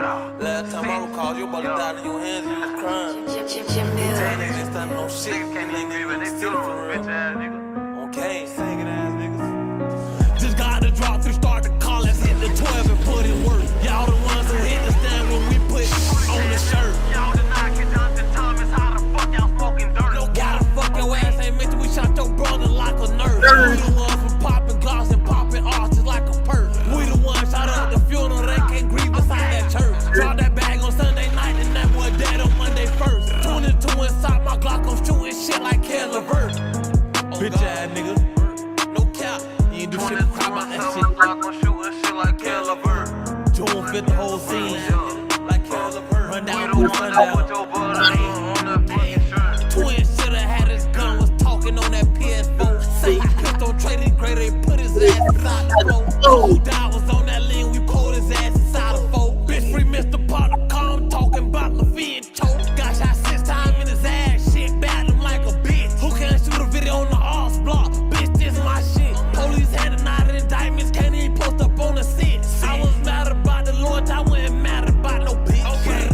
Last time I recall, you about to die in your hands, you was crying. Tell niggas they starting no shit. Can't even breathe, they still for real. Okay, singing ass niggas. Just got to drop to start the call. Let's hit the 12 and put in work. Y'all the ones who hit the stand when we put on the shirt. Y'all did not get Justin Thomas. How the fuck y'all smoking dirt? Why the fuck your ass ain't mentioned? We shot your brother like a nurse. We the ones who popping gloss and popping arches like a perk. We the ones shot up the funeral. They can't grieve beside that church. Drop that bag on Sunday night and that boy dead on Monday 1st. 22 inside my Glock, I'm shooting shit like Ken Levert. Bitch ass nigga. No cap. You ain't do shit to cry about that shit. I'm shooting shit like Ken Levert. June 5th, the whole scene. Like Ken Levert. Run down, put the sundown. Twin shoulda had his gun, was talking on that PS4. Say he pistol traded greater, he put his ass inside the floor. Who died was on that lean, we pulled his ass inside the foe. Bitch free Mr. Potter, calm, talking about Lafayette and choke. Got shot 6 times in his ass, shit bad him like a bitch. Who can't shoot a video on the arts block? Bitch, this my shit. Police handing out indictments, can't even post up on the set. I was mad about the Lord, I wasn't mad about no bitch. Okay.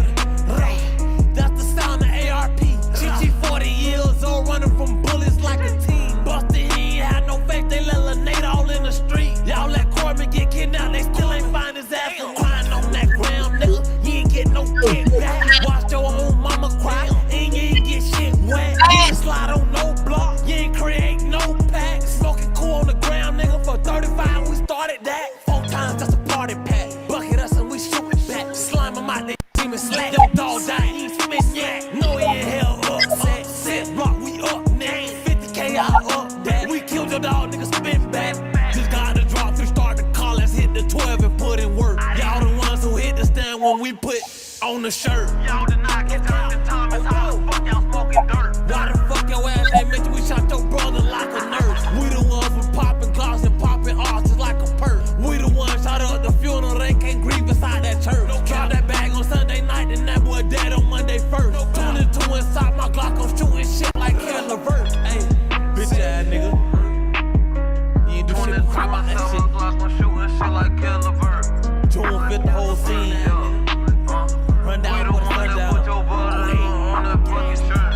That's the sound of ARP. GG 40 years old, running from bullets like a teen. Busted, he ain't had no faith, they let Lil Nate all in the street. Y'all let Corbin get kidnapped, they still ain't find his ass for crying on that ground, nigga. You ain't get no kickback. Watch your own mama cry, and you ain't get shit wet. You ain't slide on no block, you ain't create no pack. Smoking cool on the ground, nigga, for 35, we started that. 4 times, that's a party pack. Bucket us and we shoot it back. Slime him out, they team and slack. Yo, dog died, he ain't spit yet. No, he ain't hell upset. Set block, we up next. 50K out up that. We killed your dog, nigga, spin back. Just got to drop to start the call. Let's hit the 12 and put in work. Y'all the ones who hit the stand when we put on the shirt. Y'all did not get Justin Thomas. How the fuck y'all smoking dirt? Why the fuck your ass ain't mentioned? We shot your brother like a nurse. We the ones who popping gloss and popping arches like a perk. We the ones shot up the funeral. They can't grieve beside that church. Drop that bag on Sunday night and that boy dead on Monday 1st. 22 inside my Glock, I'm shooting shit like Ken Levert. Hey, bitch ass nigga. You ain't do shit to cry about that shit. I'm shooting shit like Ken Levert. June 5th, the whole scene. Run down, put the sundown. Put your brother on that fucking shirt.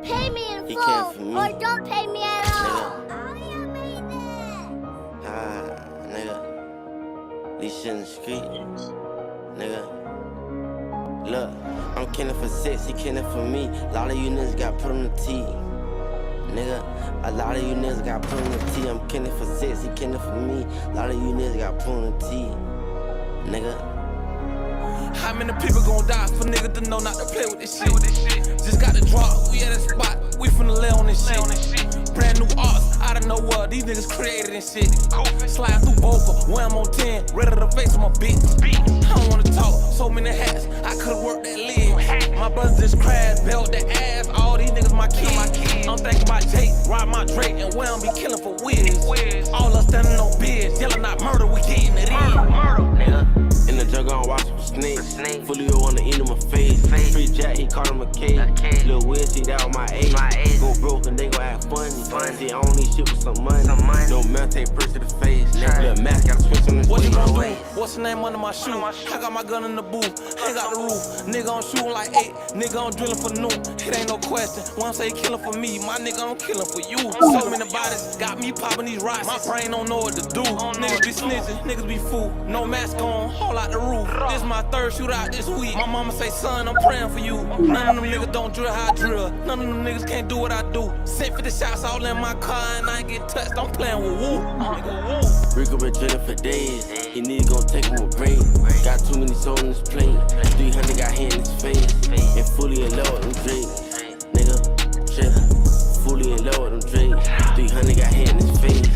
Pay me in He full, came for me. or don't pay me at all. Nigga. These shit in the street. Nigga. Look, I'm killing for 6, he killing for me. A lot of you niggas got put on the T. Nigga, a lot of you niggas got put on the T. I'm killing for 6, he killing for me. A lot of you niggas got put on the T. Nigga. How many people gon' die for niggas to know not to play with this shit? Just got the drop, we at a spot, we finna lay on this shit. Brand new arts, out of nowhere, these niggas created and shit. Slide through Boca, wham on 10, ready to face my bitch. I don't wanna talk, so many hats, I could've worked that lid. My brothers just crashed, belt the ass, all these niggas my kids. I'm thinking about Jake, ride my Drake, and where I'm be killing for Wiz. All us standing on biz, yelling out murder, we getting it in. Nigga. In the jungle, I'm watching for snakes. Fully on the end of my face. Free Jack, he caught him a cake. Lil' Will, see that was my age. Go broke and they gon' act funny. See, I don't need shit with some money. No mouth, take press to the face. Little Mac, gotta switch on this. What you gon' do? What's the name under my shoe? I got my gun in the booth, ain't got the roof. Nigga, I'm shooting like 8, nigga, I'm drilling for noon. It ain't no question. When I say killing for me, my nigga, I'm killing for you. So many bodies got me popping these rocks. My brain don't know what to do. Niggas be snitching, niggas be fool. No mask on, haul out the roof. This my 3rd shootout this week. My mama say, son, I'm praying for you. None of them niggas don't drill how I drill. None of them niggas can't do what I do. Sent 50 shots all in my car and I ain't get touched. I'm playing with Woo. Rico been drilling for days. He need to go take him a break. Got too many souls on his plate. 300 got hit in his face. And fully in love with them Drake. Nigga, shit. Fully in love with them Drake. 300 got hit in his face.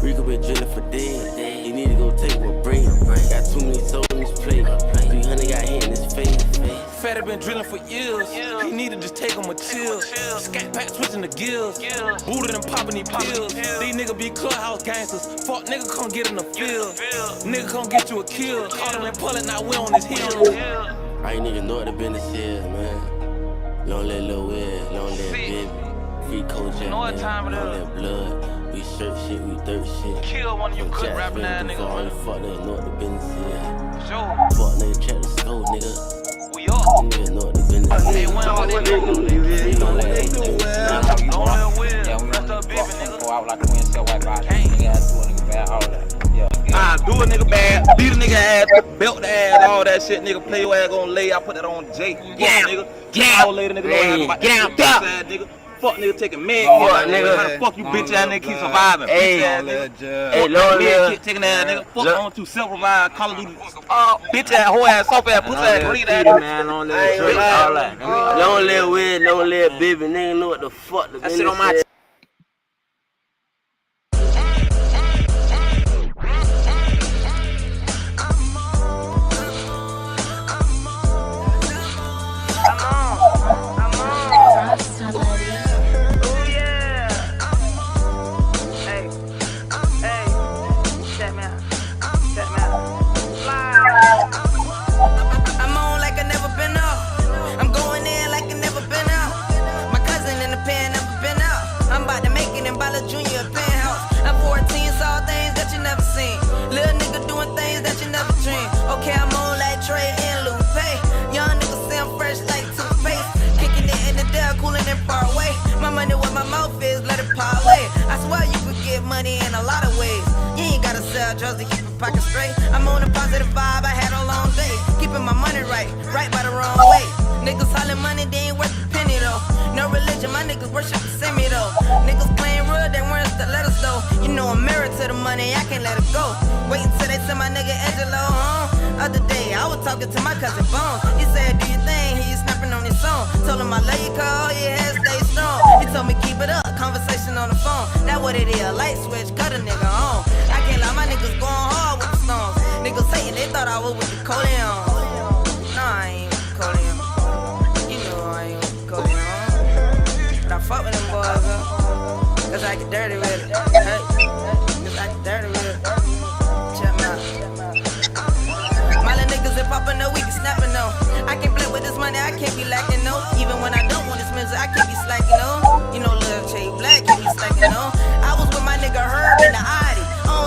Rico been drilling for days. He need to go take him a break. Got too many souls on his plate. 300 got hit in his face. Fatty been drilling for years. He need to just take him a chill. Scat pack switching the gears. Booted and popping these pills. These niggas be clubhouse gangsters. Fuck nigga come get in the field. Nigga come get you a kill. Caught him and pull it, now we on his heels. I ain't even know what the business is, man. Long let Lil Will, long let Baby. Free coach at what time it long is? let Blood. We shirt shit, we dirt shit. Kill one of you good rapping ass niggas, man. Fuck nigga, know what the business is. Sure. Fuck nigga, check the scope, nigga. We up. Nigga know what the business is. Hey, when what they do? You don't let Don't let Will. Rest up, baby, nigga. Go out like a wind, sell white body. Nigga ass do a nigga bad, all that. Yeah. Do a nigga bad, beat a nigga ass, belt the ass, all that shit, nigga. Play your ass gon' lay. I put that on Jake. Yeah, nigga. Yeah, old lady, nigga. Get out, nigga. Fuck nigga taking med. Fuck, nigga. How the fuck you bitch ass nigga keep surviving? Hey, bitch ass nigga. Hey, Lord, Med taking ass nigga. Fuck on to self-revive, Call of Duty. Bitch ass, whole ass, soft ass, pussy ass, green ass. man, don't let Drake, all that. Don't let Will, don't let Baby. Nigga know what the fuck the business on my money in a lot of ways. You ain't gotta sell drugs to keep your pocket straight. I'm on a positive vibe, I had a long day. Keeping my money right by the wrong way. Niggas hollering money, they ain't worth a penny though. No religion, my niggas worship the semi though. Niggas playing real, they weren't the letters though. You know I'm married to the money, I can't let it go. Wait until they send my nigga Angelo home. Other day, I was talking to my cousin Bones. He said, do your thing, he snapping on his song. Told him I love you, call your head stay strong. He told me keep it up, conversation on the phone. That what it is, light switch, cut a nigga on. I can't lie, my niggas going hard with the stones. Niggas hating, they thought I was with the Coleon. Nah, I ain't with the Coleon. You know I ain't with the Coleon. But I fuck with them boys, cause I get dirty with it. Hey, cause I get dirty with it. Check me out. My little niggas, if poppin' no, we can snappin' no. I can't play with this money, I can't be lacking no. Even when I don't want this music, I can't be slacking no. You know, Lil J Black can't be slacking no. I was with my nigga Herb in the Audi.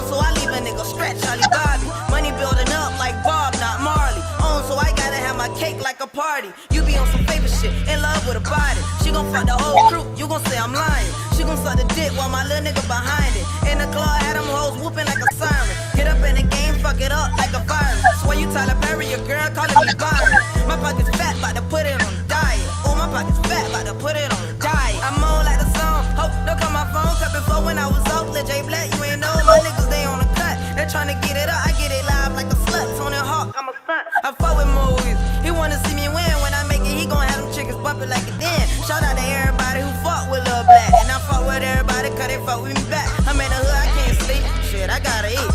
So I leave a nigga stretch, Charlie Bobby. Money building up like Bob, not Marley. So I gotta have my cake like a party. You be on some favorite shit, in love with a body. She gon' fuck the whole crew, you gon' say I'm lying. She gon' suck the dick while my little nigga behind it. In the club, had them hoes whooping like a siren. Get up in the game, fuck it up like a virus. Swear you Tyler Perry, your girl calling me Byron. My pocket's fat, bout to put it on the diet. Oh, my pocket's fat, bout to put it on the diet. I'm on like the song, hope don't call my phone. Cut before when I was off, Lil J Black, you ain't know my niggas, they on the cut. They tryna get it up, I get it live like a slut. Tony Hawk, I'm a stunt. I fuck with movies. He wanna see me win. When I make it, he gon' have them chickens bumping like a den. Shout out to everybody who fuck with Lil Black. And I fuck with everybody cause they fuck with me back. I'm in the hood, I can't sleep. Shit, I gotta eat.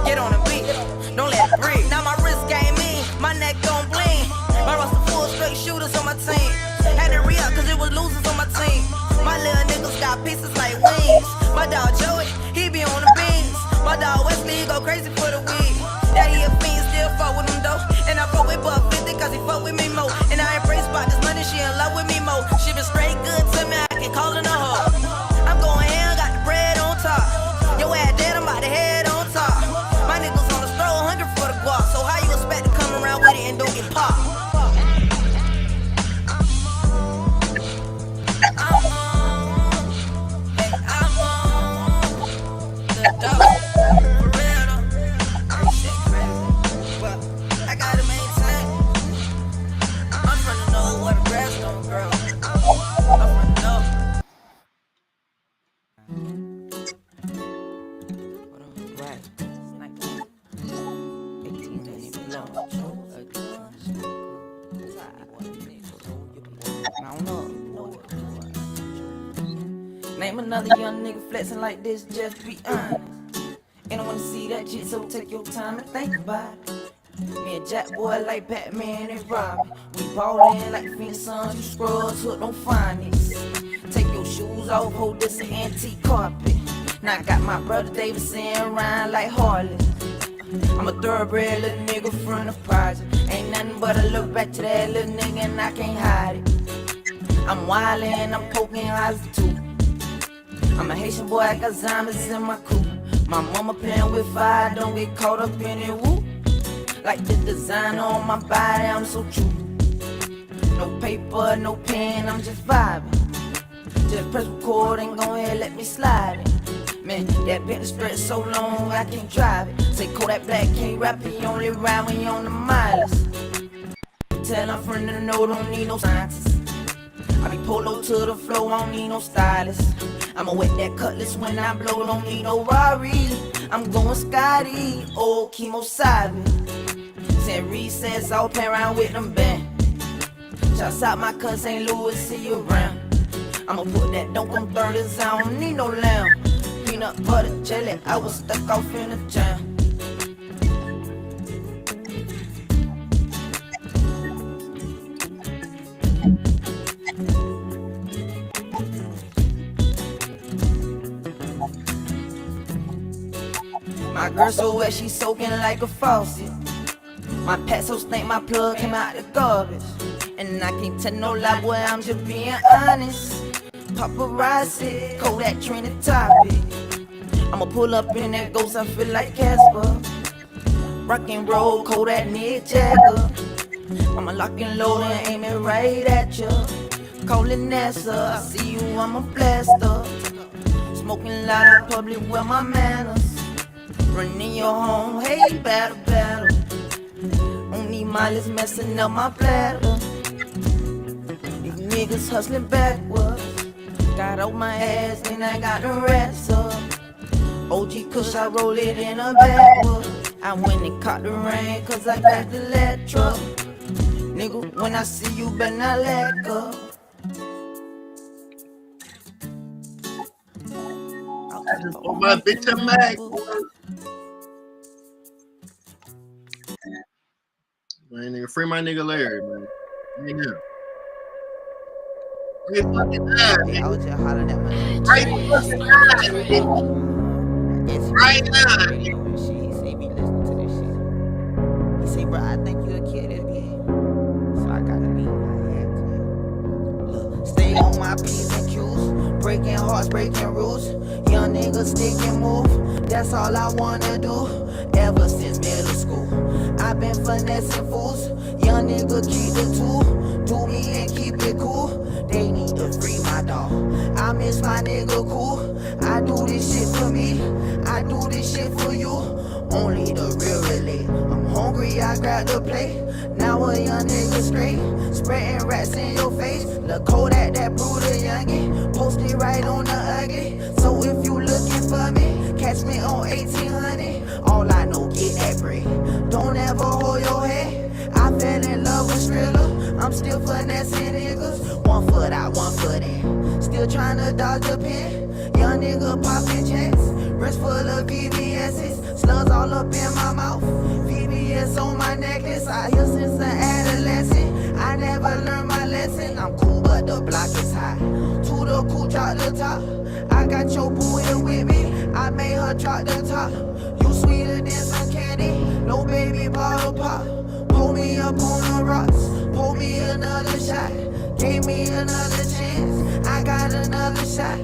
Get on the beat, don't let it breathe. Now my wrist game mean, my neck gon' bling. My roster full straight shooters on my team. Had to re-up cause it was losers on my team. My little niggas got pieces like wings. My dog Joey, he be on the beans. My dog Wesley, he go crazy for the weed. Daddy a fiend, still fuck with him though. And I fuck with Buck 50 cause he fuck with me more. And I embrace about this money, she in love with me more. She been straight good to me, I can call her a hoe. I'm going ham, got the bread on top. Your ass dead, I'm about to head on top. My niggas on the stroll, hungry for the guap. So how you expect to come around with it and don't get popped? Name another young nigga flexing like this, just be honest. And I wanna see that shit, so take your time and think about it. Me and Jack boy like Batman and Robin. We ballin' like Phoenix Suns, you scrubs hooked on finance. Take your shoes off, hold this an antique carpet. Now I got my brother Davidson around like Harley. I'm a thoroughbred little nigga from the project. Ain't nothing but I look back to that little nigga and I can't hide it. I'm wildin', I'm poking eyes too. I'm a Haitian boy, I got zombies in my crew. My mama playing with fire, don't get caught up in it, woo. Like the design on my body, I'm so true. No paper, no pen, I'm just vibing. Just press record and go ahead, let me slide it. Man, that Bentley stretch so long, I can't drive it. Say Kodak Black can't rap, he only ride when he on the miles. Tell I'm from the know, don't need no scientists. I be polo to the flow, I don't need no stylist. I'ma wet that cutlass when I blow, don't need no Rari. I'm going Scotty, old chemo side. Send recess, I'll play around with them band. Shouts out my cousin St. Louis, see you around. I'ma put that dunk on 30s, I don't need no lamb. Peanut butter jelly, I was stuck off in the jam. My girl so wet, she soaking like a faucet. My pet so stink, my plug came out the garbage. And I can't tell no lie, boy, I'm just being honest. Paparazzi, Kodak trending topic. I'ma pull up in that ghost, I feel like Casper. Rock and roll, Kodak, Mick Jagger. I'ma lock and load and aim it right at ya. Call it NASA, I see you, I'm a blaster. Smoking loud in public with my manners. Running your home, hey, battle, battle. Only mileage messing up my bladder. These niggas hustling backwards. Got off my ass, then I got the rest up. OG Kush, I roll it in a backwood. I went and caught the rain, cause I got the lead truck. Nigga, when I see you, better not let go. I just want my bitch a Mac. Man, nigga, free my nigga Larry, man. Nigga. Free fucking ass, I was just hollering at my nigga. right fucking ass, nigga. Right now. He say be listening to this shit. He say, bro, I think you a kid this game. So I gotta be my look, stay on my P's and Q's. Breaking hearts, breaking rules. Young niggas stick and move. That's all I wanna do. Ever since middle school, I've been finessing fools. Young nigga keep the two. Do me and keep it cool. They need to free my dog. I miss my nigga cool. I do this shit for me. I do this shit for you. Only the real relate. I'm hungry, I grab the plate. Now a young nigga straight. Spreading rats in your face. Look Kodak, that brutal youngin'. Post it right on the ugly. So if you looking for me, catch me on 1800. All I know, get that bread. Don't ever hold your head. I fell in love with Skrilla. I'm still finessing niggas. 1 foot out, 1 foot in. Still trying to dodge the pin. Young nigga popping checks. Wrist full of VVS's. Slugs all up in my mouth. VVS on my necklace. I hear since an adolescent. I never learned my lesson. I'm cool, but the block is high. To the cool, drop the top. I got your boo here with me. I made her drop the top. You sweeter than some candy. No baby bottle pop. Pull me up on the rocks. Pull me another shot. Gave me another chance. I got another shot.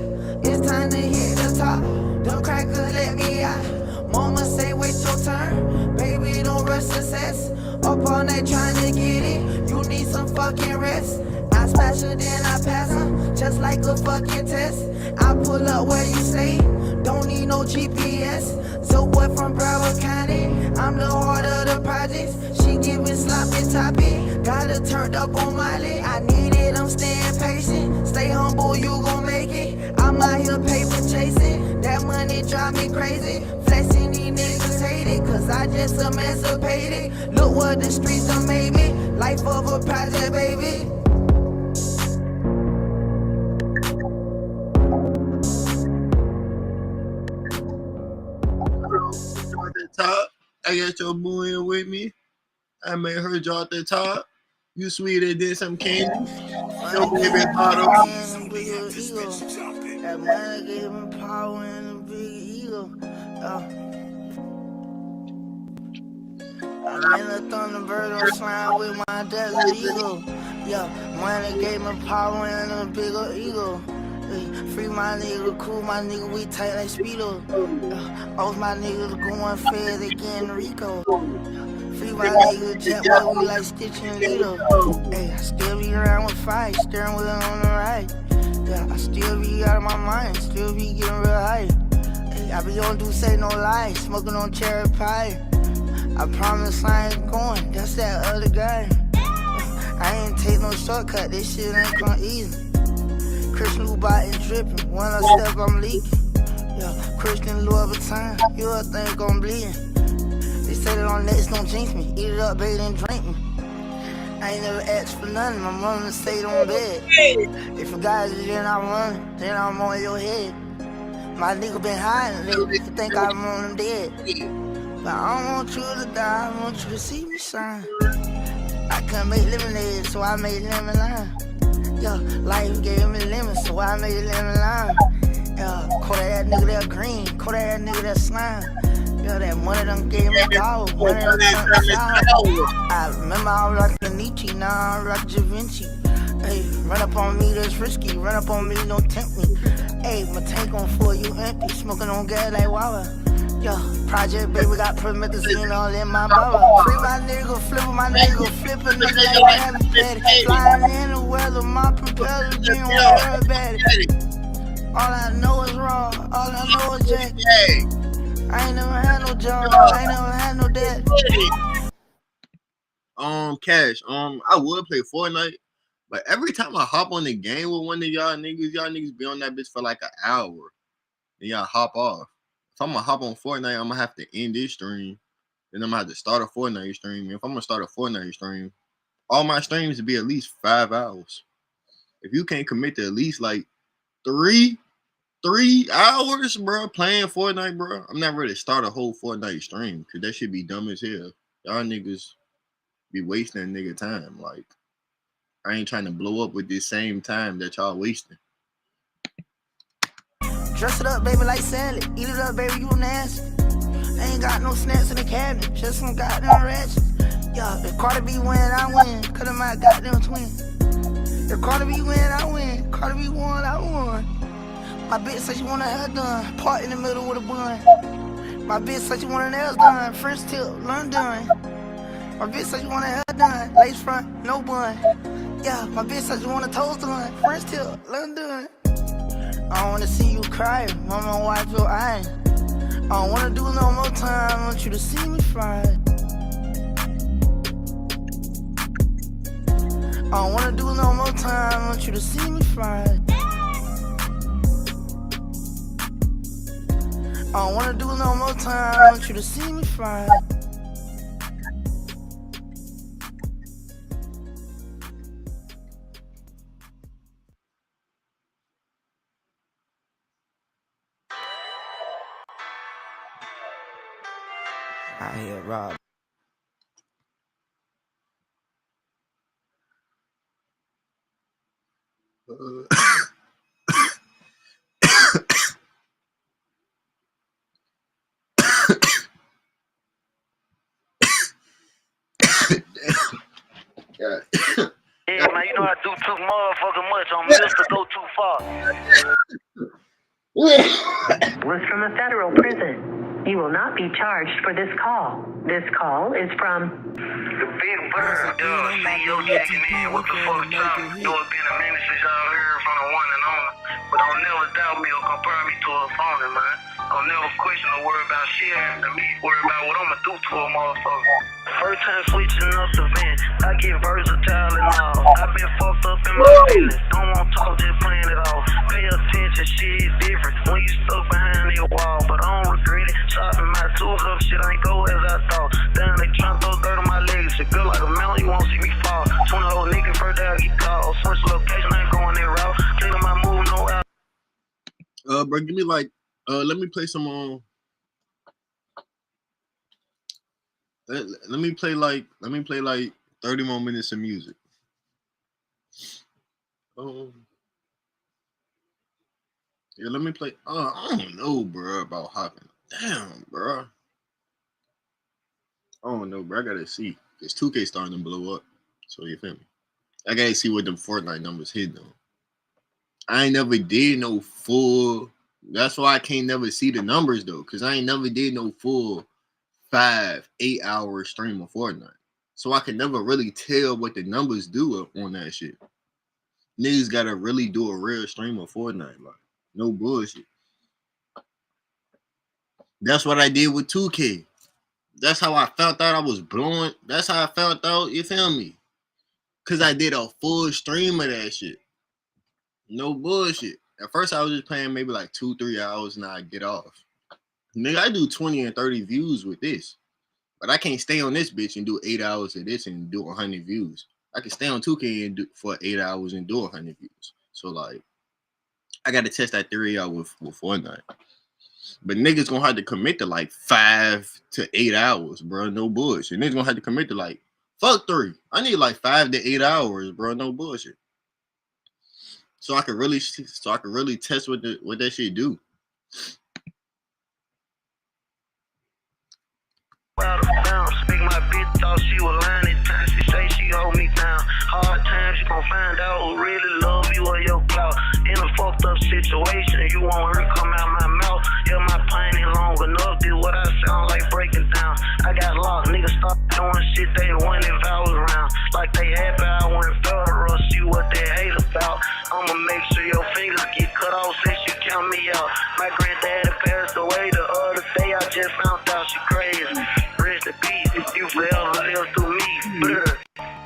It's time to hit the top. Don't crackers let me out. Mama say wait your turn. Baby don't rush success. Up all night trying to get it. You need some fucking rest. I smash her then I pass her. Just like a fucking test. I pull up where you say. Don't need no GPS. So boy from Broward County. I'm the heart of the projects. She giving sloppy toppy. Got her turned up on my leg. I need it, I'm staying patient. Stay humble, you gon' make it. I'm out here paper chasing. That money drive me crazy. Flexing, these niggas hate it. Cause I just emancipated. Look what the streets done made me. Life of a project, baby. At the top, I got your boo in with me. I made her draw at the top. You sweeter than some candy. Your baby bottle. That money gave me power and a big ego. I'm in the Thunderbird, I'm flying with my desert eagle. Yeah, money gave me power and a bigger ego. Free my nigga, cool my nigga, we tight like Speedo. Off my niggas going fair, they getting Rico. Free my nigga, jet boy, we like Stitch and Lito. Hey, I still be around with fire, steering wheel on the right. Yeah, I still be out of my mind, still be getting real high. Hey, I be on do say no lies, smoking on cherry pie. I promise I ain't going, that's that other guy. I ain't take no shortcut, this shit ain't come easy. Christian Louboutin dripping, when I step I'm leaking. Yeah, Christian Louis Vuitton, you a think I'm bleeding. They say that on next don't jinx me, eat it up, baby, and drink me. I ain't never asked for nothing, my mama stayed on bed. If you guys then I'm running, then I'm on your head. My nigga been hiding lately, you think I'm on him dead. But I don't want you to die, I want you to see me shine. I couldn't make lemonade, so I made lemon lime. Yo, life gave me lemon, so I made lemon lime. Yeah, caught that nigga that green, caught that nigga that slime. Yeah, that money done gave me gold, money done turned me sour. I remember I was rockin' Nietzsche, now I'm rockin' Da Vinci. Hey, run up on me, that's risky, run up on me, don't tempt me. Hey, my tank on full, you empty, smoking on gas like Wawa. Yo, Project Baby got promethazine all in my bottle. Free my nigga, flip a nigga like Krabby Patty. Flying in the weather, my propeller being on everybody. All I know is raw, all I know is Jack. I ain't never had no job, I ain't never had no debt. Cash, I would play Fortnite, but every time I hop on the game with one of y'all niggas be on that bitch for like an hour. Then y'all hop off. If I'm gonna hop on Fortnite, I'm gonna have to end this stream. Then I'm gonna have to start a Fortnite stream. If I'm gonna start a Fortnite stream, all my streams would be at least 5 hours. If you can't commit to at least like 3 hours, bro, playing Fortnite, bro, I'm not ready to start a whole Fortnite stream because that should be dumb as hell. Y'all niggas be wasting nigga time. Like, I ain't trying to blow up with this same time that y'all wasting. Dress it up, baby, like salad. Eat it up, baby, you nasty. I ain't got no snacks in the cabinet, just some goddamn ratchets. Yeah, if Carter B win, I win, cause I'm my goddamn twin. If Carter B win, I win. Carter B won, I won. My bitch said she want her hair done, part in the middle with a bun. My bitch said she want her nails done, French tip, London. My bitch said she want her hair done, lace front, no bun. Yeah, my bitch said she want her toes done, French tip, London. I don't wanna see you cry, mama, wipe your eyes. I don't wanna do no more time, I want you to see me fly. I don't wanna do no more time, I want you to see me fly. I don't wanna do no more time, I want you to see me fly. I hear Rob. Yeah. Yeah, man, you know I do too motherfucking much on this to go too far. Was from a federal prison. You will not be charged for this call. This call is from The Big Bird, CEO checking in. What the fuck, y'all? Know it's been a minute since y'all heard from the one and only. But don't never doubt me or compare me to a phony, man. Don't never question or worry about shit after me. Worry about what I'ma do to a motherfucker. First time switching up the vent, I get versatile and all. I've been fucked up in my feelings. Don't want to talk, just playing it all. Pay attention, shit is different when you stuck behind your wall. But I don't regret it. Chopping my tools up, shit ain't go as I thought. Damn, they tryna throw dirt on my legacy. Feel like a melon, you won't see me fall. 20 old nigga, first day I get called. Switch location, I ain't going that route. Cleaning my move, no out. Bro, give me like, let me play some let me play like 30 more minutes of music. Yeah, let me play. I don't know, bro, about hopping. Damn, bro. I don't know, bro. I gotta see. Cause 2K starting to blow up. So you feel me? I gotta see what them Fortnite numbers hit though. I ain't never did no full. That's why I can't never see the numbers though, cause I ain't never did no full 5-8 hour stream of Fortnite. So I can never really tell what the numbers do on that shit. Niggas gotta really do a real stream of Fortnite, like no bullshit. That's what I did with 2K. That's how I found out I was blowing. That's how I found out, you feel me? Cause I did a full stream of that shit. No bullshit. At first I was just playing maybe like 2-3 hours and I get off. Nigga, I do 20 and 30 views with this. But I can't stay on this bitch and do 8 hours of this and do 100 views. I can stay on 2K and do for 8 hours and do 100 views. So like, I got to test that theory out with Fortnite. But niggas gonna have to commit to like 5 to 8 hours, bro. No bullshit. Niggas gonna have to commit to like, fuck 3. I need like 5 to 8 hours, bro. No bullshit. So I can really test what that shit do. Speak my bitch thought she was lying at times. She say she hold me down. Hard times, you gon' find out who really love you or your clout. In a fucked up situation, you want her to come out my mouth. Yeah, my pain ain't long enough. This what I sound like breaking down. I got locked, niggas stop doing shit they want if I was around. Like they happy I went federal, see what they hate about. I'ma make sure your fingers get cut off since you count me out. My granddaddy passed away the other day, I just found out she crazy. Rest in peace, you forever live through me.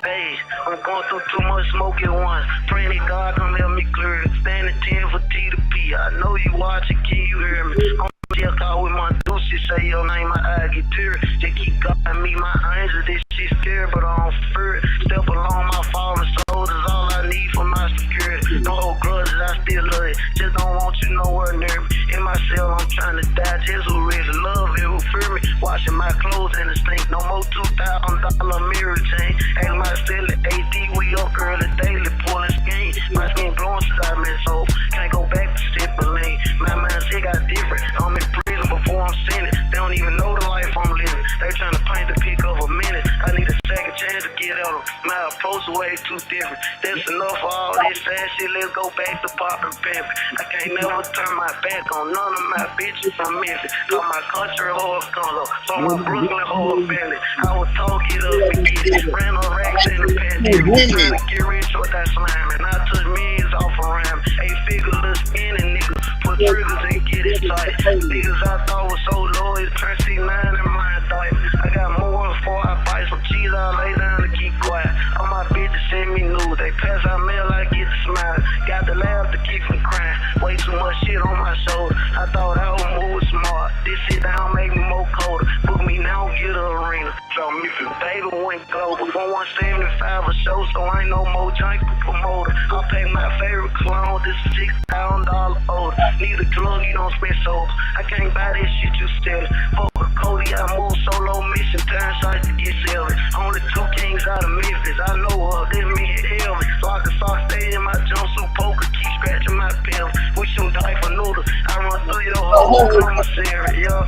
Hey, I'm going through too much smoke at once. Praying that God come help me clear it. Standing 10 for T to P. I know you watching, can you hear me? I'm just call with my deuce, say your name, my eye get teary. Just keep guarding me, my angels, this shit scared, but I don't fear it. Step along my fallen soul is all I need for my security. No hold grudges, I still love it. Just don't want you nowhere near me. In my cell, I'm trying to die. Just who really love it, who fear me. Washing my clothes in the stink. No more $2,000 mirror chain. Ain't my silly AD, we up early daily, pulling skin. My skin glowing since I met soap. Can't go back to sipping lane. My mindset got different. I'm in prison before I'm sentenced. They don't even know the life I'm living. They trying to paint the pic of a minute. I need a second chance to get out. My approach way too different. That's enough for all this sad shit. Let's go back to poppin' pimpin'. I can't never turn my back on none of my bitches from Memphis. Cause my country horse color. So my Brooklyn whole family. I was told get up and get it. Ran on racks in the pandemic. Trying to get rich with that slamming. I took millions off a ram. 8-figure little skinny niggas. Put triggers and get it tight. Niggas I thought was so low, it's turned C9 in my diet. I got more before I bite some cheese, I lay down to keep quiet. All my bitches send me news, they pass out mail, I get the smile. Got the laugh to keep from crying. Way too much shit on my shoulder. I thought I was moving smart. This shit down make me more colder. Book me now, get an arena. Show me if baby went global. 175 a show, so I ain't no more junkie promoter. I'll pay my favorite cologne, this $6,000 older. Need a drug, you don't spend so. I can't buy this shit you steal. Fuck with Cody, I move solo mission, time sites to get selling. Only 2 kings out of Memphis, I know of, this me hit hell. Lock the sock, stay in my jumpsuit, poker, keep scratching my pills. We shoot die for noodles, I run through your whole commissary, yo.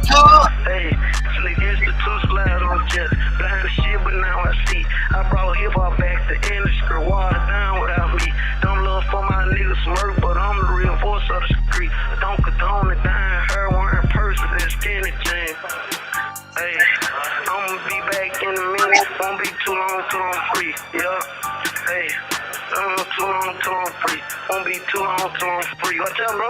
Hey, slick institute slide on jet. Blind as shit, but now I see. I brought hip-hop back to industry, water down without me. Dumb love for my niggas smirk, but I'm the real voice of the street. Don't condone the dying, her wearing purses and skinny jeans. Hey, I'ma be back in a minute. Won't be too long till I'm free. Yeah. Hey, too long till I'm free. Won't be too long till I'm free. Watch out, bro.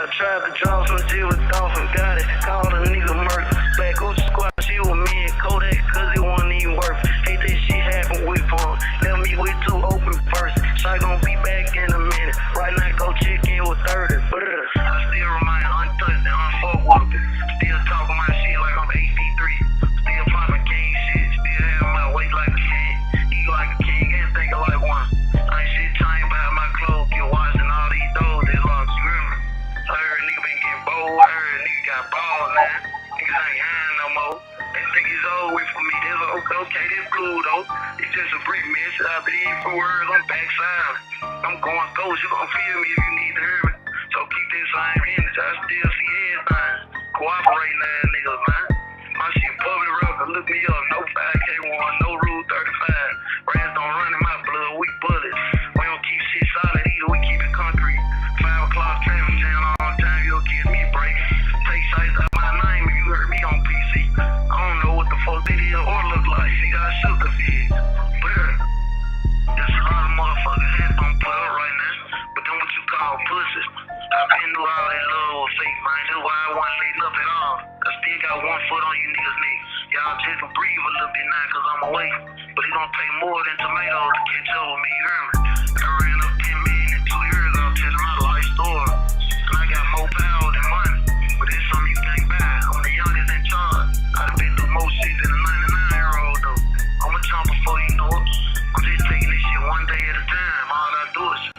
I tried to draw some shit with Dolphin, got it. Called a nigga murk. Black Gucci squad, she with me and Kodak, cause it wasn't even worth. Hate this shit happen with fun. Left me with 2 open first. So I gon' be back in a minute. Right now, go check in with 30. I still remain untouched and unfucked with it. Still talking my shit like I'm AC3. Still popping king shit. Still having my weight like a king. Eat like a king and think like one. I ain't shit trying about my clothes. Get washing all these doors that locks. You remember? I heard nigga been getting bold. I heard nigga got ball now. Niggas ain't high no more. They think it's over with for me. That's okay, that's cool though. It's just a brief message. After these 4 words, I'm backside. I'm going ghost. You gon' feel me if you need to hear me. So keep this same energy. I still see everything. Cooperating ass niggas, man. My shit public record.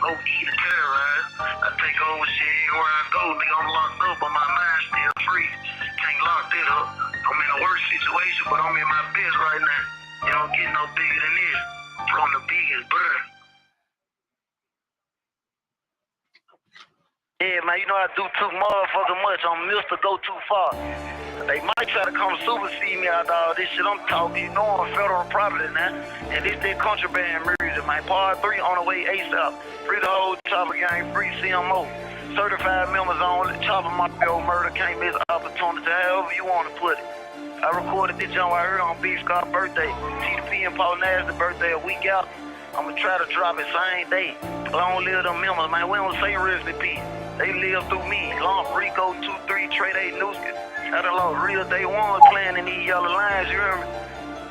go eat and terrorize. I take over shit everywhere I go, nigga. I'm locked up, but my mind still free. Can't lock that up. I'm in a worse situation, but I'm in my best right now. You don't get no bigger than this. From the biggest, bruh. Yeah, man, you know I do too motherfucking much. I'm Mr. Go Too Far. They might try to come supersede me out of all this shit I'm talking. You know I'm federal property now. And this that contraband music, man. Part 3 on the way ASAP. Free the whole Chopper gang, free CMO. Certified members only. Chopper Mafia murder can't miss opportunity, however you want to put it. I recorded this jump right here on B Scott's birthday. TDP and Paul Nash's birthday a week out. I'm going to try to drop it same day. Long live them members, man. We don't say rest in peace. They live through me. Long Rico 2-3 Trade A Newskis. I done lost real day one playing in these yellow lines, you hear me?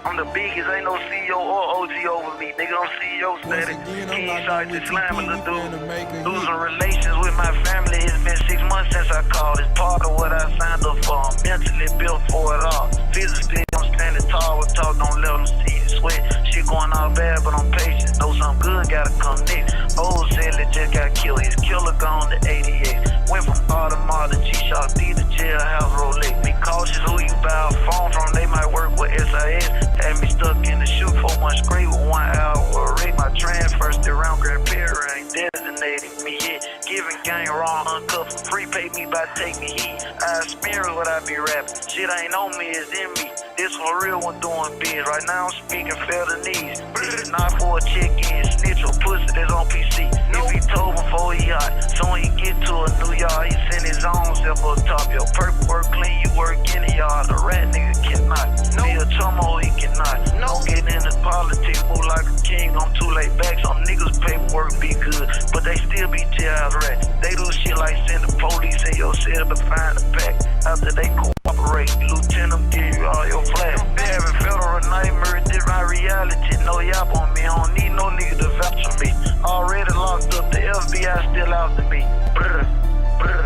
I'm the biggest, ain't no CEO or OG over me. Nigga, I'm CEO status. King shot the slammer, the dude. Losing relations with my family. It's been 6 months since I called. It's part of what I signed up for. I'm mentally built for it all. Physically, I'm standing tall with talk, don't let them see it. Sweat, shit going all bad, but I'm patient. Know something good, gotta come next. Old Sally just got killed. His killer gone to 88. Went from Audemars to G-Shock, D to jailhouse, Rolex. Be cautious who you buy a phone from. They might work with SIS. Had me stuck in the chute 4 months straight with 1 hour. Rig my transfer still around Grand Prairie. Ain't designating me yet. Giving gang wrong, uncuffed for free. Pay me by taking heat. I experience what I be rapping. Shit ain't on me, it's in me. This for real one doing biz. Right now I'm speaking felonies. Not for a check-in. Snitch or pussy that's on PC. If he told before he hot. So when he get to a new yard, he send his own self up top. Your purple work clean, you work in the yard. A rat nigga cannot. Be a chummo, he cannot. No getting into politics, move like a king. I'm too late back. Some niggas paperwork be good, but they still be jailhouse rats. They do shit like send the police in your cell to find the pack. After they cooperate, Lieutenant give you all your flags. They having federal nightmares, this my reality. No yap on me, I don't need no nigga to vouch for me. Already locked up, the FBI still after me. Brr, brr,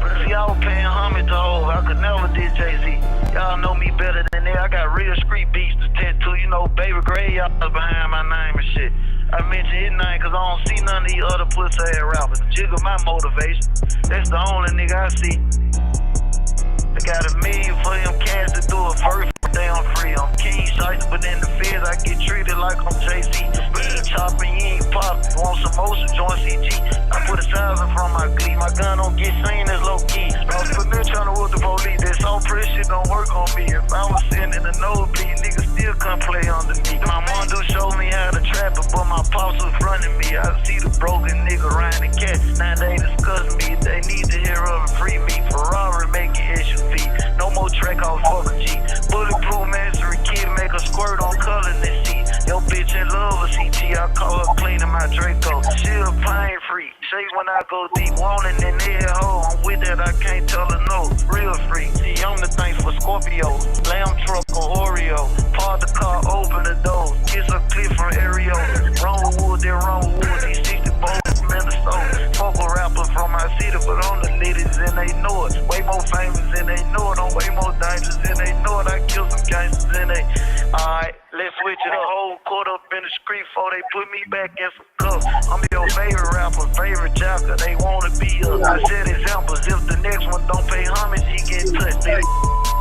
brr. See, I was paying homage to Hov. I could never did Jay-Z. Y'all know me better than that. I got real street beats to tattoo. You know, Baby Gray, y'all behind my name and shit. I mention his name cause I don't see none of these other pussy ass rappers. Jiggle my motivation. That's the only nigga I see. I got $1 million for them cats to do it first day I'm free. I'm king shites, but in the feds I get treated like I'm Jay-Z. You ain't chopping, you ain't popping. You want some motion, join CG. I put 1,000 from my glee. My gun don't get seen as low key. I was familiar trying to whoop the police. That so pretty shit don't work on me. If I was sitting in the nosebleed, niggas still couldn't play under me. My mom do show me how to trap it, but my pops was running me. I see the broken nigga riding the cat. Now they discuss me. They need to hear of and free me. Ferrari making SUV. No more track off fuck a G. Bulletproof mastery kid make a squirt on color in this seat. Yo bitch in love with CT. I call her cleaning my Draco. She a pain free. Shake when I go deep. Wanting in their hole. I'm with that, I can't tell her no. Real free. See, I'm the thing for Scorpio. Lamb truck or Oreo. Park the car, open the door. Kiss a clip from Aereo. Run with wood, then run with wood. These 60 bolts from Minnesota. Fuck a rapper from my city, but I'm the latest and they know it. Way more famous and they know it. I'm way more dangerous and they know it. I kill some gangsters and they. Alright, let's switch it up. Whole caught up in the street before they put me back in some cuffs. I'm your favorite rapper, favorite jocker. They wanna be us. I set examples. If the next one don't pay homage, he get touched. They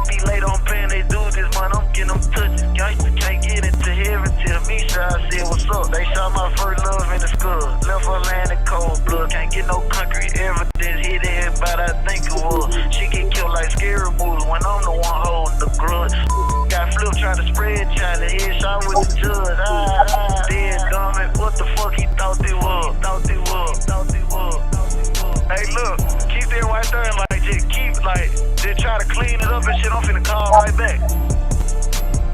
be late on paying they do this month. I'm getting them touches. Gangsters can't get into heaven till me. So I said, what's up? They shot my first love in the skull. Left her land in cold blood. Can't get no concrete evidence. Hit everybody I think it was. She get killed like scary moves when I'm the one holding the grudge. Got flipped trying to spread China. Headshot with the judge. Dead dummy. What the fuck he thought they was? Hey, look. Keep that right there and like just keep like just try to clean it up and shit. I'm finna call right back.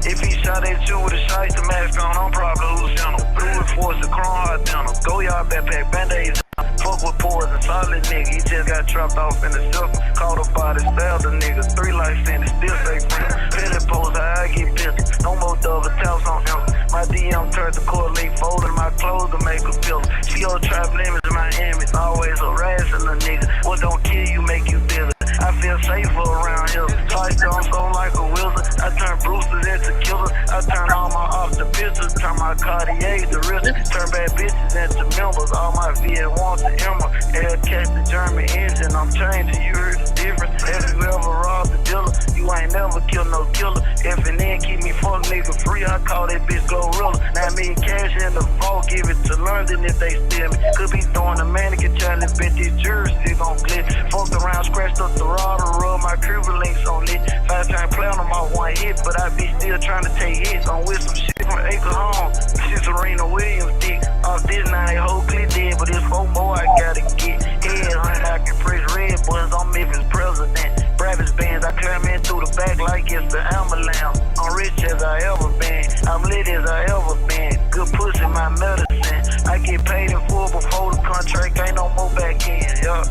If he shot at you with a shite the mask on, I'm probably losing him. Blue and force the chrome hard down him. Go yard backpack, band-aids. Fuck with poison, solid nigga. He just got trapped off in the silk. Caught a body, stabbed a nigga. 3 life sentence, still stay free. Billy pose, I get pissed. No more double taps on him. My DM turned to correlate, folding my clothes to make a pill. She old trap limits in my image. Always harassing a nigga. What don't kill you, make you feel it. I feel feel safer around here. Twice don't go like a wizard. I turn Bruce's into killers. I turn all my ops to pistols. Turn my Cartiers to risk. Turn bad bitches into members. All my VA1s to Emma. Hellcat the German engine. I'm changing, you heard the difference. Have you ever robbed a dealer? You ain't never killed no killer. If and then keep me fuck nigga free, I call that bitch Gorilla. Now me cash in the vault, give it to London if they steal me. Could be throwing a mannequin challenge, bet this jury still gon' clip. Fucked around, scratched up the rod and rub my Cuban links on it. 5-time platinum off one hit, but I be still trying to take hits. I'm with some shit from Acre Home. Shit Serena Williams dick. Off this now they whole clip dead, but it's 4 more I gotta get. Head hunt, I can press red buttons, I'm Memphis president. Bravis bands, I climb in through the back like it's the ambulance. I'm rich as I ever been, I'm lit as I ever been. Good pussy, my medicine. I get paid in full before the contract, ain't no more back in. Yup.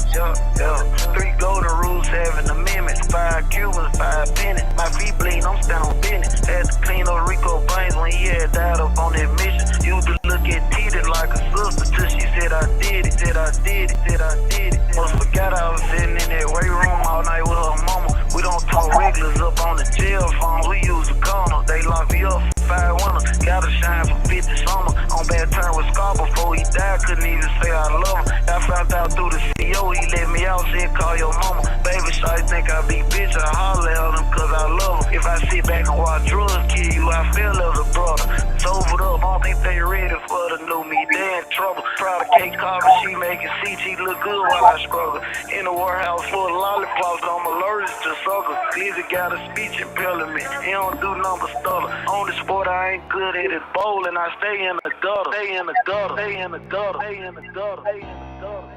3 golden rules, 7 amendments. 5 Cubans, 5 pennies. My feet bleeding, I'm standing on business. Had to clean up Rico Baines when he had died up on that mission. Used to look at Tita like a sister till she said I did it. Must forgot I was sitting in that weight room all night with her mama. We don't talk regulars up on the jail phone. We use the corner. They lock me up for 5 winters. Gotta shine for 50 summer. On bad turn with Scar before he died. Couldn't even say I love him. I found out through the CEO. He let me out. Said call your mama. Baby shawty think I be bitch. I holler at him cause I love him. If I sit back and watch drugs kill you, I feel as a brother. Sobered up. I don't think they ready for the new me. They in trouble. Proud of Kate Carver. She making CG look good while I struggle. In a warehouse full of lollipops. I'm allergic to suckers. Lizzie got a speech impediment. He don't do number stutter. On the sport I ain't good at it. Bowling, I stay in the gutter.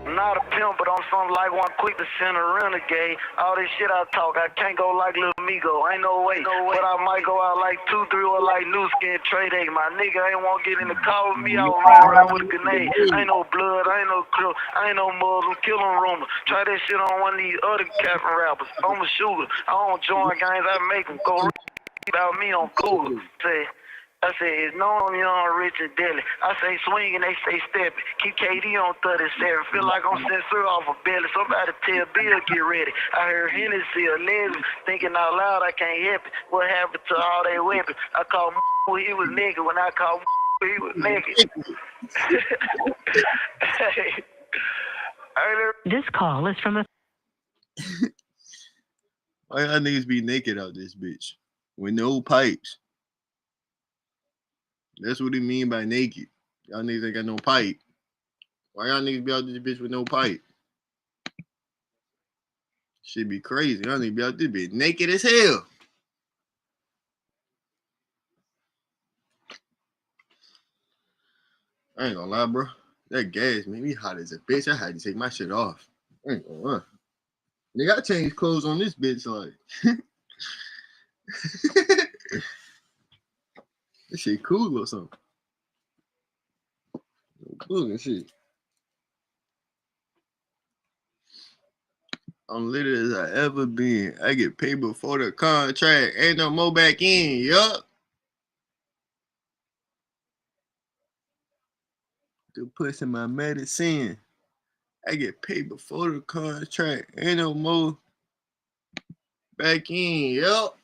I'm not a pimp, but I'm something like one quick to send a renegade. All this shit I talk, I can't go like Lil Migo. Ain't no way. But I might go out like 2-3 or like New Skin Trade A. My nigga ain't want to get in the car with me. I was riding around with a grenade. Ain't no blood, ain't no clip, ain't no Muslim killing rumor. Try that shit on one of these other Captain rappers. I'm a shooter. I don't join gangs, I make them go about me on Google. I say, it's known young, rich, and deadly. I say swinging, they say stepping. Keep KD on 37. Feel like I'm censor off a belly. Somebody tell Bill, get ready. I heard Hennessy a legend. Thinking out loud, I can't help it. What happened to all they weapons? I call he was naked. When I call he was naked. This call is from a... Why y'all niggas be naked out this bitch? With no pipes. That's what he mean by naked. Y'all niggas ain't got no pipe. Why y'all niggas be out this bitch with no pipe? Shit be crazy. Y'all niggas be out this bitch naked as hell. I ain't gonna lie, bro. That gas made me hot as a bitch. I had to take my shit off. I ain't gonna lie. Nigga, I changed clothes on this bitch like. This shit cool or something. Cool and shit. I'm lit as I ever been. I get paid before the contract. Ain't no more back in, yup. To put in my medicine. I get paid before the contract. Ain't no more back in, yup.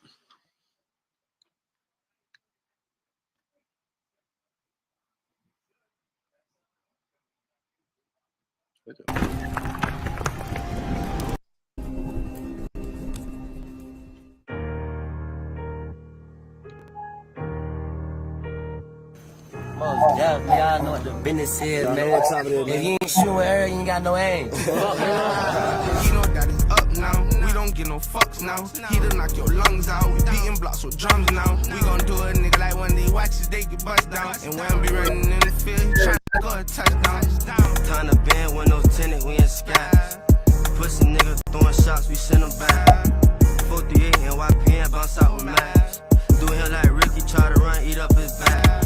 Most definitely, y'all know what the business is, man. If you ain't shooting her, you ain't got no aim. You know that it's up now. We don't get no fucks now. He done knock your lungs out. We beating blocks with drums now. We gon' do a nigga like one of these watches, they get bust down. And when I be running in the field, he tryna go a touchdown. Time to bend when those tenant, we in skies. Pussy nigga throwing shots, we send them back. 48 and YPN bounce out with max. Do him like Ricky, try to run, eat up his back.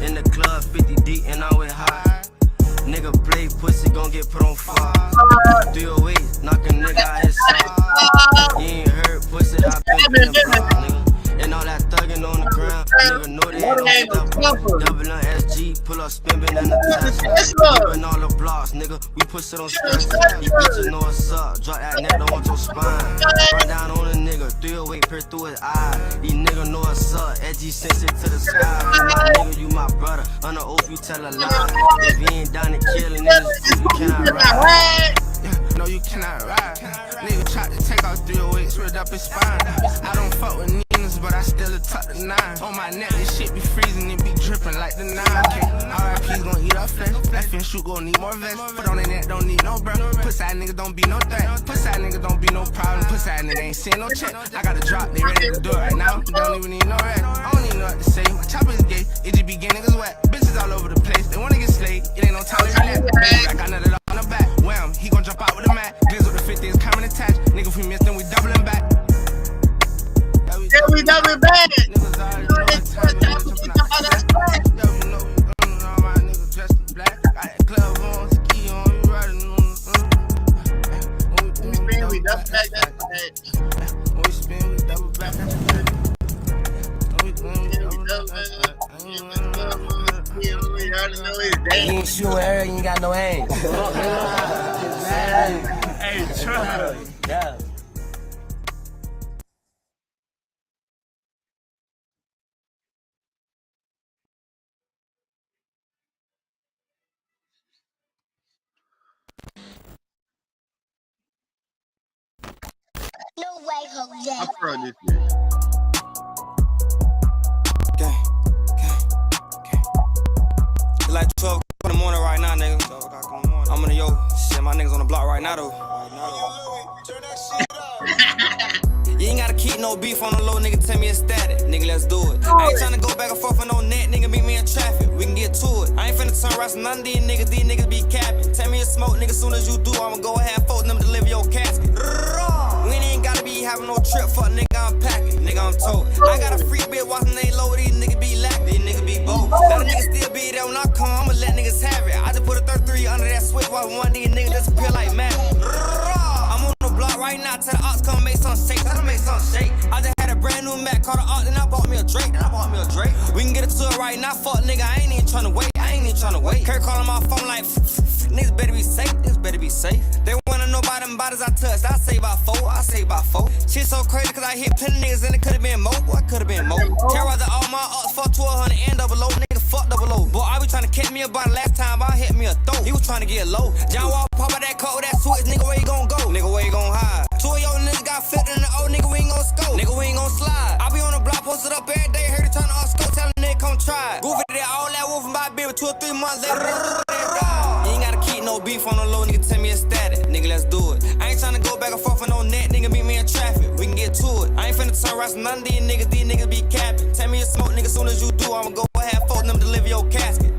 In the club, 50 deep and always hot. Nigga play pussy, gon' get put on fire. 308, knock a nigga out his side. You ain't heard pussy, I been in the block, nigga. And all that thuggin' on the ground, nigga know they ain't gon' stop. Double on SG, pull up, spimpin' in the Tesla. Keepin' all the blocks, nigga. We push it on skirts. These bitches know what's up. Drop that neck, don't want your spine. Run down on a nigga, 308 peer through his eye. These niggas know what's up. Edgy sense it to the sky. You my nigga, you my brother. On the oath, you tell a lie. If you ain't down to killing niggas, you cannot ride. No, you cannot ride. Nigga tried to take out 308s, ripped up his spine. I don't fuck with Ninas, but I still a tuck the 9. On my neck, this shit be freezing, it be dripping like the 9. Okay, RIP's gon' eat up flesh. Left and shoot gon' need more vests. Put on the neck, don't need no breath. Pussy niggas don't be no threat. Pussy niggas don't be no problem. Pussy nigga ain't seeing no check. I got a drop, they ready to do it right now. Don't even need no rest. I don't even know what to say. My chopper is gay, it just be getting niggas wet. Bitches all over the place, they wanna get slayed. It ain't no time to relax. Baby, I got nothing on the back. Wham, he gon' jump out with a mat. Glizz with the 50 is coming attached. Nigga, if we miss them, we doubling back. Yeah, we doubling back. Niggas already know the time. Yo, you know all my niggas dressed in black. Got that glove on, ski on, you riding on. We spin, we double back, that's bad. When we spin, we double back, that's bad. We double back. You ain't shooting air, you ain't got no aim. Hey, try. Yeah. No way, Jose. I'm proud of this bitch. It's like 12 in the morning right now, nigga. I'm in the yo. Shit, my niggas on the block right now, though. You ain't gotta keep no beef on the low, nigga. Tell me it's static. Nigga, let's do it. I ain't tryna go back and forth on no net, nigga. Meet me in traffic. We can get to it. I ain't finna turn rest none of these niggas be capping. Tell me it's smoke, nigga. Soon as you do, I'ma go ahead, force them to deliver your casket. We ain't gotta be having no trip, fuck nigga, I'm packing. Nigga, I'm told. I got a free bitch watching they low, these niggas be lacking. These niggas be bold. Let a nigga still be there when I come, I'ma let niggas have it. I just put a 33 under that switch while one of these niggas disappear like magic. I'm on the block right now, tell the ops come make some shake, tell them make some shake. I just had a brand new Mac, called the Ox, then I bought me a Drake, We can get it to it right now, fuck nigga, I ain't even tryna wait, Kirk calling my phone like, niggas better be safe, They wanna know about them bodies I touched, I say about 4, Shit so crazy cause I hit plenty niggas and it could've been more, Terrorize all my ups, fuck 1200 and double O, nigga fuck double O. Boy, I be tryna catch me a body last time, I hit me a throat, he was tryna get low. John Wall pop out that coat, that switch, nigga where you gon' go, nigga where you gon' hide. 2 of your niggas got flipped in the old nigga, we ain't gon' scope, nigga we ain't gon' slide. I be on the block posted up every day, heard it tryna scope, tell a nigga come try. Goofy did all that wolfing by baby 2 or 3 months later. You ain't gotta keep no beef on the low, nigga, tell me it's static. Nigga, let's do it. I ain't tryna go back and forth on no net, nigga, meet me in traffic. We can get to it. I ain't finna turn rest none of these niggas be capping. Tell me it's smoke, nigga, soon as you do, I'ma go ahead, force them to deliver your casket.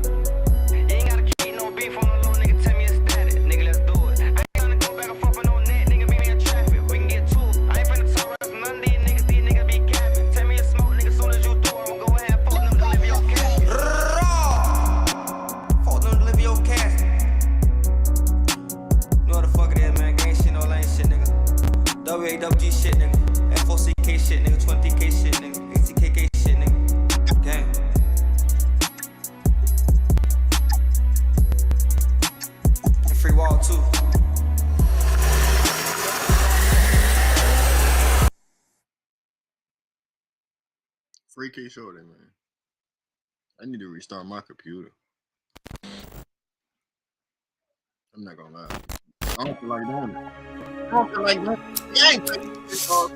You ain't gotta keep no beef on the low, nigga, tell me it's static. Nigga, let's do it. I ain't tryna go back and forth on no net, nigga, meet me in traffic. We can get to it. I ain't finna turn rest none of these niggas be capping. Tell me it's smoke, nigga, soon as you do, I'ma go ahead, force them to deliver your casket. Force them to deliver your casket. WAWG shit, nigga. FOCK shit, nigga. 20K shit, nigga. ACKK shit, nigga. Gang. And free wall, too. Free K Shorty, man. I need to restart my computer. I'm not gonna lie. I don't feel like doing it. Yeah, I ain't cut this bitch off.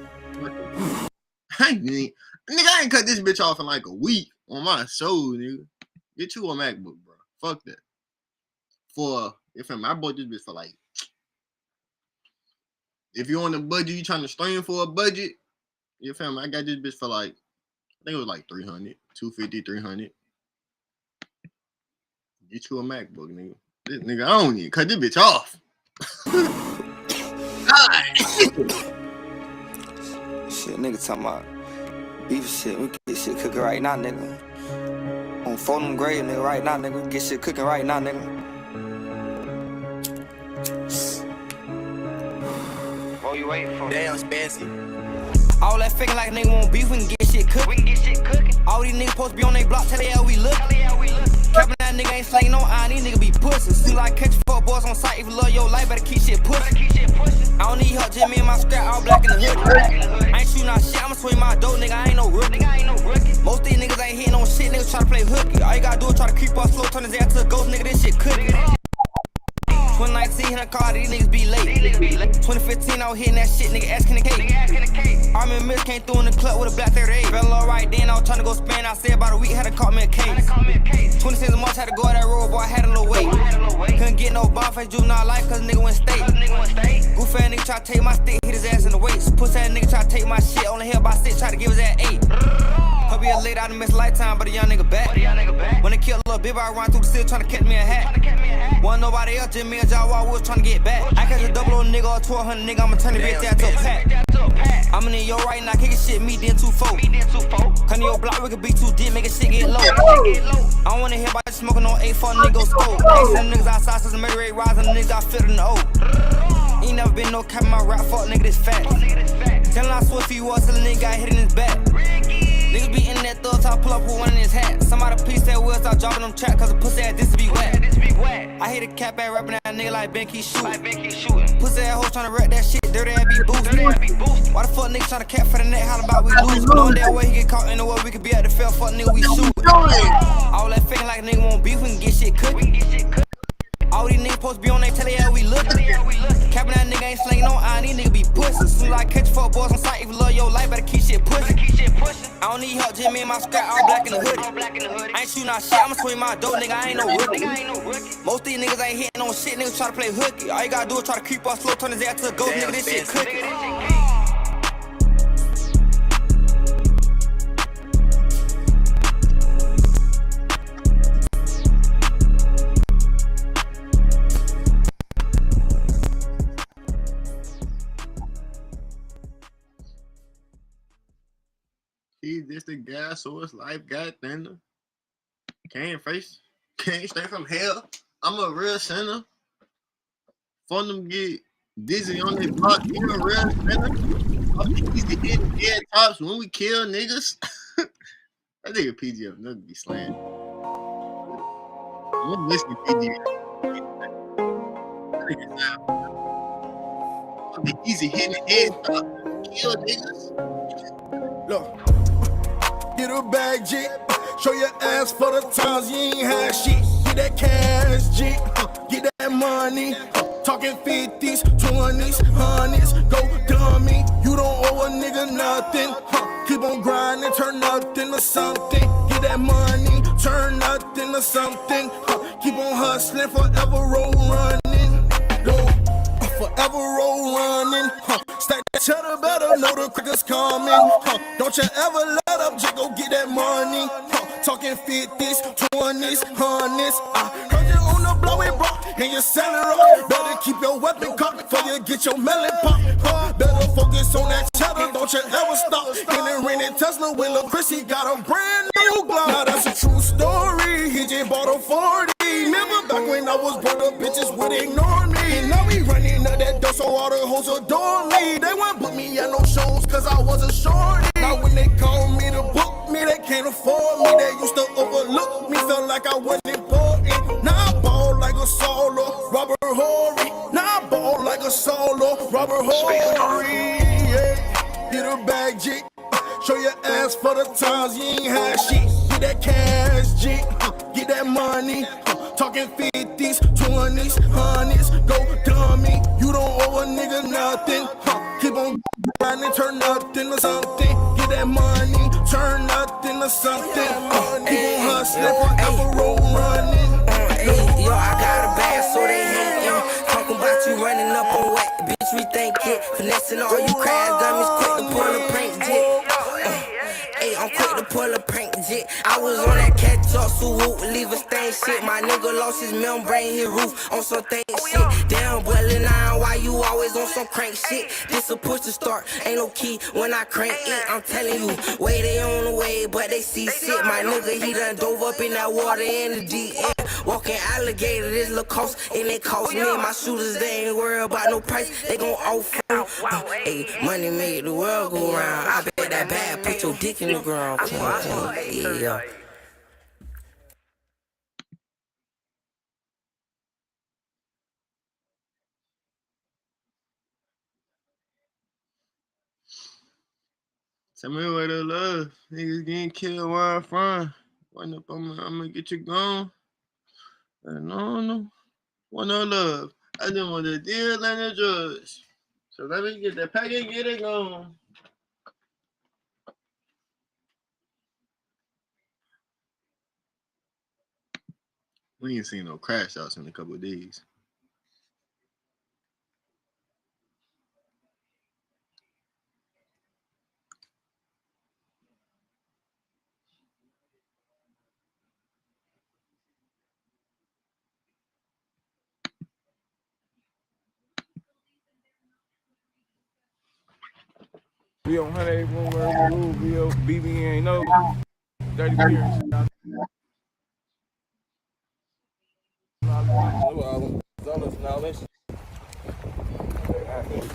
Nigga, I ain't cut this bitch off in like a week on my soul, nigga. Get you a MacBook, bro. Fuck that. I bought this bitch for like, if you're on the budget, you trying to stream for a budget, you feel me? I got this bitch for like, I think it was like 300, 250, 300. Get you a MacBook, nigga. This nigga, I don't need cut this bitch off. Shit, nigga talking about beef shit. We get shit cooking right now, nigga. On phone them grave, nigga, right now, nigga. We get shit cooking right now, nigga. What you waiting for? Damn, Spancy. All that faking like nigga want beef, we can get shit cooking. All these niggas supposed to be on they block, tell they how we look. Capping that nigga ain't slanging no iron, these niggas be pussies. See like catch for for boys on sight. If you love your life, better keep shit pushing. I don't need help, just me and my scrap, all black in the hood. I ain't shooting out shit, I'ma swing my dope, nigga, I ain't no rookie. Most these niggas ain't hitting on shit, niggas try to play hooky. All you gotta do is try to creep up slow, turn his ass to a ghost, nigga, this shit cooking. 2019 in a car, these niggas be late. 2015, I was hitting that shit, nigga, asking the cake. Army and Miss came through in the club with a black 38. Fell all right then, I was trying to go Spain, I said about a week, had to call me a case. 26 months, had to go that road, boy, I had a little weight. Couldn't get no bomb face juvenile life, cause nigga went state. Goofy ass nigga try to take my stick, hit his ass in the waist. Pussy ass nigga try to take my shit, only held by 6, try to give his ass 8. Hubby a late, I done missed a lifetime, but a young nigga back. When they killed a little bit, I run through the city trying to catch me a hat. Wasn't nobody else, just me and John Wall was trying to get back. I catch a double old nigga or 1200 nigga, I'ma turn the bitch out to a pack. I'm in your right now, kicking shit, me then 2-4. Come to your block, we could be too deep, making shit get low. I don't wanna hear about you smoking on 8-4 nigga scope. Ain't some niggas outside, since the murder rate rise, and the niggas I fit in the O. Ain't never been no cap in my rap, fuck nigga, this fat. Tellin' I swear if he was, till the nigga got hit in his back. Niggas be in that thug top, pull up with one in his hat. Somebody please say we'll stop dropping them track, cause the pussy ass this be wet. I hate a cap ass rapping that nigga like Ben keep shooting. Pussy ass hoes tryna wreck that shit, dirty ass be boosting. Why the fuck niggas tryna cap for the net, hollin' about we lose? Knowing that way he get caught in the way we could be at the field, fuck nigga we shoot. All that faking like a nigga won't beef, we can get shit cooking. All these niggas supposed to be on they telly, yeah, we lookin'. Capping that nigga ain't slinging no iron, these niggas be pussin'. Soon as I catch fuck boys on sight, if you love your life, better keep shit pushin'. I don't need help, just me and my scrap, all black in the hood. I ain't shooting out shit, I'ma swing my dope, nigga, I ain't no rookie. Most these niggas ain't hitting on shit, niggas try to play hooky. All you gotta do is try to creep up slow, turn his ass to a ghost, nigga, this shit cooking. See, this the gas source life, goddamn. Can't stay from hell. I'm a real sinner. Fun them get dizzy on their block. You a real sinner. I'm easy hitting dead tops when we kill niggas. That nigga PGF nothing be slaying. I'm listening to PGF. That nigga sound. I'm easy hitting dead tops when we kill niggas. Look. Get a bag, G. Show your ass for the times you ain't had shit. Get that cash, G. Get that money. Talking 50s, 20s, 100s. Go dummy. You don't owe a nigga nothing. Keep on grinding, turn nothing to something. Get that money, turn nothing to something. Keep on hustling, forever roll running. Forever roll running. Stack that cheddar, better know the crickets coming. Don't you ever let up, just go get that money. Talking 50s, 20s, 100s. I heard you on the blowing block, and you're selling rock. Better keep your weapon cocked before you get your melon pop. Better focus on that cheddar, don't you ever stop. In the rented Tesla with Lil' Chris, he got a brand new Glock. Now that's a true story, he just bought a 40. Remember back when I was broke, the bitches would ignore me. Now we running up that door, so all the hoes adore me. They won't book me at no shows, cause I was a shorty. Now when they call me to book me, they can't afford me. They used to overlook me, felt like I wasn't important. Now I ball like a solo, Robert Horry. Now I ball like a solo, Robert Horry. Yeah. Get a bag, G. Show your ass for the times you ain't had shit. Get that cash, G. Get that money. Talking 50s, 20s, 100s. Go dummy. You don't owe a nigga nothing. Keep on grinding, turn nothing to something. Get that money, turn nothing to something. Keep on hustling, forever roll running. Yo, I got a bag, so they hatin'. Talking about you running up on wet, bitch, we think it. Finessing all you crash dummies, quick to pull a prank jit. I'm quick to pull a prank jit. I was on that catch up, so whoop, leave a stain shit. My nigga lost his membrane, his roof on some thing shit. Damn, but Lil' Nine, why you always on some crank shit? This a push to start, ain't no key when I crank it. I'm telling you, way they on the way, but they see shit. My nigga, he done dove up in that water in the deep end. Walking alligator, this little cost, and it cost me. My shooters, they ain't worried about no price, they gon' offer. Hey, money made the world go round. I bet that bad, put your dick in the ground. Yeah. Tell me where the love. Niggas getting killed where I'm from. Run up on me, I'm gonna get you gone. No. Want no love. I just want the deal and the drugs. So let me get that pack and get it gone. We ain't seen no crash outs in a couple of days. We on 181 word rule, BBN, no dirty period.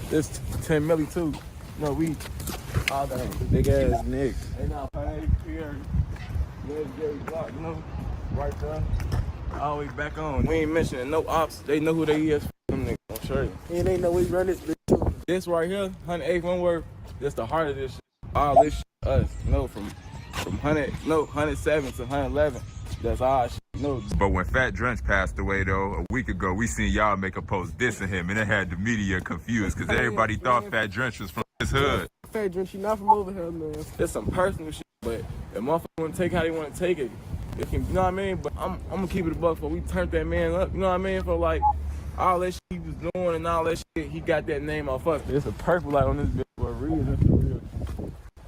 This 10 milli too. No, we all that big ass niggas. They now 180 period. Legendary block, you know, right there. Always back on. We ain't mentioning no ops. They know who they is. Them niggas, I'm sure. And they know we run this bitch too. This right here, 181 word. That's the heart of this shit. All this shit, us, from 107 to 111. That's our shit. No. But when Fat Drench passed away, though, a week ago, we seen y'all make a post dissing him, and it had the media confused because everybody thought Fat Drench was from his hood. Fat Drench, you not from over here, man. It's some personal shit, but if motherfuckers want to take how they want to take it, it can, you know what I mean? But I'm gonna keep it a buck for we turned that man up, you know what I mean? For like all that shit he was doing and all that shit, he got that name off us. It's a purple light on this bitch for a reason.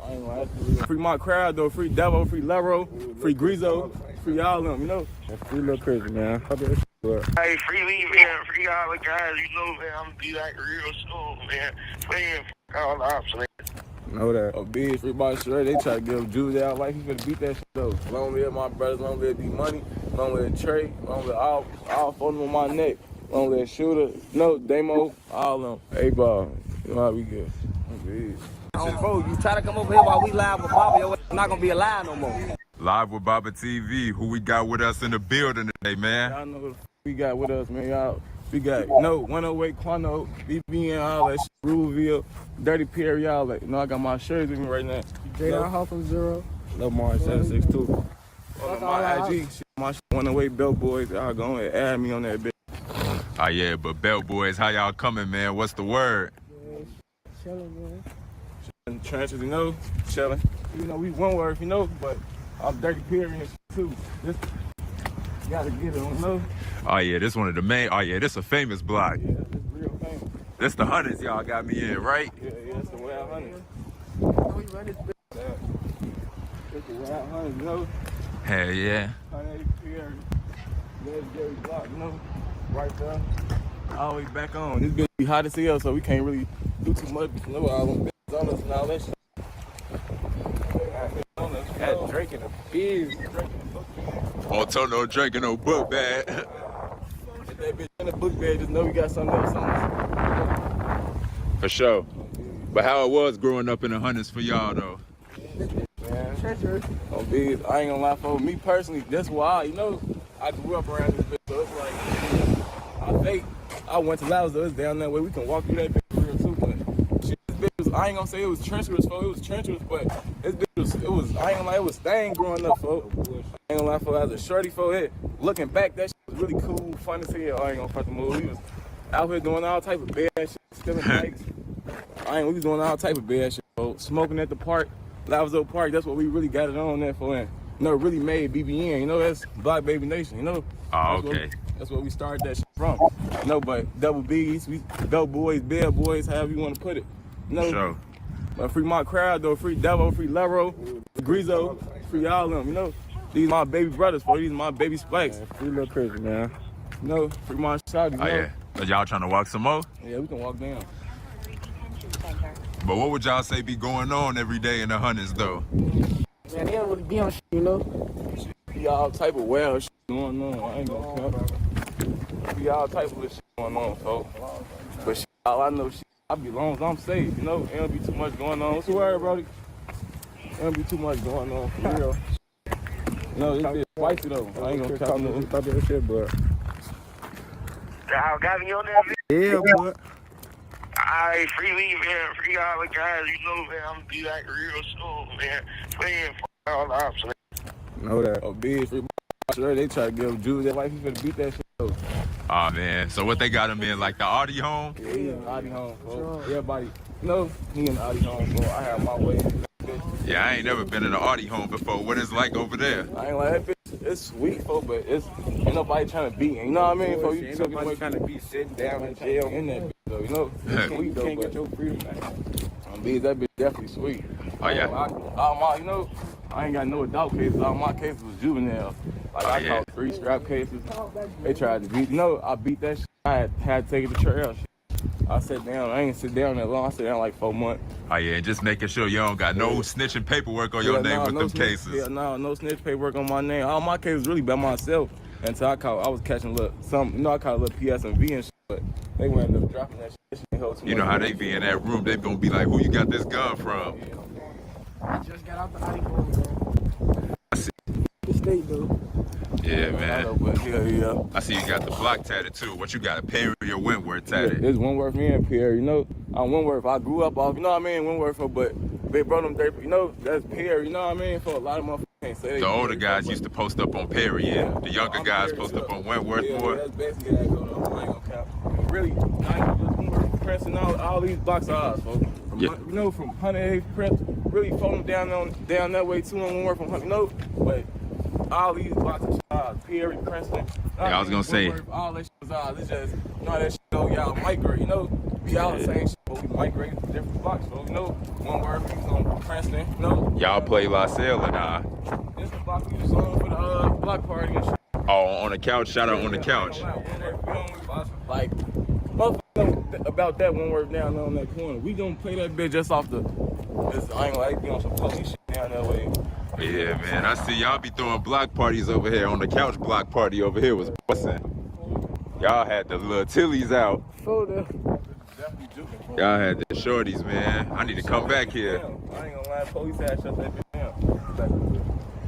I ain't gonna ask you. Free my crowd though, free Devo, free Lero, free Grizo, free all of them, you know? Free Lil Crazy, man. Hey, free me, man. Free all the guys, you know, man. I'm gonna be like real soon, man. Man, all the ops, man. Know that. Oh, big free body straight. They try to give him Jules out like he's gonna beat that shit though. Long live my brothers, long live D-Money, long live Trey, long live all four of them on my neck. Long live Shooter, no, Damo, all of them. Hey, ball, you know how we good. Bro, you try to come over here while we live with Baba, yo, I'm not gonna be alive no more. Live with Baba TV, who we got with us in the building today, man? Y'all know who we got with us, man. Y'all, we got 108 Quano, BBN, all that shit, Ruleville, Dirty Pierre, y'all like, you know, I got my shirts with me right now. J.R. Hall from Zero. Lil Mars 762. On my IG, shit, my 108 Belt Boys, y'all go and add me on that bitch. Oh yeah, but Belt Boys, how y'all coming, man? What's the word? Chilling, man. In the trenches, you know, chilling. You know, we one word, you know, but I'm Dirty Pierre and shit too. This, you gotta get it on, you know? Oh yeah, this one of the main, oh yeah, this a famous block. Yeah, this real famous. This the hundreds y'all got me in, right? Yeah, that's the way I run it. We run this bitch. That's the way I run it, you know? Hell yeah. 180 Pierre, legendary block, you know? Right there. Always back on. This bitch be hot as hell, so we can't really do too much. You know, all them bitches on us and all that shit. Got Drake in the biz. No drinking no book bag. Get that bitch in the book bag, just know we got something else on us. For sure. But how it was growing up in the hundreds for y'all though? Man, on biz, I ain't gonna lie, for me personally, that's why, you know, I grew up around this bitch, so it's like, I went to Laos, though, it's down that way, we can walk through that bitch for real too, but shit, this bitch was, I ain't gonna say it was treacherous, folks, it was treacherous, but this bitch was, I ain't gonna lie, it was staying growing up, folks. I ain't gonna lie, folks, as a shorty, folks, looking back, that shit was really cool, fun as hell. I ain't gonna fuck the move. We was out here doing all type of bad shit, stealing bikes. We was doing all type of bad shit, folks. Smoking at the park, Laos Park, that's what we really got it on there for, and you know, really made BBN, you know, that's Black Baby Nation, you know? Oh, okay. That's where we started that shit from. You know, but double B's, we Belt Boys, Bell Boys, however you want to put it. You know? Sure. But free my crowd though, free Devo, free Lero, Grizo, free all of them, you know? These my baby brothers, for these my baby spikes. Man, free Lil Crazy, man. You know, free my shot, you know? Yeah. So y'all trying to walk some more? Yeah, we can walk down. But what would y'all say be going on every day in the hundreds though? Man, they don't really be on shit, you know? Be all type of wild shit going on. I ain't gonna count. Be all type of shit going on, folks. But shit, all I know, shit, I be long as I'm safe, you know? It don't be too much going on. What's the word, brody? It don't be too much going on, for real. No, this bitch spicy though. I ain't gonna count no that shit, but. Y'all got me on that video? Yeah, boy. Alright, free me, man. Free all the guys. You know, man, I'm gonna be like real soon, man. Man, all the options. Know that. Oh, big free. Sure, they try to give him Jews. That wife, he's gonna beat that shit though. Oh man, so what they got him in, like the Audi home? Yeah, he in the Audi home, bro. Everybody, he in the Audi home, bro. I have my way. Yeah, I ain't never been in an Audi home before. What is it like over there? I ain't like that bitch. It's sweet, folks, but ain't nobody trying to beat. You know what I mean? Folks, Ain't nobody trying to be sitting down in jail in that bitch, though. You know, it's sweet though. Can't get your freedom back. That bitch definitely sweet. Oh yeah. I ain't got no adult cases. All my cases was juvenile. Like I caught 3 strap cases. They tried to beat. I beat that shit. I had to take it to trail. I sat down. I ain't sit down that long. I sat down like 4 months. Oh yeah, just making sure you don't got no snitching paperwork on your name with them cases. Yeah, no snitch paperwork on my name. All my cases really by myself. Until I was catching I caught a little PSMV and shit, but they wound up dropping that shit. You know how they be in that room, they gonna be like, who you got this gun from? I just got out the Audi home, bro. I see. The state, though. Yeah, man. Yeah. I see you got the block tatted too. What you got, Perry or Wentworth tatted? Yeah, it's Wentworth, me and Perry. I'm Wentworth. I grew up off, Wentworth, but they brought them there, that's Perry, for a lot of motherfuckers can't say. The older guys used to post up on Perry, and the younger guys post up on Wentworth more. Yeah, that's basically how it goes on. I ain't gonna cap. Really, Wentworth, Prince, and all these blocks are ours, folks. From 108th Prince, really folding down that way too on Wentworth from 100, but all these blocks are ours. Perry, Princeton. Yeah, I was gonna say. All that shit was ours. It's just, that shit go, y'all migrate, We all the same shit, but we migrate to different blocks, so, Wentworth, he's on Princeton, Y'all play La Salle and I. This the block we was on for the block party and shit. Oh, on the couch? Shout out on the couch. Like, motherfuckers about that Wentworth down on that corner. We gonna play that bitch just off I ain't gonna like be on some police shit down that way. Yeah, man. I see y'all be throwing block parties over here. On the couch block party over here was busting. Y'all had the little tillies out. Y'all had the shorties, man. I need to come back here. I ain't gonna lie, police had shut that bitch down.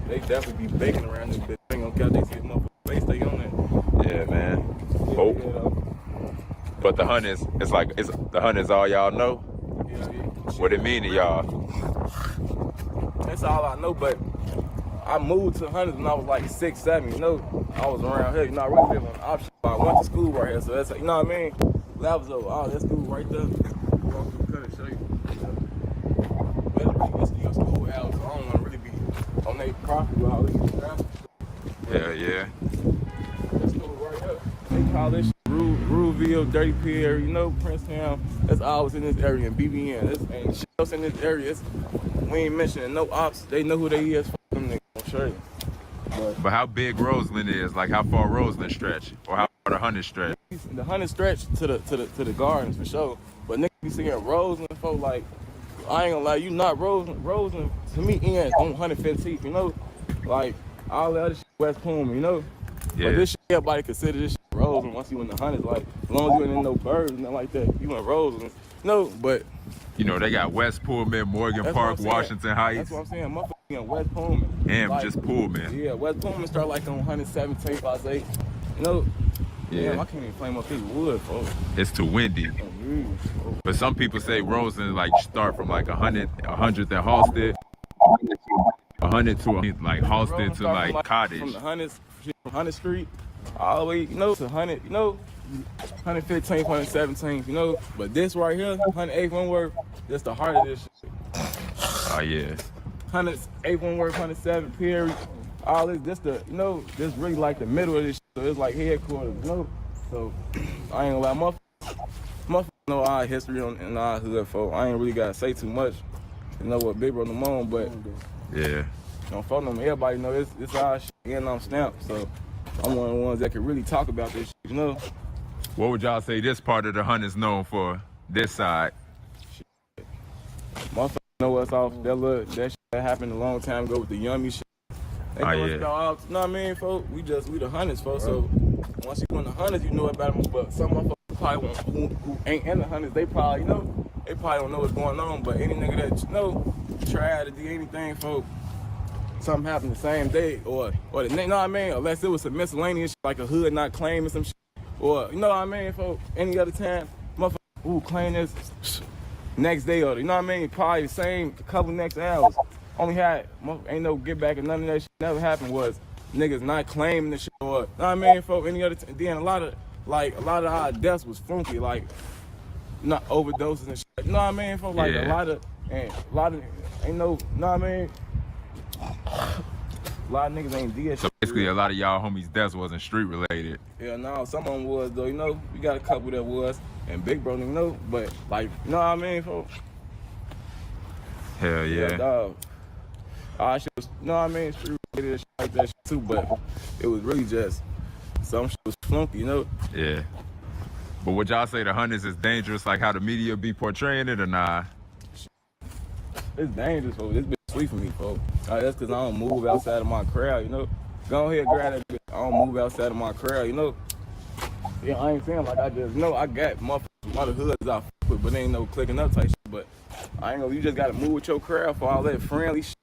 They definitely be baking around this bitch. I ain't gonna count, they see a motherfucker face, they on that. Yeah, man. Hope. But the hunters, it's the hunters all y'all know? What it mean to y'all? That's all I know, but I moved to Hunters when I was like 6, 7, I was around here, I really live on the option. I went to school right here, so that's, what I mean? Levels over, oh, that's school right there. Walk through, cut it, show you. It's your schoolhouse, so I don't want to really be on their property with all these traffic. Yeah. That's school right here. They call this shit Grooveville, Dirty Pier, Princetown. That's all was in this area, and BBN. This ain't shit else in this area. We ain't mentioning no ops. They know who they is. Fuck them niggas. I'm sure. But how big Roseland is? Like how far Roseland stretch, or how far the Hunter stretch? The Hunter stretch to the gardens for sure. But niggas be seeing Roseland, folk, like I ain't gonna lie, you not Roseland. Roseland to me ends on 115th. Like all the other shit West Pullman, Yeah. But this shit, everybody consider this shit Roseland. Once you in the Hunters, like as long as you ain't in no birds and nothing like that, you in Roseland. But. They got West Pullman, Morgan Park, Washington Heights. That's what I'm saying. Motherfuckers in West Pullman. And just Pullman. Yeah, West Pullman start like on 117th, I say. Yeah. Damn, I can't even claim up this wood, folks. It's too windy. But some people say Roseland start from like 100th and Halsted. 100 to like Halsted to like Cottage. From the 100th Street, all the way, to 100, 115th, 117th, But this right here, 108th Wentworth, that's the heart of this shit. Oh yeah. 108th Wentworth, 107th Perry, all this this really like the middle of this shit. So it's like headquarters, So I ain't gonna lie, motherfuckers know our history and our hood, folks. I ain't really gotta say too much. What Big Bro them on, but yeah. Don't phone them. Everybody know it's our shit and I'm stamped. So I'm one of the ones that can really talk about this shit, What would y'all say this part of the Hunt is known for? This side? Motherfuckers know us off that shit that happened a long time ago with the yummy shit. They know us about, what I mean, folks? We the Hunters, folks. So once you in the Hunters, you know about them. But some motherfuckers probably who ain't in the Hunters, they probably they probably don't know what's going on. But any nigga that try to do anything, folks, something happened the same day, or the unless it was some miscellaneous shit, like a hood not claiming some shit, or folks, any other time, motherfuckers ooh, claim this next day or, you know what I mean? Probably the same couple next hours. Only had, ain't no get back and none of that shit never happened was niggas not claiming the shit or, you know what I mean, for any other, then a lot of our deaths was funky, like, not overdoses and shit. You know what I mean? For like a lot of, ain't no, you know what I mean? A lot of niggas ain't did shit. So basically, a lot of y'all homies' deaths wasn't street related. Yeah, no, some of them was though, you know. We got a couple that was, and Big Bro didn't know, but like, you know what I mean, folks? Hell yeah. Dog. All shit was, you know what I mean, street related and shit like that shit too, but it was really just some shit was flunky, you know. Yeah. But would y'all say the hundreds is dangerous, like how the media be portraying it, or nah? It's dangerous, folks. This bitch sweet for me, folks. That's because I don't move outside of my crowd, you know. Go ahead, grab that bitch. I don't move outside of my crowd, you know. Yeah, I ain't saying like I just know I got motherfuckers from other hoods I fuck with, but ain't no clicking up type shit. But I ain't gonna, you just gotta move with your crowd for all that friendly shit.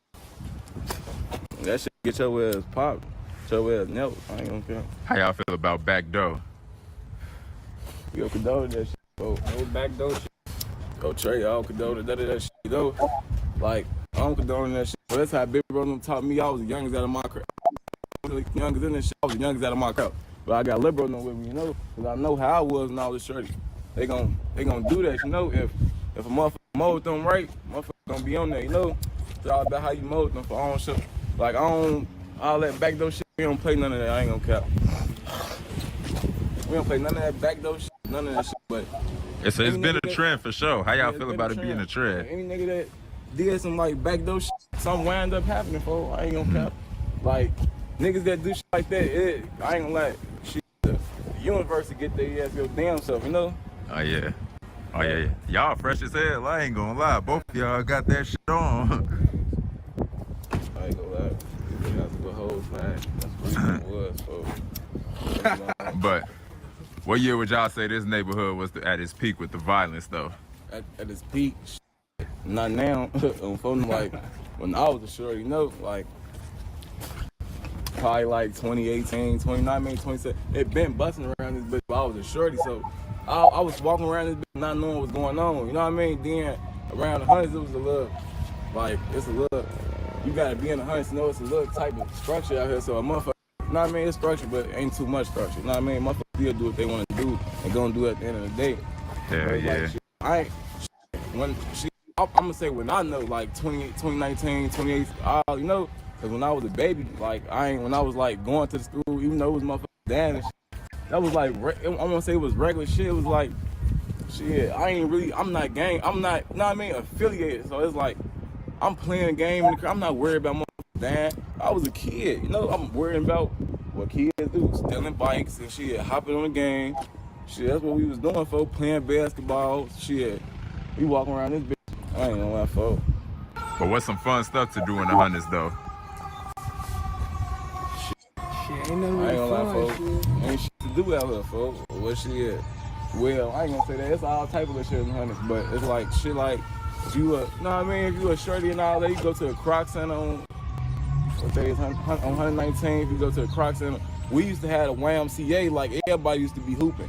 That shit get your ass popped. Your ass knelt. I ain't gonna care. How y'all feel about back door? Yo, condone that shit, folks. No back door shit. Go Trey, I don't condone that shit, you know. Like, I don't condone that shit. But that's how Big Bro taught me. I was the youngest out of my crowd. Youngest in this shit. I was the youngest out of my crowd. But I got liberal with me, you know, because I know how I was when I was shorty. They gon' do that, you know. If a motherfucker mold them right, motherfucker gonna be on there, you know. It's all about how you mold them for own shit. Like, all that backdoor shit, we don't play none of that. I ain't gonna cap. We don't play none of that backdoor shit, none of that shit. But it's been a trend for sure. How y'all feel about it being a trend? Any nigga that did some like backdoor shit, something wound up happening for. I ain't gonna cap. Like niggas that do shit like that, I ain't gonna lie. Shit, the universe to get their ass your damn self, you know. Oh yeah. Oh yeah. Y'all fresh as hell. I ain't gonna lie. Both of y'all got that shit on. I ain't gonna lie. That's the whole thing. That's what it was, folks. But what year would y'all say this neighborhood was at its peak with the violence, though? At its peak, not now. On phone, like when I was a shorty, you know, like probably like 2018, 2019, 27. It been busting around this bitch, but I was a shorty, so I was walking around this bitch not knowing what's going on. You know what I mean? Then around the hundreds, it was a little, like it's a little. You gotta be in the hundreds to know it's a little type of structure out here. So a motherfucker. You know what I mean? It's structure, but ain't too much structure. You know what I mean? Motherfuckers still do what they want to do and gonna do it at the end of the day. Yeah, yeah. Like, I'm gonna say when I know, like 2019, 2018, you know, because when I was a baby, like when I was like going to the school, even though it was motherfuckers dad and shit, that was like, I wanna say it was regular shit. It was like, shit, I'm not gang, I'm not, you know what I mean, affiliated. So it's like, I'm playing a game in the crowd. I'm not worried about dad. I was a kid, you know. I'm worrying about what kids do, stealing bikes and shit, hopping on the game. Shit, that's what we was doing, folks. Playing basketball. Shit, we walking around this bitch. I ain't gonna lie, folks. But what's some fun stuff to do in the hundreds, though? Shit, ain't nothing really I ain't gonna lie, fun, folks. Ain't shit to do out here, folks. What shit? Well, I ain't gonna say that. It's all type of shit in the hundreds, but it's like shit like if you know what I mean? If you a shorty and all that, you go to a Croc Center on. What day is on 119? If you go to the Croc Center, we used to have a YMCA, like everybody used to be hooping.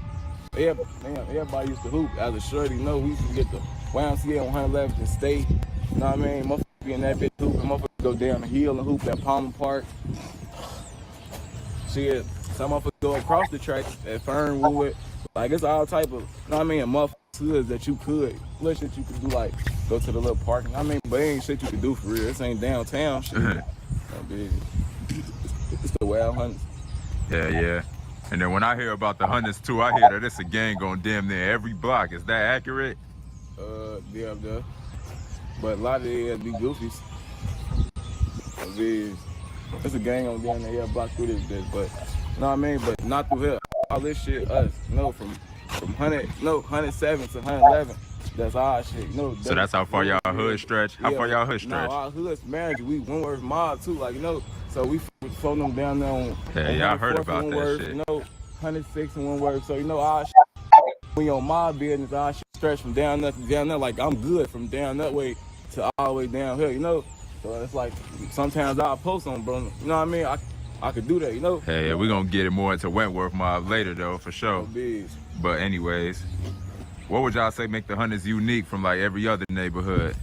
Everybody used to hoop. As a shorty, you know, we used to get the YMCA on 111th and State. You know what I mean? Motherfuckers be in that bitch hooping. Motherfuckers go down the hill and hoop at Palmer Park. Shit, some motherfuckers go across the track at Fernwood. Like, it's all type of, you know what I mean, motherfuckers hoods that you could, little shit you could do, like, go to the little parking. I mean, but ain't shit you could do for real. This ain't downtown shit. It's the wild hundreds. Yeah, yeah. And then when I hear about the hundreds too, I hear that it's a gang on damn near every block. Is that accurate? Yeah, but a lot of it be goofies. It's a gang on damn near every block through this bitch, but you know what I mean? But not through here. All this shit, us, you know, from 107 to 111. That's our shit, you know. So that's how far y'all hood stretch? How far y'all hood stretch? No, our hood's marriage, we Wentworth mob too, like, you know. So we phone them down there on. Yeah, y'all heard about that shit. You know, 106 and Wentworth. So, you know, our shit, we on my business, our shit stretch from down there to down there. Like, I'm good from down that way to all the way down here, you know. So it's like, sometimes I'll post on, bro. You know what I mean? I could do that, you know. Hey, yeah, we're gonna get it more into Wentworth mob later though, for sure. But anyways, What would y'all say make the Hunters unique from like every other neighborhood?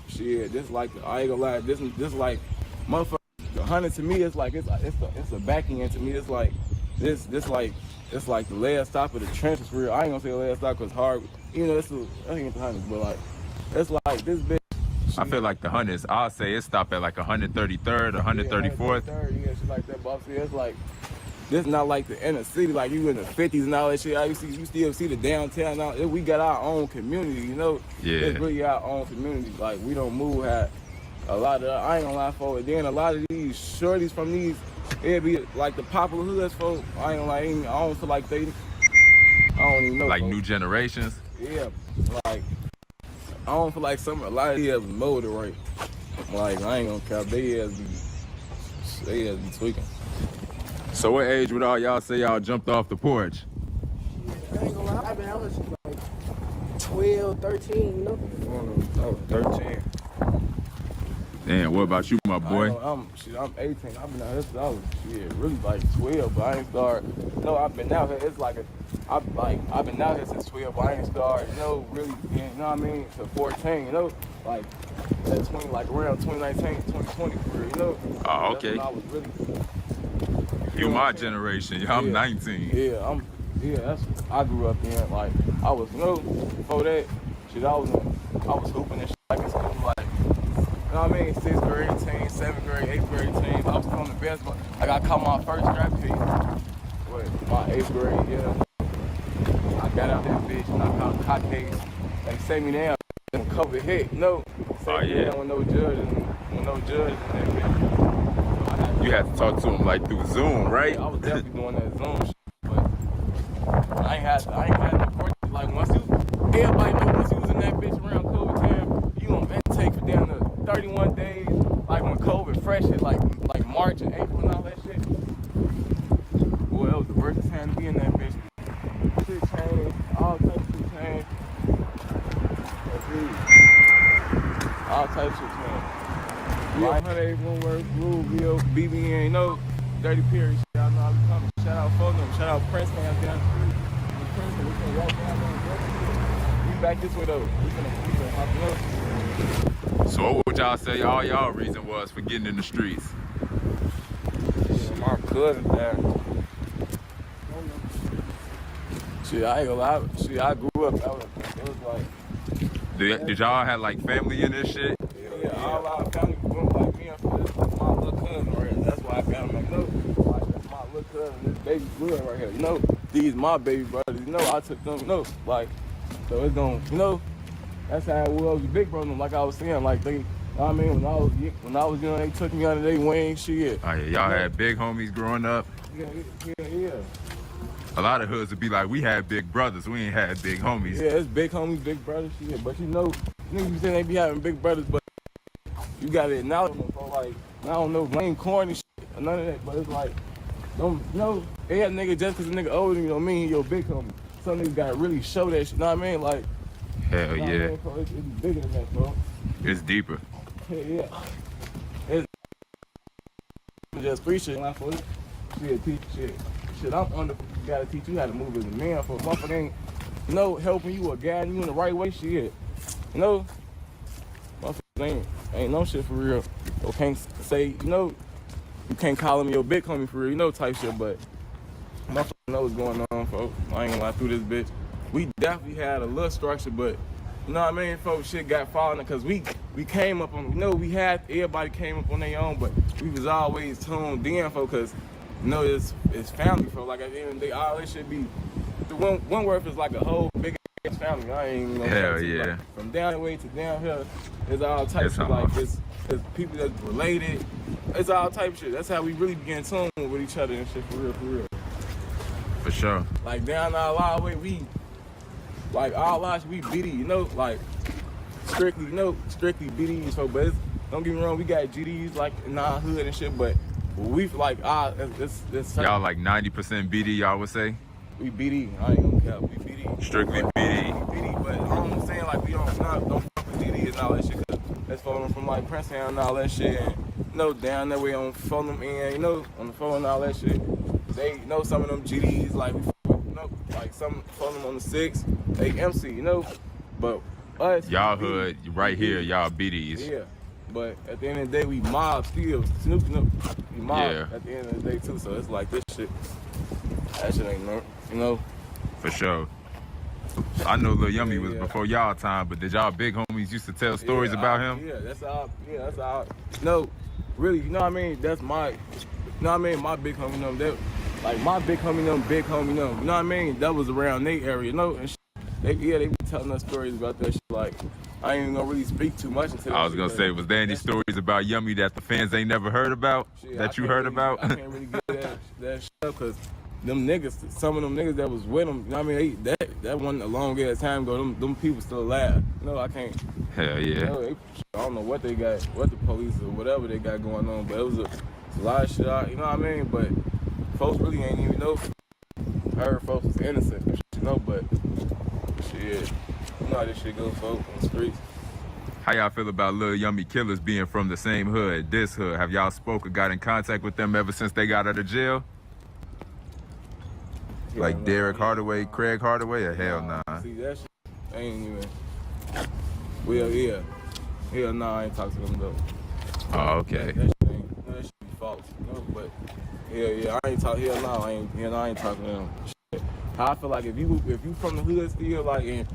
Shit, this like I ain't gonna lie, this like motherfucker. The Hunter to me is like it's a backing end to me. It's like this like it's like the last stop of the trenches for real. I ain't gonna say the last stop because hard, you know, I ain't the Hunters, but like it's like this bitch. I feel like the Hunters, I'll say it stop at like 133rd or 134th. Yeah, shit like that. But it's like this not like the inner city, like you in the 50s and all that shit. You still see the downtown now. We got our own community, you know? Yeah. It's really our own community. Like we don't move at a lot of, I ain't gonna lie for it. Then a lot of these shorties from these, it'd be like the popular hoods folk. I ain't gonna lie, I don't feel like I don't even know. Like folk. new generations? Yeah, like I don't feel like a lot of these have molded right. Like I ain't gonna cap, they ass be tweaking. So what age would all y'all say y'all jumped off the porch? I ain't gonna lie, I was like 12, 13, you know? I was 13. Damn, what about you, my boy? I'm 18. I've been out here since I was really like 12, but I ain't start. No, I've been out here. It's like I've been out here since 12, but I ain't start. You know, really, you know what I mean? To 14, you know, like at 20, like around 2019, 2020, for real, you know. Oh, okay. That's when I was really. You my generation. I'm 19. Yeah, that's I grew up in. Like I was, you know, before that, shit, I was hooping and shit like in school, like, you know what I mean, 6th grade team, 7th grade, 8th grade team. I was on the best, but like I caught my first draft pick. What? My 8th grade, yeah. I got out that bitch and I caught hot cakes. They sat me down and covered hit, no. Oh yeah. With no judge and that bitch. You had to talk to him like through Zoom, right? I was definitely doing that Zoom shit, but I ain't had no course. Like everybody know once you was in that bitch around COVID time, you on intake for down to 31 days. Like when COVID fresh hit, like March and April and all that shit. Boy, that was the worst time to be in that bitch. Shit changed, all types of shit changed. All types of shit changed. Yeah, 181 work, Louisville, BBN, you know, Dirty Perry, y'all know how we coming. Shout out Fulham, shout out Princeton down the street. Princeton, we can walk down there. We back this way though. We finna hop up. So what would y'all say all y'all reason was for getting in the streets? Yeah, my cousin there. Shit, I ain't gonna lie. Shit, I grew up, it was like. Did y'all have like family in this shit? Yeah, all our family grew up like me and that's my little cousin right here. That's why I got him like, no, like that's my little cousin, this baby blood right here. You know, these my baby brothers, you know, I took them, you know, like, so it's gonna, you know, that's how it was with big brother, like I was saying, like they, you know what I mean, when I was young, they took me under their wing, shit. Oh yeah, y'all had big homies growing up? Yeah. A lot of hoods would be like, we had big brothers, we ain't had big homies. Yeah, it's big homies, big brothers, shit, but you know, niggas be saying they be having big brothers, but you gotta acknowledge them, so like, I don't know, blame corny shit or none of that, but it's like, don't, you know, they had nigga just cause a nigga older than you, don't mean he your big homie. Some niggas gotta really show that shit, you know what I mean? Like, hell yeah. I mean? So it's bigger than that, bro. It's deeper. Yeah. It's just free shit. Shit, I'm under, gotta teach you how to move as a man for a motherfucker ain't, you know, helping you or guiding you in the right way, shit. You know, motherfuckers ain't no shit for real. Or can't say, you know, you can't call him your big homie for real, you know, type shit, but motherfuckers know what's going on, folks. I ain't gonna lie through this bitch. We definitely had a little structure, but you know what I mean, folks, shit got falling because we came up on, you know, everybody came up on their own, but we was always tuned in, folks, because, you know, it's family, folks. Like, at the end of the day, all this should be, the one word is like a whole big ass family. I ain't even gonna hell say yeah. Like, from down the way to down here, it's all types of, like, it's people that's related. It's all type of shit. That's how we really begin tuned with each other and shit, for real. For sure. Like, down our way, like, all lives, we BD, you know, like, strictly BDs, so, but don't get me wrong, we got GDs, like, in our hood and shit, but we, like, it's y'all like 90% BD, y'all would say? We BD, I ain't gonna cap, we BD. Strictly BD. But I'm saying, like, we don't fuck with DD and all that shit, cause that's following from, like, Princeton and all that shit, and, you know, down that way on Fulham and, you know, on the phone and all that shit, they, you know, some of them GDs, like, we, you know, like, some Fulham on the 6, they MC, you know. But us, y'all hood right here, y'all BDs. Yeah. But at the end of the day, we mob still. Snoop, we mob Yeah. at the end of the day too. So it's like this shit. That shit ain't no, you know. For sure. I know Lil Yummy was before y'all time, but did y'all big homies used to tell stories about him? Yeah, that's all. No, really, you know what I mean? That's my, you know what I mean? My big homie them, that, like my big homie them, you know what I mean? That was around their area, you know? And they be telling us stories about that shit. Like, I ain't even gonna really speak too much into that. I was gonna say, was there any stories about Yummy that the fans ain't never heard about? Shit, that you heard about? I can't really get that shit up because them niggas, some of them niggas that was with them, you know what I mean? That wasn't a long ass time ago. Them people still alive. No, I can't. Hell yeah. You know, I don't know what they got, what the police or whatever they got going on, but it was a lot of shit out, you know what I mean? But folks really ain't even know. Heard folks was innocent, you know, but shit, you know how this shit go, folks, on the streets. How y'all feel about Lil Yummy Killers being from the same hood, this hood? Have y'all spoke or got in contact with them ever since they got out of jail? Yeah, like no, Derek Hardaway, Craig Hardaway, or hell nah? See, that shit ain't even, well, yeah. Hell nah, I ain't talking to them though. Oh, okay. That shit be false, you know, but yeah, I ain't talking, hell nah, I ain't talking to them. Shit. How I feel like if you from the hood still, like, and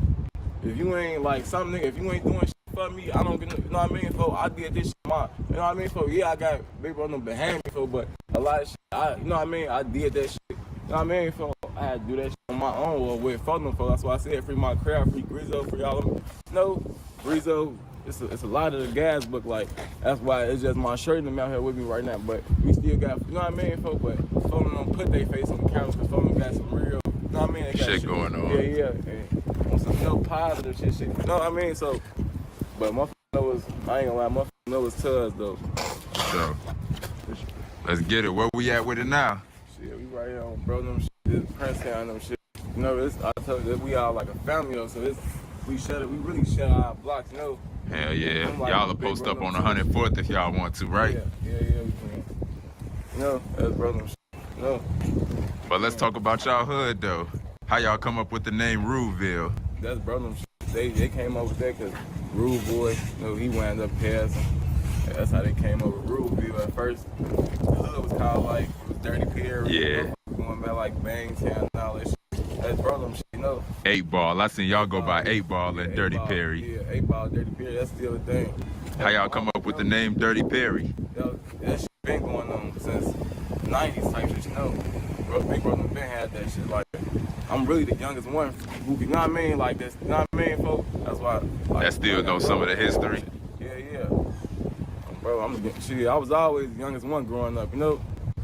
if you ain't like some nigga, if you ain't doing shit for me, I don't get, you know what I mean, for I did this shit, you know what I mean, for yeah, I got big brother behind me, for, but a lot of shit, you know what I mean, I did that shit, you know what I mean, for I had to do that shit on my own or with for them, for that's why I said free my crowd, free Grizzo, for y'all, you know, Grizzo, it's a lot of the guys, but like, that's why it's just my shirt and them out here with me right now, but we still got, you know what I mean, for, but some of them don't put their face on the camera, because some of them got some real, you know what I mean, they got shit going on. Yeah, and on some no positive shit, you know what I mean, so, but motherfucker know it's, I ain't gonna lie, motherfucker know it's to us though. So, let's get it. Where we at with it now? Shit, we right here on bro them shit, this Prince Town them shit. You know, it's, I told you that we all like a family though, so it's, we really shut our blocks, you know. Hell yeah. Like Y'all will post up on 104th if y'all want to, right? Yeah, we can. You know, that's bro them shit. You know. But let's talk about y'all hood though. How y'all come up with the name Ruleville? That's bro them shit. They came up with that because Rule Boy, you know, he wound up passing. That's how they came up with Ruleville at first. The hood was called like, it was Dirty Perry. Yeah. Going back like Bangtown and all that shit. That's bro them shit, you know. 8 Ball. I seen y'all go by 8 Ball and Dirty Perry. Yeah, 8 Ball, Dirty Perry, that's still a thing. How y'all come up with the name Dirty Perry? That shit been going on since 90s type shit, you know. Big brother Ben had that shit. Like, I'm really the youngest one. You know what I mean? Like, that's, you know what I mean, folks? That's why. Like, that still knows some of the history. Yeah. Bro, I was always the youngest one growing up, you know?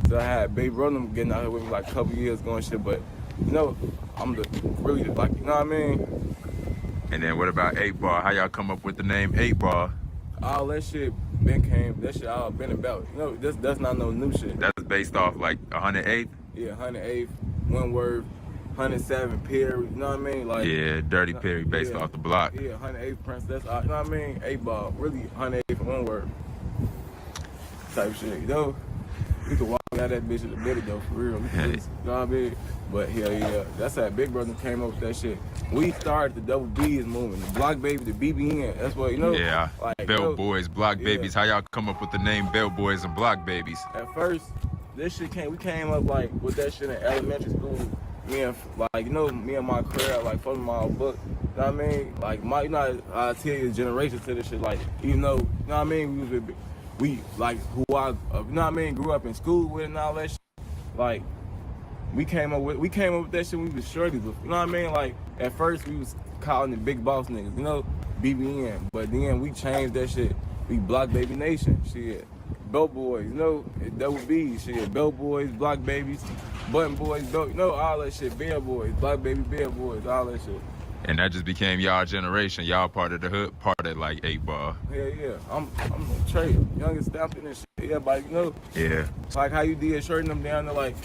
So I had baby brother getting out here with me like a couple years going shit, but, you know, I'm really, like, you know what I mean? And then what about 8 Ball? How y'all come up with the name 8 Ball? All that shit that shit all been about. You know, that's not no new shit. That's based off like 108th? Yeah, 108th, Windward, 107 Perry, you know what I mean? Like, yeah, Dirty Perry based off the block. Yeah, 108th Prince, that's, you know what I mean? 8 Ball, really 108th Windward type shit, you know? We could walk out that bitch at the middle though, for real. You know what I mean? But yeah, that's how Big Brother came up with that shit. We started the Double B's movement, the Block Baby, the BBN. That's what, you know? Yeah, like, Bell Boys, Block Babies. How y'all come up with the name Bell Boys and Block Babies? At first, this shit we came up like with that shit in elementary school. Me and my crowd, like fucking my book. You know what I mean? Like you know, I tell you generation to this shit. Like, even though, you know what I mean, we like who I, you know what I mean, grew up in school with and all that shit. Like, we came up with that shit when we was shorties. You know what I mean? Like, at first we was calling it Big Boss niggas, you know, BBN. But then we changed that shit. We Block Baby Nation, shit. Bell Boys, you know, Double B, shit. Bell Boys, Block Babies, Button Boys, you know, all that shit. Bell Boys, Block Baby, Bell Boys, all that shit. And that just became y'all generation. Y'all part of the hood, part of like 8 Ball. Yeah. I'm Trey, youngest stamped in this shit. Everybody, you know. Yeah. Like how you did shorting them down there. Like,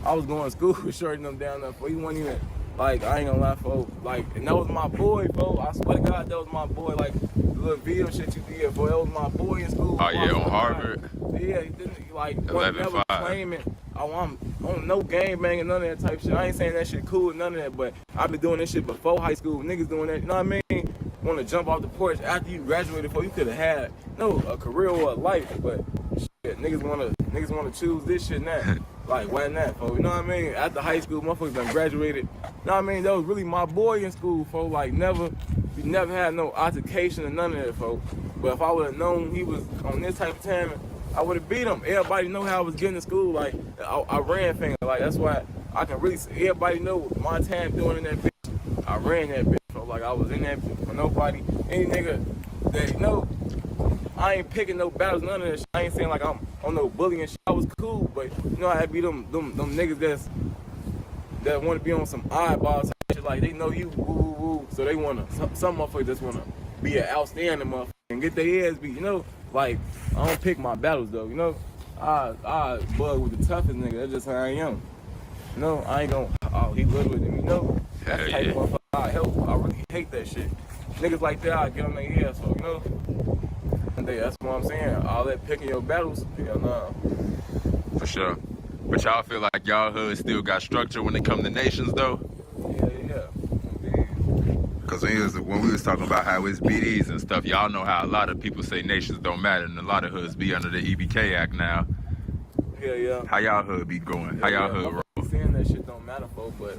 I was going to school with shorting them down there. For you wasn't even, like, I ain't gonna lie, folks. Like, and that was my boy, folks. I swear to God, that was my boy. Like, the little video shit you did, folks. That was my boy in school. Oh yeah, on Harvard. Yeah, he didn't, like, 11-5. claiming. I'm on no game banging, none of that type shit. I ain't saying that shit cool, none of that, but I've been doing this shit before high school. Niggas doing that, you know what I mean? Want to jump off the porch after you graduated, before you could have had a career or a life, but shit, niggas wanna choose this shit now. Like, why not, folks? You know what I mean? After high school, motherfuckers done graduated. You know what I mean? That was really my boy in school, folks. Like, we never had no altercation or none of that, folks. But if I would have known he was on this type of time, I would have beat him. Everybody know how I was getting to school. Like, I ran finger. Like, that's why I can really, everybody know what my time doing in that bitch. I ran that bitch, folks. Like, I was in that bitch for nobody. Any nigga that, you know, I ain't picking no battles, none of that shit. I ain't saying like I'm on no bullying shit. I was cool, but you know I be them niggas that want to be on some eyeballs shit. Like, they know you, woo, woo, so they wanna, some motherfuckers just wanna be an outstanding motherfucker and get their ass beat, you know? Like, I don't pick my battles though, you know? I bug with the toughest nigga, that's just how I am. You know, I ain't gonna, oh, he little with him, you know? That's the type of motherfucker I help. I really hate that shit. Niggas like that, I get on their ass, so, you know? That's what I'm saying. All that picking your battles, hell nah. For sure. But y'all feel like y'all hood still got structure when it come to nations, though? Yeah. Because when we was talking about how it's BDs and stuff, y'all know how a lot of people say nations don't matter, and a lot of hoods be under the EBK Act now. Yeah. How y'all hood be going? How y'all hood roll? Saying that shit don't matter, folks, but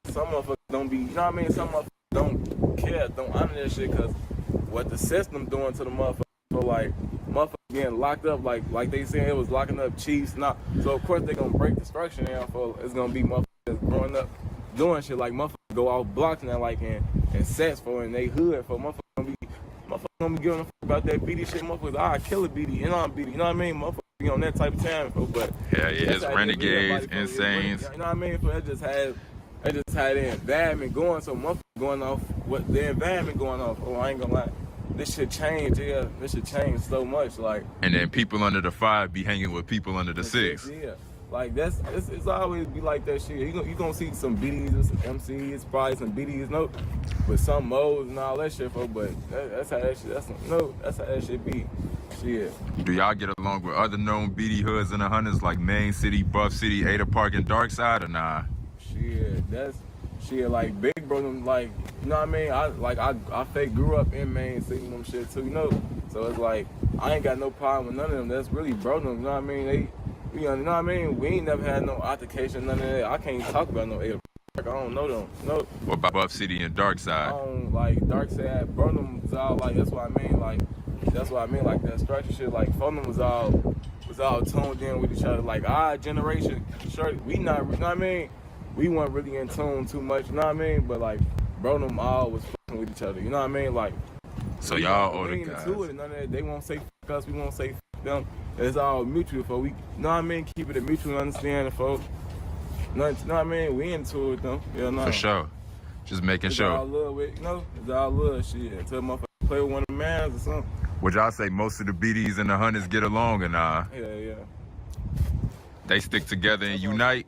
some motherfuckers don't be, you know what I mean? Some motherfuckers don't care, don't honor that shit, because what the system doing to the motherfuckers, so like motherfuckers getting locked up, like they saying it was locking up chiefs, so of course they gonna break the structure now, for it's gonna be motherfuckers that's growing up doing shit, like motherfuckers go off blocks now, like in sets for in they hood, for motherfuckers gonna be giving a fuck about that BD shit, motherfuckers, I kill a BD and I'm BD, you know what I mean? Motherfuckers be on that type of time, but yeah, it's renegades, insanes. You know what I mean? That just had the environment going, so motherfuckers going off what the environment going off. Oh, I ain't gonna lie. This shit change, yeah. This shit change so much, like. And then people under the 5 be hanging with people under the 6. Yeah, like it's always be like that shit. You gonna see some BDs and some MCs, probably some BDs, with some modes and all that shit, but that's how that shit. That's how that shit be. Shit. Do y'all get along with other known BD hoods in the hundreds like Main City, Buff City, Ada Park, and Darkside, or nah? Shit, like Big Bro, them, like, you know what I mean? I fake grew up in Main City and them shit too, you know? So it's like, I ain't got no problem with none of them. That's really bro them, you know what I mean? You know what I mean? We ain't never had no altercation, none of that. I can't talk about no Ada Park. I don't know them, no. What about Buff City and Darkside? I don't, like, Darkside, bro them was all, like, that's what I mean, like, that structure shit, like, phone them was all tuned in with each other. Like, our generation, sure, we not, you know what I mean? We weren't really in tune too much, you know what I mean? But like, bro, them all was fucking with each other, you know what I mean? Like, so y'all older we ain't guys. into it, none of that. They won't say fuck us, we won't say fuck them. It's all mutual, for we, you know what I mean? Keep it a mutual understanding, folks. You know what I mean? We into it with them. Yeah, no. For sure. Just making it's sure. All love with, you know? It's all love shit. Until motherfuckers play with one of the mans or something. Would y'all say most of the BDs and the hunters get along, or nah? Yeah. They stick together and unite?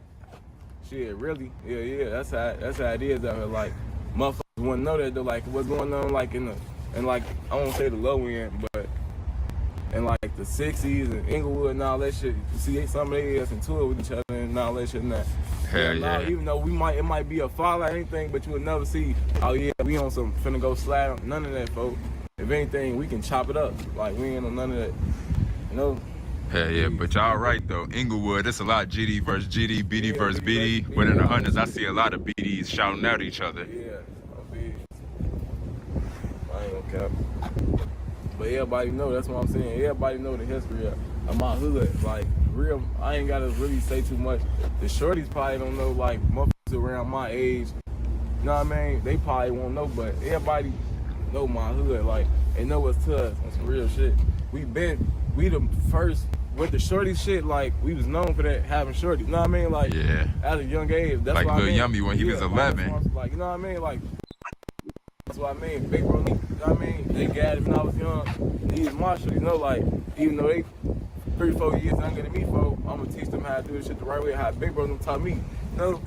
Shit, really? Yeah. That's how it is out here. Like, motherfuckers wouldn't know that though. Like, what's going on, like like, I won't say the low end, but in like the 60s and Inglewood and all that shit, you see some of they ass into it with each other and all that shit and that. Hell yeah. Even though it might be a fall or anything, but you would never see, oh yeah, we on some finna go slide. None of that, folks. If anything, we can chop it up. Like, we ain't on none of that, you know? Hell yeah, but y'all right though. Inglewood, it's a lot GD versus GD, BD versus BD. But in the hunters, I see a lot of BDs shouting out at each other. Yeah, I ain't gonna cap. But everybody know, that's what I'm saying. Everybody know the history of my hood. Like, real, I ain't gotta really say too much. The shorties probably don't know, like, motherfuckers around my age. You know what I mean? They probably won't know, but everybody know my hood. Like, they know what's to us. That's some real shit. We the first with the shorty shit, like, we was known for that, having shorties. You know what I mean? Like, yeah. At a young age. That's like what Lil I mean. Yummy when he was 11. Like, you know what I mean? Like, that's what I mean. Big Bro, you know what I mean? They got him when I was young. He was Marshall, you know, like, even though they 3-4 years younger than me, folks, I'm gonna teach them how to do this shit the right way, how Big Bro them taught me. You know?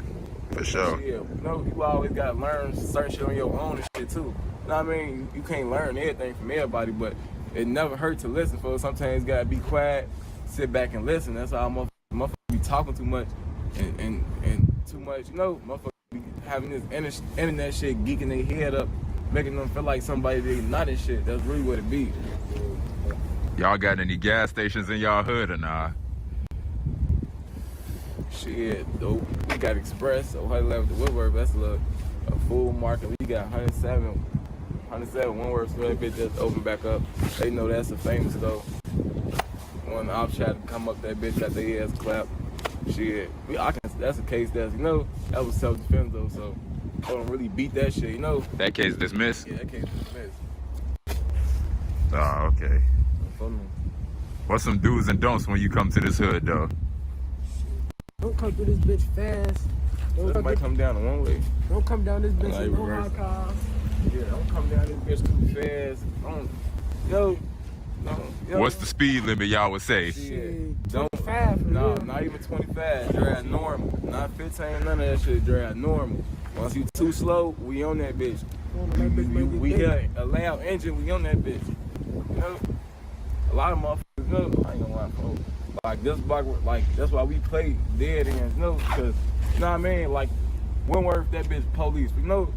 For sure. Yeah, you know, you always gotta learn certain shit on your own and shit too. You know what I mean? You can't learn everything from everybody, but it never hurt to listen, folks. Sometimes you gotta be quiet, sit back and listen. That's how motherfuckers motherfuckers be talking too much and too much, you know, motherfuckers be having this internet shit geeking their head up, making them feel like somebody they not and shit. That's really what it be. Y'all got any gas stations in y'all hood or nah? Shit, though. We got Express, Ohio Level to Woodward. That's a full market. We got 107 Woodward, so that bitch just opened back up. They know that's a famous though. When the ops tried to come up, that bitch got their ass clapped. Shit, that's a case that's, you know, that was self-defense though, so I don't really beat that shit, you know. That case dismissed? Yeah, that case dismissed. Oh, okay. What's some do's and don'ts when you come to this hood though? Don't come through this bitch fast. Somebody come down the one way. Don't come down this bitch Like in no high car. Yeah, don't come down this bitch too fast. Yo. What's the speed limit y'all would say? Shit, 25. No, not even 25. Drive normal. Not 15, none of that shit. Drive normal. Once you too slow, we on that bitch. We hear a loud engine, we on that bitch. You know, a lot of motherfuckers, you know, I ain't gonna lie, folks. Like this block, like that's why we play dead ends, you know, because you know what I mean. Like Wentworth, that bitch police. You know,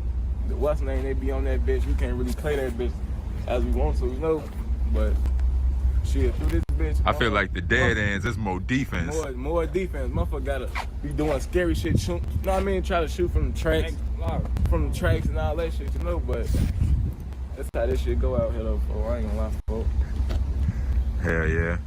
the what's name, they be on that bitch. We can't really play that bitch as we want to, you know. But shit, through this bitch, I feel like the dead ends is more defense. More defense. Motherfucker gotta be doing scary shit. You know what I mean? Try to shoot from the tracks, and all that shit, you know. But that's how this shit go out here though, folks. I ain't gonna lie, folks. Hell yeah.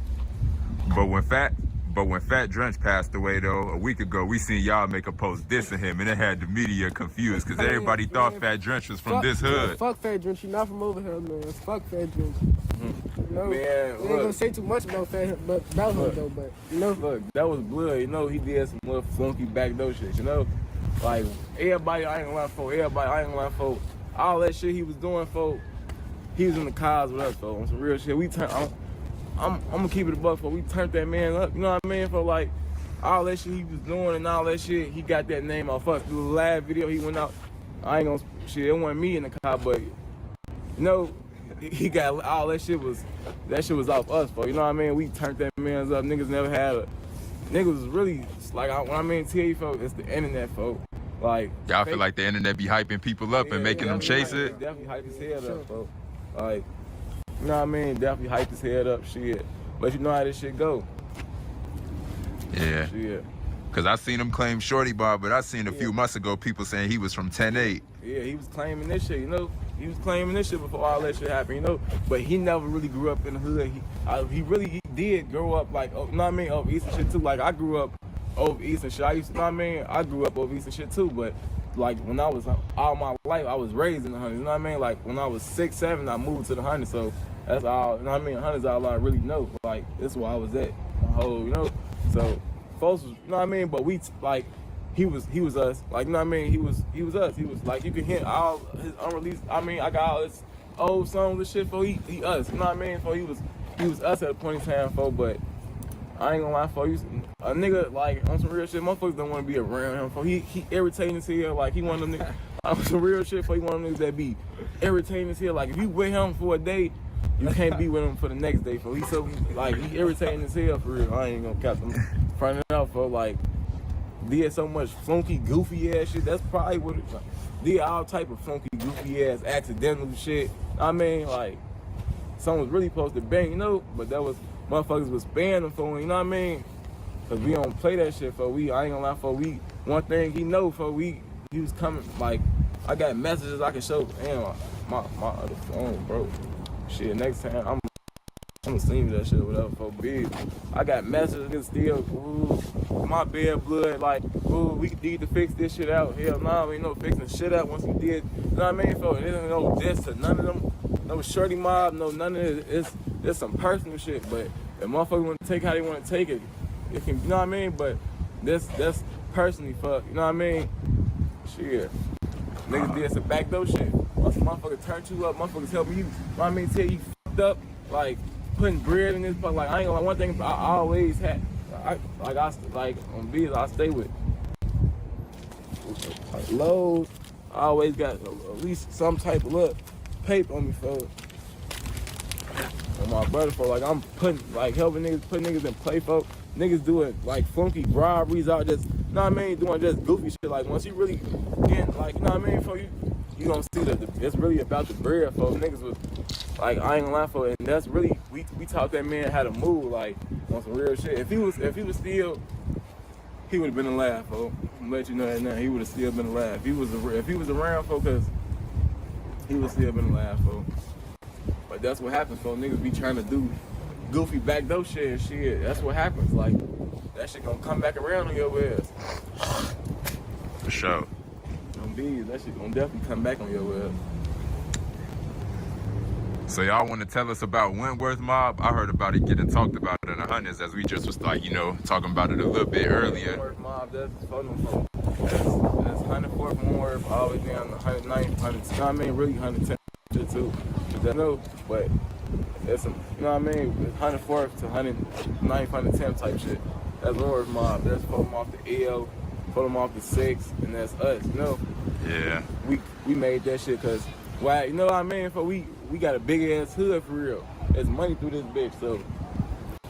But when Fat Drench passed away though, a week ago, we seen y'all make a post dissing him, and it had the media confused because everybody thought Fat Drench was from this hood. Fuck Fat Drench, you not from over here, man. Fuck Fat Drench. You know, Man, we ain't gonna say too much about him though, but you know. Look, that was blood, you know, he did some little funky backdoor shit, you know? Like, everybody, I ain't gonna lie, folks. All that shit he was doing, folks, he was in the cars with us, folks, on some real shit. I'm gonna keep it a buck, folks. We turned that man up, you know what I mean? For like, all that shit he was doing and all that shit, he got that name off us. Through the live video, he went out, I ain't gonna, shit, it wasn't me in the car, but, you know, he got all that shit was off us, folks. You know what I mean? We turned that man's up. Niggas never had niggas was really, like, when I mean tell you, folks, it's the internet, folks. Like, y'all feel like the internet be hyping people up and making them chase it? Definitely hype his head up, folks. Like, you know what I mean? Definitely hype his head up, shit. But you know how this shit go. Yeah. Shit. Cause I seen him claim Shorty Bar, but I seen a few months ago people saying he was from 10-8. Yeah, he was claiming this shit, you know? He was claiming this shit before all that shit happened, you know? But he never really grew up in the hood. He did grow up like, you know what I mean, over East and shit too. Like I grew up over East and shit. You know what I mean? I grew up over East and shit too, but like when I was, all my life, I was raised in the hundreds, you know what I mean? Like when I was 6, 7, I moved to the hundreds, so that's all, you know what I mean? Hundreds all I really know. Like, that's where I was at, the whole, you know? So, folks was, you know what I mean? But we, like, he was us. Like, you know what I mean? He was us. He was, like, you can hear all his unreleased, I mean, I got all his old songs and shit, for he us, you know what I mean? For he was us at a point in time, for, but I ain't gonna lie, for a nigga, like, on some real shit, motherfuckers don't want to be around him, for he irritating as hell, like, he one of them niggas, on some real shit, for he one of them niggas that be irritating as hell, like, if you with him for a day, you can't be with him for the next day, for he irritating as hell, for real. I ain't gonna cap him fronting out, for like, did so much funky, goofy ass shit. That's probably what it did, all type of funky, goofy ass, accidental shit. I mean, like, someone was really supposed to bang, you know, but that was, motherfuckers was banning him for, you know what I mean? Cause we don't play that shit, for I ain't gonna lie, for one thing he know, for he was coming, like, I got messages I can show, damn, my other phone, bro. Shit, next time I'm gonna send you that shit or whatever, for big. I got messages still, ooh, my bad blood, like, ooh, we need to fix this shit out. Hell nah, we ain't no fixing shit out once we did. You know what I mean? For it ain't no diss to none of them, no shorty mob, no none of it. It's some personal shit, but if motherfuckers want to take how they want to take it, it can, you know what I mean? But that's personally fuck, you know what I mean? Shit. Niggas did some backdoor shit. Once a motherfucker turned you up, motherfuckers helping you, you know what I mean, tell you fucked up, like putting bread in this fuck. Like I ain't gonna lie, one thing I always had, like on bees, I stay with like lows. I always got at least some type of little paper on me for it. And my brother, for like I'm putting, like helping niggas, put niggas in play, folks. niggas doing like funky robberies out, just, you know what I mean, doing just goofy shit. Like once you really get, like, you know what I mean, for you gonna see that it's really about the bread, folks. Niggas was like, I ain't gonna lie, for, and that's really, we taught that man how to move, like, on some real shit. If he was still, he would have been alive, folks. I'm gonna let you know that now. He would have still been alive. If he was around, folks, cause he would still been alive, folks. But that's what happens, folks. Niggas be trying to do goofy backdoor shit and shit. That's what happens. Like, that shit gonna come back around on your ass. For sure. That shit gonna definitely come back on your ass. So y'all want to tell us about Wentworth Mob? I heard about it getting talked about in the hundreds, as we just was like, you know, talking about it a little bit earlier. Wentworth Mob, that's photo. That's 104th Wentworth, all the way down to 109th, 100. You know what I mean? Really 110 shit too. I know, but it's some, you know what I mean? It's 104th to 109th, 110th type shit. That's Wentworth Mob. That's photo off the L, photo off the 6, and that's us. You know? Yeah. We made that shit because, why? You know what I mean? For we got a big ass hood for real. There's money through this bitch, so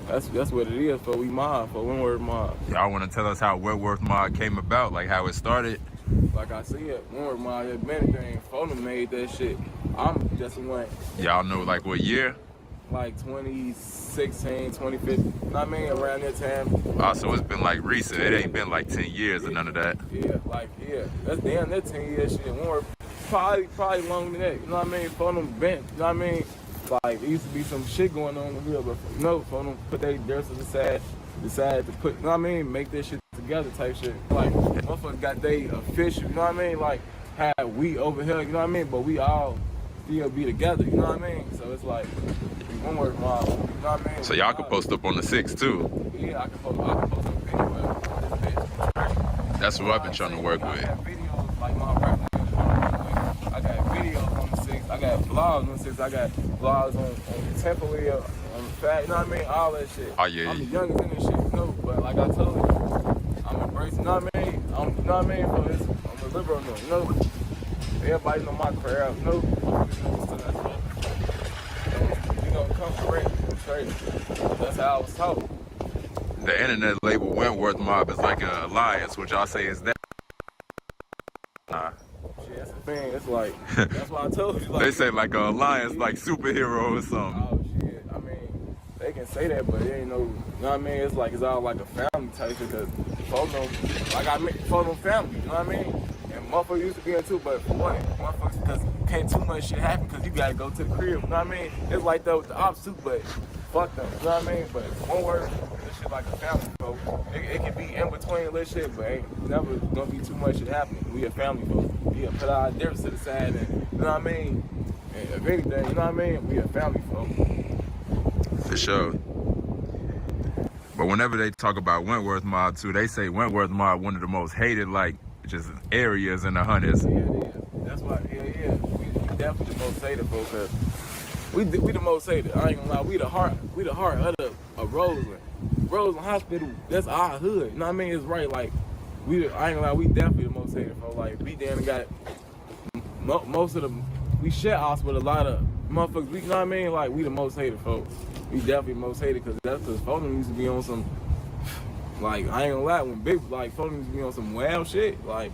that's what it is. For we mob, for Wentworth Mob. Y'all want to tell us how Wentworth Mob came about, like how it started? Like I said, Wentworth Mob, that many things. Photo made that shit. I'm just one. Y'all know like what year? Like 2016, 2015. You know what I mean? Around that time. So it's been like recent. It ain't been like 10 years or none of that. Yeah. That's damn that 10 year shit. Wentworth probably longer than that. You know what I mean? Photo bent. You know what I mean? Like there used to be some shit going on in the real, but no, photo put their dirt to the side, decided to put, you know what I mean, make this shit together type shit. Like motherfuckers got they official, you know what I mean? Like had we over here, you know what I mean? But we all still be together, you know what I mean? So it's like Wentworth Mob, you know what I mean? So y'all could post up on the 6 too. Yeah, I can post up anywhere. That's what I've been trying to work with. I got videos like my brother. I got videos on the 6. I got vlogs on the 6. I got vlogs on the temporary, on the fact, you know what I mean? All that shit. Oh yeah. I'm the youngest in this shit, you know. But like I told you, I'm embracing, you know what I mean? You know what I mean? For this, I'm a liberal now, you know. Everybody know my crowd, you know. We gonna come correct, straight. That's how I was taught. The internet label Wentworth Mob is like an alliance, which y'all say is that. Nah. Shit, that's a thing. It's like, that's why I told you. Like, they say like an alliance, like superhero or something. Oh shit, I mean, they can say that, but it ain't no, you know what I mean? It's like, it's all like a family type shit, because photo, like I mean, photo family, you know what I mean? And motherfuckers used to be in too, but for one, motherfuckers, because can't too much shit happen, because you gotta go to the crib, you know what I mean? It's like that with the ops too, but fuck them, you know what I mean? But one word, this shit like a family, folks. It can be in between little shit, but ain't never gonna be too much shit happening. We a family, folks. We gotta put our difference to the side, and you know what I mean? And if anything, you know what I mean? We a family, folks. For sure. But whenever they talk about Wentworth Mob too, they say Wentworth Mob one of the most hated, like, just areas in the hundreds. Yeah, it is. That's why, yeah. We definitely the most hated, folks, because we the most hated. I ain't gonna lie, we the heart of Roseland. Roseland Hospital, that's our hood. You know what I mean? It's right, like, I ain't gonna lie, we definitely the most hated, folks. Like, we damn got most of them, we share us with a lot of motherfuckers, you know what I mean? Like, we the most hated, folks. We definitely the most hated, because that's because Fulham used to be on some, like, I ain't gonna lie, when big, like, Fulham used to be on some wild shit, like,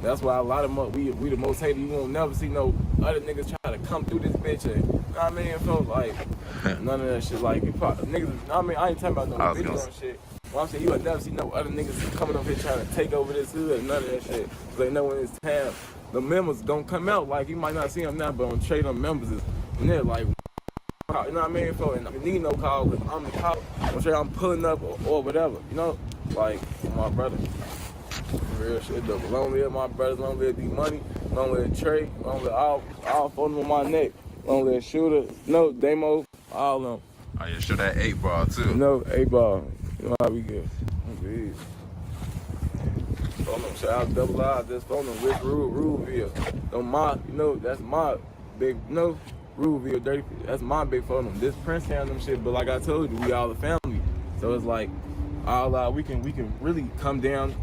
that's why a lot of we the most hated. You won't never see no other niggas try to come through this bitch and, you know what I mean, folks, like, none of that shit, like, niggas, you know what I mean, I ain't talking about no video and shit. Well, I'm saying, you will never see no other niggas coming up here trying to take over this hood and none of that shit. Cause they know when it's time, the members gonna come out, like, you might not see them now, but on trade them members is, and they're like, you know what I mean, folks, and I need no call, cause I'm the call, I'm sure I'm pulling up or whatever, you know, like, my brother. Real shit though. Long live my brothers, long live D-Money, long live Trey, long live all four on my neck, long live Shooter, no, Damo, all of them. Oh yeah, sure that 8-ball too. No, 8-ball. You know how we get. I'm phone them, shout out Double I, just phone them, Rich Ruleville. No, my, you know, that's my big, no, Ruleville, Dirty, that's my big phone them. This Prince Town them shit, but like I told you, we all a family. So it's like, all we can really come down.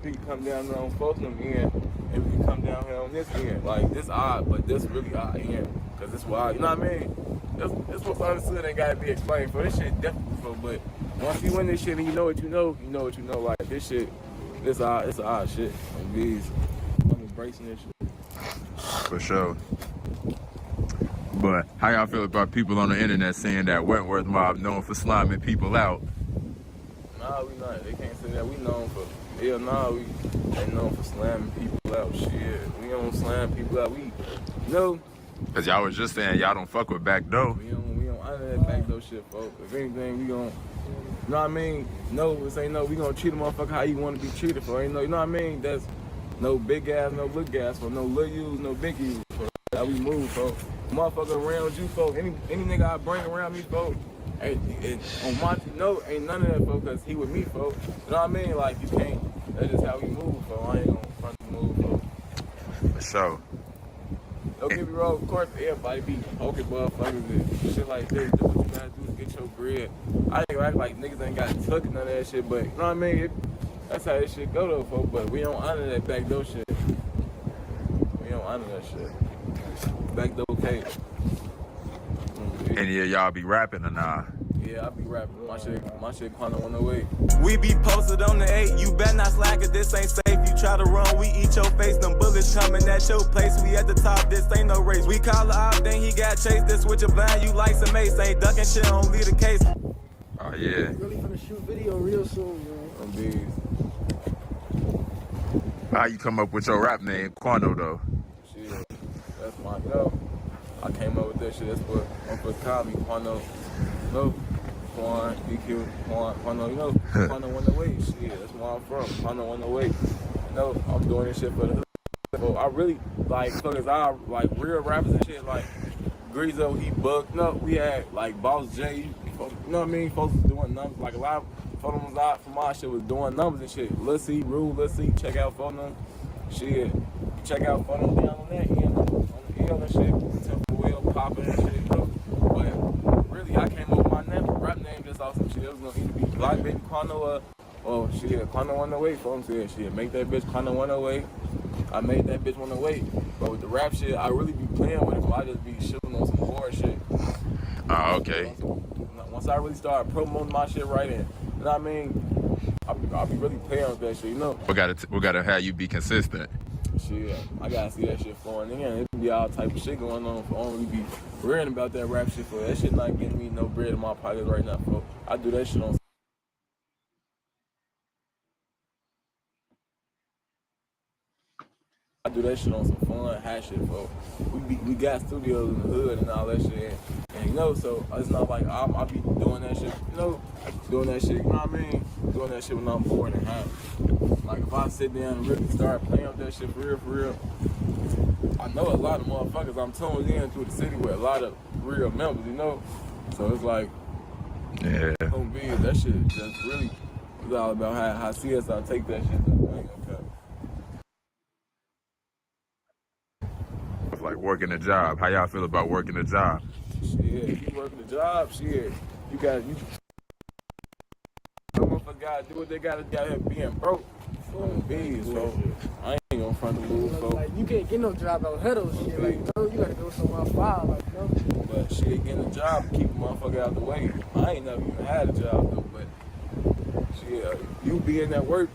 We can come down there on Folsom end, and we can come down here on this end. Like, this odd, but this really odd end. Because this why, you know what I mean? This what's understood ain't got to be explained for. This shit definitely for, but once you win this shit and you know what you know, you know what you know. Like this shit, it's our shit. And these, I'm embracing this shit. For sure. But how y'all feel about people on the internet saying that Wentworth Mob known for slamming people out? Nah, we not. They can't say that. We known for, we ain't known for slamming people out. Shit, we don't slam people out. We, Cause y'all was just saying y'all don't fuck with back door. We don't honor that back door shit, folks. If anything, we gon', you know what I mean? No, this ain't no, we gonna treat a motherfucker how you wanna be treated for. Ain't no, you know what I mean? That's no big ass, no little ass, for no little use, no big use. For how we move, folks. Motherfucker around you, folks. Any nigga I bring around me, folks. On my ain't none of that, folks, cause he with me, folks. You know what I mean? Like you can't. That's just how we move, folks. I ain't gonna front the move, folks. For sure. Don't get me wrong, of course, everybody be poking motherfuckers and shit like this. Do what you gotta do to get your bread. I ain't gonna act like niggas ain't got took none of that shit, but you know what I mean? That's how this shit go though, folks. But we don't honor that back door shit. We don't honor that shit. Back door case. Any of y'all be rapping or nah? Yeah, I be rapping. My shit kinda on the way. We be posted on the 8. You better not slack it, this ain't safe. You try to run, we eat your face. Them bullets coming at your place. We at the top, this ain't no race. We call it out, then he got chased. This switch of blind, you like some mace. Ain't ducking shit, don't leave the case. Oh yeah. Really gonna shoot video real soon, man. I'm big. How you come up with your rap name, Quando though? Shit, that's my I came up with that shit. That's what Uncle called me, Quando. No. Quan, DQ, Quando, you know, Quando on the way. Shit, that's where I'm from. Quando on the way. You know, I'm doing this shit for the hood. So I really, like, because I, like, real rappers and shit, like, Grizo, he bugged. No, we had, like, Boss J, you know what I mean? Folks was doing numbers. Like, a lot of folks out from my shit was doing numbers and shit. Let's see, Rule, let's see, check out Photo. Shit, check out Photo down on that end, on the L and shit. Temple Wheel popping and shit, you know? But really, I came up with my rap name just off some shit. It was gonna either be Black Baby Quando or shit, Quando on the way. Folks said shit, make that bitch Quando on the way. I made that bitch on the way. But with the rap shit, I really be playing with it, but I just be shooting on some board shit. Oh, okay. Once I really start promoting my shit right in, you know what I mean? I'll be really playing with that shit, you know? We gotta have you be consistent. Shit, I gotta see that shit flowing in. It be all type of shit going on. I don't really be worrying about that rap shit for that shit not getting me no bread in my pockets right now, folks. I do that shit on. I do that shit on some fun, hot shit, folks. We got studios in the hood and all that shit, and you know, so it's not like I be doing that shit, you know, doing that shit, you know what I mean? Doing that shit when I'm bored and hot. Like if I sit down and really start playing with that shit for real, I know a lot of motherfuckers I'm tuned in through the city with a lot of real members, you know? So it's like, yeah, that shit just really, it's all about how CSI take that shit. Like working a job. How y'all feel about working a job? Shit, you working a job, shit. You motherfuckers gotta do what they gotta here being broke. Bees, so I ain't gonna front the move, so. Like, you can't get no job out Huddle shit. Like, you know, you gotta go somewhere far, like, you know. But shit, getting a job, keep a motherfucker out the way. I ain't never even had a job though, but shit, you being at work,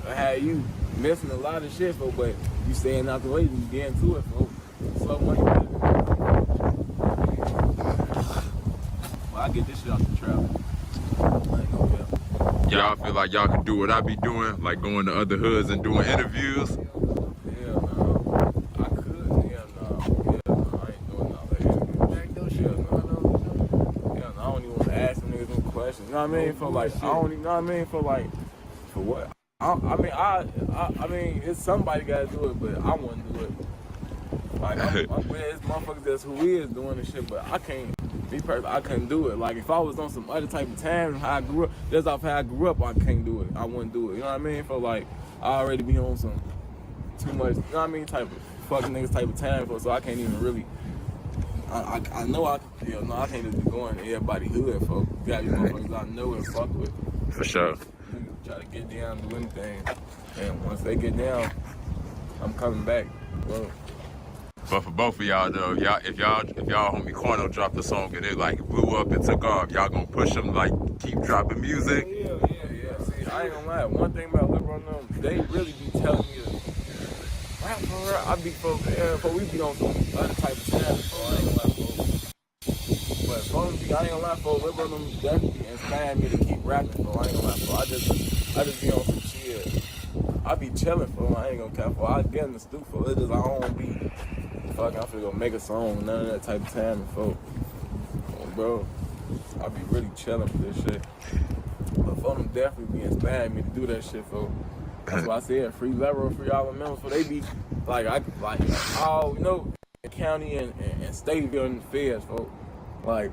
I had you missing a lot of shit, but you staying out the way, you get into it, folks. Slow money. Well, I get this shit off the trap. Y'all feel like y'all can do what I be doing, like going to other hoods and doing interviews? Hell no. I could, hell no. I ain't doing all that interview. Hell no, I don't even want to ask them niggas no questions. You know what I mean? For like, I don't even know what I mean? For like, for what? I mean, it's somebody got to do it, but I wouldn't do it. Like, I'm with it's motherfuckers that's who is doing this shit, but I can't. Me personally, I couldn't do it. Like, if I was on some other type of time, how I grew up, that's off how I grew up, I can't do it. I wouldn't do it. You know what I mean? For like, I already be on some too much, you know what I mean, type of fucking niggas type of time, so I can't even really. I know I can't just be going to everybody hood, folks. You got these motherfuckers I know and fuck with. For sure. Try to get down, do anything, and once they get down, I'm coming back. Bro. But for both of y'all though, if y'all homie Quano dropped a song and it like blew up and took off, y'all gonna push them like keep dropping music? Yeah. See, I ain't gonna lie. One thing about Lil Bro them, they really be telling me to rap for real. I be for we be on some other type of time. So I ain't gonna lie, folks. But for them, I ain't gonna lie, folks. Lil Bro them definitely inspired me to keep rapping. So I ain't gonna lie, folks. I just be on some shit. I be chilling for. I ain't gonna cap for. I get in the studio for. It's just I don't be. Fuck, I'm finna go make a song, none of that type of time, and folk. Bro, I be really chilling for this shit. But for them definitely be inspiring me to do that shit, folk. That's why I said free level, free all the members, so they be like all, you know, county and state building fairs, folk. Like,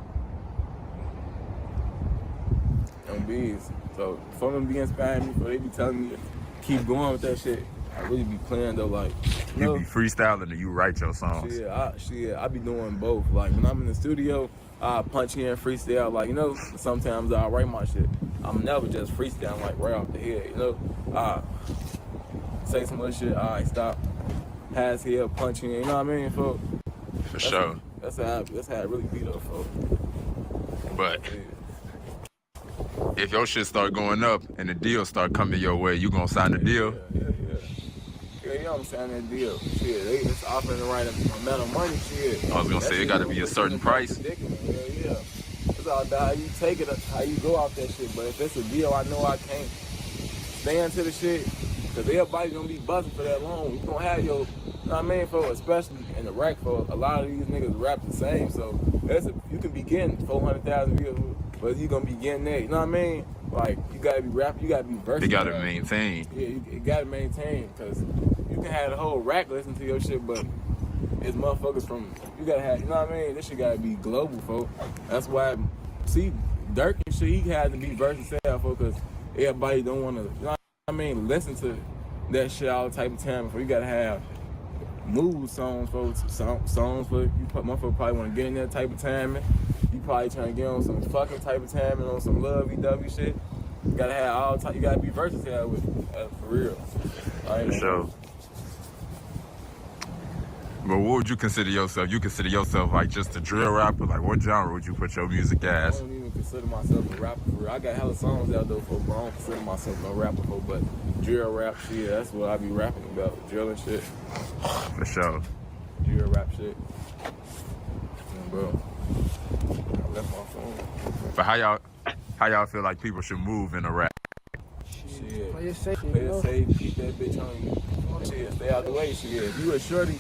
them bees. So for them be inspiring me, so they be telling me to keep going with that shit. I really be playing though, like you be freestyling or you write your songs? I be doing both. Like when I'm in the studio, I punch in freestyle. Like, you know, sometimes I write my shit. I'm never just freestyling like right off the head. You know, say some other shit. I stop, pass here, punch in. You know what I mean, folks? For sure. That's how it really be though, folks. But if your shit start going up and the deal start coming your way, you gonna sign the deal? Yeah, I'm saying that deal. Shit, they just offering the right amount of money. Shit. I was gonna say it gotta be a certain price. Yeah. It's all about how you take it, how you go out that shit. But if it's a deal, I know I can't stand to the shit. Cause everybody gonna be buzzing for that long. You gonna have your, you know what I mean, for especially in the rack, for a lot of these niggas rap the same. So you can be getting 400,000 views, but you gonna be getting that. You know what I mean? Like you gotta be rapping, you gotta be versatile. You gotta maintain. Yeah, you gotta maintain, cause you can have the whole rack listen to your shit, but it's motherfuckers from, you gotta have, you know what I mean? This shit gotta be global, folks. That's why, see, Dirk and shit, he had to be versatile, folks, cause everybody don't wanna, you know what I mean, listen to that shit all type of time. You gotta have mood songs, folks, songs for, motherfuckers probably wanna get in that type of timing. You probably trying to get on some fucking type of timing, on some lovey-dovey shit. You gotta have all type, you gotta be versatile with it, for real. For sure. But what would you consider yourself? You consider yourself like just a drill rapper? Like what genre would you put your music as? I don't even consider myself a rapper for real. I got hella songs out there for, but I don't consider myself no rapper for, but drill rap shit, that's what I be rapping about, drill and shit. For sure. Drill rap shit. Yeah, bro. I left my phone. But how y'all feel like people should move in a rap? Shit. Play it safe, keep that bitch on you. Shit, stay out the way, shit. If you a shorty,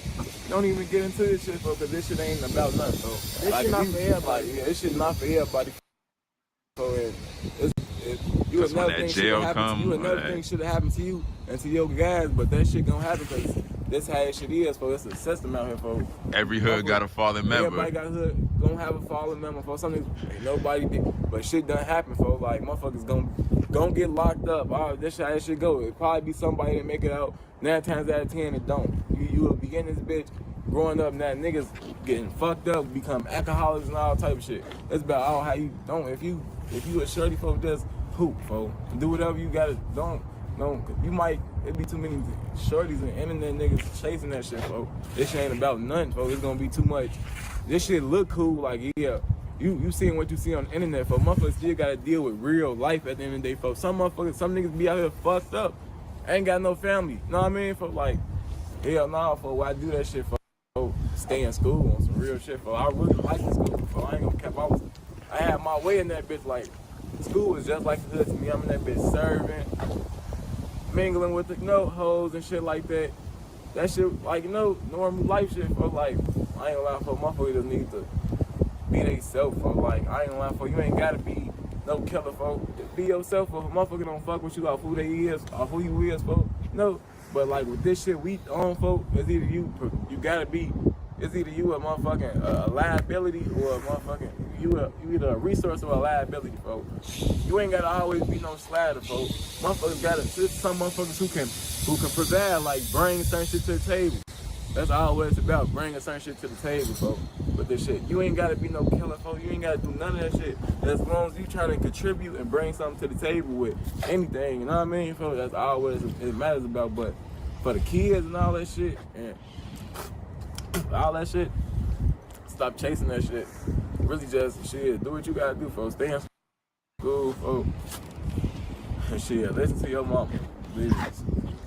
don't even get into this shit, bro, cause this shit ain't about nothing, bro. This shit not for everybody. Yeah, this shit not for everybody. So you would never think shit should have happened to you and to your guys, but that shit gonna happen cause that's how that shit is, folks. It's a system out here, folks. Every hood got a fallen member. Everybody got a hood, gonna have a fallen member, folks. Something nobody did, but shit done happen, folks. Like motherfuckers gonna get locked up. Oh, this how that shit go. It probably be somebody that make it out 9 times out of 10 it don't. You will be in this bitch growing up now, niggas getting fucked up, become alcoholics and all type of shit. It's about all how you don't. If you a shorty, folks, just hoop, folks. Do whatever you gotta. Don't. You might. It be too many shorties and internet niggas chasing that shit, folks. This shit ain't about nothing, folks. It's gonna be too much. This shit look cool, like yeah. You seeing what you see on the internet, folks. Motherfuckers still gotta deal with real life at the end of the day, folks. Some niggas be out here fucked up. Ain't got no family. Know what I mean? For like, hell nah, for why I do that shit for stay in school on some real shit for. I really like the school for. I ain't gonna cap. I had my way in that bitch. Like school was just like the hood to me. I'm in that bitch serving, mingling with the hoes and shit like that. That shit like normal life shit for. Like I ain't gonna lie for motherfuckers just need to be they self for. Like I ain't gonna lie for you ain't gotta be no killer, folks. Be yourself, folks. A motherfucker don't fuck with you off who they is, off who you is, folks. No, but like with this shit we on, folks, it's either you gotta be, it's either you a motherfucking a liability or a motherfucking, you either a resource or a liability, folks. You ain't gotta always be no slider, folks. Motherfuckers gotta, there's some motherfuckers who can provide, like bring certain shit to the table. That's all what it's about, bringing certain shit to the table, folks. But this shit, you ain't gotta be no killer, folks. You ain't gotta do none of that shit. As long as you trying to contribute and bring something to the table with anything, you know what I mean, folks? That's all what it matters about. But for the kids and all that shit, and all that shit. Stop chasing that shit. Really just, shit, do what you gotta do, folks. Stay in school, folks. Shit, listen to your mama. Business.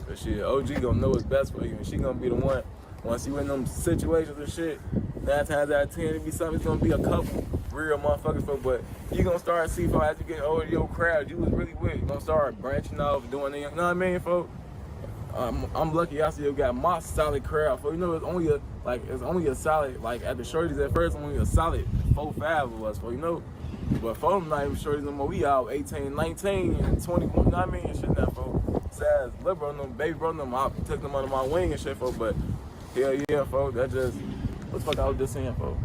But shit, OG gonna know what's best for you, and she gonna be the one. Once you in them situations and shit, 9 times out of 10, it be something. It's gonna be a couple real motherfuckers, folks. But you gonna start to see, folks, as you get older, your crowd you was really with, you gonna start branching off, doing it. You know what I mean, folks? I'm lucky I still got my solid crowd, folks. You know, it's only a solid, like at the shorties at first, only a solid 4-5 of us, folks. You know. But for them, not even shorties no more. We out 18, 19, and 21. You know what I mean? And shit now, folks. Sad, little bro, them, baby bro, them, I took them under my wing and shit, folks. But hell yeah, folks. That just, what the fuck I was just saying, folks?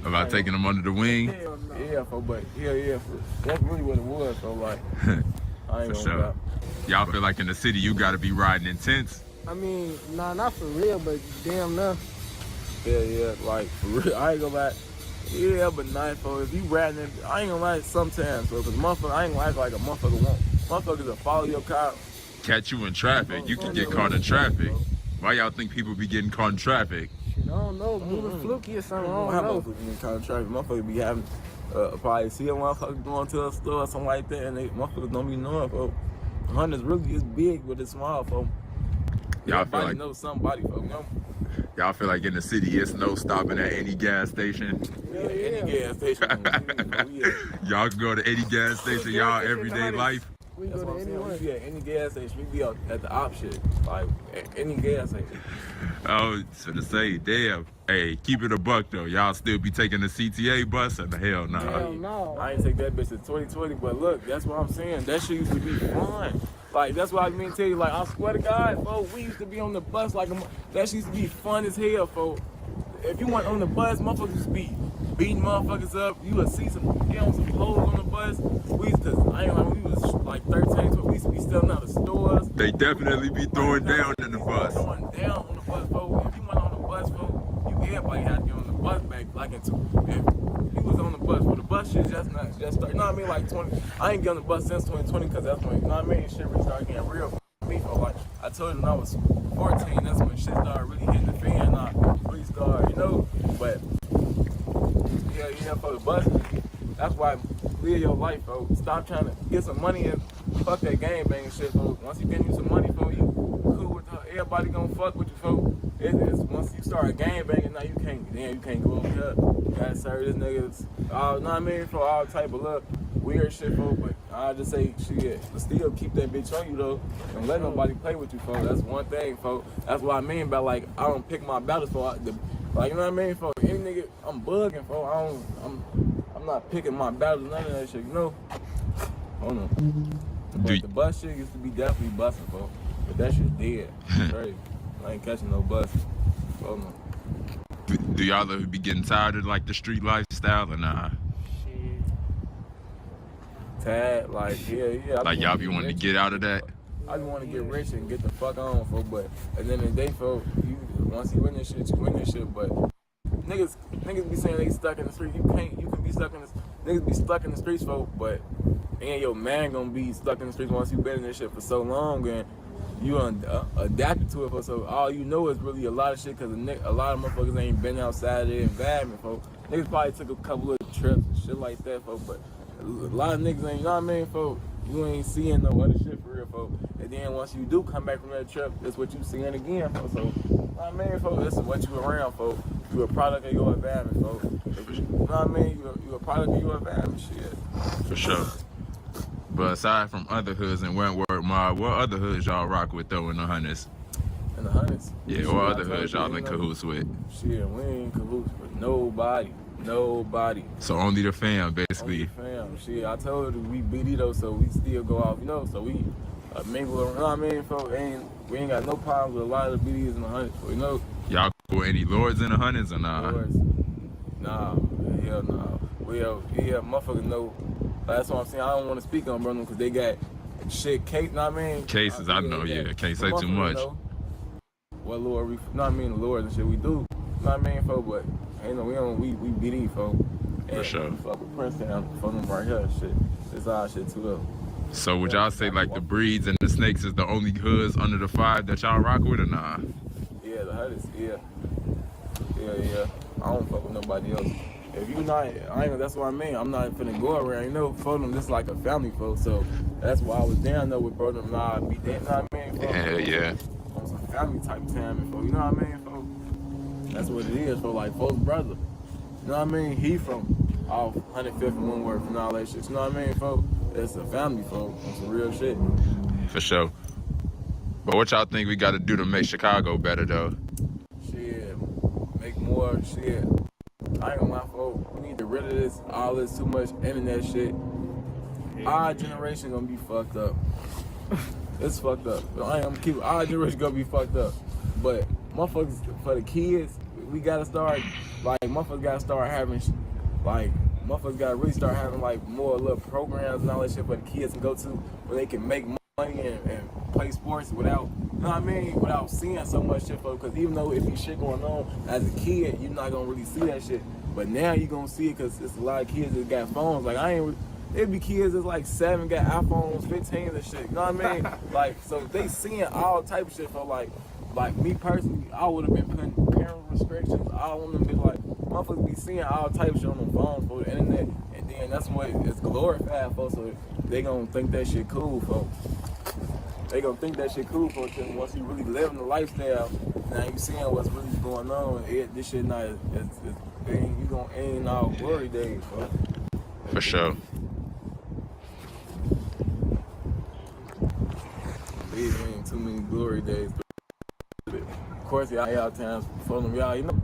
About taking them under the wing? Yeah, folks. But hell yeah, folks. That's really what it was, folks. Like, I ain't for gonna sure. Y'all feel like in the city you gotta be riding intense? I mean, nah, not for real, but damn no. Yeah, like for real. I ain't gonna lie. Yeah, but not for if you riding it, I ain't gonna lie sometimes, bro. Cause motherfucker, I ain't gonna act like a motherfucker won't. Motherfuckers will follow your car. Catch you in traffic. You can get caught in traffic. Why y'all think people be getting caught in traffic? I don't know, moving fluky or something. I don't know. Motherfuckers getting caught in traffic. Motherfuckers be having probably see a motherfucker going to a store or something like that, and they motherfuckers don't be knowing, folks. Hunters really is big, but it's small, folks. Y'all feel like know somebody, folks. You know? Y'all feel like in the city it's no stopping at any gas station? Yeah, any gas station. Y'all can go to any gas station, y'all everyday life? We go to anywhere. We be at any gas station. We be at the op shit. Like, at any gas station. I was gonna say, damn. Hey, keep it a buck though. Y'all still be taking the CTA bus? Or the hell nah? Hell no. I ain't take that bitch to 2020, but look, that's what I'm saying. That shit used to be fun. Like, that's what I mean to tell you. Like, I swear to God, folks, we used to be on the bus like that shit used to be fun as hell, folks. If you went on the bus, motherfuckers used to be beating motherfuckers up. You would see get on some hoes on the bus. We used to, I ain't like, we was like 13, so we used to be stealing out of stores. They definitely be throwing down in the bus. Throwing down on the bus, folks. If you went on the bus, folks, everybody had to get on the bus back. Like, if you was on the bus, well, the bus shit just started. You know what I mean? Like 20. I ain't get on the bus since 2020 because that's when, you know what I mean? Shit really started getting real for me. For like, I told you when I was 14, that's when shit started really hitting the fan. I really started, you know. But yeah, for the bus, that's why live your life, folks. Stop trying to get some money and fuck that game banging shit, folks. Once you get you some money, folks, you cool with everybody gonna fuck with you, folks. It's once you start game banging, now you can't go over here. You gotta serve this niggas, all, know what I mean, for all type of little weird shit, folks. But I just say shit, but still keep that bitch on you though. Don't let nobody play with you, folks. That's one thing, folks. That's what I mean by like I don't pick my battles for like, you know what I mean, folks. Any nigga, I'm bugging, folks. I'm not picking my battles, none of that shit, you know. Hold on. But the bus shit used to be definitely busting, folks. But that shit dead. Crazy. I ain't catching no bus. Hold on. Do y'all ever be getting tired of like the street lifestyle or nah? Shit. Tired, like, yeah. Like y'all be wanting to get out of that? I just want to get rich and get the fuck on, folks. But at the end of the day, folks, once you win this shit, you win this shit. But niggas be saying they stuck in the street. You can be stuck in the niggas be stuck in the streets, folks. But and your man gonna be stuck in the streets once you been in this shit for so long and you adapted to it, for so all you know is really a lot of shit because a lot of motherfuckers ain't been outside of their environment, folks. Niggas probably took a couple of trips and shit like that, folks, but a lot of niggas ain't, you know what I mean, folks? You ain't seeing no other shit for real, folks. And then once you do come back from that trip, that's what you seeing again, folks. So, you know what I mean, folks? This is what you around, folks. You a product of your environment, folks. You know what I mean? You a product of your environment, shit. For sure. But aside from other hoods and Wentworth Mob, what other hoods y'all rock with though in the hundreds? In the hundreds? Yeah, what other hoods y'all in cahoots with? Shit, we ain't in cahoots with nobody. So only the fam, basically. Only the fam. Shit, I told you we BD though, so we still go off, you know, so we mingle around, you know what I mean, folks? We ain't got no problems with a lot of the BDs in the hundreds, you know. Y'all go any lords in the hundreds or nah? Lords? Nah, hell nah. Yeah, motherfuckers know. That's what I'm saying. I don't want to speak on them because they got shit case, know what I mean? Cases, I know, yeah. Can't say too much. What Lord, know what I mean? The Lord and shit we do. Know what I mean, folks? But, you know, we BD, folks. For sure. We fuck with Princeton for them right here, shit. It's our shit too, though. So would y'all say like the Breeds and the Snakes is the only hoods under the 5 that y'all rock with or nah? Yeah, the hottest. Yeah. I don't fuck with nobody else. If you not, that's what I mean. I'm not finna go around, you know, for them, this like a family, folks. So that's why I was down there with bro them. Nah, I be that, you know what I mean? Hell yeah. On some family type time, folks. You know what I mean, folks? That's what it is, for like folks' brother. You know what I mean? He from off 105th and Windward and all that shit. You know what I mean, folks? It's a family, folks. On some real shit. For sure. But what y'all think we got to do to make Chicago better, though? Shit, make more shit. I ain't gonna lie, folks. We need to get rid of this, all this too much internet shit. Our generation gonna be fucked up. It's fucked up. I ain't gonna keep. Our generation gonna be fucked up. But motherfuckers, for the kids, we gotta start. Like motherfuckers gotta start having, like motherfuckers gotta really start having like more little programs and all that shit for the kids to go to, where they can make money and play sports without, you know what I mean, without seeing so much shit, folks. Because even though if you shit going on as a kid, you're not gonna really see that shit. But now you gonna see it because it's a lot of kids that got phones. Like there be kids that's like 7 got iPhones, 15s and shit. You know what I mean? Like so they seeing all type of shit. For like me personally, I would have been putting parent restrictions. I don't want to be like motherfuckers be seeing all type of shit on the phones for the internet, and then that's what it's glorified for. So they gonna think that shit cool, folks. They gonna think that shit cool for them once you really living the lifestyle. Now you seeing what's really going on. This shit not you gonna end all glory days, bro. For sure. These ain't too many glory days. Of course, y'all times for them, y'all, you know.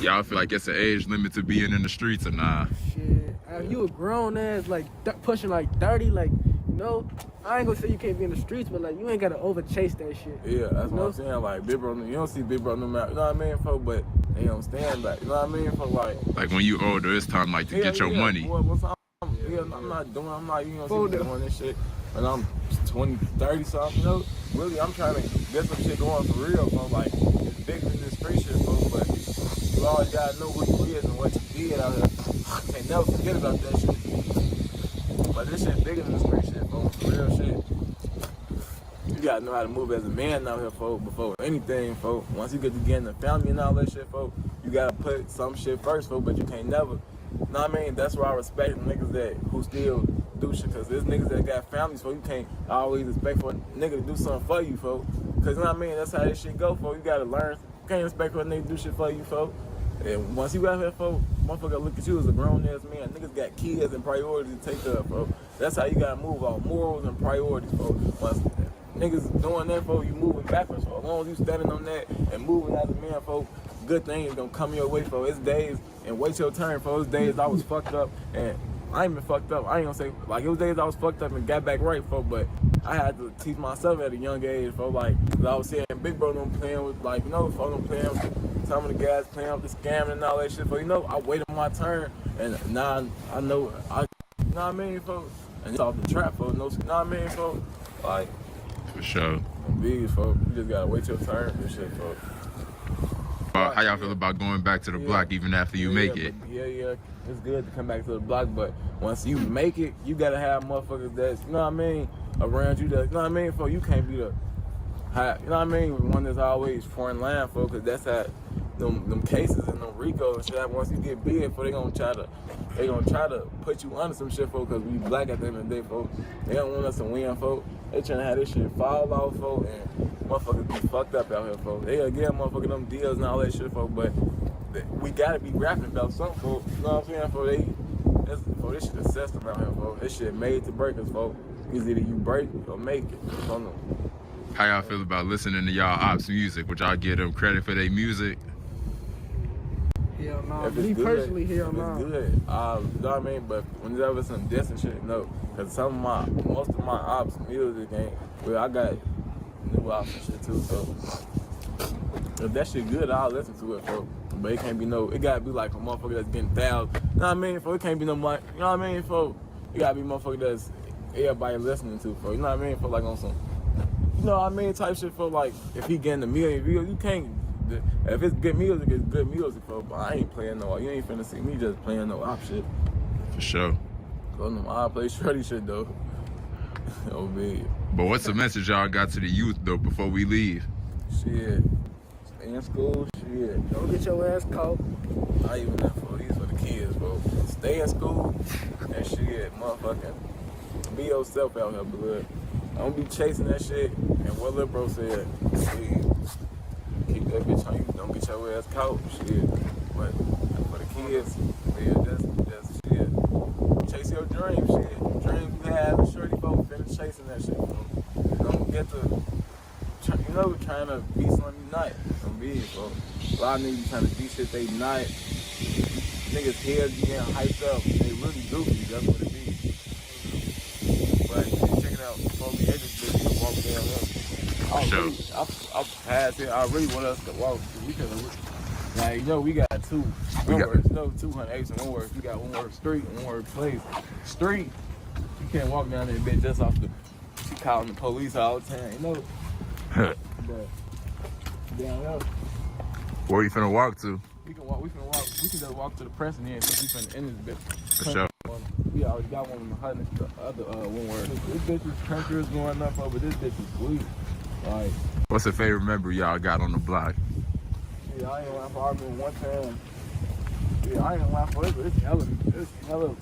Y'all feel like it's an age limit to being in the streets or nah? Shit, you a grown ass, like pushing like 30, like, you know. I ain't gonna say you can't be in the streets, but like you ain't gotta over chase that shit. Yeah, that's what I'm saying. Like big bro, you don't see big bro no matter, you know what I mean, folks, but they don't stand back. You know what I mean, folks, like when you older, it's time like to get your money. Boy, I'm not you know, doing this shit. And I'm 20, 30 something, you know. Really, I'm trying to get some shit going for real, folks. Like it's bigger than this street shit, folks. But you always gotta know who you is and what you did out here. Can't never forget about that shit. But this shit bigger than the street shit, folks. For real shit. You gotta know how to move as a man out here, folks, before anything, folks. Once you get to getting the family and all that shit, folks, you gotta put some shit first, folks, but you can't never. You know what I mean? That's why I respect the niggas who still do shit, cause there's niggas that got families, folks. You can't always expect for a nigga to do something for you, folks. Cause you know what I mean? That's how this shit go, folks. You gotta learn. You can't expect for a nigga to do shit for you, folks. And once you out here, folks, motherfucker look at you as a grown ass man. Niggas got kids and priorities to take care of, folks. That's how you gotta move on morals and priorities, folks. Once niggas doing that, folks, you moving backwards, folks. As long as you standing on that and moving as a man, folks, good things gonna come your way, folks. It's days and wait your turn, folks. It's days I was fucked up and I ain't been fucked up. I ain't gonna say, like, it was days I was fucked up and got back right, folks, but I had to teach myself at a young age, folks, like, cause I was seeing big bro them playing with, like, you know, folks them playing with some of the guys playing with the scamming and all that shit, but you know, I waited my turn, and now I know, you know what I mean, folks, and it's off the trap, folks, you know what I mean, folks, like, for sure. Big, folks, you just gotta wait your turn and shit, folks. How y'all feel about going back to the block even after you make it? Yeah, it's good to come back to the block, but once you make it, you gotta have motherfuckers that's, you know what I mean, around you that, you know what I mean, folks, you can't be the, you know what I mean, one that's always foreign line, folks, cause that's how them cases and them RICO and shit, once you get big, folks, they gonna try to put you under some shit, folks, cause we black at the end of the day, folks. They don't want us to win, folks. They trying to have this shit fall off, folks, and motherfuckers be fucked up out here, folks. They'll give motherfuckers them deals and all that shit, folks, but we gotta be rapping about something, folks. You know what I'm saying, folks? This shit is system out here, folks. This shit made to break us, folks. It's either you break or make it. How y'all feel about listening to y'all ops music? Would y'all give them credit for their music? Hell no. If it's Me good, personally, hell if no. it's good, you know what I mean? But whenever some diss and shit, no. Cause most of my ops music ain't, well, I got new ops and shit too, so if that shit good, I'll listen to it, folks. But it can't be it gotta be like a motherfucker that's getting thousands. You know what I mean, folks? It can't be no money, you know what I mean, folks? You gotta be a motherfucker that's everybody listening to, folks. You know what I mean, folks? Like on some, you know what I mean, type shit, folks. Like if he getting a million views, you can't. If it's good music, it's good music, folks. But I ain't playing you ain't finna see me just playing no op shit. For sure. I'll play shreddy shit though. Oh, big. But what's the message y'all got to the youth though before we leave? Shit. in school, shit. Don't get your ass caught. Not even that, bro. These for the kids, bro. Stay in school and shit, motherfucking. Be yourself out here, blood. Don't be chasing that shit. And what Lil Bro said, shit, keep that bitch on you. Don't get your ass caught, shit. But for the kids, yeah, just shit. Chase your dream, shit. Dreams you have, and shorty folks finish chasing that shit, bro. Don't get to, trying to be something you not. Don't be it, bro. A lot of niggas trying to be shit they not. Niggas here be getting hyped up. They really goofy, that's what it be. But check it out, before we hit this bitch, we walk down here. I passed it. I really want us to walk. We could have, like, we got two. One word, 200 acres and one word. We got one word street and one word place. Street, you can't walk down there, bitch, just off the, she calling the police all the time, But down there. Where you finna walk to? We can just walk to the press and then since we finna end this bitch. For sure. We already got one of the other one word. This bitch is country is going up over this bitch is sweet. Like, what's the favorite member y'all got on the block? Yeah, I ain't gonna lie for arguing one time. Yeah, I ain't gonna lie for it. It's hella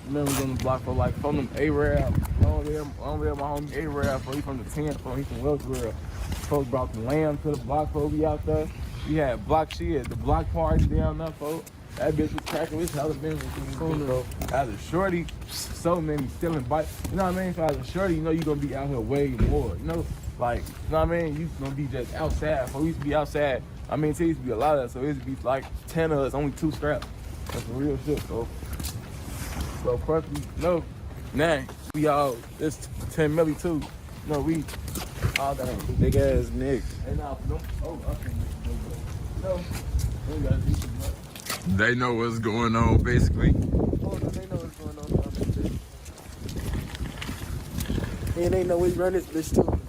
members on the block for like from them A-Rab. Over there my homie A-Rab, he from the 10th, he from Wellsboro. Folks brought the lamb to the block, folks be out there. We had block shit, the block party down there, folks. That bitch was cracking, it's hella members in this bitch, as a shorty, so many stealing bikes. You know what I mean? So as a shorty, you gonna be out here way more, Like, you know what I mean? You gonna be just outside. We used to be outside. I mean, it used to be a lot of us, so it used to be like 10 of us, only 2 straps. That's some real shit, bro. So first now we all, it's 10 milli too. We all that big ass niggas. Hey, now, we gotta do some much. They know what's going on, basically. Oh, no, they know what's going on. And they know we run this bitch too.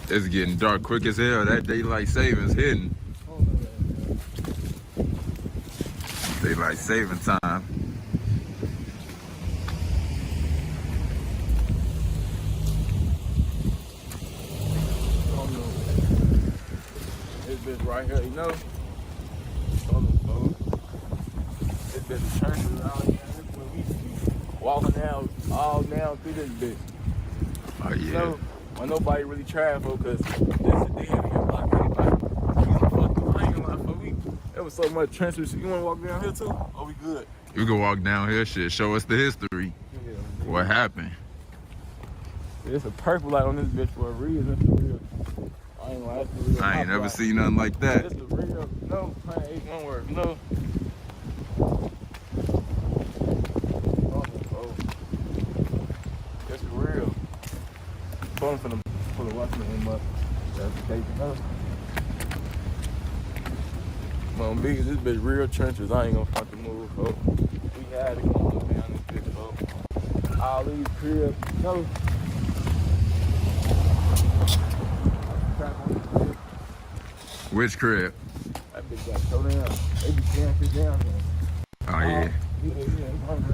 It's getting dark quick as hell. That daylight savings hitting. Daylight saving time. This bitch right here, This bitch is turning around here. This is where we used to be walking down, all down through this bitch. Oh, yeah. When nobody really tried for, because this is the day of your block. I ain't gonna lie, there was so much trenches. You wanna walk down here too? Oh, we good. You can walk down here, shit. Show us the history. Yeah. What happened? It's a purple light on this bitch for a reason. I ain't gonna ask you. I ain't never seen nothing like that. It's the real, one word, It's real. Phone for the watching him up. That's the case, Mom, this bitch real trenches. I ain't gonna fucking move, folks. We had to go down this bitch, folks. All these cribs, Which crib? That bitch got so down. They be tearing shit down here. Oh, yeah. They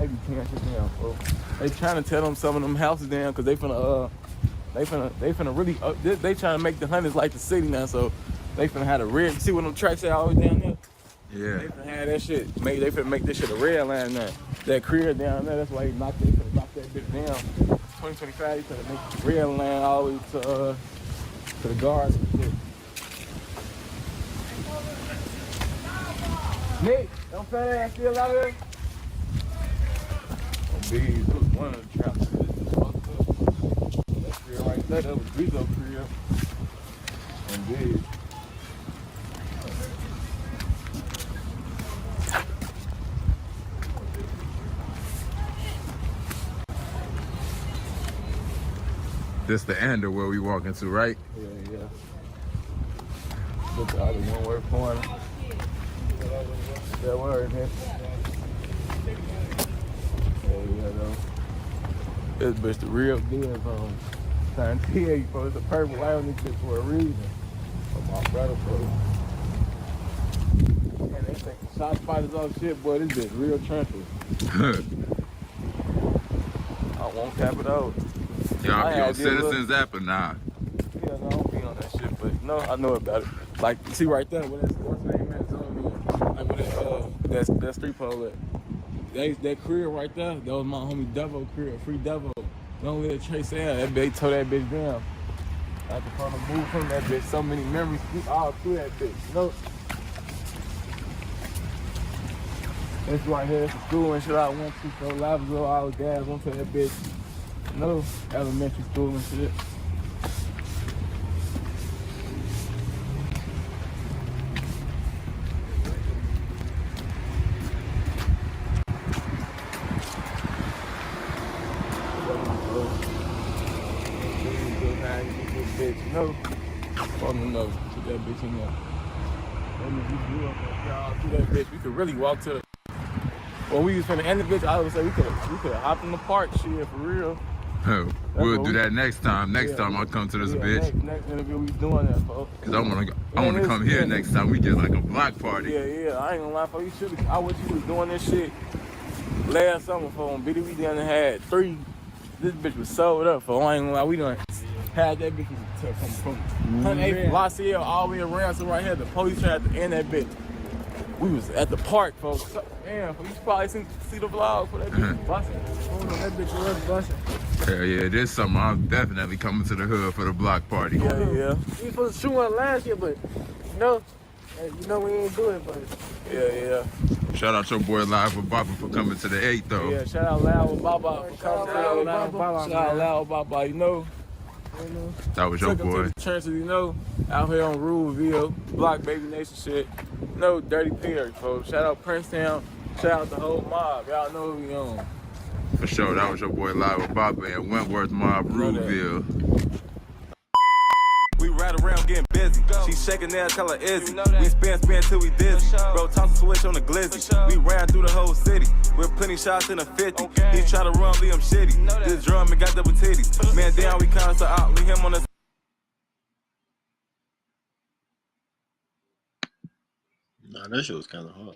be tearing shit down, folks. They trying to tear some of them houses down because they finna really, they trying to make the hundreds like the city now, so they finna have a red, see what them tracks are always down there? Yeah. They finna have that shit, they finna make this shit a red line now. That crib down there, that's why they finna knock that bitch down. 2025, they finna make the red line all the way to the guards and shit. Nick, don't fat ass still out there? Oh, big, it was one of the traps. That crib right there, that was Rizzo crib. And big. This the end of where we walk into, right? Yeah. Look at all the one word corner. That word, man. Yeah, though. This bitch the real deal, trying to tell you, bro. It's a purple light on this bitch for a reason. Oh, my brother, bro. Man, they taking shot fighters off shit, boy. This bitch real trenches. I won't cap it out. Y'all be on Citizens app or nah? Yeah, no, No, I know about it. Like, see right there, what's the name at Zooling? Like, where that street pole at? That crib right there, that was my homie Devo crib, Free Devo. Don't let Trace out. That bitch tore that bitch down. I had to find a move from that bitch. So many memories all through that bitch. You know? This right here, it's a school and shit I went to. So Lavazoo, all the guys went to that bitch. You know, elementary school and shit. Bitch, you know? Oh no, put that bitch in there. Through that bitch, we could really walk to the. When we was finna end the bitch, I would say we could have hopped in the park, shit, for real. We'll do that next time. Next time I'll come to this bitch. Next interview we doing that, folks. Cause I wanna come here next time we get like a block party. Yeah, I ain't gonna lie, for you I wish you was doing this shit last summer for on BD. We done had 3. This bitch was sold up for. I ain't gonna lie, we done had that bitch from 108 Blossier all the way around to right here. The police tried to end that bitch. We was at the park, folks. Damn, you probably see the vlog for that bitch busting. Oh no, that bitch was busting. Hell yeah, this summer I'm definitely coming to the hood for the block party. Yeah. We was supposed to shoot one last year, but you know we ain't do it, but yeah. Shout out your boy Live with Baba for coming to the 8th though. Yeah, shout out Loud with Baba for coming to the 8th. Shout out Loud with Baba, you know. That was your Took him boy. to the churches, you know, out here on Ruleville, Block Baby Nation shit. No Dirty Perry, folks. Shout out Princetown. Shout out the whole mob. Y'all know who we on. For sure, that was your boy Live with Baba and Wentworth Mob, Ruleville. We ride around getting busy. She shaking there, tell her Izzy. We spin till we dizzy. Bro, toss a switch on the glizzy. We ran through the whole city with plenty shots in a 50. He try to run, leave him shitty. This drum and got double titties. Man down, we kinda so out, leave him on the. Nah, that shit was kind of hard.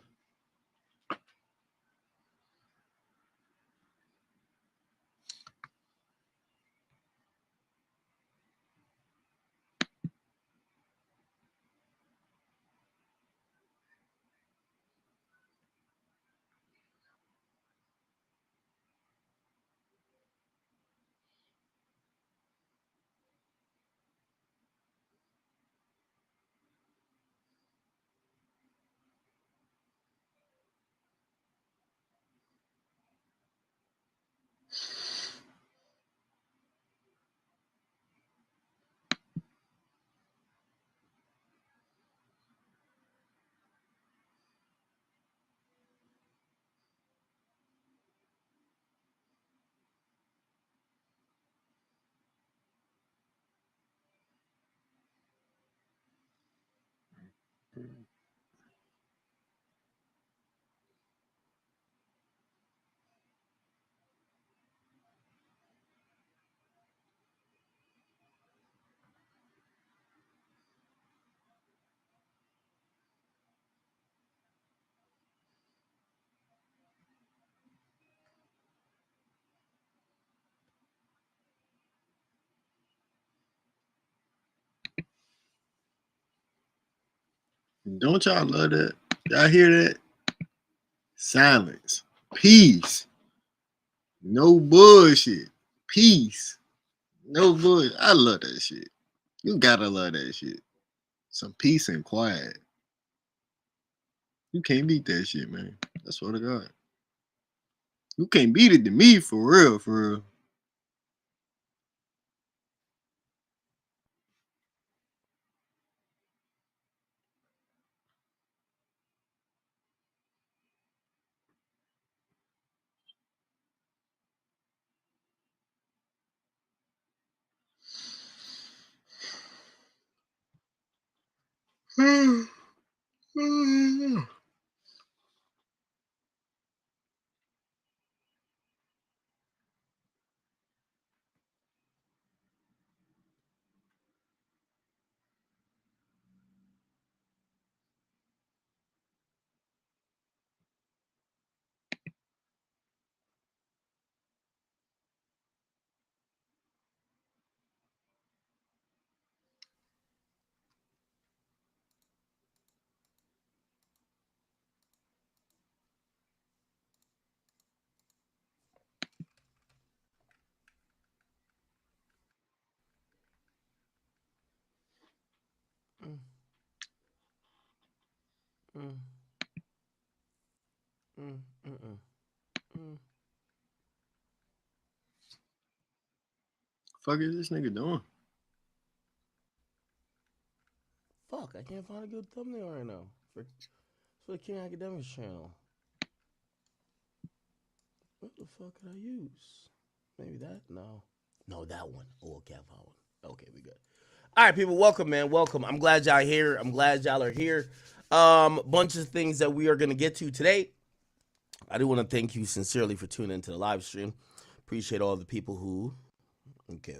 Don't y'all love that? Y'all hear that? Silence. Peace. No bullshit. Peace. No bullshit. I love that shit. You gotta love that shit. Some peace and quiet. You can't beat that shit, man. I swear to God. You can't beat it to me for real, for real. Fuck is this nigga doing? Fuck, I can't find a good thumbnail right now for the King Academics channel. What the fuck could I use? Maybe that? No, that one. Oh, okay, I found one. Okay, we good. All right, people, welcome, man. Welcome. I'm glad y'all here. I'm glad y'all are here. Bunch of things that we are going to get to today. I do want to thank you sincerely for tuning into the live stream. Appreciate all the people who... Okay.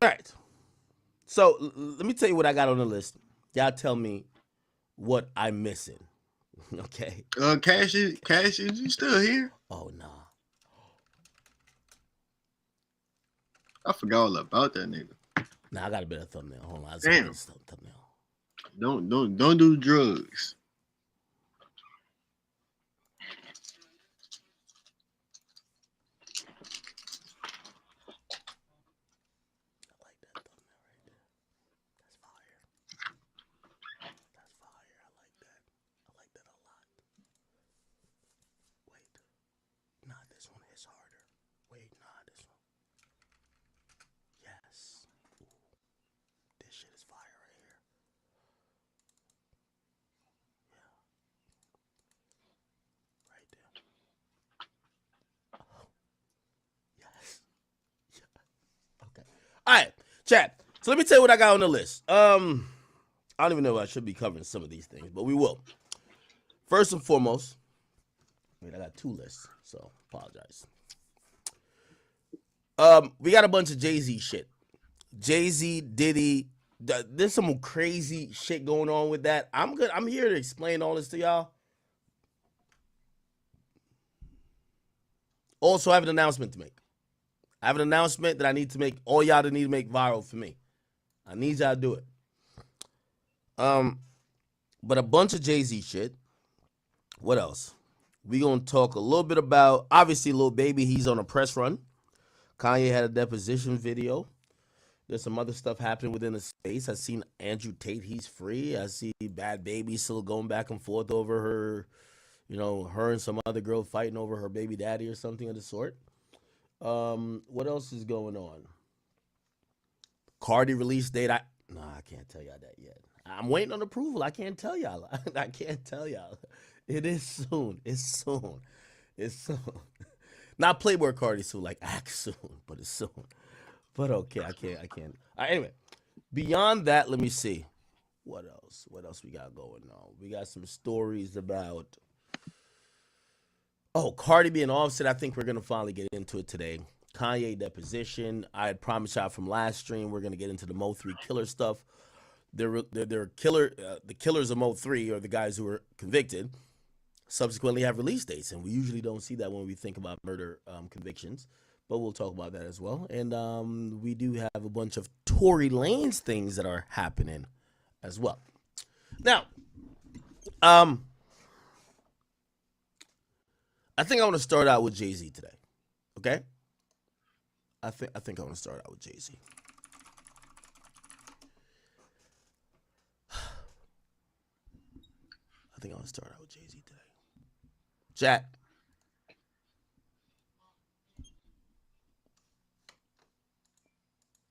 All right. So let me tell you what I got on the list. Y'all tell me what I'm missing. Okay. Cash, is you still here? Oh, nah. I forgot all about that nigga. Nah, I got a better thumbnail. Hold on. Damn. Thumbnail. Don't do drugs. All right, chat. So let me tell you what I got on the list. I don't even know if I should be covering some of these things, but we will. First and foremost, wait, I got two lists, so apologize. We got a bunch of Jay-Z shit. Jay-Z, Diddy. There's some crazy shit going on with that. I'm here to explain all this to y'all. Also, I have an announcement to make. I have an announcement that I need to make. All y'all that need to make viral for me. I need y'all to do it. But a bunch of Jay-Z shit. What else? We gonna talk a little bit about, obviously, Lil Baby. He's on a press run. Kanye had a deposition video. There's some other stuff happening within the space. I seen Andrew Tate. He's free. I see Bad Baby still going back and forth over her, her and some other girl fighting over her baby daddy or something of the sort. What else is going on? Cardi release date. I can't tell y'all that yet. I'm waiting on approval. I can't tell y'all. I can't tell y'all. It is soon. It's soon. Not Playboy Cardi soon, like act soon, but it's soon. But okay, I can't. All right, anyway, beyond that, let me see. What else? What else we got going on? We got some stories about... Cardi B and Offset. I think we're going to finally get into it today. Kanye deposition. I had promised y'all from last stream we're going to get into the Mo3 killer stuff. The killers of Mo3 are the guys who were convicted, subsequently have release dates. And we usually don't see that when we think about murder convictions. But we'll talk about that as well. And we do have a bunch of Tory Lanez things that are happening as well. Now, I think I want to start out with Jay-Z today. Okay? I think I want to start out with Jay-Z. I think I want to start out with Jay-Z today. Chat.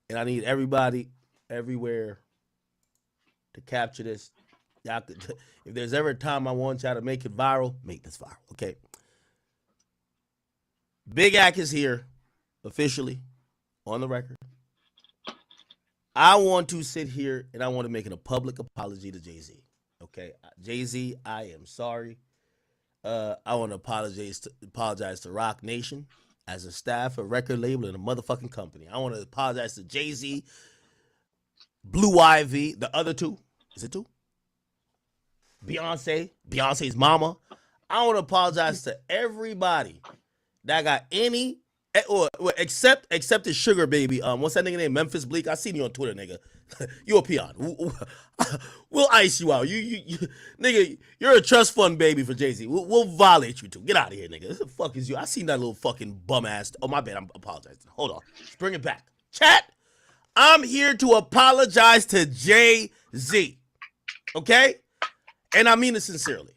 And I need everybody, everywhere, to capture this. Y'all could, if there's ever a time I want y'all to make it viral, make this viral, okay? Big Ack is here, officially, on the record. I want to sit here and I want to make a public apology to Jay-Z, okay? Jay-Z, I am sorry. I want to apologize to Rock Nation as a staff, a record label, and a motherfucking company. I want to apologize to Jay-Z, Blue Ivy, the other two. Is it two? Beyonce's mama. I want to apologize to everybody that got any, or except the Sugar Baby. What's that nigga named? Memphis Bleak. I seen you on Twitter, nigga. You a peon. We'll ice you out. You nigga, you're a trust fund baby for Jay-Z. We'll violate you too. Get out of here, nigga. What the fuck is you? I seen that little fucking bum ass. Oh, my bad. I'm apologizing. Hold on. Let's bring it back. Chat, I'm here to apologize to Jay-Z. Okay? And I mean it sincerely.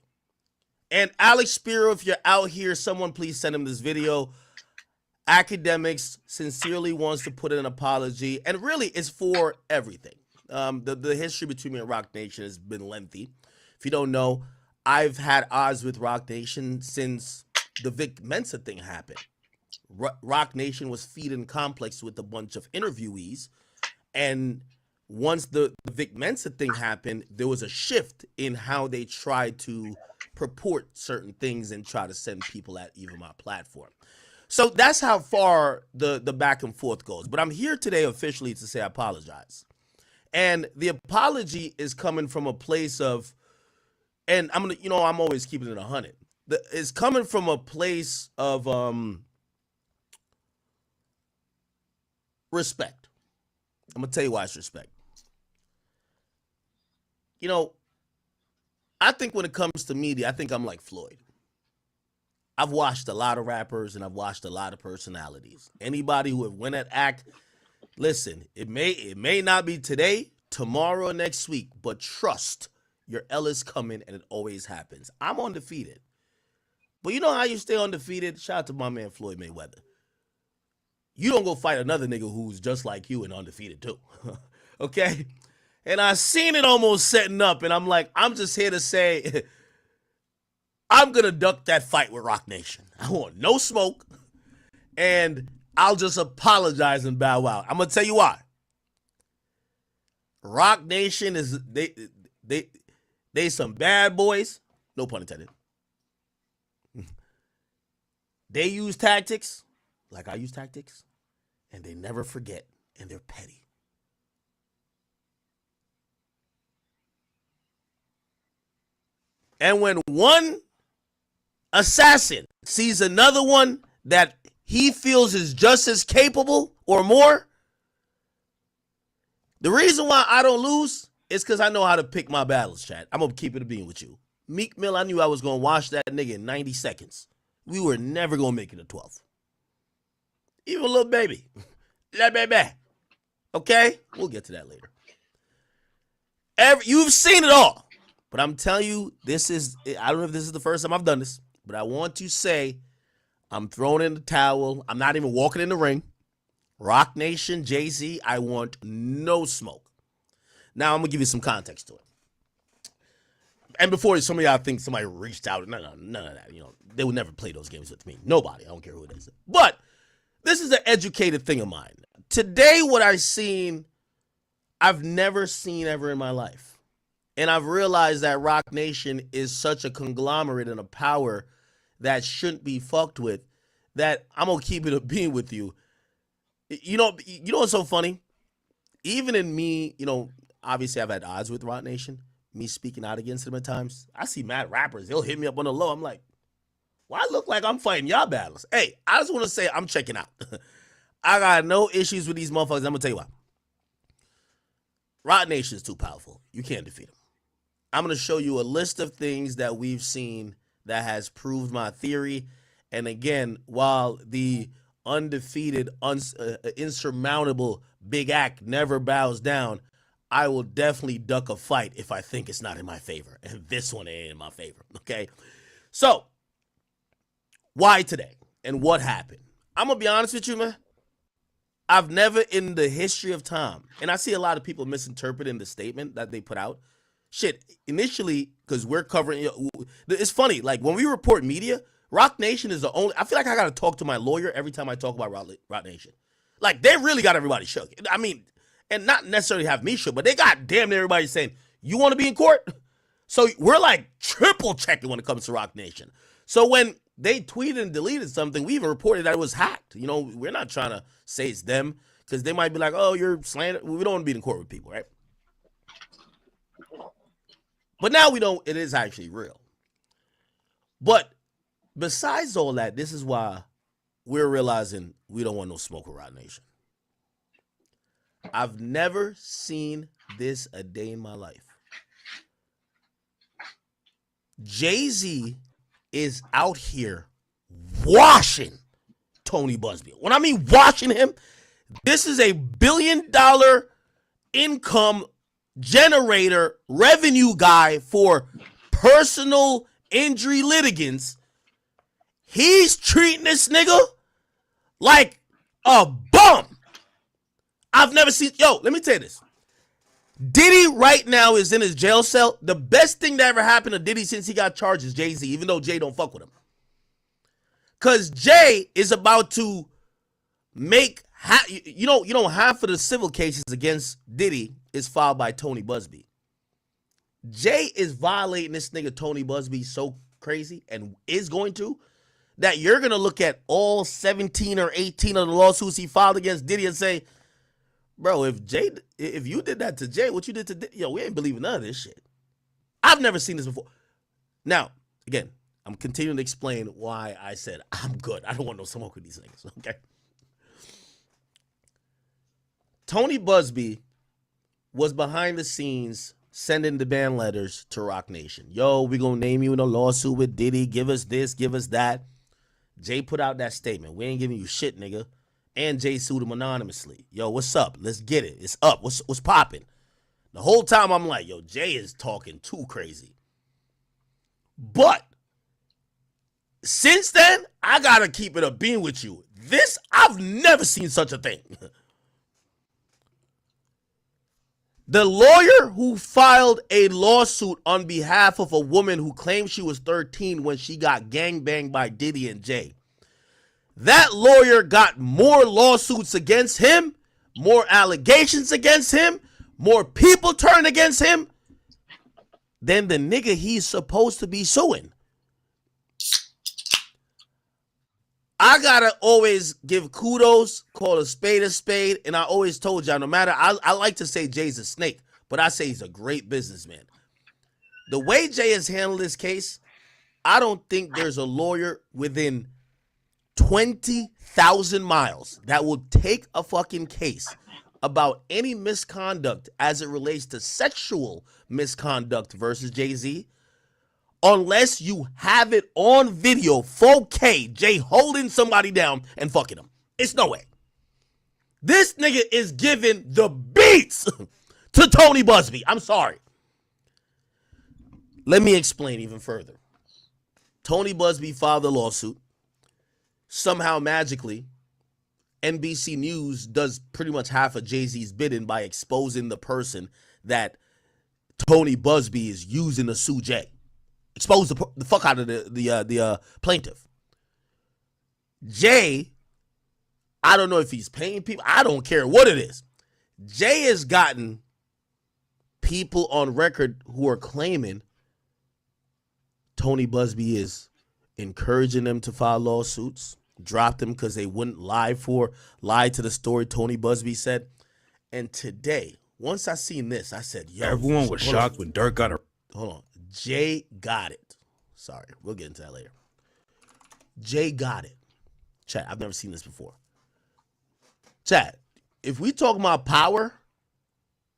And Alex Spiro, if you're out here, someone please send him this video. Academics sincerely wants to put in an apology, and really it's for everything. The history between me and Rock Nation has been lengthy. If you don't know, I've had odds with Rock Nation since the Vic Mensa thing happened. Rock Nation was feeding Complex with a bunch of interviewees, and once the Vic Mensa thing happened, there was a shift in how they tried to purport certain things and try to send people at even my platform. So that's how far the back and forth goes. But I'm here today officially to say I apologize. And the apology is coming from a place of, and I'm gonna, I'm always keeping it 100. It's coming from a place of respect. I'm gonna tell you why it's respect. I think when it comes to media, I think I'm like Floyd. I've watched a lot of rappers and I've watched a lot of personalities. Anybody who have went at act, listen, it may not be today, tomorrow, next week, but trust your L is coming, and it always happens. I'm undefeated. But you know how you stay undefeated? Shout out to my man Floyd Mayweather. You don't go fight another nigga who's just like you and undefeated too. Okay? And I seen it almost setting up, and I'm like, I'm just here to say I'm going to duck that fight with Rock Nation. I want no smoke, and I'll just apologize and bow out. I'm going to tell you why. Rock Nation is, they some bad boys. No pun intended. They use tactics like I use tactics, and they never forget, and they're petty. And when one assassin sees another one that he feels is just as capable or more, the reason why I don't lose is because I know how to pick my battles, chat. I'm going to keep it a bean with you. Meek Mill, I knew I was going to wash that nigga in 90 seconds. We were never going to make it a 12. Even Lil Baby. Lil Baby. Okay? We'll get to that later. You've seen it all. But I'm telling you, I don't know if this is the first time I've done this, but I want to say I'm throwing in the towel. I'm not even walking in the ring. Rock Nation, Jay-Z, I want no smoke. Now I'm going to give you some context to it. And before some of y'all think somebody reached out, none of that. They would never play those games with me. Nobody. I don't care who it is. But this is an educated thing of mine. Today, what I've never seen ever in my life. And I've realized that Rock Nation is such a conglomerate and a power that shouldn't be fucked with, that I'm going to keep it a bean with you. You know what's so funny? Even in me, obviously I've had odds with Rock Nation, me speaking out against them at times. I see mad rappers, they'll hit me up on the low. I'm like, well, I look like I'm fighting y'all battles. Hey, I just want to say I'm checking out. I got no issues with these motherfuckers. I'm going to tell you why. Rock Nation is too powerful. You can't defeat them. I'm going to show you a list of things that we've seen that has proved my theory. And again, while the undefeated, insurmountable Big Act never bows down, I will definitely duck a fight if I think it's not in my favor. And this one ain't in my favor, okay? So, why today? And what happened? I'm going to be honest with you, man. I've never in the history of time, and I see a lot of people misinterpreting the statement that they put out. Shit, initially, because we're covering, it's funny, like when we report media, Rock Nation is the only, I feel like I got to talk to my lawyer every time I talk about Rock Nation. Like, they really got everybody shook. I mean, and not necessarily have me shook, but they got damn near everybody saying, you want to be in court? So we're like triple checking when it comes to Rock Nation. So when they tweeted and deleted something, we even reported that it was hacked. We're not trying to say it's them, because they might be like, oh, you're slandering. We don't want to be in court with people, right? But now we don't, it is actually real. But besides all that, this is why we're realizing we don't want no smoke with Rock Nation. I've never seen this a day in my life. Jay-Z is out here washing Tony Busby. When I mean washing him, this is a $1 billion income generator revenue guy for personal injury litigants. He's treating this nigga like a bum. I've never seen. Yo, let me tell you this. Diddy right now is in his jail cell. The best thing that ever happened to Diddy since he got charged is Jay-Z, even though Jay don't fuck with him. Because Jay is about to make, half of the civil cases against Diddy is filed by Tony Busby. Jay is violating this nigga Tony Busby so crazy, and is going to, that you're going to look at all 17 or 18 of the lawsuits he filed against Diddy and say, bro, if you did that to Jay, what you did to Diddy, we ain't believing none of this shit. I've never seen this before. Now, again, I'm continuing to explain why I said I'm good. I don't want no smoke with these things, okay? Tony Busby was behind the scenes sending demand letters to Roc Nation. Yo, we gonna name you in a lawsuit with Diddy. Give us this, give us that. Jay put out that statement. We ain't giving you shit, nigga. And Jay sued him anonymously. Yo, what's up? Let's get it. It's up. What's popping? The whole time I'm like, yo, Jay is talking too crazy. But since then, I gotta keep it a beam with you. I've never seen such a thing. The lawyer who filed a lawsuit on behalf of a woman who claimed she was 13 when she got gangbanged by Diddy and Jay. That lawyer got more lawsuits against him, more allegations against him, more people turned against him than the nigga he's supposed to be suing. I gotta always give kudos, call a spade, and I always told y'all, no matter, I like to say Jay's a snake, but I say he's a great businessman. The way Jay has handled this case, I don't think there's a lawyer within 20,000 miles that will take a fucking case about any misconduct as it relates to sexual misconduct versus Jay-Z, unless you have it on video, 4K, Jay holding somebody down and fucking them. It's no way. This nigga is giving the beats to Tony Busby. I'm sorry. Let me explain even further. Tony Busby filed a lawsuit. Somehow, magically, NBC News does pretty much half of Jay-Z's bidding by exposing the person that Tony Busby is using to sue Jay. Expose the fuck out of the plaintiff. Jay, I don't know if he's paying people. I don't care what it is. Jay has gotten people on record who are claiming Tony Busby is encouraging them to file lawsuits, dropped them because they wouldn't lie to the story Tony Busby said. And today, once I seen this, I said, yo. Everyone was shocked when Dirk got her. Hold on. Jay got it. Sorry, we'll get into that later. Jay got it. Chat, I've never seen this before. Chat, if we talk about power,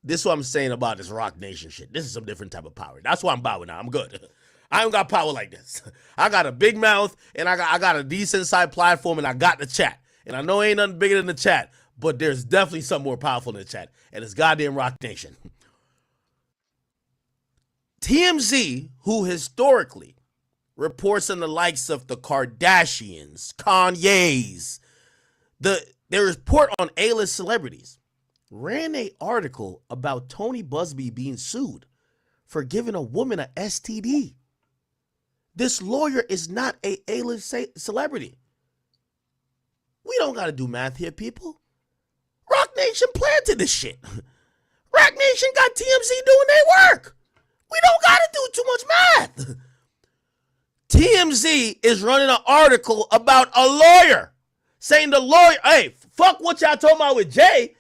this is what I'm saying about this Roc Nation shit. This is some different type of power. That's why I'm bowing now. I'm good. I ain't got power like this. I got a big mouth, and I got a decent side platform, and I got the chat. And I know ain't nothing bigger than the chat, but there's definitely something more powerful than the chat, and it's goddamn Roc Nation. TMZ, who historically reports on the likes of the Kardashians, Kanye's, they report on A-list celebrities, ran an article about Tony Busby being sued for giving a woman an STD. This lawyer is not a A-list celebrity. We don't got to do math here, people. Roc Nation planted this shit. Roc Nation got TMZ doing their work. We don't got to do too much math. TMZ is running an article about a lawyer, saying the lawyer, hey, fuck what y'all talking about with Jay.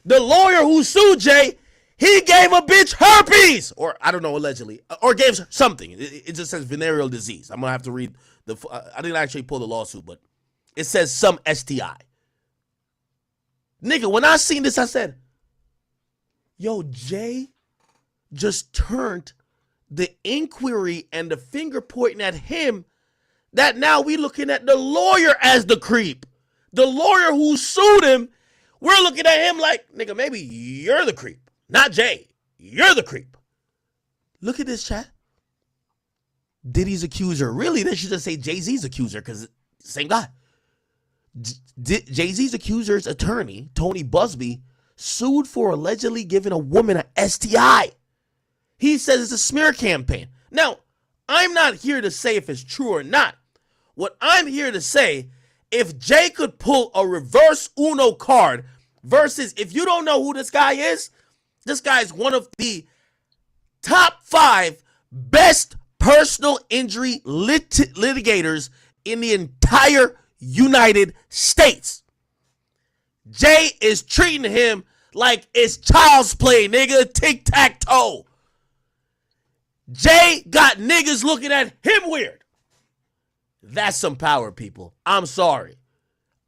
The lawyer who sued Jay, he gave a bitch herpes, or I don't know, allegedly, or gave her something. It just says venereal disease. I'm going to have to read I didn't actually pull the lawsuit, but it says some STI. Nigga, when I seen this, I said, Yo, Jay just turned the inquiry and the finger pointing at him that now we looking at the lawyer as the creep. The lawyer who sued him, we're looking at him like, nigga, maybe you're the creep. Not Jay. You're the creep. Look at this, chat. Diddy's accuser. Really, they should just say Jay-Z's accuser because same guy. Jay-Z's accuser's attorney, Tony Busby, sued for allegedly giving a woman an STI. He says it's a smear campaign. Now, I'm not here to say if it's true or not. What I'm here to say, if Jay could pull a reverse Uno card versus, if you don't know who this guy is one of the top 5 best personal injury litigators in the entire United States. Jay is treating him like it's child's play, nigga. Tic-tac-toe. Jay got niggas looking at him weird. That's some power, people. I'm sorry.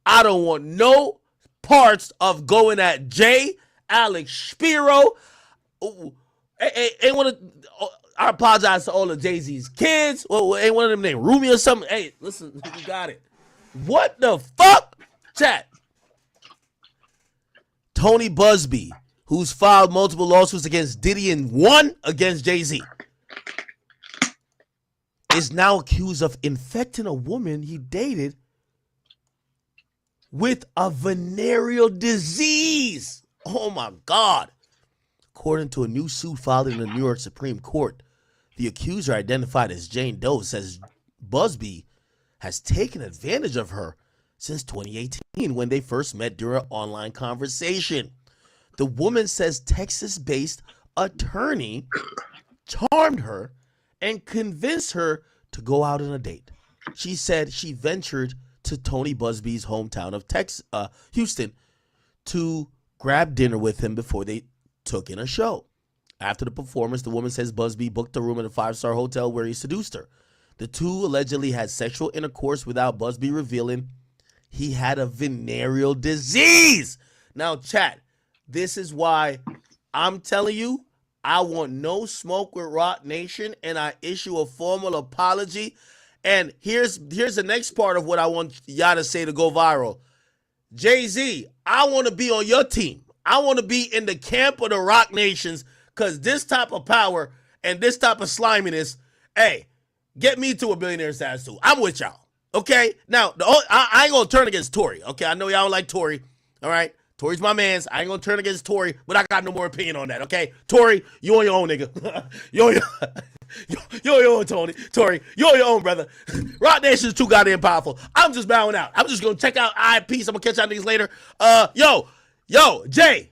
I don't want no parts of going at Jay, Alex Spiro. Ain't one of, I apologize to all of Jay-Z's kids. Well, ain't one of them named Rumi or something. Hey, listen, you got it. What the fuck? Chat. Tony Busby, who's filed multiple lawsuits against Diddy and one against Jay-Z, is now accused of infecting a woman he dated with a venereal disease. Oh my God. According to a new suit filed in the New York Supreme Court, the accuser, identified as Jane Doe, says Busby has taken advantage of her since 2018 when they first met during an online conversation. The woman says Texas-based attorney charmed her and convinced her to go out on a date. She said she ventured to Tony Busby's hometown of Houston to grab dinner with him before they took in a show. After the performance, the woman says Busby booked a room at a 5-star hotel where he seduced her. The two allegedly had sexual intercourse without Busby revealing he had a venereal disease. Now, chat, this is why I'm telling you, I want no smoke with Rock Nation, and I issue a formal apology. And here's the next part of what I want y'all to say to go viral. Jay-Z, I want to be on your team. I want to be in the camp of the Rock Nations, because this type of power and this type of sliminess, hey, get me to a billionaire status too. I'm with y'all. Okay? Now, I ain't going to turn against Tory. Okay? I know y'all don't like Tory. All right? Tory's my mans. I ain't going to turn against Tory, but I got no more opinion on that. Okay? Tory, you on your own, nigga. you on your own, Tony. Tory, you on your own, brother. Rock Nation is too goddamn powerful. I'm just bowing out. I'm just going to check out Peace. I'm going to catch y'all niggas later. Yo, Jay.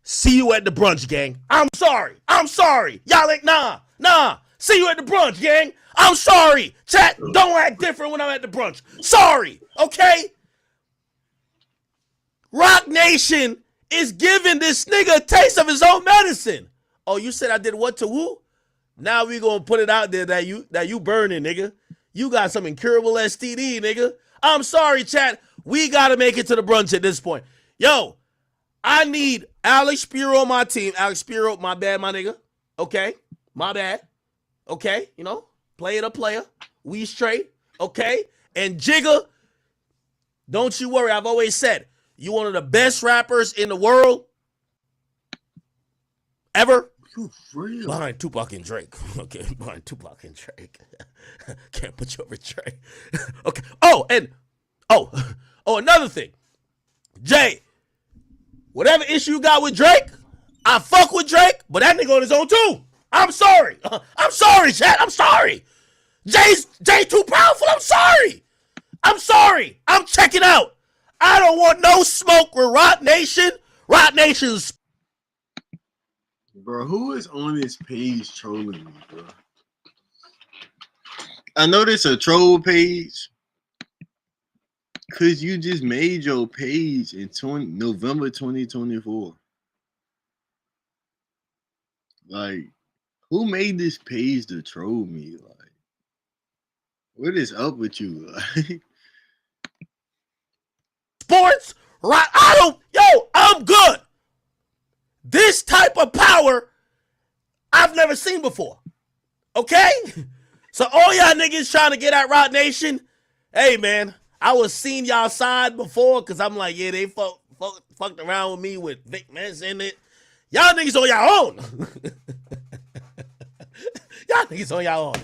See you at the brunch, gang. I'm sorry. Y'all like, nah. See you at the brunch, gang. I'm sorry. Chat, don't act different when I'm at the brunch. Sorry, okay? Rock Nation is giving this nigga a taste of his own medicine. Oh, you said I did what to who? Now we gonna put it out there that you burning, nigga. You got some incurable STD, nigga. I'm sorry, chat. We gotta make it to the brunch at this point. Yo, I need Alex Spiro on my team. Alex Spiro, my bad, my nigga. Okay, my bad. Okay, player to player. We straight. Okay, and Jigga, don't you worry. I've always said you one of the best rappers in the world ever. Real. Behind Tupac and Drake. Okay, behind Tupac and Drake. Can't put you over Drake. Okay. Another thing. Jay, whatever issue you got with Drake, I fuck with Drake, but that nigga on his own too. I'm sorry. I'm sorry, chat. I'm sorry. Jay too powerful. I'm sorry. I'm checking out. I don't want no smoke with Rock Nation. Rock Nation's. Bro, who is on this page trolling me, bro? I know this a troll page, cause you just made your page in November 2024. Like, who made this page to troll me? Like, what is up with you? Like, sports, right? I'm good. This type of power I've never seen before. Okay? So all y'all niggas trying to get at Rock Nation, hey man, I was seeing y'all side before because I'm like, yeah, they fucked around with me with Vic Mensa in it. Y'all niggas on y'all own. Y'all niggas on y'all own.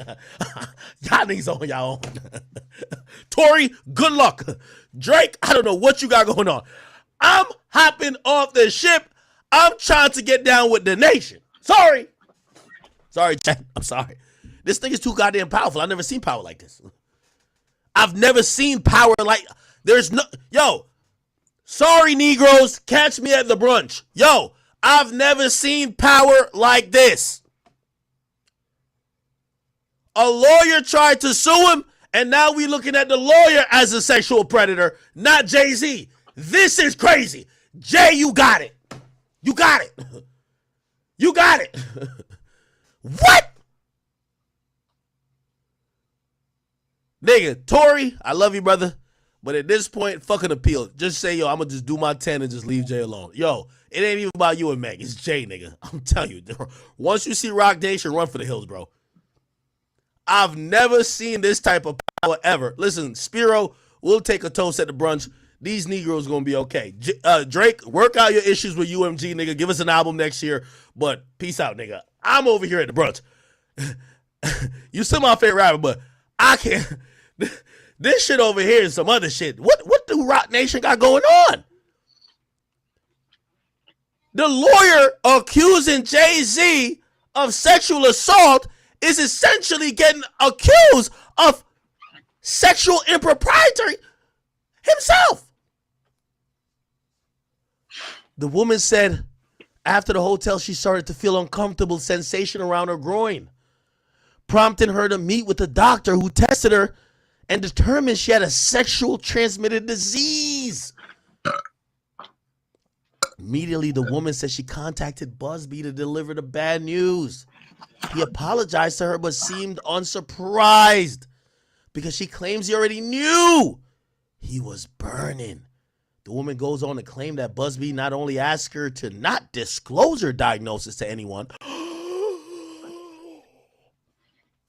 Y'all niggas on y'all own. Tory, good luck. Drake, I don't know what you got going on. I'm hopping off the ship. I'm trying to get down with the nation. Sorry, Chad. I'm sorry. This thing is too goddamn powerful. I've never seen power like this. I've never seen power like, there's no, yo, sorry Negroes, catch me at the brunch. Yo, I've never seen power like this. A lawyer tried to sue him, and now we looking at the lawyer as a sexual predator, not Jay-Z. This is crazy. Jay, you got it. You got it. You got it. What? Nigga, Tory, I love you, brother. But at this point, fucking appeal. Just say, yo, I'm going to just do my 10 and just leave Jay alone. Yo, it ain't even about you and Meg. It's Jay, nigga. I'm telling you. Once you see Rock Nation, run for the hills, bro. I've never seen this type of power ever. Listen, Spiro, we'll take a toast at the brunch. These Negroes going to be okay. Drake, work out your issues with UMG, nigga. Give us an album next year. But peace out, nigga. I'm over here at the brunch. You still my favorite rapper, but I can't. This shit over here is some other shit. What do Rock Nation got going on? The lawyer accusing Jay-Z of sexual assault is essentially getting accused of sexual impropriety himself. The woman said after the hotel she started to feel uncomfortable sensation around her groin, prompting her to meet with a doctor who tested her and determined she had a sexual transmitted disease. Immediately, the woman said she contacted Busby to deliver the bad news. He apologized to her but seemed unsurprised because she claims he already knew he was burning. The woman goes on to claim that Busby not only asked her to not disclose her diagnosis to anyone,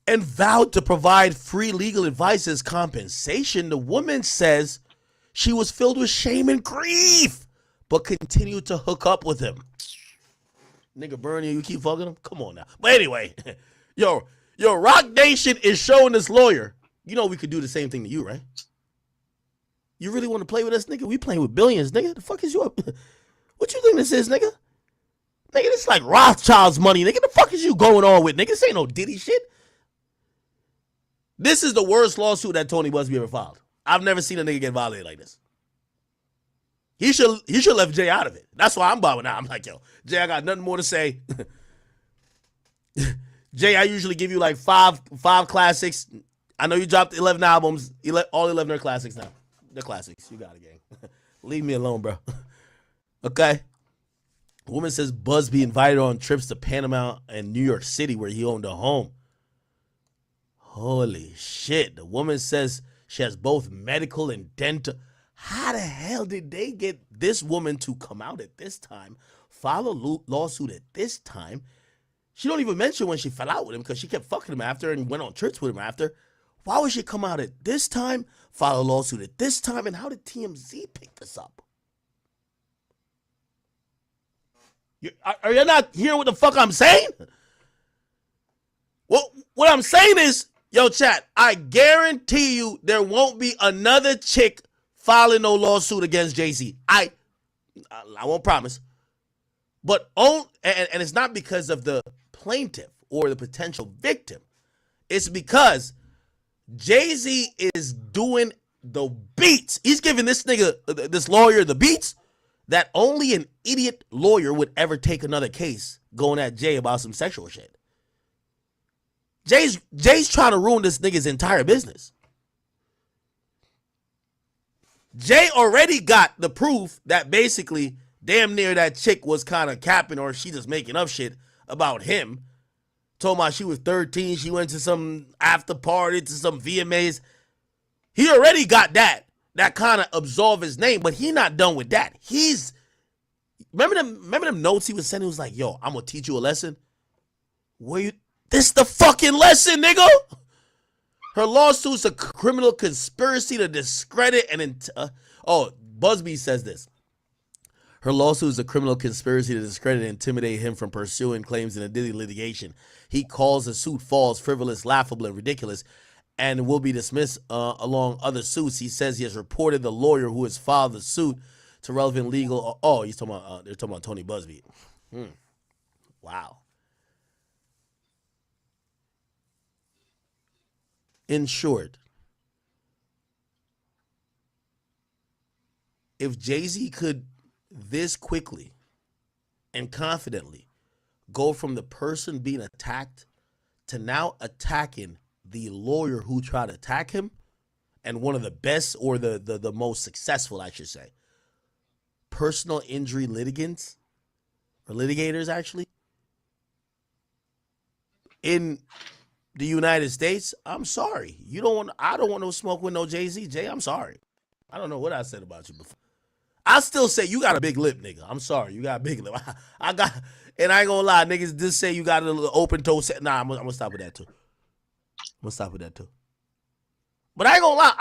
and vowed to provide free legal advice as compensation. The woman says she was filled with shame and grief, but continued to hook up with him. Nigga, Bernie, you keep fucking him? Come on now. But anyway, yo, Rock Nation is showing this lawyer. You know we could do the same thing to you, right? You really want to play with us, nigga? We playing with billions, nigga. The fuck is you up? What you think this is, nigga? Nigga, this is like Rothschild's money, nigga. The fuck is you going on with, nigga? This ain't no Diddy shit. This is the worst lawsuit that Tony Busby ever filed. I've never seen a nigga get violated like this. He should left Jay out of it. That's why I'm bowing out. I'm like, yo, Jay, I got nothing more to say. Jay, I usually give you like five classics. I know you dropped 11 albums. All 11 are classics now. They're classics. You got it, gang. Leave me alone, bro. Okay? A woman says Busby invited her on trips to Panama and New York City where he owned a home. Holy shit. The woman says she has both medical and dental. How the hell did they get this woman to come out at this time, file a lawsuit at this time? She don't even mention when she fell out with him because she kept fucking him after and went on trips with him after. Why would she come out at this time, file a lawsuit at this time, and how did TMZ pick this up? Are you not hearing what the fuck I'm saying? Well, what I'm saying is, yo, chat, I guarantee you there won't be another chick filing no lawsuit against Jay-Z. I won't promise. But and it's not because of the plaintiff or the potential victim. It's because Jay-Z is doing the beats. He's giving this nigga, this lawyer, the beats that only an idiot lawyer would ever take another case going at Jay about some sexual shit. Jay's trying to ruin this nigga's entire business. Jay already got the proof that basically damn near that chick was kind of capping or she just making up shit about him. Told me she was 13. She went to some after party, to some VMAs. He already got that kind of absolve his name, but he not done with that. Remember them notes he was sending? He was like, yo, I'm gonna teach you a lesson. This the fucking lesson, nigga. Her lawsuit's a criminal conspiracy to discredit and Busby says this. Her lawsuit is a criminal conspiracy to discredit and intimidate him from pursuing claims in a Diddy litigation. He calls the suit false, frivolous, laughable, and ridiculous, and will be dismissed along other suits. He says he has reported the lawyer who has filed the suit to relevant legal. He's talking about they're talking about Tony Busby. Wow. In short, if Jay-Z could this quickly and confidently go from the person being attacked to now attacking the lawyer who tried to attack him, and one of the best or the most successful, I should say, personal injury litigants or litigators actually in the United States, I'm sorry. I don't want no smoke with no Jay-Z. Jay, I'm sorry. I don't know what I said about you before. I still say you got a big lip, nigga. I'm sorry. You got a big lip. And I ain't gonna lie, niggas just say you got a little open toe set. Nah, I'm gonna stop with that too. But I ain't gonna lie,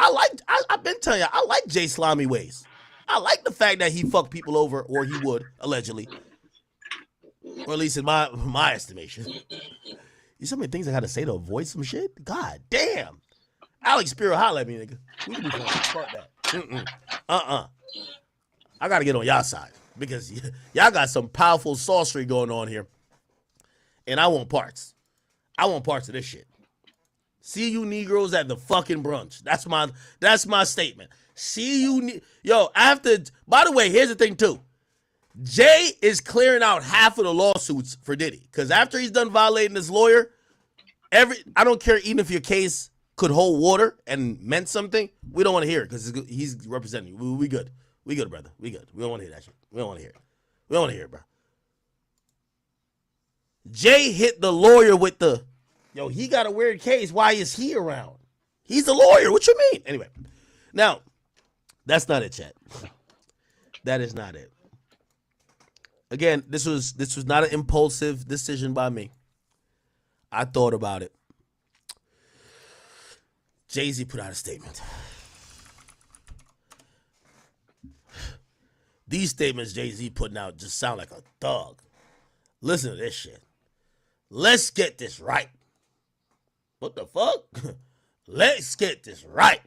I've been telling you, I like Jay Slimy ways. I like the fact that he fucked people over, or he would, allegedly. Or at least in my estimation. You so many things I gotta say to avoid some shit? God damn. Alex Spiro, holla at me, nigga. We can be fun. Fuck that. I gotta get on y'all side because y'all got some powerful sorcery going on here. And I want parts. I want parts of this shit. See you Negroes at the fucking brunch. That's my statement. See you, by the way, here's the thing too. Jay is clearing out half of the lawsuits for Diddy. Because after he's done violating his lawyer, I don't care even if your case could hold water and meant something, we don't want to hear it because he's representing you. We good. We good, brother. We good. We don't want to hear that shit. We don't want to hear it. We don't want to hear it, bro. Jay hit the lawyer with he got a weird case. Why is he around? He's a lawyer. What you mean? Anyway, now, that's not it, chat. That is not it. Again, this was not an impulsive decision by me. I thought about it. Jay-Z put out a statement. These statements Jay-Z putting out just sound like a thug. Listen to this shit. Let's get this right. What the fuck? Let's get this right.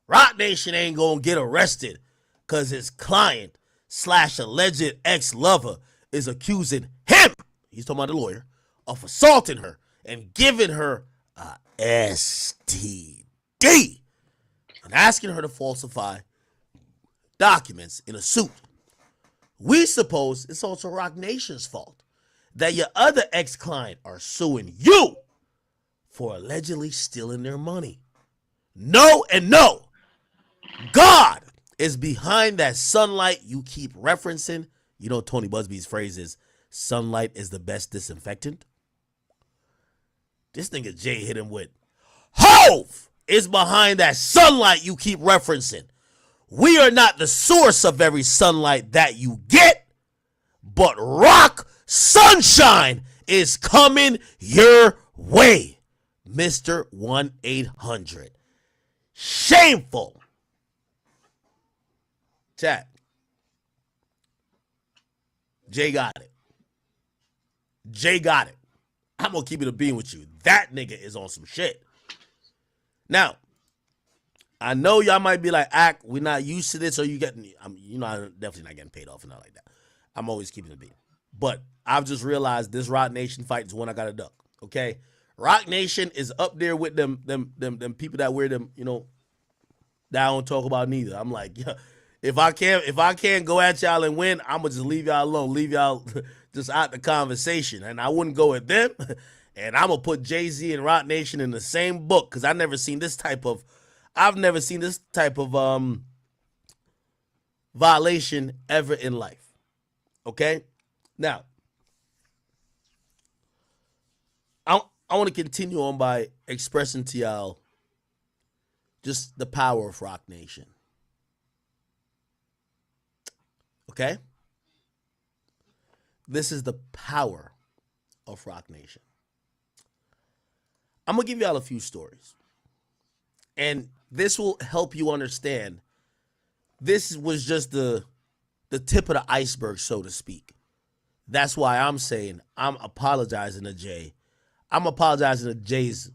Rock Nation ain't gonna get arrested because his client / alleged ex-lover is accusing him, he's talking about the lawyer, of assaulting her and giving her a STD and asking her to falsify documents in a suit. We suppose it's also Rock Nation's fault that your other ex-client are suing you for allegedly stealing their money. No and no. God is behind that sunlight you keep referencing. You know Tony Busby's phrase is, sunlight is the best disinfectant. This nigga Jay hit him with, Hove is behind that sunlight you keep referencing. We are not the source of every sunlight that you get, but rock sunshine is coming your way, Mr. 1-800. Shameful. Chat. Jay got it. Jay got it. I'm going to keep it a bean with you. That nigga is on some shit. Now, I know y'all might be like, we're not used to this, or you getting, I'm definitely not getting paid off and not like that. I'm always keeping it a bean. But I've just realized this Rock Nation fight is one I got to duck, okay? Rock Nation is up there with them people that wear them, that I don't talk about neither. I'm like, yeah, if I can't go at y'all and win, I'm gonna just leave y'all alone, leave y'all just out the conversation, and I wouldn't go at them. And I'm gonna put Jay-Z and Rock Nation in the same book because I've never seen this type of violation ever in life. Okay, now I want to continue on by expressing to y'all just the power of Rock Nation. Okay? This is the power of Rock Nation. I'm going to give y'all a few stories. And this will help you understand. This was just the tip of the iceberg, so to speak. That's why I'm saying I'm apologizing to Jay. I'm apologizing to Jay's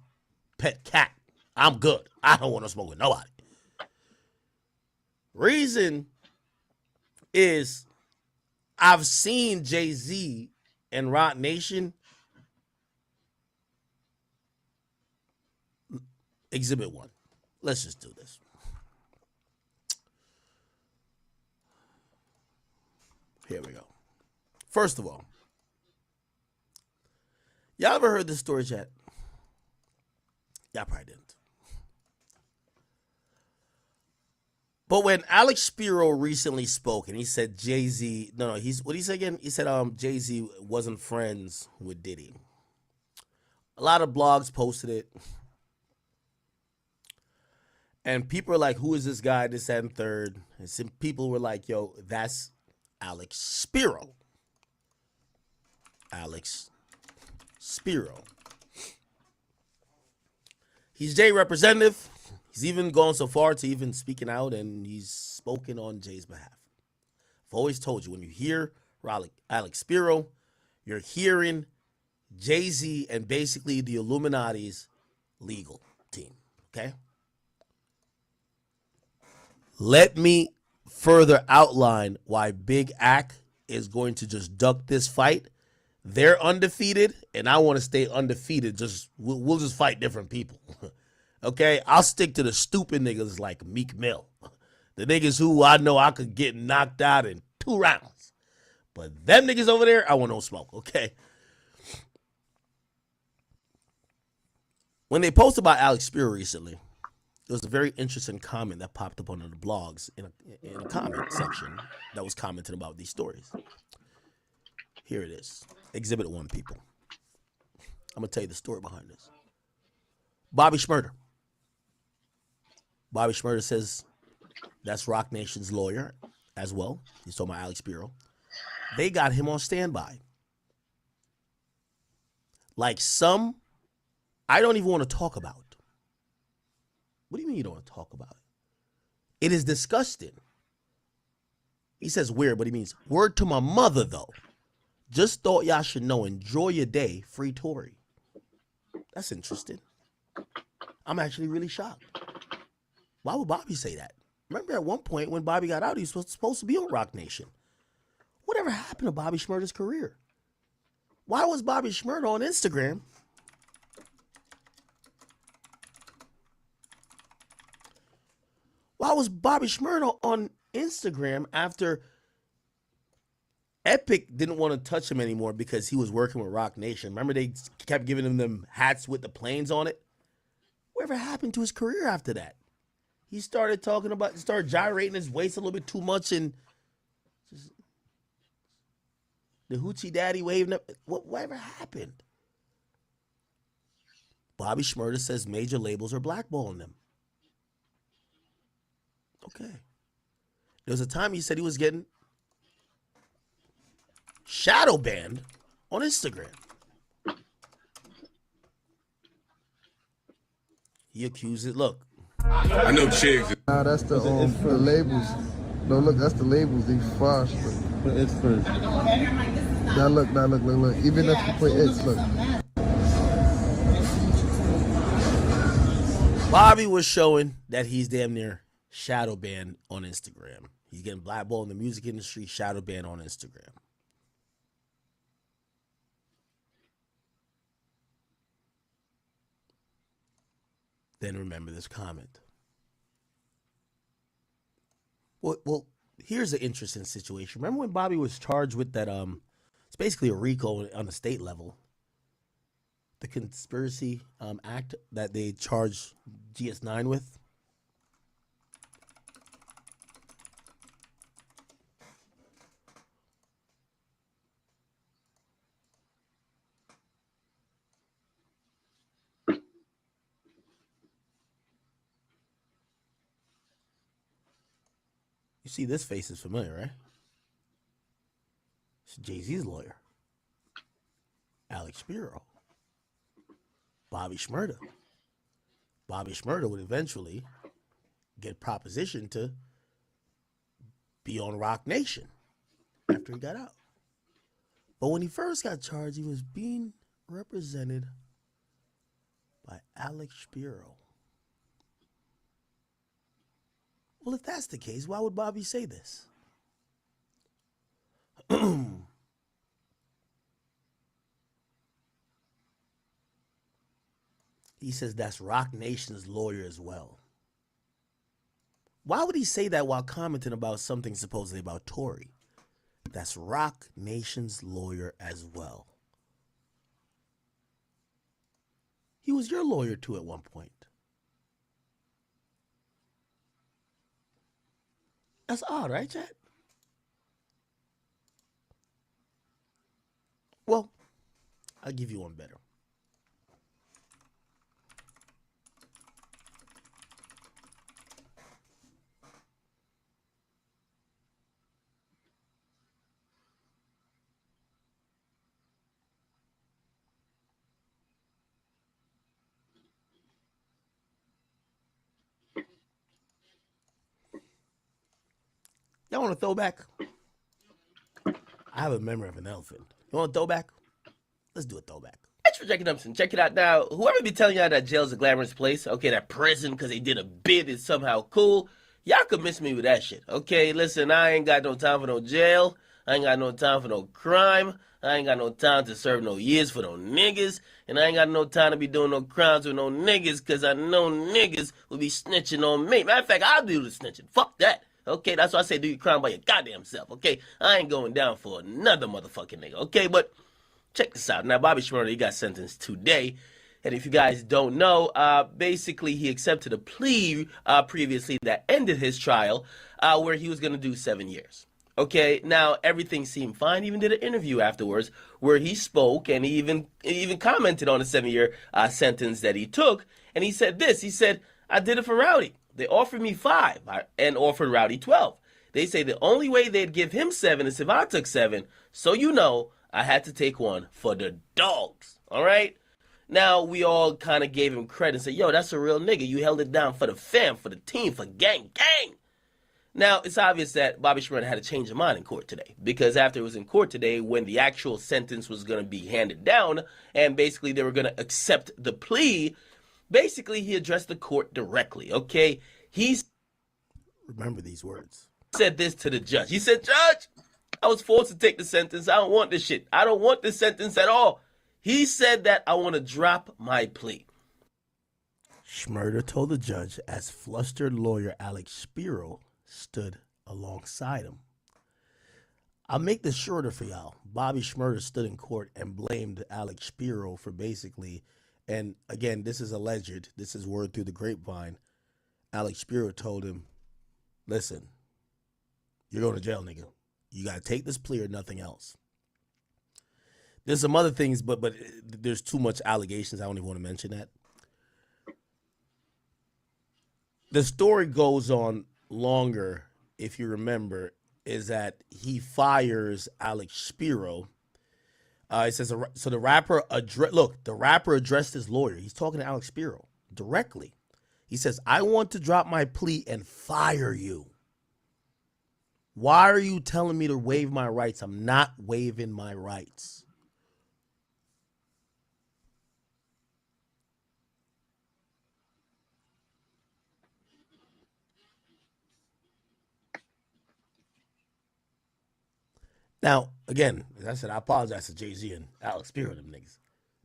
pet cat. I'm good. I don't want to smoke with nobody. Reason is I've seen Jay-Z and Rock Nation Exhibit 1. Let's just do this. Here we go. First of all, y'all ever heard this story, chat? Y'all probably didn't. But when Alex Spiro recently spoke and he said Jay-Z, what did he say again? He said Jay-Z wasn't friends with Diddy. A lot of blogs posted it. And people are like, who is this guy, this, that, and third? And some people were like, yo, that's Alex Spiro. Alex Spiro. He's Jay representative. He's even gone so far to even speaking out, and he's spoken on Jay's behalf. I've always told you, when you hear Alex Spiro, you're hearing Jay-Z and basically the Illuminati's legal team, okay? Let me further outline why Big Ack is going to just duck this fight. They're undefeated, and I want to stay undefeated. We'll just fight different people. Okay? I'll stick to the stupid niggas like Meek Mill. The niggas who I know I could get knocked out in 2 rounds. But them niggas over there, I want no smoke, okay? When they posted about Alex Spiro recently, there was a very interesting comment that popped up on the blogs in a comment section that was commenting about these stories. Here it is. Exhibit 1, people. I'm going to tell you the story behind this. Bobby Shmurda. Bobby Shmurda says that's Rock Nation's lawyer as well. He's talking about Alex Spiro. They got him on standby. Like some I don't even want to talk about. What do you mean you don't want to talk about it? It is disgusting. He says weird, but he means word to my mother, though. Just thought y'all should know. Enjoy your day. Free Tory. That's interesting. I'm actually really shocked. Why would Bobby say that? Remember at one point when Bobby got out, he was supposed to be on Rock Nation. Whatever happened to Bobby Shmurda's career? Why was Bobby Shmurda on Instagram? Why was Bobby Shmurda on Instagram after Epic didn't want to touch him anymore because he was working with Rock Nation? Remember they kept giving him them hats with the planes on it? Whatever happened to his career after that? He started gyrating his waist a little bit too much and just the hoochie daddy waving up. Whatever happened? Bobby Shmurda says major labels are blackballing them. Okay. There was a time he said he was getting shadow banned on Instagram. He accused it. Look. I know chicks. Nah, that's the labels. No, look, that's the labels. They far. But it's first. Now look. Even if you put it's look. Bobby was showing that he's damn near shadow banned on Instagram. He's getting blackballed in the music industry, shadow banned on Instagram. Then remember this comment. Well, here's an interesting situation. Remember when Bobby was charged with that, it's basically a RICO on the state level. The conspiracy act that they charged GS9 with. You see, this face is familiar, right? It's Jay-Z's lawyer. Alex Spiro, Bobby Shmurda. Bobby Shmurda would eventually get propositioned to be on Rock Nation after he got out. But when he first got charged, he was being represented by Alex Spiro. Well, if that's the case, why would Bobby say this? He says that's Rock Nation's lawyer as well. Why would he say that while commenting about something supposedly about Tory? That's Rock Nation's lawyer as well. He was your lawyer too at one point. That's odd, right, Chad? Well, I'll give you one better. Y'all want a throwback? I have a memory of an elephant. You want a throwback? Let's do a throwback. Thanks for checking up. Check it out now. Whoever be telling y'all that jail's a glamorous place, okay, that prison because they did a bid is somehow cool, y'all could miss me with that shit. Okay, listen, I ain't got no time for no jail. I ain't got no time for no crime. I ain't got no time to serve no years for no niggas. And I ain't got no time to be doing no crimes with no niggas because I know niggas will be snitching on me. Matter of fact, I'll do the snitching. Fuck that. Okay, that's why I say do your crime by your goddamn self, okay? I ain't going down for another motherfucking nigga, okay? But check this out. Now, Bobby Shmurda, he got sentenced today. And if you guys don't know, basically he accepted a plea previously that ended his trial where he was going to do 7 years. Okay, now everything seemed fine. He even did an interview afterwards where he spoke and he even commented on the 7-year sentence that he took. And he said this, he said, I did it for Rowdy. They offered me 5 and offered Rowdy 12. They say the only way they'd give him 7 is if I took 7. So you know, I had to take 1 for the dogs. All right? Now, we all kind of gave him credit and said, yo, that's a real nigga. You held it down for the fam, for the team, for gang. Now, it's obvious that Bobby Shmurda had a change of mind in court today because after it was in court today when the actual sentence was going to be handed down and basically they were going to accept the plea, basically he addressed the court directly, okay? Remember these words. Said this to the judge. He said, Judge, I was forced to take the sentence. I don't want this shit. I don't want this sentence at all. He said that I want to drop my plea. Shmurda told the judge as flustered lawyer Alex Spiro stood alongside him. I'll make this shorter for y'all. Bobby Shmurda stood in court and blamed Alex Spiro for basically, and again, this is alleged, this is word through the grapevine. Alex Spiro told him, listen, you're going to jail, nigga. You got to take this plea or nothing else. There's some other things, but there's too much allegations. I don't even want to mention that. The story goes on longer, if you remember, is that he fires Alex Spiro. It says, so the rapper, the rapper addressed his lawyer. He's talking to Alex Spiro directly. He says, I want to drop my plea and fire you. Why are you telling me to waive my rights? I'm not waiving my rights. Now, again, as I said, I apologize to Jay-Z and Alex Spiro, them niggas.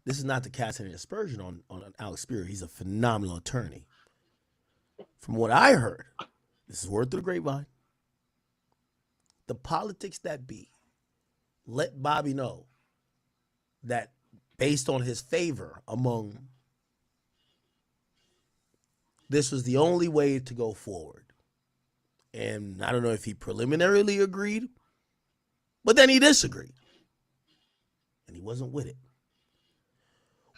This is not to cast any aspersion on Alex Spiro. He's a phenomenal attorney. From what I heard, this is word through the grapevine, the politics that be let Bobby know that based on his favor among, this was the only way to go forward. And I don't know if he preliminarily agreed, but then he disagreed. And he wasn't with it.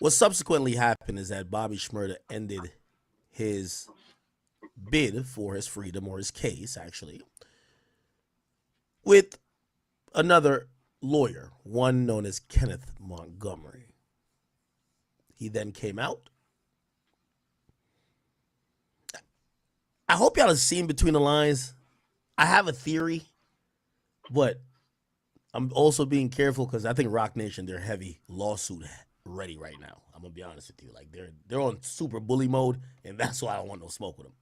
What subsequently happened is that Bobby Shmurda ended his bid for his freedom, or his case, actually, with another lawyer, one known as Kenneth Montgomery. He then came out. I hope y'all have seen between the lines. I have a theory, but I'm also being careful because I think Rock Nation, they're heavy lawsuit ready right now. I'm gonna be honest with you. Like they're on super bully mode, and that's why I don't want no smoke with them.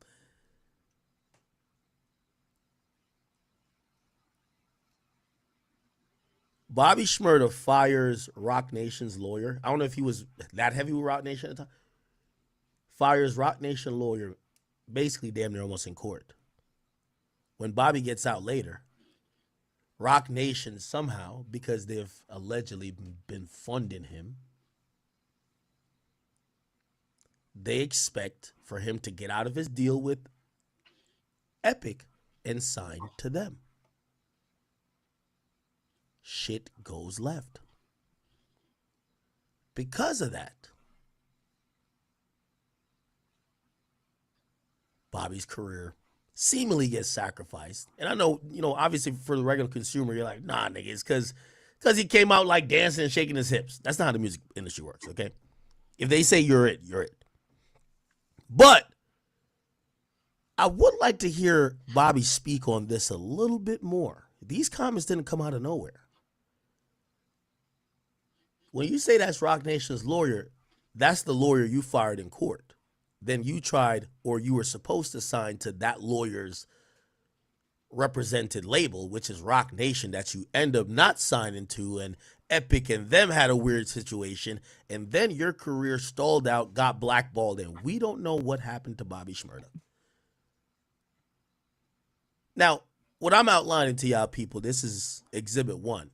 Bobby Shmurda fires Rock Nation's lawyer. I don't know if he was that heavy with Rock Nation at the time. Fires Rock Nation lawyer, basically damn near almost in court. When Bobby gets out later, Rock Nation somehow, because they've allegedly been funding him, they expect for him to get out of his deal with Epic and sign to them. Shit goes left. Because of that, Bobby's career seemingly gets sacrificed. And I know, obviously for the regular consumer, you're like, nah, nigga, it's because he came out like dancing and shaking his hips. That's not how the music industry works, okay? If they say you're it, you're it. But I would like to hear Bobby speak on this a little bit more. These comments didn't come out of nowhere. When you say that's Rock Nation's lawyer, that's the lawyer you fired in court. Then you tried, or you were supposed to sign to that lawyer's represented label, which is Rock Nation, that you end up not signing to, and Epic and them had a weird situation, and then your career stalled out, got blackballed, and we don't know what happened to Bobby Shmurda. Now, what I'm outlining to y'all people, this is Exhibit 1.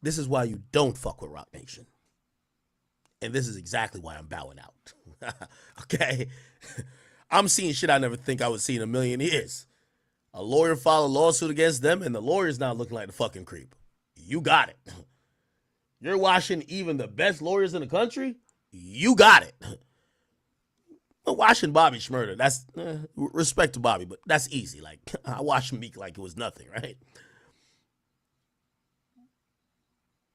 This is why you don't fuck with Rock Nation. And this is exactly why I'm bowing out. Okay? I'm seeing shit I never think I would see in a million years. A lawyer filed a lawsuit against them, and the lawyer's not looking like the fucking creep. You got it. You're watching even the best lawyers in the country? You got it. But watching Bobby Shmurda, that's respect to Bobby, but that's easy. Like, I watched Meek like it was nothing, right?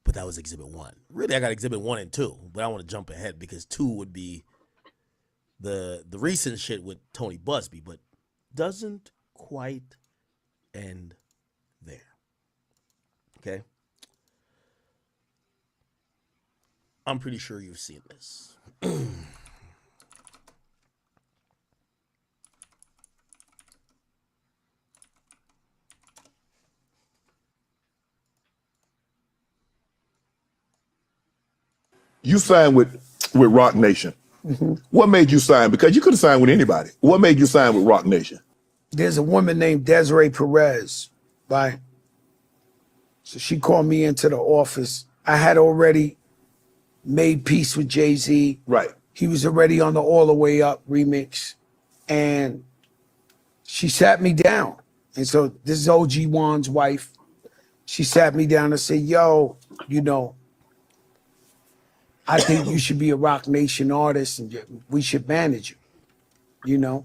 But that was Exhibit 1. Really, I got Exhibit 1 and 2, but I want to jump ahead because 2 would be the recent shit with Tony Busby, but doesn't quite end there. Okay? I'm pretty sure you've seen this. You signed with Rock Nation. What made you sign? Because you could have signed with anybody. What made you sign with Rock Nation? There's a woman named Desiree Perez, right? So she called me into the office. I had already made peace with Jay-Z. Right. He was already on the All the Way Up remix. And she sat me down. And so this is OG Juan's wife. She sat me down and said, yo, I think you should be a Rock Nation artist and we should manage you,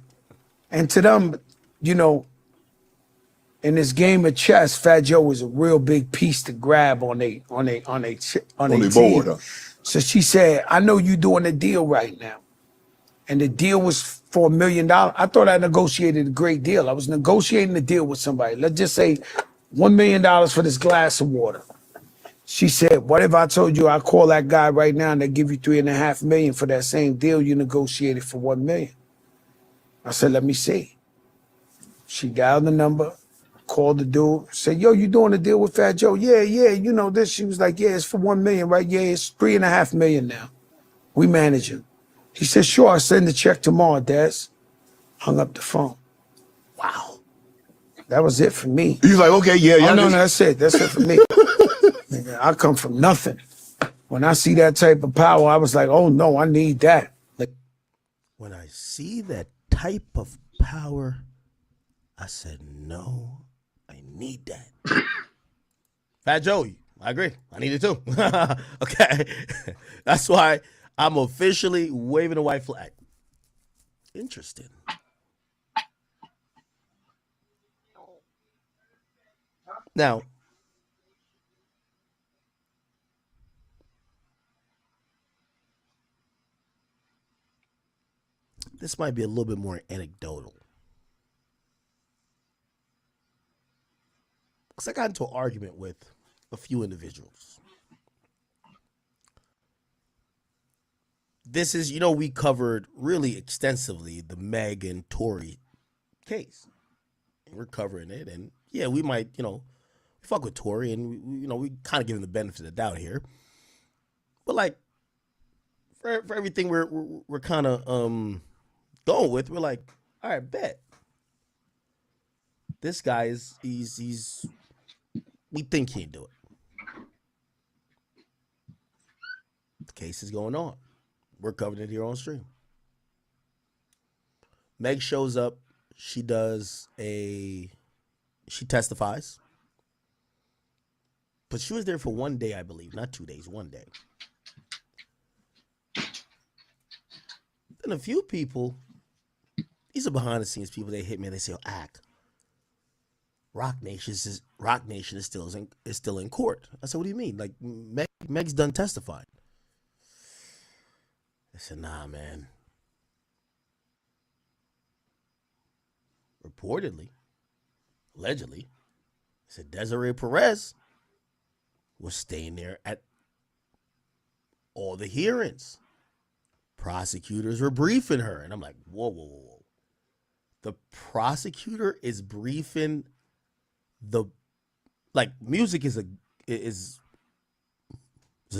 And to them, in this game of chess, Fat Joe was a real big piece to grab on a team. Board. Huh? So she said, I know you doing a deal right now. And the deal was for $1 million. I thought I negotiated a great deal. I was negotiating a deal with somebody. Let's just say $1 million for this glass of water. She said, what if I told you I call that guy right now and they give you $3.5 million for that same deal you negotiated for $1 million? I said, let me see. She dialed the number, called the dude, said, yo, you doing a deal with Fat Joe? Yeah, this. She was like, yeah, it's for $1 million, right? Yeah, it's $3.5 million now. We manage him. He said, sure, I'll send the check tomorrow, Des. Hung up the phone. Wow. That was it for me. He's like, okay, yeah. Oh, no, that's it. That's it for me. Nigga, I come from nothing. When I see that type of power, I was like, oh no, I need that. Like, when I see that type of power, I said, no, I need that. Fat Joey, I agree. I need it too. Okay. That's why I'm officially waving a white flag. Interesting. Now, this might be a little bit more anecdotal. Because I got into an argument with a few individuals. This is, we covered really extensively the Meg and Tory case. And we're covering it. And yeah, we might, fuck with Tory and, we kind of give him the benefit of the doubt here. But like, for everything we're kind of going with, we're like, all right, bet. This guy he's we think he can do it. The case is going on. We're covering it here on stream. Meg shows up. She testifies. But she was there for 1 day, I believe. Not 2 days, 1 day. Then a few people, these are behind the scenes people, they hit me and they say, Rock Nation is still in court. I said, what do you mean? Like Meg's done testifying. I said, nah, man. Reportedly, allegedly, I said Desiree Perez was staying there at all the hearings. Prosecutors were briefing her. And I'm like, whoa. The prosecutor is briefing music is a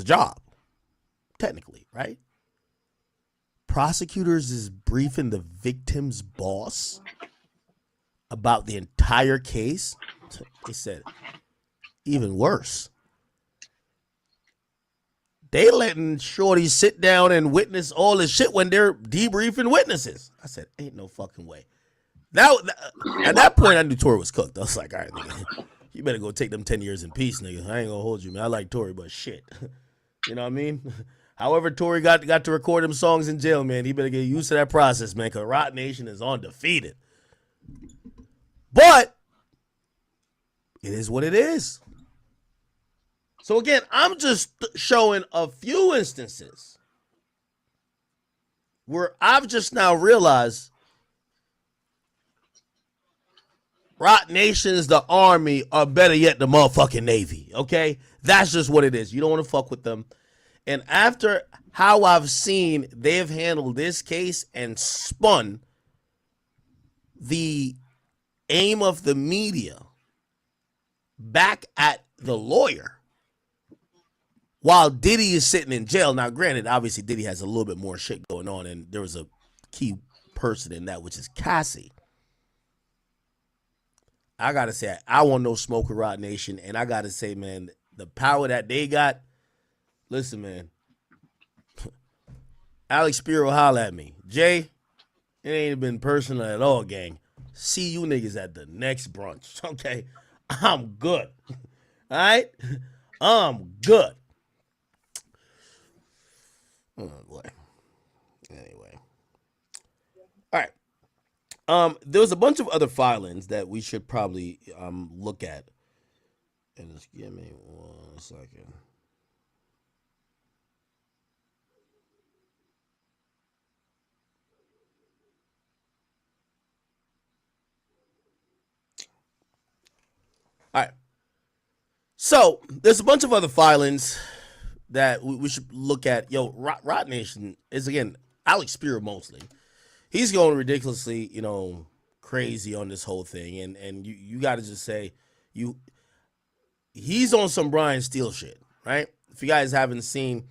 job, technically, right? Prosecutors is briefing the victim's boss about the entire case. They said, even worse. They letting shorties sit down and witness all this shit when they're debriefing witnesses. I said, ain't no fucking way. At that point, I knew Tory was cooked. I was like, all right, nigga, you better go take them 10 years in peace, nigga. I ain't gonna hold you, man. I like Tory, but shit. You know what I mean? However, Tory got to record them songs in jail, man. He better get used to that process, man, because Rock Nation is undefeated. But it is what it is. So again, I'm just showing a few instances where I've just now realized Rock Nation is the Army, or better yet, the motherfucking Navy, okay? That's just what it is. You don't want to fuck with them. And after how I've seen they've handled this case and spun the aim of the media back at the lawyer while Diddy is sitting in jail. Now, granted, obviously Diddy has a little bit more shit going on, and there was a key person in that, which is Cassie. I got to say, I want no smoke with Rock Nation, and I got to say, man, the power that they got, listen, man, Alex Spiro holla at me. Jay, it ain't been personal at all, gang. See you niggas at the next brunch, okay? I'm good, all right? I'm good. Oh, boy. Anyway. All right. There was a bunch of other filings that we should probably look at. And just give me 1 second. All right. So there's a bunch of other filings that we should look at. Yo, Rock Nation is, again, Alex Spiro mostly. He's going ridiculously, crazy on this whole thing. And you got to just say, he's on some Brian Steele shit, right? If you guys haven't seen,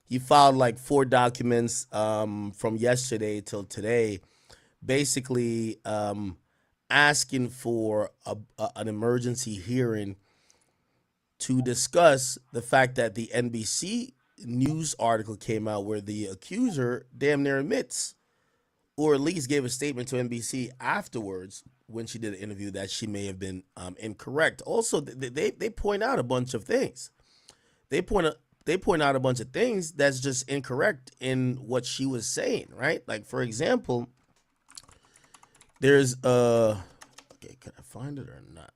he filed like 4 documents from yesterday till today, basically asking for an emergency hearing to discuss the fact that the NBC News article came out where the accuser damn near admits, or at least gave a statement to NBC afterwards when she did an interview, that she may have been incorrect. Also, they point out a bunch of things. They point out a bunch of things that's just incorrect in what she was saying, right? Like, for example, there's okay, can I find it or not?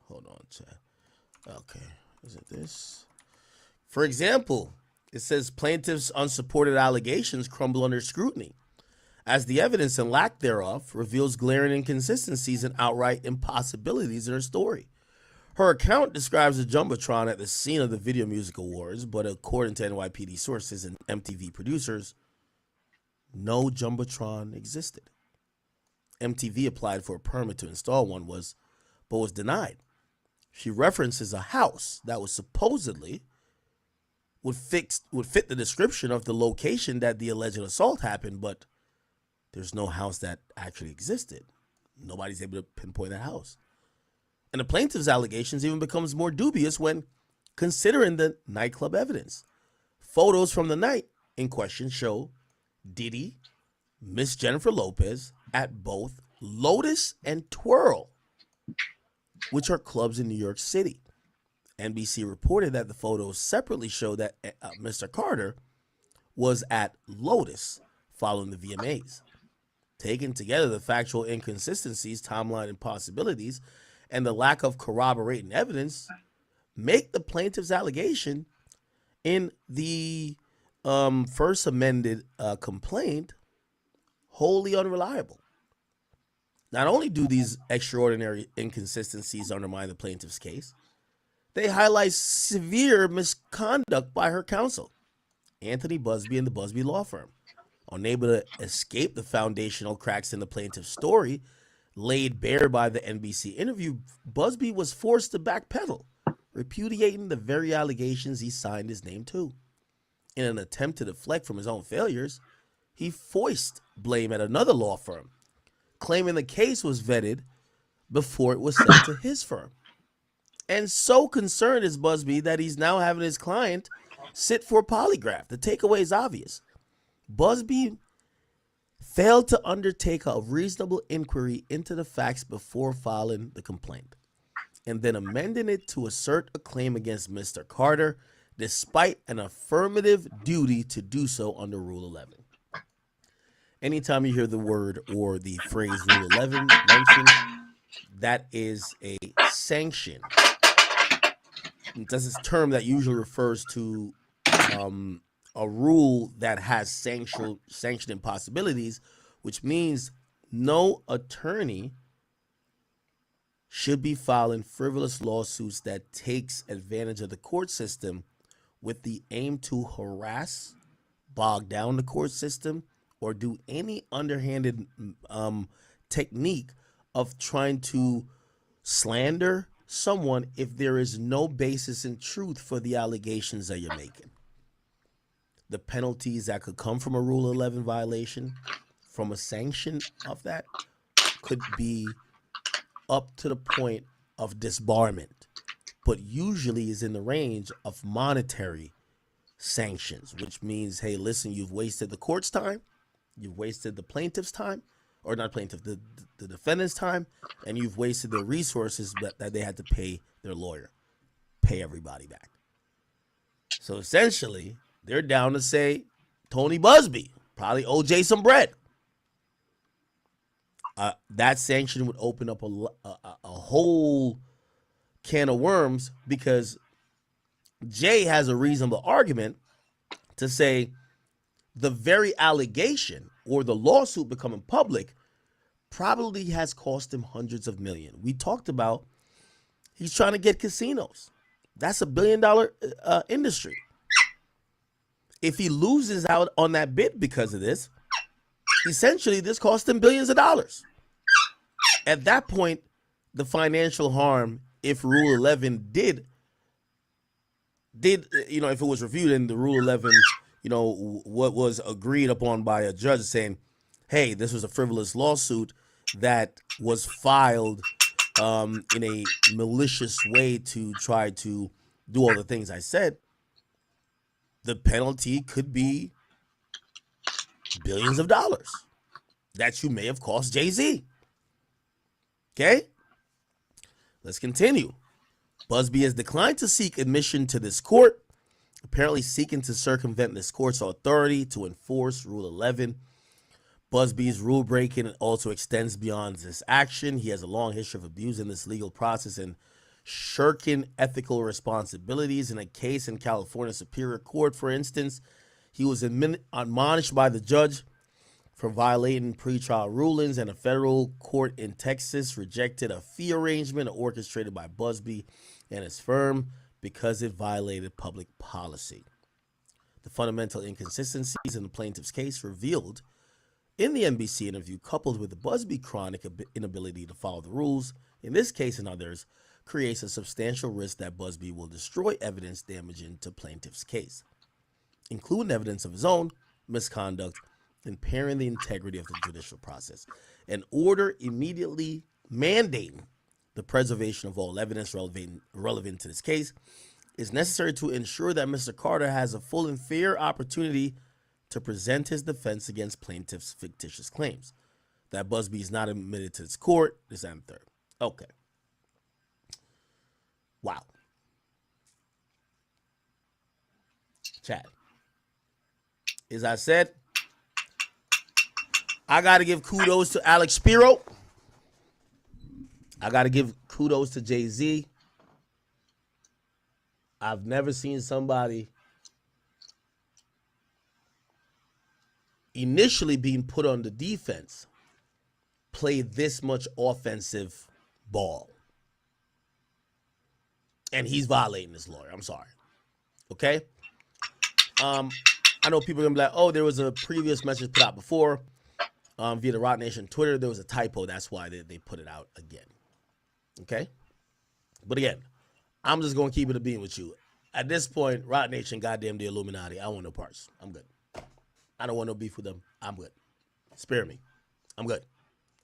Hold on, chat. Okay, is it this? For example, it says plaintiffs' unsupported allegations crumble under scrutiny. as the evidence and lack thereof reveals glaring inconsistencies and outright impossibilities in her story. Her account describes a Jumbotron at the scene of the Video Music Awards, but according to NYPD sources and MTV producers, no Jumbotron existed. MTV applied for a permit to install one, but was denied. She references a house that was supposedly would fit the description of the location that the alleged assault happened, but there's no house that actually existed. Nobody's able to pinpoint that house. And the plaintiff's allegations even becomes more dubious when considering the nightclub evidence. Photos from the night in question show Diddy, Miss Jennifer Lopez at both Lotus and Twirl, which are clubs in New York City. NBC reported that the photos separately show that Mr. Carter was at Lotus following the VMAs. Taken together, the factual inconsistencies, timeline impossibilities, and the lack of corroborating evidence make the plaintiff's allegation in the first amended complaint wholly unreliable. Not only do these extraordinary inconsistencies undermine the plaintiff's case, they highlight severe misconduct by her counsel, Anthony Busby and the Busby Law Firm. Unable to escape the foundational cracks in the plaintiff's story laid bare by the NBC interview, Busby was forced to backpedal, repudiating the very allegations he signed his name to. In an attempt to deflect from his own failures, he foisted blame at another law firm, claiming the case was vetted before it was sent to his firm. And so concerned is Busby that he's now having his client sit for a polygraph. The takeaway is obvious. Busby failed to undertake a reasonable inquiry into the facts before filing the complaint, and then amending it to assert a claim against Mr. Carter, despite an affirmative duty to do so under Rule 11. Anytime you hear the word or the phrase Rule 11 mentioned, that is a sanction. That's a term that usually refers to a rule that has sanctioned impossibilities, which means no attorney should be filing frivolous lawsuits that takes advantage of the court system with the aim to harass, bog down the court system, or do any underhanded technique of trying to slander someone if there is no basis in truth for the allegations that you're making. The penalties that could come from a Rule 11 violation, from a sanction of that, could be up to the point of disbarment, but usually is in the range of monetary sanctions, which means, hey, listen, you've wasted the court's time, you've wasted the plaintiff's time, or not plaintiff, the defendant's time, and you've wasted the resources that they had to pay their lawyer. Pay everybody back. So essentially, they're down to say Tony Busby probably owe Jay some bread. That sanction would open up a whole can of worms, because Jay has a reasonable argument to say the very allegation or the lawsuit becoming public probably has cost him hundreds of millions. We talked about he's trying to get casinos. That's $1 billion industry. If he loses out on that bid because of this, essentially this cost him billions of dollars. At that point, the financial harm, if Rule 11 did, if it was reviewed in the Rule 11, what was agreed upon by a judge saying, hey, this was a frivolous lawsuit that was filed in a malicious way to try to do all the things I said, the penalty could be billions of dollars that you may have cost Jay-Z. Okay? Let's continue. Busby has declined to seek admission to this court, apparently seeking to circumvent this court's authority to enforce Rule 11. Busby's rule breaking also extends beyond this action. He has a long history of abusing this legal process and shirking ethical responsibilities. In a case in California Superior Court, for instance, he was admonished by the judge for violating pretrial rulings, and a federal court in Texas rejected a fee arrangement orchestrated by Busby and his firm because it violated public policy. The fundamental inconsistencies in the plaintiff's case revealed in the NBC interview, coupled with the Busby chronic inability to follow the rules, in this case and others, creates a substantial risk that Busby will destroy evidence damaging to plaintiff's case, including evidence of his own misconduct, impairing the integrity of the judicial process. An order immediately mandating the preservation of all evidence relevant to this case is necessary to ensure that Mr. Carter has a full and fair opportunity to present his defense against plaintiff's fictitious claims. That Busby is not admitted to this court, this and third. Okay. Wow. Chad. As I said, I got to give kudos to Alex Spiro. I got to give kudos to Jay-Z. I've never seen somebody initially being put on the defense play this much offensive ball. And he's violating this lawyer. I'm sorry. Okay? I know people are going to be like, oh, there was a previous message put out before via the Rock Nation Twitter. There was a typo. That's why they put it out again. Okay? But again, I'm just going to keep it a beam with you. At this point, Rock Nation, goddamn the Illuminati. I don't want no parts. I'm good. I don't want no beef with them. I'm good. Spare me. I'm good.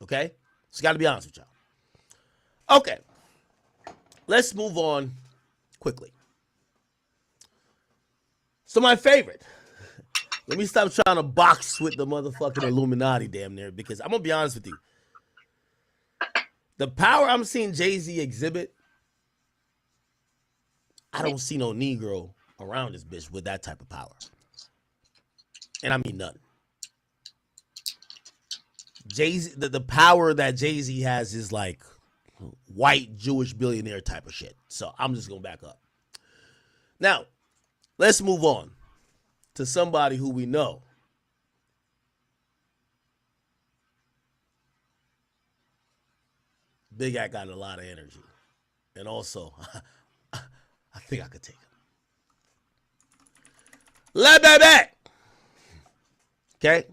Okay? Just got to be honest with y'all. Okay. Let's move on quickly. So my favorite. Let me stop trying to box with the motherfucking Illuminati damn near, because I'm going to be honest with you. The power I'm seeing Jay-Z exhibit, I don't see no Negro around this bitch with that type of power. And I mean none. Jay-Z, the power that Jay-Z has is like white Jewish billionaire type of shit. So I'm just going to back up. Now, let's move on to somebody who we know. Big Act got a lot of energy. And also, I think I could take him. Let me back. Okay?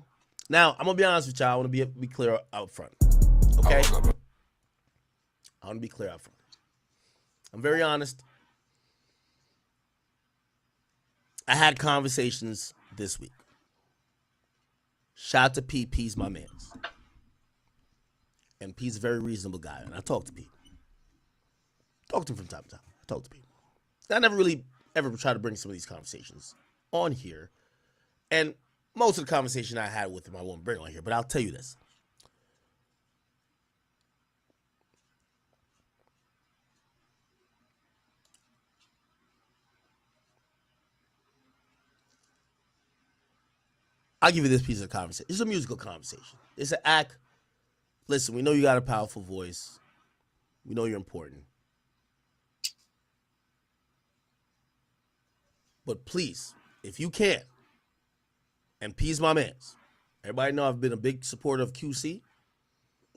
Now, I'm going to be honest with y'all. I want to be clear out front. Okay? I want to be clear out front. I'm very honest. I had conversations this week. Shout out to P. P's my mans. And P's a very reasonable guy. And I talk to P. Talk to him from time to time. I talk to P. I never really ever try to bring some of these conversations on here. And most of the conversation I had with him I won't bring on here. But I'll tell you this. I'll give you this piece of conversation. It's a musical conversation. It's an act. Listen, we know you got a powerful voice. We know you're important. But please, if you can, and P's my mans. Everybody know I've been a big supporter of QC.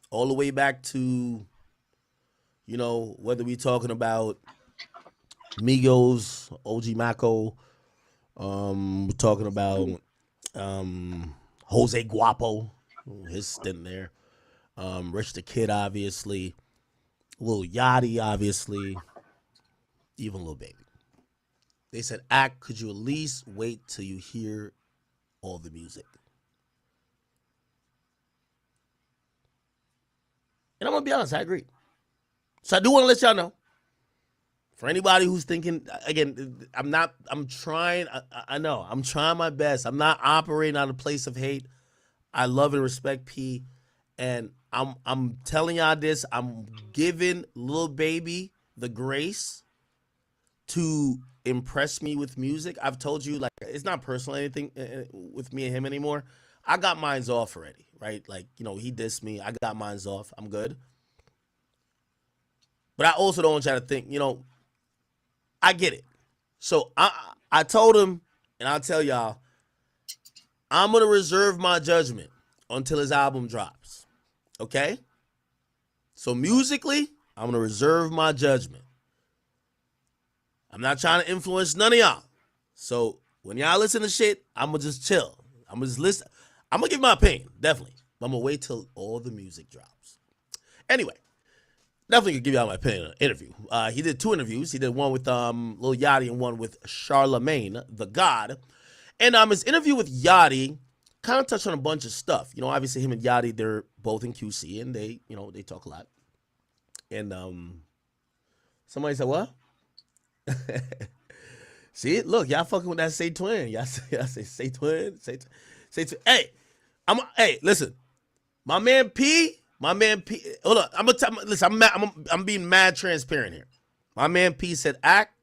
All the way back to, you know, whether we talking about Migos, OG Maco, we're talking about Jose Guapo, his stint there. Rich the Kid, obviously. Lil Yachty, obviously. Even Lil Baby. They said, Act, could you at least wait till you hear all the music? And I'm going to be honest, I agree. So I do want to let y'all know. For anybody who's thinking, again, I'm trying my best. I'm not operating out of a place of hate. I love and respect P. And I'm telling y'all this, I'm giving Lil Baby the grace to impress me with music. I've told you, like, it's not personal anything with me and him anymore. I got mine's off already, right? Like, you know, he dissed me. I got mine's off. I'm good. But I also don't want y'all to think, you know, I get it. So I told him, and I'll tell y'all, I'm going to reserve my judgment until his album drops. Okay? So musically, I'm going to reserve my judgment. I'm not trying to influence none of y'all. So when y'all listen to shit, I'm going to just chill. I'm going to just listen. I'm going to give my opinion, definitely. But I'm going to wait till all the music drops. Anyway, definitely could give y'all my opinion on an interview. He did 2 interviews. He did one with Lil Yachty and one with Charlemagne, the God. And his interview with Yachty kind of touched on a bunch of stuff. You know, obviously him and Yachty, they're both in QC and they, you know, they talk a lot. And somebody said, what? See, look, y'all fucking with that say twin. Y'all say twin. Hey, hey, listen. My man P. Hold on. Listen, I'm being mad transparent here. My man P said, Act,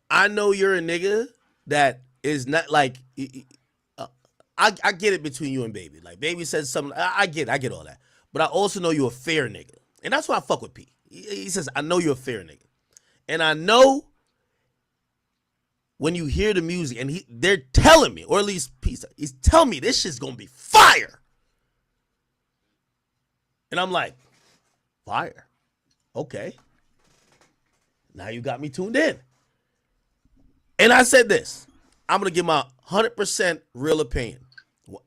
I know you're a nigga that is not like, I get it between you and Baby. Like, Baby says something, I get all that. But I also know you're a fair nigga. And that's why I fuck with P. He says, I know you're a fair nigga. And I know when you hear the music, and they're telling me, or at least P, he's telling me this shit's gonna be fire. And I'm like, fire. Okay. Now you got me tuned in. And I said this. I'm going to give my 100% real opinion.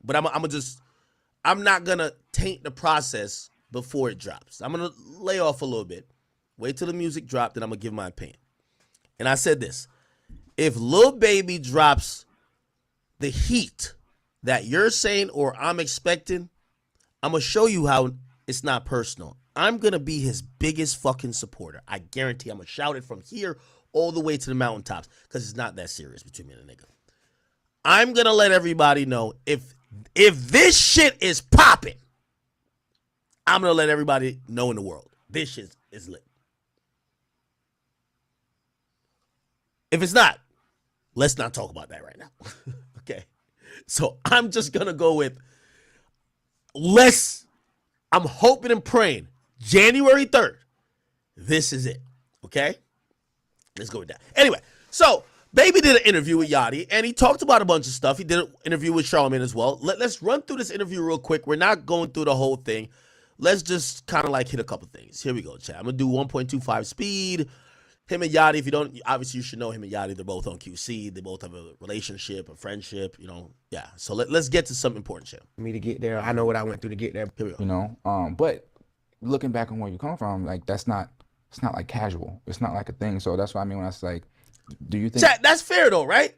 But I'm not going to taint the process before it drops. I'm going to lay off a little bit. Wait till the music drops, then I'm going to give my opinion. And I said this. If Lil Baby drops the heat that you're saying or I'm expecting, I'm going to show you how it's not personal. I'm going to be his biggest fucking supporter. I guarantee I'm going to shout it from here all the way to the mountaintops because it's not that serious between me and a nigga. I'm going to let everybody know if this shit is popping, I'm going to let everybody know in the world. This shit is lit. If it's not, let's not talk about that right now. Okay. So I'm just going to go with I'm hoping and praying January 3rd. This is it. Okay? Let's go with that. Anyway, so Baby did an interview with Yachty, and he talked about a bunch of stuff. He did an interview with Charlamagne as well. Let's run through this interview real quick. We're not going through the whole thing. Let's just kind of like hit a couple things. Here we go, chat. I'm going to do 1.25 speed. Him and Yachty, if you don't, obviously you should know him and Yachty. They're both on QC. They both have a relationship, a friendship, you know. Yeah, so let's get to some important shit. Me to get there. I know what I went through to get there. Here we go. You know, but looking back on where you come from, like it's not like casual. It's not like a thing. So that's what I mean when I say, like, do you think chat, that's fair though, right?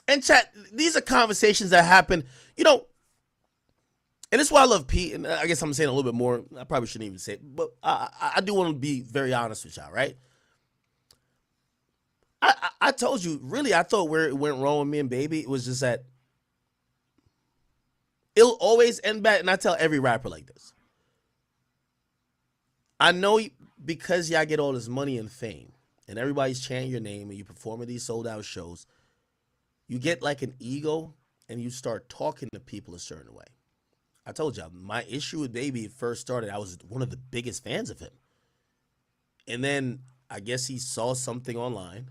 And chat, these are conversations that happen, you know, and this is why I love Pete, and I guess I'm saying a little bit more. I probably shouldn't even say it, but I do want to be very honest with y'all, right? I told you, really, I thought where it went wrong with me and Baby, it was just that it'll always end bad, and I tell every rapper like this. I know because y'all get all this money and fame, and everybody's chanting your name, and you perform at these sold-out shows, you get like an ego, and you start talking to people a certain way. I told y'all, my issue with Baby first started, I was one of the biggest fans of him. And then I guess he saw something online,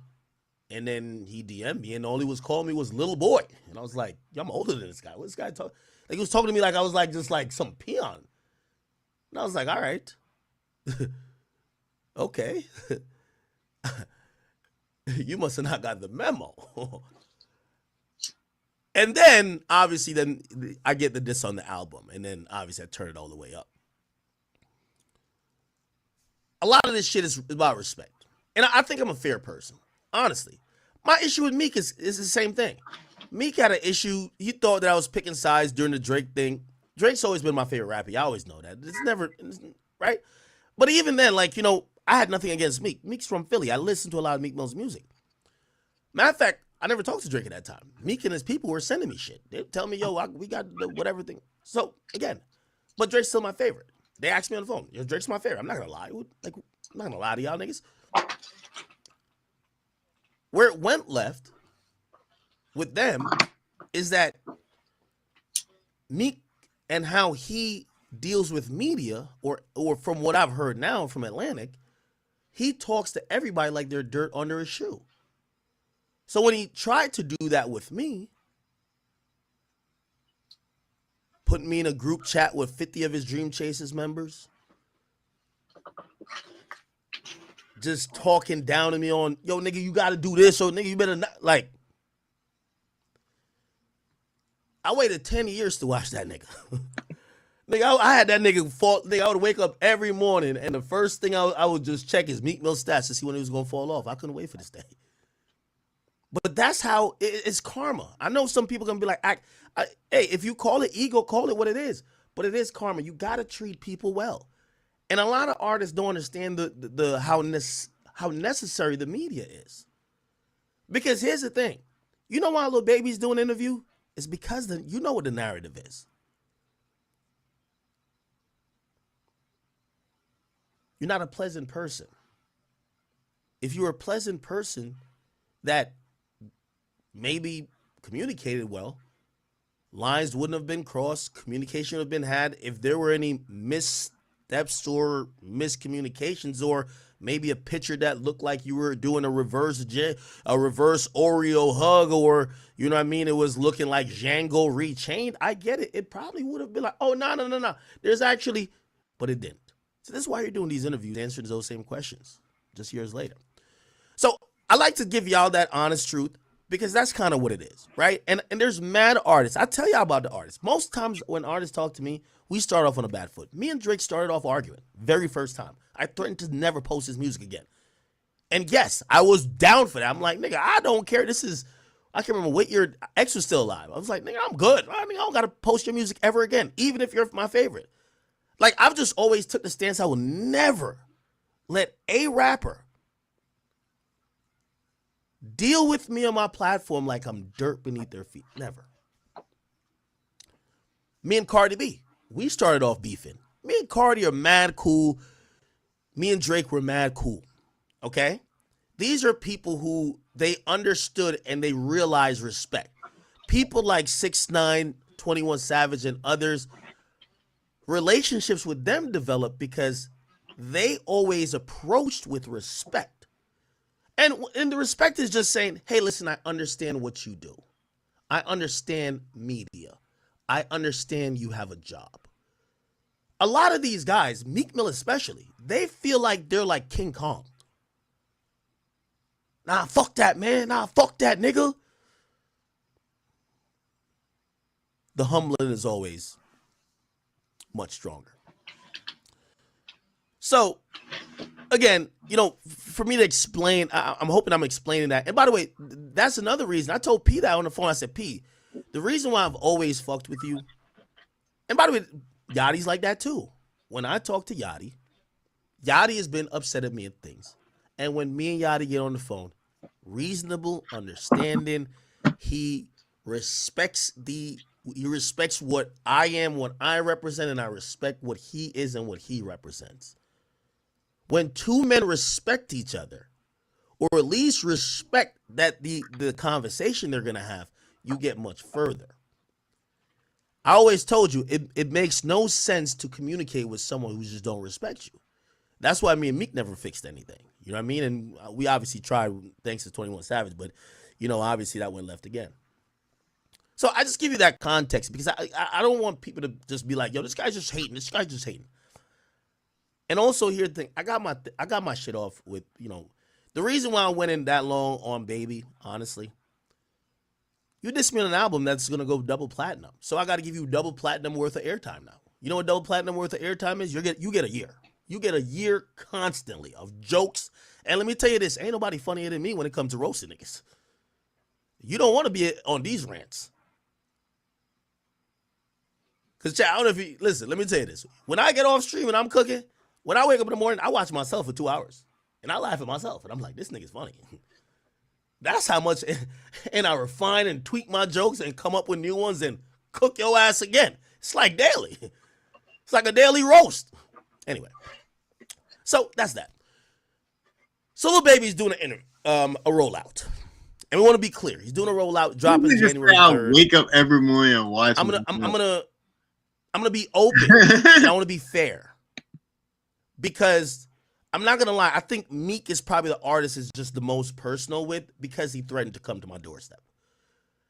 and then he DM'd me, and all he was calling me was little boy. And I was like, yo, I'm older than this guy. What's this guy talking? Like, he was talking to me like I was like just like some peon. And I was like, all right. Okay. You must have not got the memo. And then, obviously, then I get the diss on the album. And then, obviously, I turn it all the way up. A lot of this shit is about respect. And I think I'm a fair person. Honestly. My issue with Meek is the same thing. Meek had an issue. He thought that I was picking sides during the Drake thing. Drake's always been my favorite rapper. I always know that. It's never, right? But even then, like, you know, I had nothing against Meek. Meek's from Philly. I listened to a lot of Meek Mill's music. Matter of fact, I never talked to Drake at that time. Meek and his people were sending me shit. They tell me, yo, we got the whatever thing. So, again, but Drake's still my favorite. They asked me on the phone, yo, Drake's my favorite. I'm not going to lie. Like, I'm not going to lie to y'all niggas. Where it went left with them is that Meek and how he deals with media, or from what I've heard now from Atlantic, he talks to everybody like they're dirt under his shoe. So when he tried to do that with me, putting me in a group chat with 50 of his Dream Chasers members. Just talking down to me on, yo, nigga, you got to do this. So, nigga, you better not, like. I waited 10 years to watch that nigga. Nigga, I had that nigga fall. Nigga, I would wake up every morning, and the first thing I would just check his Meek Mill stats to see when he was going to fall off. I couldn't wait for this day. But that's how it's karma. I know some people going to be like, hey, if you call it ego, call it what it is. But it is karma. You got to treat people well. And a lot of artists don't understand how necessary the media is. Because here's the thing. You know why Lil Baby's doing an interview? It's because you know what the narrative is. You're not a pleasant person. If you were a pleasant person that maybe communicated well, lines wouldn't have been crossed, communication would have been had. If there were any missteps or miscommunications, or maybe a picture that looked like you were doing a reverse Oreo hug, or, you know what I mean, it was looking like Django rechained, I get it. It probably would have been like, oh, no. There's actually, but it didn't. So this is why you're doing these interviews, answering those same questions just years later. So I like to give y'all that honest truth, because that's kind of what it is, right? And there's mad artists. I tell y'all about the artists. Most times when artists talk to me, we start off on a bad foot. Me and Drake started off arguing, very first time. I threatened to never post his music again. And yes, I was down for that. I'm like, nigga, I don't care. I can't remember what year X was still alive. I was like, nigga, I'm good. I mean, I don't got to post your music ever again, even if you're my favorite. Like, I've just always took the stance I will never let a rapper deal with me on my platform like I'm dirt beneath their feet. Never. Me and Cardi B, we started off beefing. Me and Cardi are mad cool. Me and Drake were mad cool. Okay? These are people who they understood and they realized respect. People like 6ix9ine, 21 Savage, and others, relationships with them developed because they always approached with respect. And the respect is just saying, hey, listen, I understand what you do. I understand media. I understand you have a job. A lot of these guys, Meek Mill especially, they feel like they're like King Kong. Nah, fuck that, man. Nah, fuck that, nigga. The humbling is always much stronger. So, again, you know, for me to explain, I'm hoping I'm explaining that. And by the way, that's another reason. I told P that on the phone. I said, P, the reason why I've always fucked with you, and by the way, Yachty's like that too. When I talk to Yachty, Yachty has been upset at me at things. And when me and Yachty get on the phone, reasonable, understanding, he respects what I am, what I represent, and I respect what he is and what he represents. When two men respect each other, or at least respect that the conversation they're going to have, you get much further. I always told you, it makes no sense to communicate with someone who just don't respect you. That's why me and Meek never fixed anything. You know what I mean? And we obviously tried thanks to 21 Savage, but, you know, obviously that went left again. So I just give you that context because I don't want people to just be like, yo, this guy's just hating. This guy's just hating. And also here the thing, I got my shit off with, you know, the reason why I went in that long on Baby, honestly, you dissed me on an album that's going to go double platinum. So I got to give you double platinum worth of airtime now. You know what double platinum worth of airtime is? You get a year. You get a year constantly of jokes. And let me tell you this, ain't nobody funnier than me when it comes to roasting niggas. You don't want to be on these rants. Because, I don't know if you, listen, let me tell you this. When I get off stream and I'm cooking, when I wake up in the morning, I watch myself for 2 hours. And I laugh at myself. And I'm like, this nigga's funny. That's how much, and I refine and tweak my jokes and come up with new ones and cook your ass again. It's like daily. It's like a daily roast. Anyway, so that's that. So Lil Baby's doing a rollout. And we want to be clear. He's doing a rollout, dropping January 3rd. Wake up every morning and watch. I'm gonna be open and I want to be fair. Because I'm not gonna lie, I think Meek is probably the artist is just the most personal with because he threatened to come to my doorstep.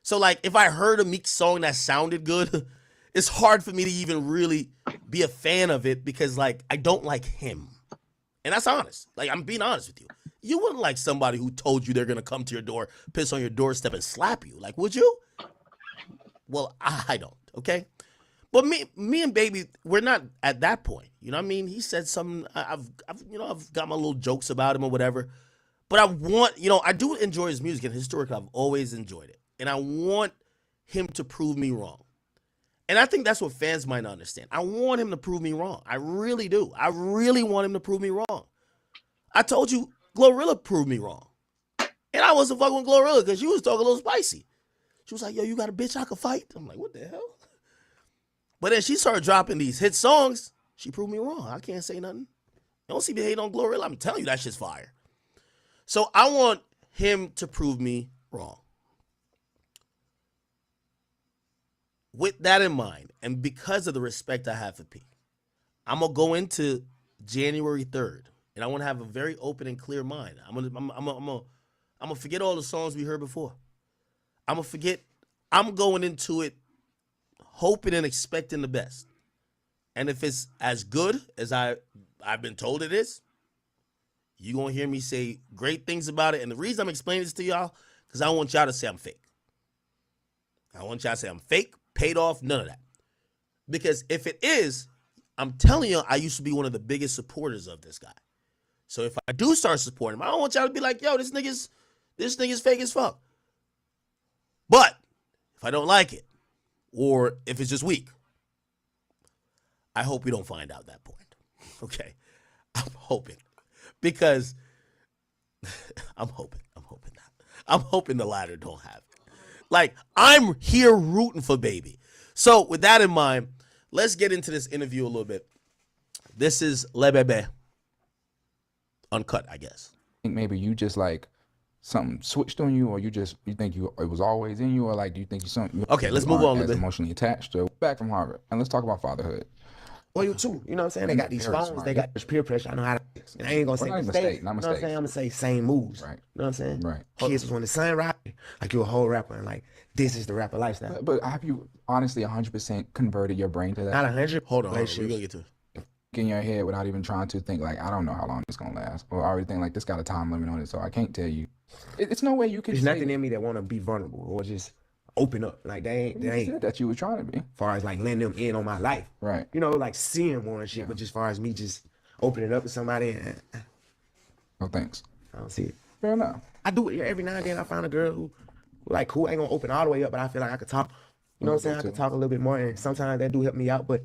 So like if I heard a Meek song that sounded good, it's hard for me to even really be a fan of it because like I don't like him. And that's honest. Like I'm being honest with you. You wouldn't like somebody who told you they're gonna come to your door, piss on your doorstep, and slap you. Like, would you? Well, I don't, okay? But me and Baby, we're not at that point. You know what I mean? He said something. I've got my little jokes about him or whatever. But I want, I do enjoy his music, and historically, I've always enjoyed it. And I want him to prove me wrong. And I think that's what fans might not understand. I want him to prove me wrong. I really do. I really want him to prove me wrong. I told you, Glorilla proved me wrong. And I wasn't fucking with Glorilla because she was talking a little spicy. She was like, yo, you got a bitch I can fight? I'm like, what the hell? But then she started dropping these hit songs. She proved me wrong. I can't say nothing. Don't see me hate on Glorilla. I'm telling you that shit's fire. So I want him to prove me wrong. With that in mind, and because of the respect I have for P, I'm gonna go into January 3rd, and I want to have a very open and clear mind. I'm gonna forget all the songs we heard before. I'm going into it hoping and expecting the best. And if it's as good as I've been told it is, you're gonna hear me say great things about it. And the reason I'm explaining this to y'all, because I don't want y'all to say I'm fake. I want y'all to say I'm fake, paid off, none of that. Because if it is, I'm telling you, I used to be one of the biggest supporters of this guy. So if I do start supporting him, I don't want y'all to be like, yo, this nigga's fake as fuck. But if I don't like it, or if it's just weak, I hope we don't find out that point. Okay? I'm hoping. Because I'm hoping not. I'm hoping the latter don't happen. Like, I'm here rooting for Baby. So, with that in mind, let's get into this interview a little bit. This is Le Bebe. Uncut, I guess. I think maybe you just like something switched on you, or you think it was always in you, or like do you think you something? Okay, let's move on a little bit. Emotionally attached to. Back from Harvard, and let's talk about fatherhood. Well, you too. You know what I'm saying? They got these phones. They got this peer pressure. I know how to. And I ain't gonna say mistakes. Not mistakes. You know what I'm saying? I'm gonna say same moves. Right. You know what I'm saying? Right. Kids was when the sun rapping, like you're a whole rapper, and like this is the rapper lifestyle. But have you honestly 100% converted your brain to that? Not 100. Hold on. We're gonna get to it. In your head without even trying to think like, I don't know how long it's gonna last, or I already think like this got a time limit on it, so I can't tell you. It's no way you can. There's nothing in me that want to be vulnerable or just open up. Like they ain't that you were trying to be. As far as like letting them in on my life, right? You know, like seeing more and shit. Yeah. But just as far as me just opening up to somebody, no thanks. I don't see it. Fair enough. I do it every now and then. I find a girl who ain't gonna open all the way up, but I feel like I could talk. You know what I'm saying? I could talk a little bit more, and sometimes that do help me out. But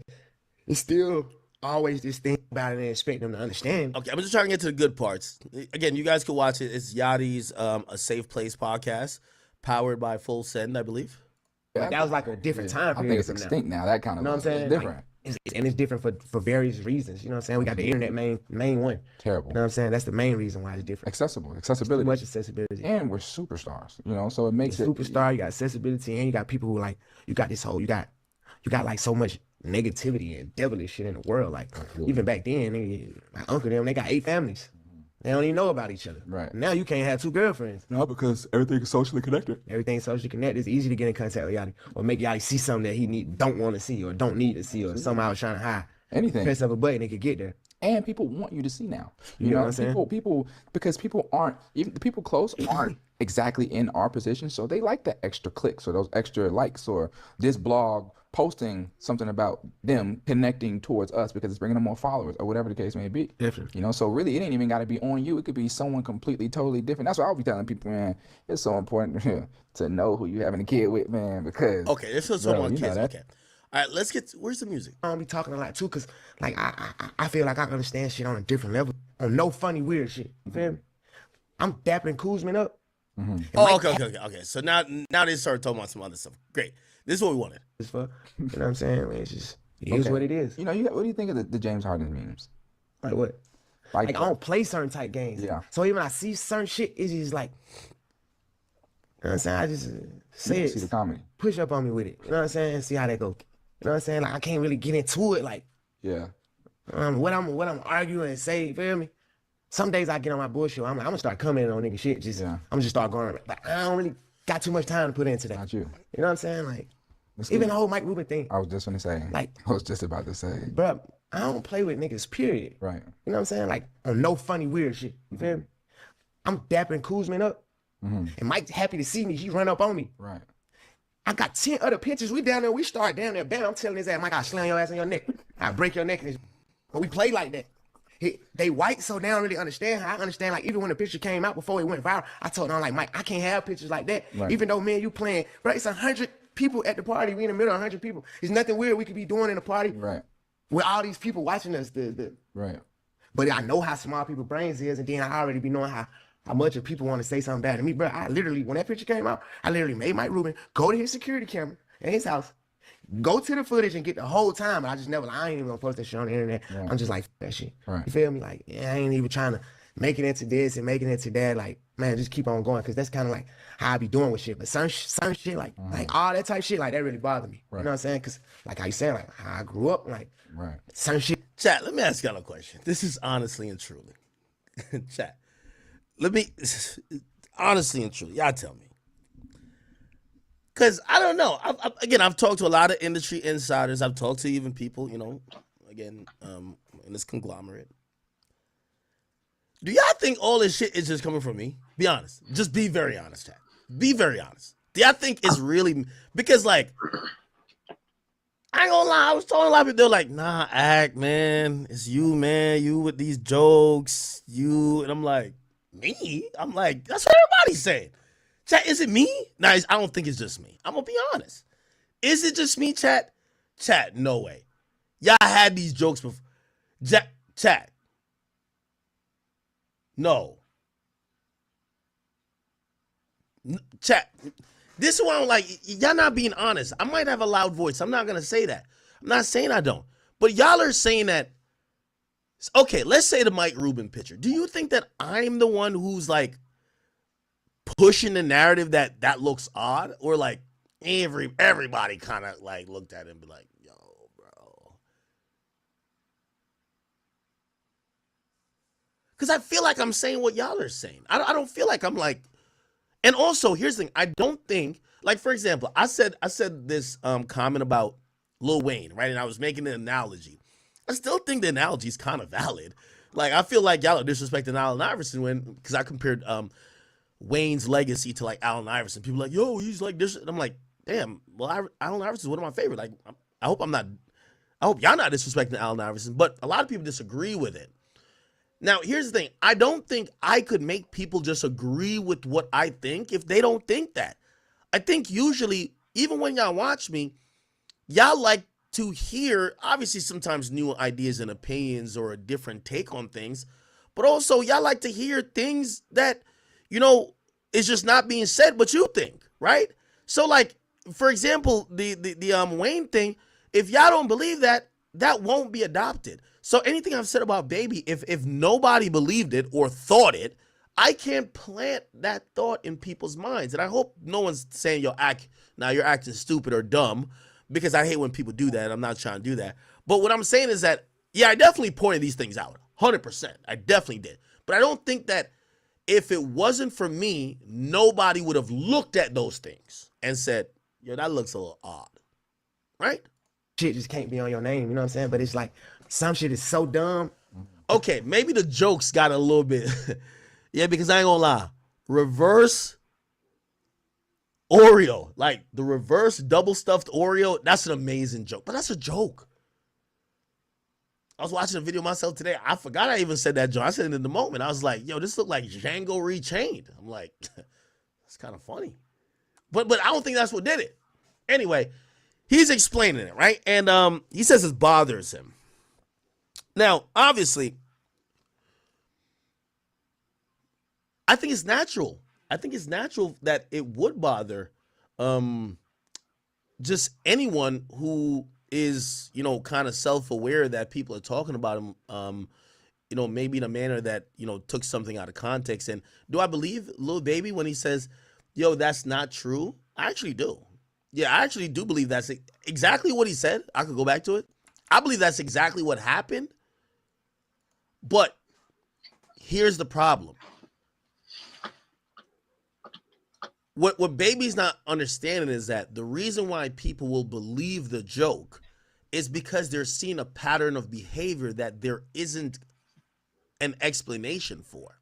it's still always this thing about it and expect them to understand. Okay, I'm just trying to get to the good parts. Again, you guys can watch it. It's Yachty's A Safe Place podcast, powered by Full Send, I believe. Yeah, that was like a different time period. I think it's extinct now. That kind of, you know what I'm saying? It's different. Like, it's different for various reasons. You know what I'm saying? We got the internet main one. Terrible. You know what I'm saying? That's the main reason why it's different. Accessibility. Too much accessibility. And we're superstars, so it makes it. Superstar, you got accessibility, and you got people who like, you got this whole, you got like so much negativity and devilish shit in the world. Like, even back then, my uncle them, they got 8 families. They don't even know about each other. Right. Now you can't have 2 girlfriends. No, because everything is socially connected. Everything's socially connected. It's easy to get in contact with Yachty or make Yachty see something that he don't want to see or don't need to see or somehow trying to hide. Anything. Press of a button, it could get there. And people want you to see now. You know what I'm saying? People, because people aren't, even the people close aren't exactly in our position, so they like the extra clicks or those extra likes or this blog posting something about them connecting towards us because it's bringing them more followers or whatever the case may be. Definitely. So really it ain't even got to be on you. It could be someone completely, totally different. That's what I'll be telling people, man. It's so important to know who you having a kid with, man, because. Okay, this is someone kids. Okay. All right, let's get where's the music? I don't be talking a lot too, cause like I feel like I understand shit on a different level. On no funny weird shit. You feel me? I'm dapping Kuzman up. Mm-hmm. Oh, okay. So now they start talking about some other stuff. Great. This is what we wanted. You know what I'm saying? I mean, it's just it is what it is. What do you think of the James Harden memes? Like what? Like I don't play certain type games. Yeah. So even when I see certain shit, it's just like, you know what I'm saying? I just say it. See the comedy. Push up on me with it. You know what I'm saying? See how that go. You know what I'm saying? Like I can't really get into it. Like, yeah. What I'm arguing and say, you feel me? Some days I get on my bullshit. I'm gonna start commenting on nigga shit. I'm just start going. But I don't really got too much time to put into that. Not you. You know what I'm saying? Like, Even the whole Mike Rubin thing. I was just gonna say. Like, I was just about to say. Bro, I don't play with niggas, period. Right. You know what I'm saying? Like, on no funny, weird shit. You feel me? I'm dapping Kuzman up. And Mike's happy to see me. He run up on me. Right. I got 10 other pictures. We down there. We start down there. Bam, I'm telling his ass, Mike, I'll slam your ass on your neck. I'll break your neck. But we play like that. They white, so they don't really understand how I understand. Like, even when the picture came out before it went viral, I told them, like, Mike, I can't have pictures like that. Right. Even though me and you playing, bro, it's 100 people at the party. We in the middle of 100 people. There's nothing weird we could be doing in a party. Right. With all these people watching us. Right. But I know how small people's brains is, and then I already be knowing how much of people want to say something bad to me, bro. I literally, when that picture came out, I literally made Mike Rubin go to his security camera in his house, go to the footage and get the whole time. But I just never, I ain't even gonna post that shit on the internet. Right. I'm just like, that shit. Right. You feel me? Like, yeah, I ain't even trying to make it into this and make it into that. Like, man, just keep on going, because that's kind of like how I be doing with shit. But some shit, like all that type shit, like that really bothered me. Right. You know what I'm saying? Because like how you said, like how I grew up, like some shit. Chat, let me ask y'all a question. This is honestly and truly. Chat, let me, honestly and truly, y'all tell me. Because I don't know. I've talked to a lot of industry insiders. I've talked to even people, you know, again, in this conglomerate. Do y'all think all this shit is just coming from me? Be honest. Just be very honest, chat. Be very honest. Do y'all think it's really, because like, I ain't gonna lie, I was talking to a lot of people, they're like, nah, act, man. It's you, man. You with these jokes. You, and I'm like, me? I'm like, that's what everybody's saying. Chat, is it me? Nah, I don't think it's just me. I'm gonna be honest. Is it just me, chat? Chat, no way. Y'all had these jokes before. Chat. No. Chat. This is why I'm like, y'all not being honest. I might have a loud voice. I'm not gonna say that. I'm not saying I don't. But y'all are saying that. Okay, let's say the Mike Rubin picture. Do you think that I'm the one who's like pushing the narrative that looks odd? Or like everybody kind of like looked at it and be like, yo, bro. Because I feel like I'm saying what y'all are saying. I don't feel like I'm like. And also, here's the thing. I don't think, like, for example, I said this comment about Lil Wayne, right? And I was making an analogy. I still think the analogy is kind of valid. Like, I feel like y'all are disrespecting Allen Iverson because I compared Wayne's legacy to like Allen Iverson. People are like, yo, he's like this. And I'm like, damn, well, Allen Iverson is one of my favorite. Like, I hope y'all not disrespecting Allen Iverson, but a lot of people disagree with it. Now, here's the thing. I don't think I could make people just agree with what I think if they don't think that. I think usually, even when y'all watch me, y'all like to hear, obviously, sometimes new ideas and opinions or a different take on things, but also y'all like to hear things that, you know, is just not being said, but you think, right? So, like, for example, the Wayne thing, if y'all don't believe that, that won't be adopted. So anything I've said about Baby, if nobody believed it or thought it, I can't plant that thought in people's minds. And I hope no one's saying, you're acting stupid or dumb, because I hate when people do that. I'm not trying to do that. But what I'm saying is that, yeah, I definitely pointed these things out. 100%. I definitely did. But I don't think that if it wasn't for me, nobody would have looked at those things and said, yo, that looks a little odd. Right? Shit just can't be on your name, you know what I'm saying? But it's like, some shit is so dumb. Okay, maybe the jokes got a little bit. Yeah, because I ain't gonna lie. Reverse Oreo. Like the reverse double stuffed Oreo. That's an amazing joke. But that's a joke. I was watching a video myself today. I forgot I even said that joke. I said it in the moment. I was like, yo, this looked like Django Rechained. I'm like, that's kind of funny. But I don't think that's what did it. Anyway, he's explaining it, right? And he says it bothers him. Now, obviously, I think it's natural. I think it's natural that it would bother just anyone who is, you know, kind of self-aware that people are talking about him, you know, maybe in a manner that, you know, took something out of context. And do I believe Lil Baby when he says, yo, that's not true? I actually do. Yeah, I actually do believe that's exactly what he said. I could go back to it. I believe that's exactly what happened. But here's the problem. what Baby's not understanding is that the reason why people will believe the joke is because they're seeing a pattern of behavior that there isn't an explanation for.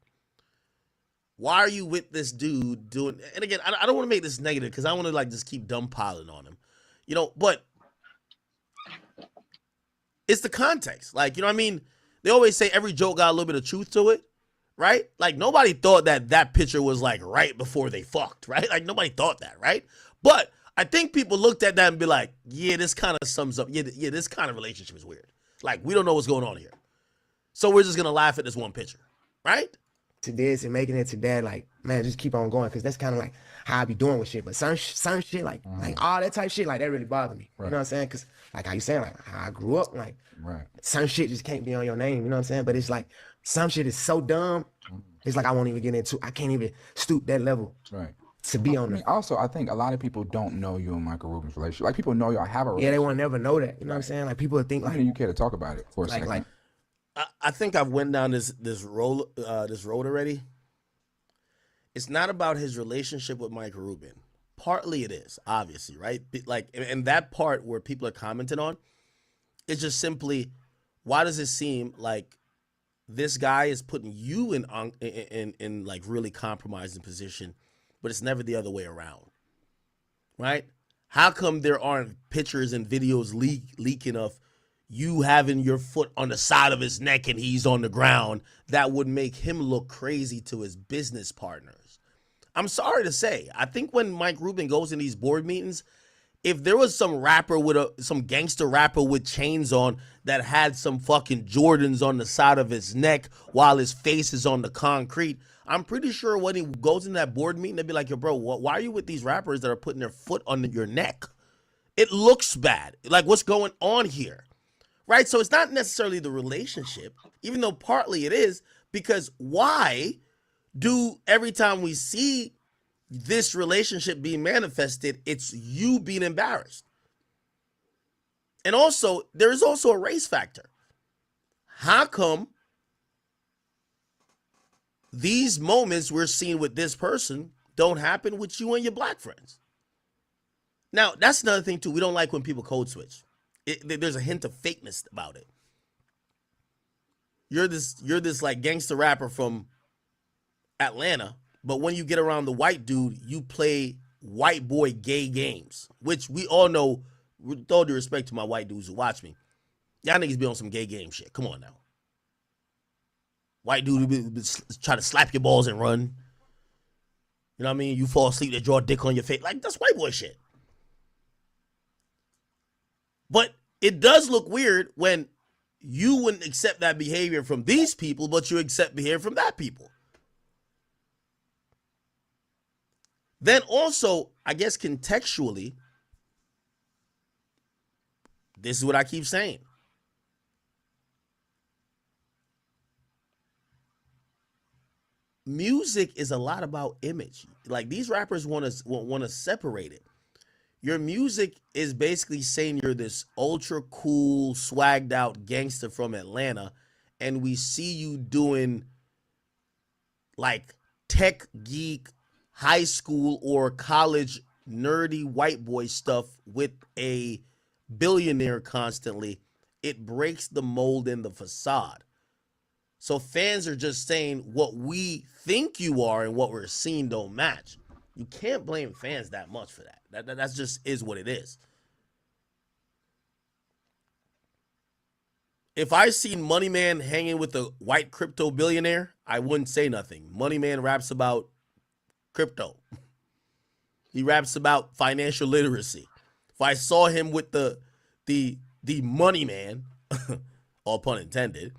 Why are you with this dude doing? And again, I don't want to make this negative because I want to like just keep dumbpiling on him, you know. But it's the context, like, you know what I mean. They always say every joke got a little bit of truth to it, right? Like nobody thought that picture was like right before they fucked, right? Like nobody thought that, right? But I think people looked at that and be like, yeah, this kind of sums up. Yeah, this kind of relationship is weird. Like we don't know what's going on here, so we're just gonna laugh at this one picture, right? To this and making it to that, like, man, just keep on going, because that's kind of like how I be doing with shit. But some shit, like all that type shit, like that really bothered me. You know what I'm saying? Because like how you saying, like how I grew up, like some shit just can't be on your name. You know what I'm saying? But it's like some shit is so dumb. It's like I won't even get into. I can't even stoop that level. To be on I mean, also, I think a lot of people don't know you and Michael Rubin's relationship. Like people know y'all have a relationship. Yeah, they won't never know that. You know what I'm saying? Like people would think like, you care to talk about it for a second. Like I think I've went down this road already. It's not about his relationship with Michael Rubin. Partly it is, obviously, right? Like, and that part where people are commenting on, it's just simply, why does it seem like this guy is putting you in like really compromising position, but it's never the other way around, right? How come there aren't pictures and videos leaking of you having your foot on the side of his neck and he's on the ground that would make him look crazy to his business partners? I'm sorry to say, I think when Mike Rubin goes in these board meetings, if there was some rapper some gangster rapper with chains on that had some fucking Jordans on the side of his neck while his face is on the concrete, I'm pretty sure when he goes in that board meeting, they'd be like, yo, bro, why are you with these rappers that are putting their foot on your neck? It looks bad. Like, what's going on here? Right? So it's not necessarily the relationship, even though partly it is, because why do every time we see this relationship being manifested, it's you being embarrassed? And also, there is also a race factor. How come these moments we're seeing with this person don't happen with you and your black friends? Now, that's another thing, too. We don't like when people code switch. There's a hint of fakeness about it. You're this like gangster rapper from Atlanta, but when you get around the white dude, you play white boy gay games, which we all know, with all due respect to my white dudes who watch me, y'all niggas be on some gay game shit. Come on now. White dude be try to slap your balls and run. You know what I mean? You fall asleep, they draw a dick on your face. Like, that's white boy shit. But it does look weird when you wouldn't accept that behavior from these people, but you accept behavior from that people. Then also, I guess contextually, this is what I keep saying. Music is a lot about image. Like, these rappers want to separate it. Your music is basically saying you're this ultra cool, swagged out gangster from Atlanta, and we see you doing like tech geek, high school or college nerdy white boy stuff with a billionaire constantly. It breaks the mold and the facade. So fans are just saying what we think you are and what we're seeing don't match. You can't blame fans that much for that. That's just is what it is. If I seen Money Man hanging with a white crypto billionaire, I wouldn't say nothing. Money Man raps about crypto. He raps about financial literacy. If I saw him with the Money Man, all pun intended,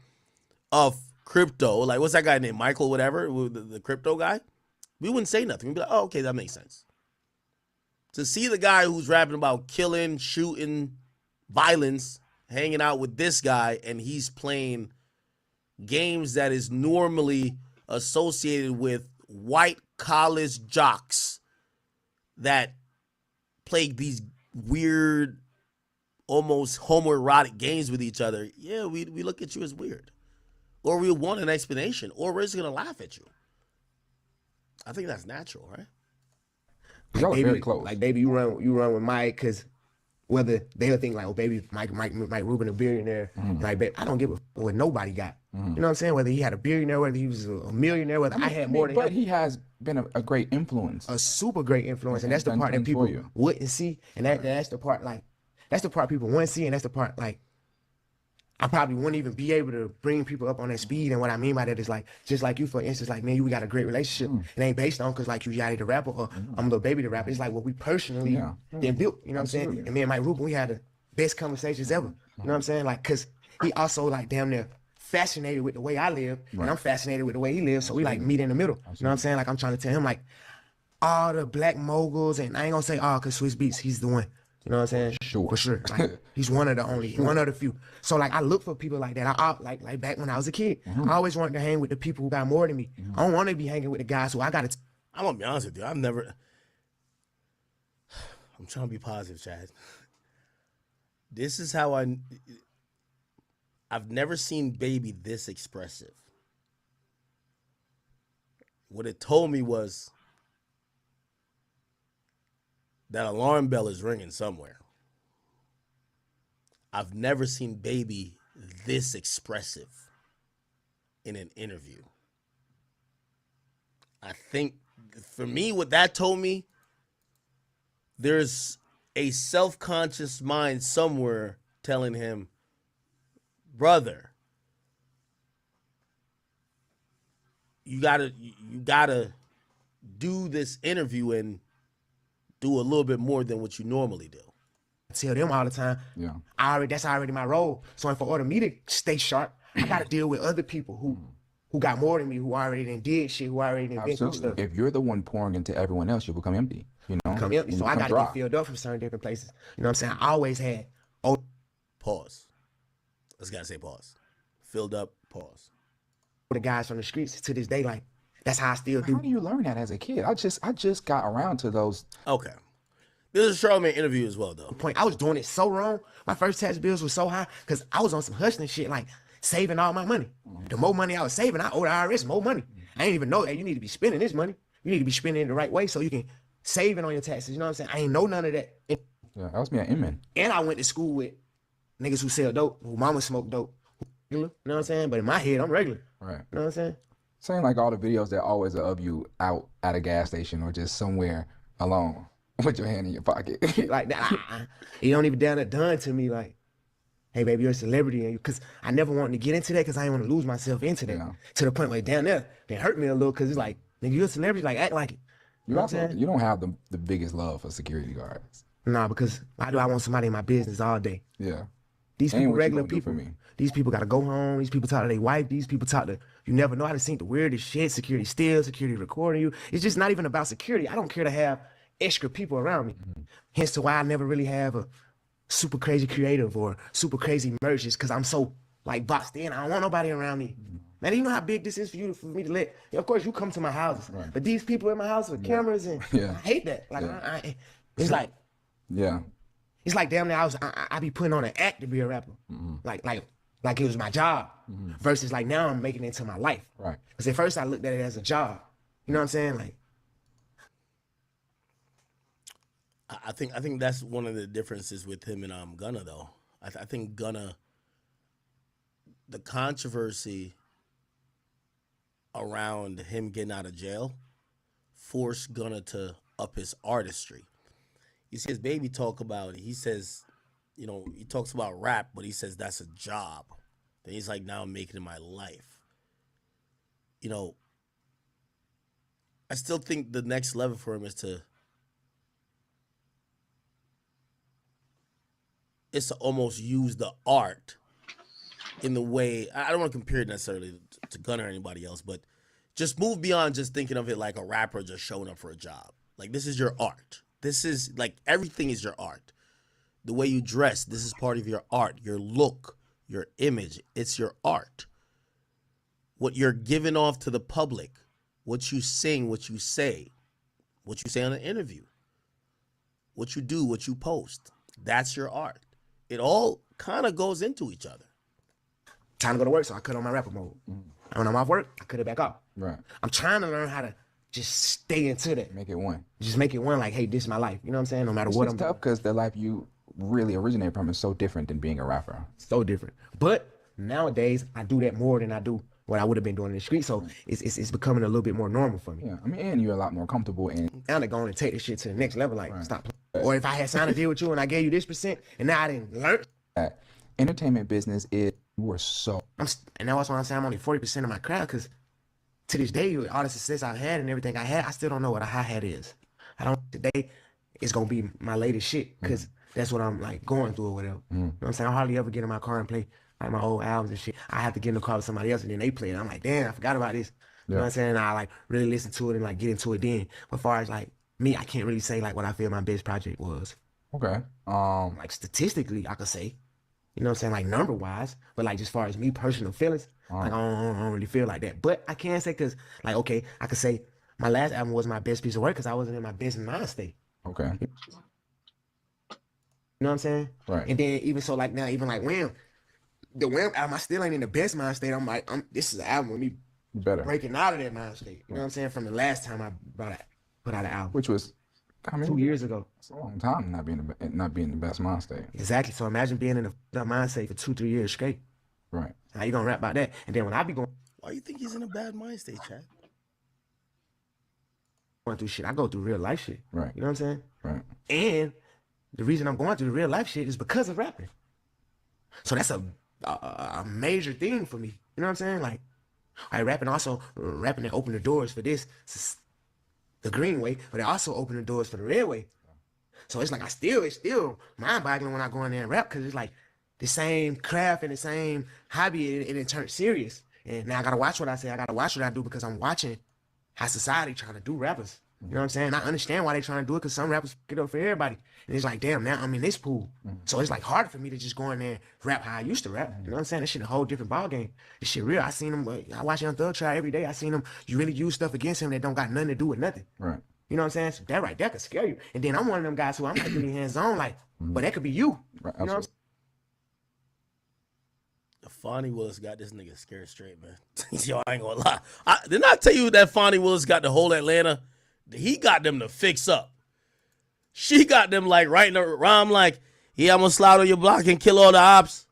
of crypto, like what's that guy named Michael, whatever, the crypto guy, we wouldn't say nothing. We'd be like, oh, okay, that makes sense. To see the guy who's rapping about killing, shooting, violence, hanging out with this guy, and he's playing games that is normally associated with white college jocks that play these weird, almost homoerotic games with each other, yeah, we look at you as weird. Or we want an explanation, or we're just going to laugh at you. I think that's natural, right? Y'all are baby, very close. Like baby, you run with Mike, cause whether they'll think like, oh baby, Mike Rubin a billionaire. Like, babe, I don't give a what nobody got. You know what I'm saying? Whether he had a billionaire, whether he was a millionaire, whether I had more than but him. he has been a great influence. A super great influence, and that's the part that people wouldn't see, and that's the part that's the part people wouldn't see, and that's the part like I probably wouldn't even be able to bring people up on that speed. And what I mean by that is like, just like you, for instance, like, man, we got a great relationship. It ain't based on because like you Yachty the rapper or I'm Lil Baby the rapper. It's like what we personally then built. You know what I'm saying? And me and Mike Rubin, we had the best conversations ever. You know what I'm saying? Like, cause he also like damn near fascinated with the way I live, and I'm fascinated with the way he lives. So we like meet in the middle. You know what I'm saying? Like I'm trying to tell him like all the black moguls, and I ain't gonna say all cause Swiss Beats, he's the one. You know what I'm saying? Sure. For sure. Like, he's one of the only, one of the few. So like I look for people like that. I like back when I was a kid, I always wanted to hang with the people who got more than me. I don't want to be hanging with the guys who I got to. I'm gonna be honest with you. I'm trying to be positive, Chad. This is how I've never seen Baby this expressive. What it told me was that alarm bell is ringing somewhere. I've never seen Baby this expressive in an interview. I think for me, what that told me, there's a self-conscious mind somewhere telling him, brother, you gotta do this interview and do a little bit more than what you normally do. I tell them all the time, that's already my role. So for order me to stay sharp, I gotta deal with other people who got more than me, who already done did shit, who already done been through stuff. If you're the one pouring into everyone else, you'll become empty. You know, Become empty. So I gotta get filled up from certain different places. You know what I'm saying? I always had pause. Let's gotta say pause. Filled up, pause. The guys from the streets to this day, like that's how I still do. How do you learn that as a kid? I just got around to those. Okay. This is a Charlamagne interview as well, though. I was doing it so wrong. My first tax bills were so high because I was on some hustling shit, like saving all my money. The more money I was saving, I owed the IRS more money. I didn't even know that you need to be spending this money. You need to be spending it the right way so you can save it on your taxes. You know what I'm saying? I ain't know none of that. Yeah, that was me at Inman. And I went to school with niggas who sell dope, who mama smoke dope. You know what I'm saying? But in my head, I'm regular. Right. You know what I'm saying? Saying like all the videos that always are of you out at a gas station or just somewhere alone with your hand in your pocket. Like that. It don't even done to me like, hey baby, you're a celebrity, and because I never wanted to get into that because I didn't want to lose myself into that. To the point where down there, it hurt me a little because it's like, nigga, you're a celebrity, like act like it. You know what I'm saying? You don't have the biggest love for security guards. Nah, because I want somebody in my business all day. Yeah. These Ain't people, what you regular gonna do people. for me. These people gotta go home. These people talk to their wife. These people talk to, you never know how to think the weirdest shit. Security still, security recording you. It's just not even about security. I don't care to have extra people around me. Hence to why I never really have a super crazy creative or super crazy merch, is because I'm so like boxed in. I don't want nobody around me. Man, you know how big this is for me to let, of course you come to my houses, but these people in my house with cameras and I hate that. Like it's like, it's like damn near I be putting on an act to be a rapper. Like it was my job versus like now I'm making it into my life. Right. Because at first I looked at it as a job. You know what I'm saying? Like, I think that's one of the differences with him and Gunna though. I think Gunna, the controversy around him getting out of jail forced Gunna to up his artistry. You see his Baby talk about it. He says, you know, he talks about rap, but he says that's a job. Then he's like, now I'm making it my life. You know, I still think the next level for him is to almost use the art in the way, I don't want to compare it necessarily to Gunna or anybody else, but just move beyond just thinking of it like a rapper just showing up for a job. Like, this is your art. This is like, everything is your art. The way you dress, this is part of your art. Your look, your image, it's your art. What you're giving off to the public, what you sing, what you say on an interview, what you do, what you post, that's your art. It all kind of goes into each other. Time to go to work, so I cut on my rapper mode. When I'm off work, I cut it back off. Right. I'm trying to learn how to just stay into that. Make it one. Just make it one. Like, hey, this is my life. You know what I'm saying? No matter It's what just I'm tough because the life you really originate from is so different than being a rapper. So different. But nowadays, I do that more than I do what I would have been doing in the street. So it's becoming a little bit more normal for me. Yeah, I mean, and you're a lot more comfortable in. Now they're going to take this shit to the next level. Like, stop playing. Or if I had signed a deal with you and I gave you this percent, and now I didn't learn. That entertainment business is you are so. And that's why I'm saying I'm only 40% of my crowd, because to this day, with all the success I've had and everything I had, I still don't know what a hi-hat is. I don't. Today, it's gonna be my latest shit, because that's what I'm like going through or whatever. You know what I'm saying? I hardly ever get in my car and play like my old albums and shit. I have to get in the car with somebody else and then they play it. I'm like, damn, I forgot about this. You know what I'm saying? And I like really listen to it and like get into it then. But as far as like me, I can't really say like what I feel my best project was. Okay. Like statistically, I could say, you know what I'm saying, like number wise, but like as far as me personal feelings, like I don't really feel like that. But I can say, cause like, okay, I could say my last album was my best piece of work because I wasn't in my best mind state. Okay. You know what I'm saying? Right. And then even so, like now, even like Wham, the Wham album, I still ain't in the best mind state. I'm like, this is an album with me better breaking out of that mind state. You know what I'm saying? From the last time I put out an album, which was, I mean, 2 years ago. It's a long time not being in the best mind state. Exactly. So imagine being in the mind state for 2-3 years straight. Right. How you gonna rap about that? And then when I be going you think he's in a bad mind state, Chad? through shit, I go through real life shit. Right. You know what I'm saying? Right. And the reason I'm going through the real life shit is because of rapping. So that's a major thing for me. You know what I'm saying? Like, rapping that opened the doors for this, the green way, but it also opened the doors for the red way. So it's like it's still mind-boggling when I go in there and rap, because it's like the same craft and the same hobby, and it turned serious. And now I gotta watch what I say. I gotta watch what I do, because I'm watching how society trying to do rappers. You know what I'm saying? I understand why they trying to do it, because some rappers get up for everybody. And it's like, damn, now I'm in this pool. So it's like hard for me to just go in there and rap how I used to rap. You know what I'm saying? This shit a whole different ballgame. This shit real. I seen him, I watch Young Thug try every day. I seen him, you really use stuff against him that don't got nothing to do with nothing. Right. You know what I'm saying? So that right there could scare you. And then I'm one of them guys who I'm like really hands-on, like, but that could be you. Right. You know what I'm saying? Fonnie Willis got this nigga scared straight, man. Yo, I ain't gonna lie. Didn't I tell you that Fonnie Willis got the whole Atlanta? He got them to fix up. She got them like writing a rhyme like, yeah, I'm gonna slide on your block and kill all the ops.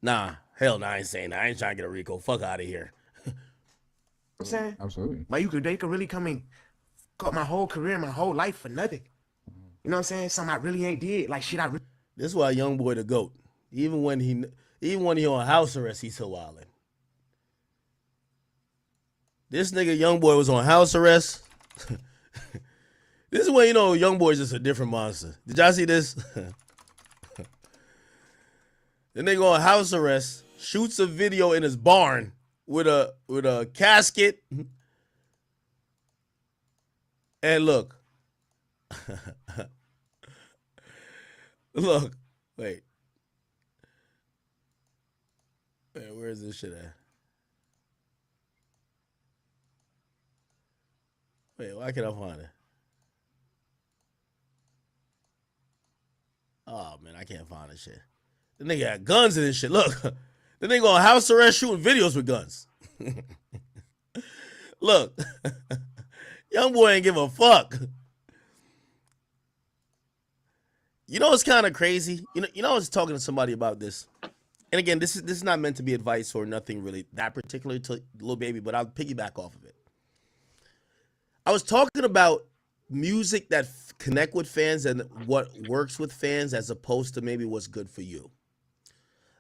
Nah, hell no, I ain't saying that. I ain't trying to get a Rico. Fuck out of here. I'm saying? Absolutely. Like they could really come and cut my whole career, my whole life for nothing. You know what I'm saying? Something I really ain't did. Like shit I really. This is why Young Boy the GOAT. Even when he on house arrest, he's still wildin'. This nigga Young Boy was on house arrest. This is when you know Young Boy is just a different monster. Did y'all see this? The nigga on house arrest shoots a video in his barn with a casket. And look. Look. Wait, where's this shit at? Wait, why can't I find it? Oh, man, I can't find this shit. The nigga got guns in this shit. Look, the nigga on house arrest shooting videos with guns. Look, Young Boy ain't give a fuck. You know what's kind of crazy? You know I was talking to somebody about this. And again, this is not meant to be advice or nothing really that particular to Lil Baby, but I'll piggyback off of it. I was talking about music that connect with fans and what works with fans as opposed to maybe what's good for you.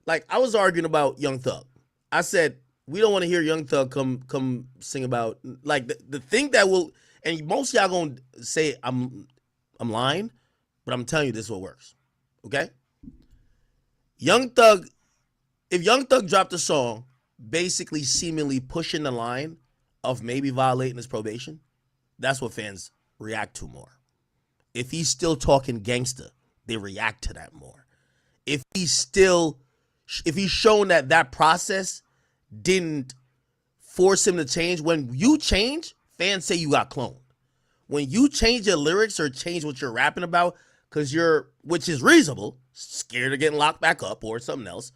Like, I was arguing about Young Thug. I said, we don't want to hear Young Thug come sing about, like, the thing that will, and most of y'all gonna say I'm lying, but I'm telling you this is what works, okay? Young Thug, if Young Thug dropped a song basically seemingly pushing the line of maybe violating his probation, that's what fans react to more. If he's still talking gangster, they react to that more. If he's shown that process didn't force him to change, when you change, fans say you got cloned. When you change your lyrics or change what you're rapping about, because which is reasonable, scared of getting locked back up or something else,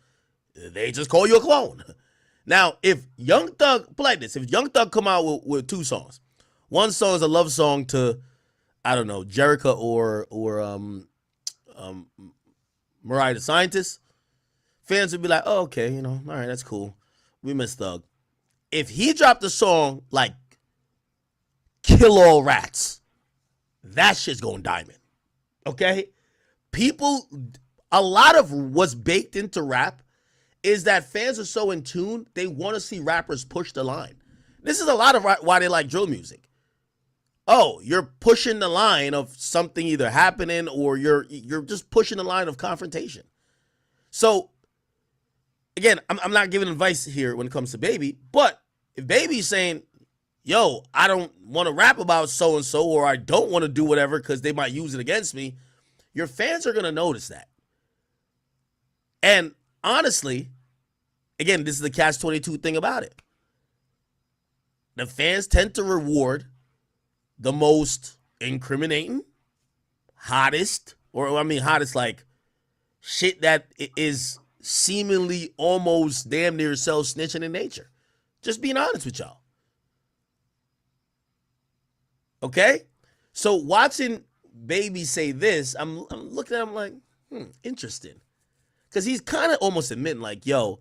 they just call you a clone. Now, if Young Thug, play this, if Young Thug come out with 2 songs, One song is a love song to, I don't know, Jerica or Mariah the Scientist. Fans would be like, oh, okay, you know, all right, that's cool. We miss Thug. If he dropped a song like Kill All Rats, that shit's going diamond. Okay? People, a lot of what's baked into rap is that fans are so in tune, they want to see rappers push the line. This is a lot of why they like drill music. Oh, you're pushing the line of something either happening or you're just pushing the line of confrontation. So, again, I'm not giving advice here when it comes to Baby, but if Baby's saying, yo, I don't want to rap about so-and-so or I don't want to do whatever because they might use it against me, your fans are going to notice that. And honestly, again, this is the catch-22 thing about it. The fans tend to reward the most incriminating, hottest, hottest like shit that is seemingly almost damn near self-snitching in nature. Just being honest with y'all. Okay? So watching Baby say this, I'm looking at him like, interesting. Because he's kind of almost admitting like, yo,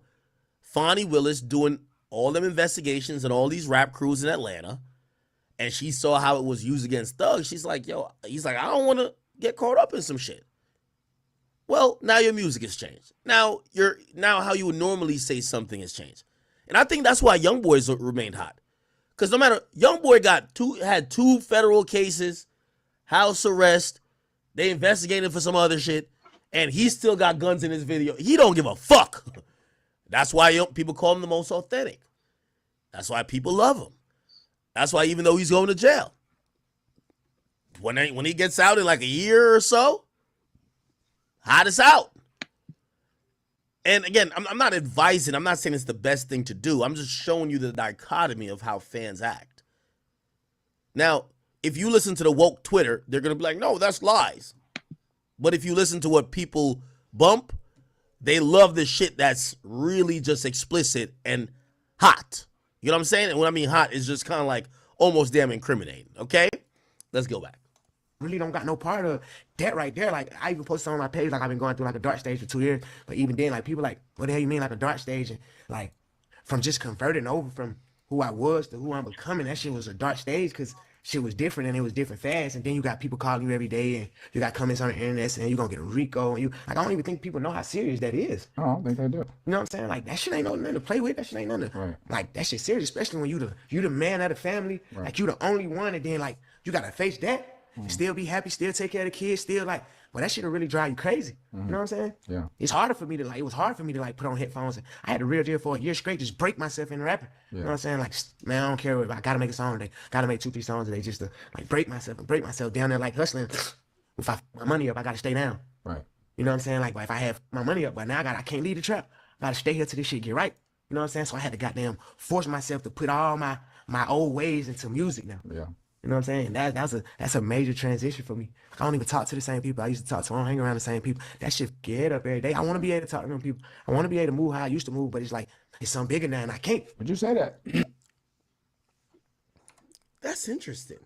Fonnie Willis doing all them investigations and all these rap crews in Atlanta, and she saw how it was used against Thug. She's like, yo, he's like, I don't want to get caught up in some shit. Well, now your music has changed. Now how you would normally say something has changed. And I think that's why Young Boys remained hot. Because no matter, Young Boy had two federal cases, house arrest, they investigated for some other shit, and he still got guns in his video. He don't give a fuck. That's why people call him the most authentic. That's why people love him. That's why even though he's going to jail, when he gets out in like a year or so, hottest out. And again, I'm not advising. I'm not saying it's the best thing to do. I'm just showing you the dichotomy of how fans act. Now, if you listen to the woke Twitter, they're going to be like, no, that's lies. But if you listen to what people bump, they love the shit that's really just explicit and hot. You know what I'm saying? And when I mean hot, it's just kind of like almost damn incriminating. Okay? Let's go back. Really don't got no part of that right there. Like, I even posted on my page, like, I've been going through like a dark stage for 2 years. But even then, like, people like, what the hell you mean like a dark stage? And like, from just converting over from who I was to who I'm becoming, that shit was a dark stage because shit was different and it was different fast. And then you got people calling you every day and you got comments on the internet and you're going to get a RICO. And like, I don't even think people know how serious that is. I don't think they do. You know what I'm saying? Like, that shit ain't nothing to play with. That shit ain't nothing. Right. Like, that shit serious, especially when you the man of the family. Right. Like, you the only one, and then like you got to face that. And still be happy, still take care of the kids, still like, well, that shit'll really drive you crazy. You know what I'm saying? Yeah. It was harder for me to like put on headphones. And I had to real deal for a year straight, just break myself in rapping. You know what I'm saying? Like, man, I don't care if I gotta make a song today, gotta make 2-3 songs today, just to like break myself down there like hustling. If I my money up, I gotta stay down. Right. You know what I'm saying? Like, if I have my money up, but now I can't leave the trap. I gotta stay here till this shit get right. You know what I'm saying? So I had to goddamn force myself to put all my old ways into music now. Yeah. You know what I'm saying? That's a major transition for me. I don't even talk to the same people I used to talk to. I don't hang around the same people. That shit get up every day. I want to be able to talk to them people. I want to be able to move how I used to move, but it's like, it's something bigger now and I can't. Would you say that? That's interesting.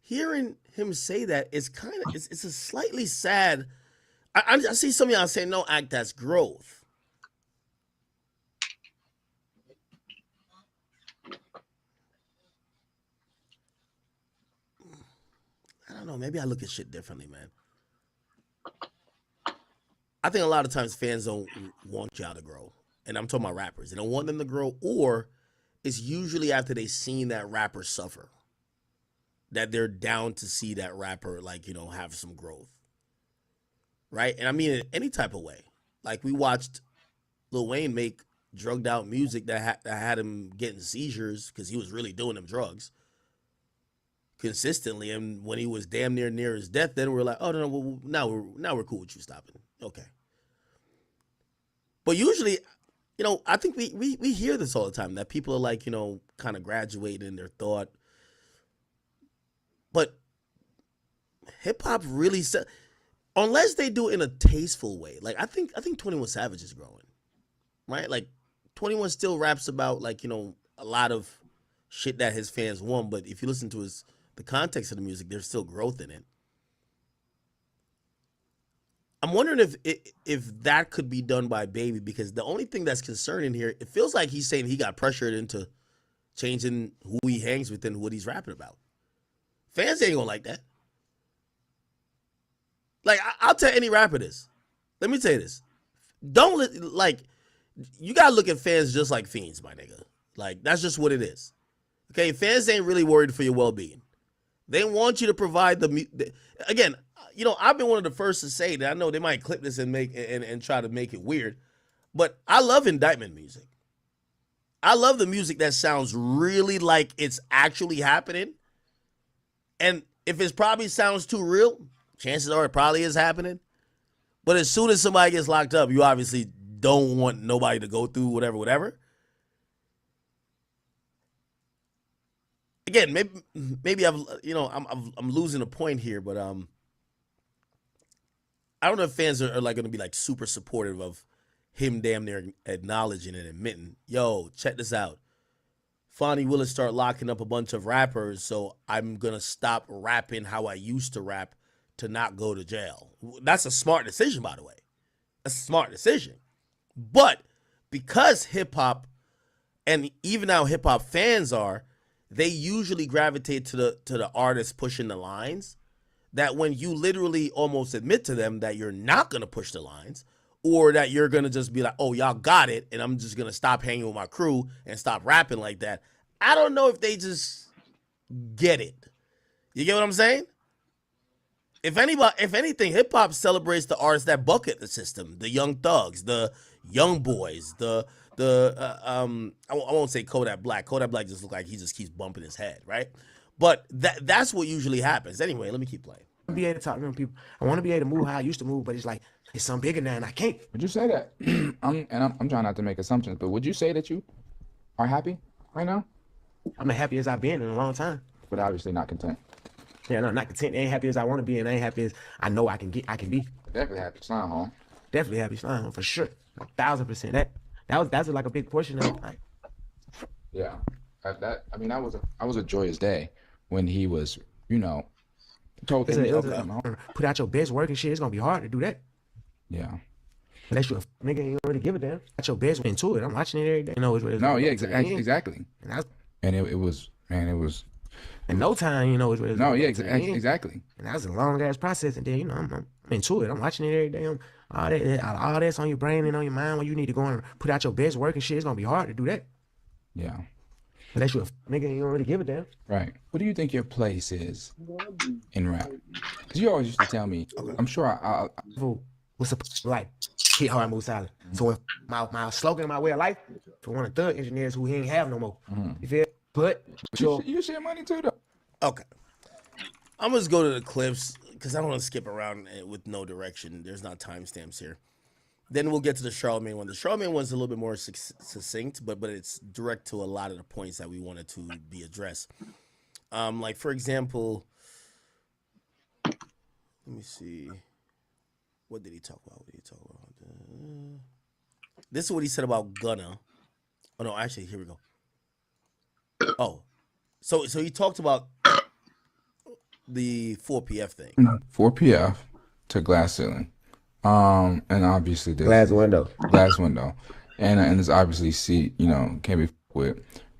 Hearing him say that is kind of, it's a slightly sad. I see some of y'all saying, no, act, that's growth. I don't know. Maybe I look at shit differently, man. I think a lot of times fans don't want y'all to grow. And I'm talking about rappers. They don't want them to grow, or it's usually after they seen that rapper suffer that they're down to see that rapper, like, you know, have some growth. Right? And I mean in any type of way. Like, we watched Lil Wayne make drugged out music that had him getting seizures because he was really doing them drugs consistently, and when he was damn near his death, then we're like, oh no, well, now we're cool with you stopping. Okay. But usually, you know, I think we hear this all the time, that people are like, you know, kind of graduating in their thought. But hip hop really unless they do it in a tasteful way. Like, I think 21 Savage is growing. Right? Like, 21 still raps about, like, you know, a lot of shit that his fans want. But if you listen to the context of the music, there's still growth in it. I'm wondering if that could be done by Baby, because the only thing that's concerning here, it feels like he's saying he got pressured into changing who he hangs with and what he's rapping about. Fans ain't gonna like that. Like, I'll tell any rapper this. Let me tell you this. You gotta look at fans just like fiends, my nigga. Like, that's just what it is. Okay, fans ain't really worried for your well-being. They want you to provide again, you know, I've been one of the first to say that. I know they might clip this and make and try to make it weird, but I love indictment music. I love the music that sounds really like it's actually happening. And if it probably sounds too real, chances are it probably is happening. But as soon as somebody gets locked up, you obviously don't want nobody to go through whatever. Again, maybe I'm losing a point here, but I don't know if fans are like going to be like super supportive of him damn near acknowledging and admitting, yo, check this out. Fonnie Willis start locking up a bunch of rappers, so I'm going to stop rapping how I used to rap to not go to jail. That's a smart decision, by the way. That's a smart decision. But because hip-hop, and even how hip-hop fans are, they usually gravitate to the artists pushing the lines, that when you literally almost admit to them that you're not going to push the lines, or that you're going to just be like, oh, y'all got it, and I'm just going to stop hanging with my crew and stop rapping like that, I don't know if they just get it. You get what I'm saying? If anything, hip-hop celebrates the artists that bucket the system, the Young Thugs, the Young Boys, I won't say Kodak Black. Kodak Black just look like he just keeps bumping his head, right? But that's what usually happens. Anyway, let me keep playing. I want to be able to talk to people. I want to be able to move how I used to move, but it's like, it's something bigger now, and I can't. Would you say that? I'm trying not to make assumptions, but would you say that you are happy right now? I'm the happiest I've been in a long time. But obviously not content. Yeah, no, not content. I ain't happy as I want to be, and I ain't happy as I know I can be. Definitely happy slime home. Definitely happy slime home for sure. 1,000%. That's like a big portion of it. Like, yeah, that was a joyous day when he was, told him put out your best work and shit. It's gonna be hard to do that. Yeah. Unless you a nigga, you already give a damn. Put your best into it. I'm watching it every day. No, yeah, exactly. And it was. In no time, it's what it's no, yeah, exactly. And that was a long ass process. And then, I'm into it. I'm watching it every day. All that's on your brain and on your mind when you need to go and put out your best work and shit. It's gonna be hard to do that. Yeah. Unless you a nigga, you don't really give a damn. Right. What do you think your place is in rap? Because you always used to tell me. I'm sure what's the like? Hit hard, move silent. So if my slogan, my way of life, for one of the thug engineers who he ain't have no more. You feel? But you share money too, though. Okay. I'm just go to the clips because I don't want to skip around with no direction. There's not timestamps here. Then we'll get to the Charlemagne one. The Charlemagne one's a little bit more succinct, but it's direct to a lot of the points that we wanted to be addressed. Like, for example, let me see. What did he talk about? This is what he said about Gunna. Oh, no, actually, here we go. Oh, so he talked about the 4PF thing. 4PF to glass ceiling. And obviously this glass window, and it's obviously can't be with.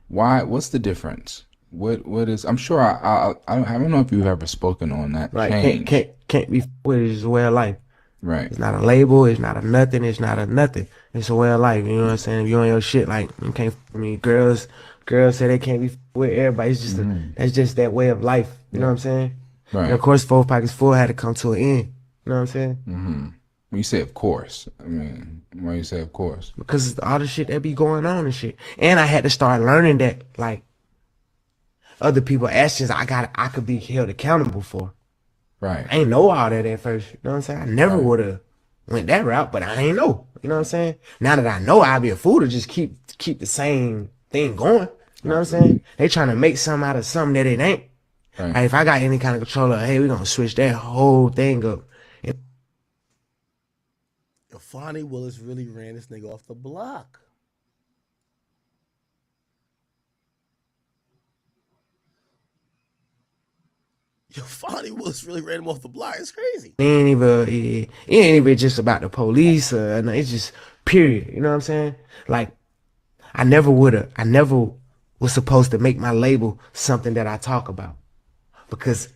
Why? What's the difference? What is? I'm sure I don't know if you've ever spoken on that. Right, change. can't be with. It's a way of life. Right. It's not a label. It's not a nothing. It's not a nothing. It's a way of life. You know what I'm saying? If you on your shit, like you can't. I mean, girls say they can't be with everybody. It's just that's just that way of life. You know what I'm saying? Right. And of course, 4 Pockets Full had to come to an end. You know what I'm saying? Mm-hmm. When you say of course, I mean, why you say of course? Because all the shit that be going on and shit. And I had to start learning that, like, other people actions I could be held accountable for. Right. I ain't know all that at first. You know what I'm saying? I never would have went that route, but I ain't know. You know what I'm saying? Now that I know, I'd be a fool to just keep the same thing going. You know what I'm saying? They trying to make something out of something that it ain't. Right. Like, if I got any kind of control of, hey, we're gonna switch that whole thing up. Fonnie Willis really ran this nigga off the block. Yo, Fonnie Willis really ran him off the block. It's crazy. It ain't even just about the police. It's just period. You know what I'm saying? Like, I never was supposed to make my label something that I talk about because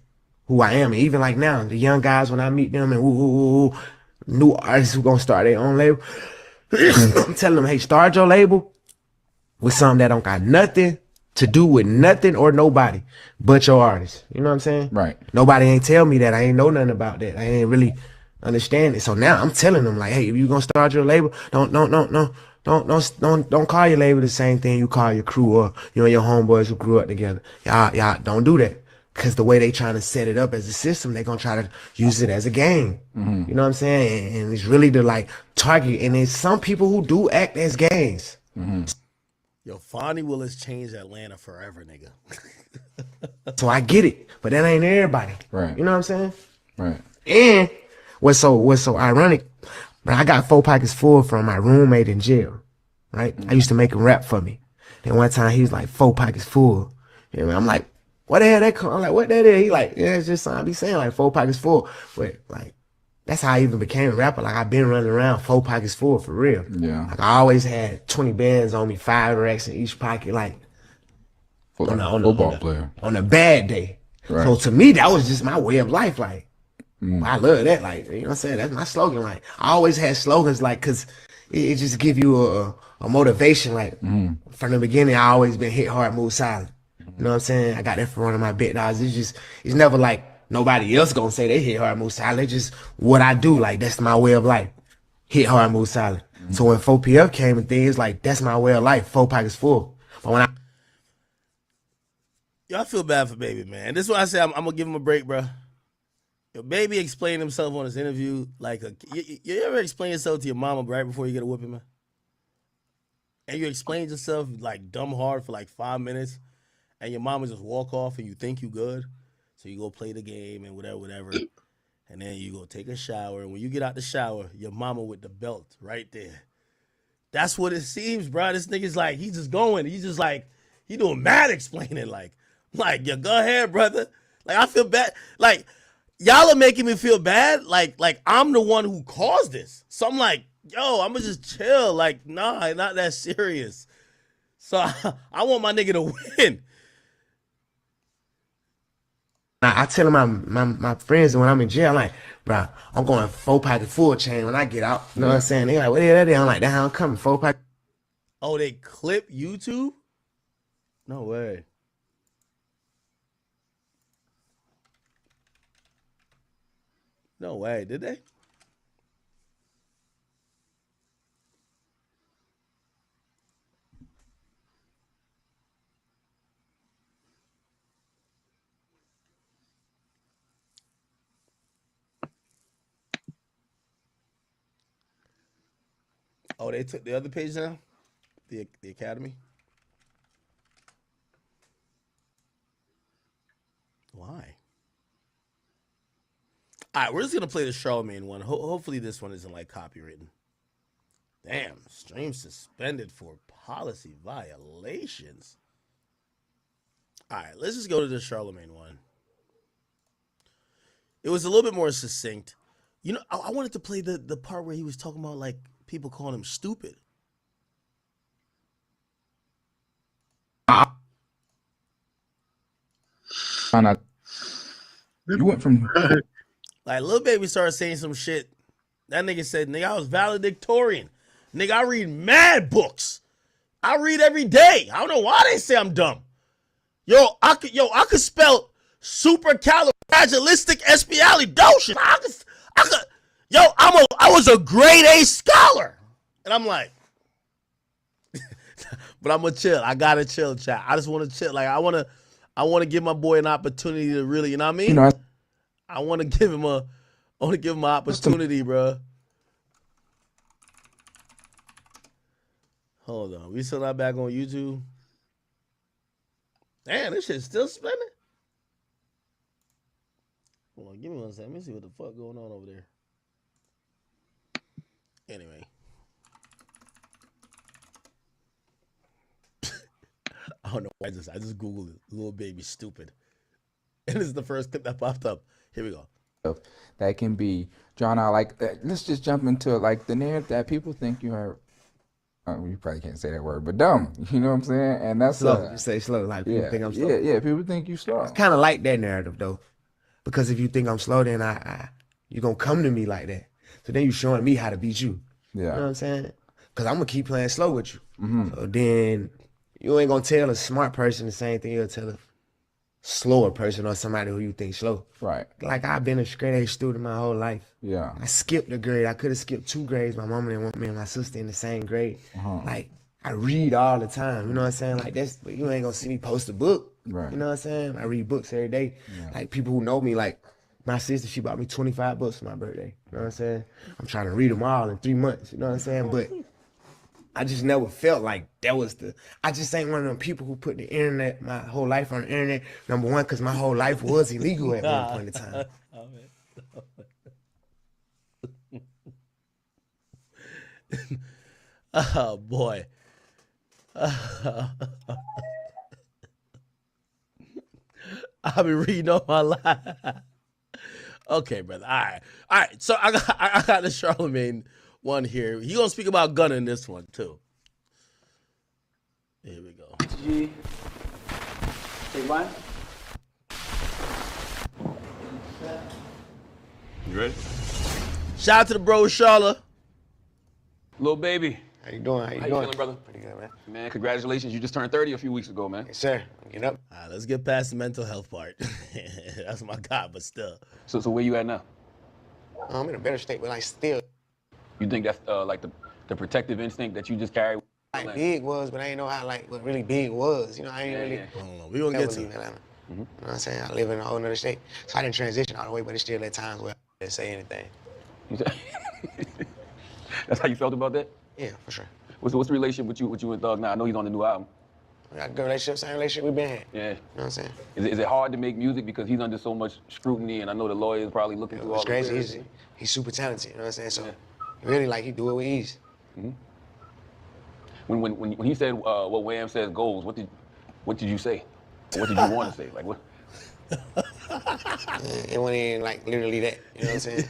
who I am. And even like now, the young guys, when I meet them and new artists who gonna start their own label, I'm telling them, hey, start your label with something that don't got nothing to do with nothing or nobody but your artist. You know what I'm saying? Right. Nobody ain't tell me that. I ain't know nothing about that. I ain't really understand it. So now I'm telling them like, hey, if you gonna start your label, don't call your label the same thing you call your crew or your homeboys who grew up together. Y'all don't do that. Cause the way they trying to set it up as a system, they gonna try to use it as a game. You know what I'm saying? And it's really to like target. And there's some people who do act as gangs. Yo, Fonnie Willis changed Atlanta forever, nigga. So I get it, but that ain't everybody. Right. You know what I'm saying? Right. And what's so ironic, but I got 4 pockets full from my roommate in jail. Right? I used to make him rap for me. Then one time he was like 4 pockets full. And I'm like, what the hell that come? I'm like, what that is? He like, yeah, it's just something I be saying, like 4 pockets full. But like, that's how I even became a rapper. Like I've been running around 4 pockets full for real. Yeah. Like I always had 20 bands on me, 5 racks in each pocket, like Football player. on a bad day. Right. So to me, that was just my way of life. Like I love that. Like, you know what I'm saying? That's my slogan. Like I always had slogans like, cause it just give you a motivation. Like from the beginning, I always been hit hard, move silent. You know what I'm saying? I got that from one of my big dogs. It's never like nobody else gonna say they hit hard, move silent. It's just what I do. Like that's my way of life. Hit hard, move silent. So when 4PF came and things like that's my way of life. 4 pockets full. But when Yo, I feel bad for Baby, man. This is why I say I'm gonna give him a break, bro. Yo, Baby explained himself on his interview like you ever explain yourself to your mama right before you get a whooping, man? And you explain yourself like dumb hard for like 5 minutes, and your mama just walk off and you think you good, so you go play the game and whatever, and then you go take a shower, and when you get out the shower, your mama with the belt right there. That's what it seems, bro. This nigga's like, he's just going. He's just like, he doing mad explaining like, yeah, go ahead, brother. Like, I feel bad. Like, y'all are making me feel bad. Like I'm the one who caused this. So I'm like, yo, I'm gonna just chill. Like, nah, not that serious. So I want my nigga to win. I tell my friends when I'm in jail, I'm like, bro, I'm going 4 pocket full chain when I get out. You know what I'm saying? They like, what is that? I'm like, that's how I'm coming, 4 pocket. Oh, they clip YouTube? No way. No way, did they? Oh, they took the other page down? The Academy? Why? All right, we're just gonna play the Charlemagne one. Hopefully, this one isn't like copywritten. Damn, stream suspended for policy violations. All right, let's just go to the Charlemagne one. It was a little bit more succinct. You know, I wanted to play the part where he was talking about like people calling him stupid. You went from like Lil Baby started saying some shit. That nigga said, "Nigga, I was valedictorian. Nigga, I read mad books. I read every day. I don't know why they say I'm dumb. I could spell supercalifragilisticexpialidocious. I was a grade A scholar." And I'm like, but I'm gonna chill. I gotta chill, chat. I just want to chill. Like I want to give my boy an opportunity to really, you know what I mean? You know, I want to give him an opportunity, bro. Hold on, we still not back on YouTube. Damn, this shit's still spinning. Hold on, give me 1 second. Let me see what the fuck going on over there. Anyway. I don't know. I just Googled it. Lil Baby stupid. And this is the first clip that popped up. Here we go. That can be drawn out like let's just jump into like the narrative that people think you are. You probably can't say that word, but dumb. You know what I'm saying? And that's slow. You say slow, like people think I'm slow. Yeah. People think you slow. I kind of like that narrative though, because if you think I'm slow, then you're gonna come to me like that. So then you showing me how to beat you. Yeah. You know what I'm saying? Because I'm gonna keep playing slow with you. Mm-hmm. So then you ain't gonna tell a smart person the same thing you'll tell a slower person or somebody who you think slow. Right. Like I've been a straight A student my whole life. Yeah. I skipped a grade. I could have skipped 2 grades. My mama didn't want me and my sister in the same grade. Like I read all the time. You know what I'm saying? Like but you ain't gonna see me post a book. Right. You know what I'm saying? I read books every day. Yeah. Like people who know me, like my sister, she bought me 25 books for my birthday. You know what I'm saying? I'm trying to read them all in 3 months. You know what I'm saying? But I just never felt like that was I just ain't one of them people who put the internet, my whole life on the internet. Number one, because my whole life was illegal at one point in time. Oh boy. I've been reading all my life. Okay, brother. All right. So I got the Charlemagne one here. He gonna speak about Gunna in this one too. Here we go. G. Take one. You ready? Shout out to the bro Charla. Little baby. How you doing? How you feeling, brother? Pretty good, man. Man, congratulations. You just turned 30 a few weeks ago, man. Yes, sir. Get up. All right, let's get past the mental health part. That's my God, but still. So where you at now? I'm in a better state, but like still. You think that's like the protective instinct that you just carry? Like big was, but I ain't know how like what really big was. You know, I ain't really. I don't know. We gonna get to it. Atlanta. You know what I'm saying? I live in a whole nother state, so I didn't transition all the way, but it's still at times where I didn't say anything. That's how you felt about that? Yeah, for sure. What's the relationship with you and Thug now? I know he's on the new album. We got a good relationship, same relationship we've been had. Yeah. You know what I'm saying? Is it hard to make music because he's under so much scrutiny, and I know the lawyers probably looking through all It's the crazy. He's super talented. You know what I'm saying? So really, like he do it with ease. Mm-hmm. When he said what Wham says goes, what did you say? Or what did you want to say? Like what? It wasn't even like literally that. You know what I'm saying?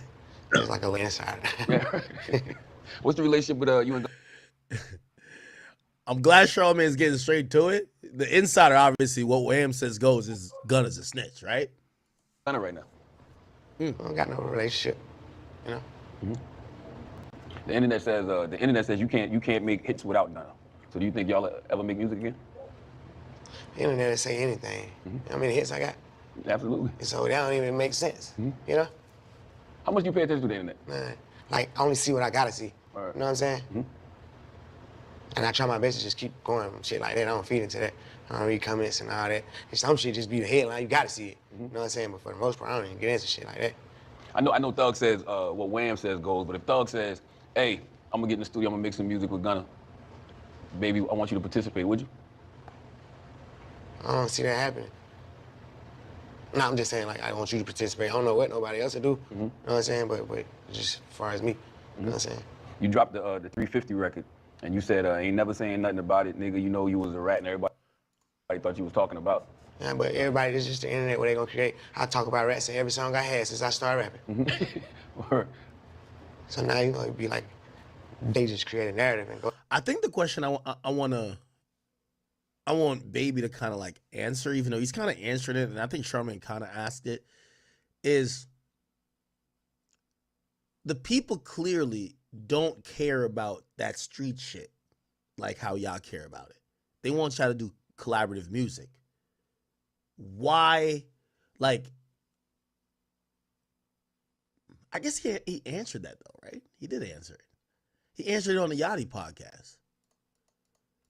It was like a little insider. What's the relationship with you and? I'm glad Charlamagne is getting straight to it. The insider, obviously, what Wham says goes is Gunna's a snitch, right? Gunna right now. I don't got no relationship, you know. Mm-hmm. The internet says you can't make hits without Gunna. So do you think y'all ever make music again? The internet will say anything. You know how many hits I got? Absolutely. And so that don't even make sense. You know? How much do you pay attention to the internet? Man, like I only see what I gotta see. Right. You know what I'm saying? And I try my best to just keep going shit like that. I don't feed into that. I don't read comments and all that. And some shit just be the headline. You gotta see it. You know what I'm saying? But for the most part, I don't even get into shit like that. I know Thug says what Wham says goes, but if Thug says, hey, I'm gonna get in the studio, I'm gonna make some music with Gunna, baby, I want you to participate, would you? I don't see that happening. No, I'm just saying, like, I want you to participate. I don't know what nobody else will do. You know what I'm saying? But just as far as me, you know what I'm saying? You dropped the 350 record, and you said, ain't never saying nothing about it, nigga. You know you was a rat, and everybody thought you was talking about. Yeah, but everybody, this is just the internet where they gonna create. I talk about rats in every song I had since I started rapping. So now, you know, it'd be like, they just create a narrative and go. I think the question I want Baby to kind of like answer, even though he's kind of answered it, and I think Charlamagne kind of asked it, is the people clearly don't care about that street shit like how y'all care about it. They want y'all to do collaborative music. Why? Like, I guess he answered that though, right? He did answer it. He answered it on the Yachty podcast.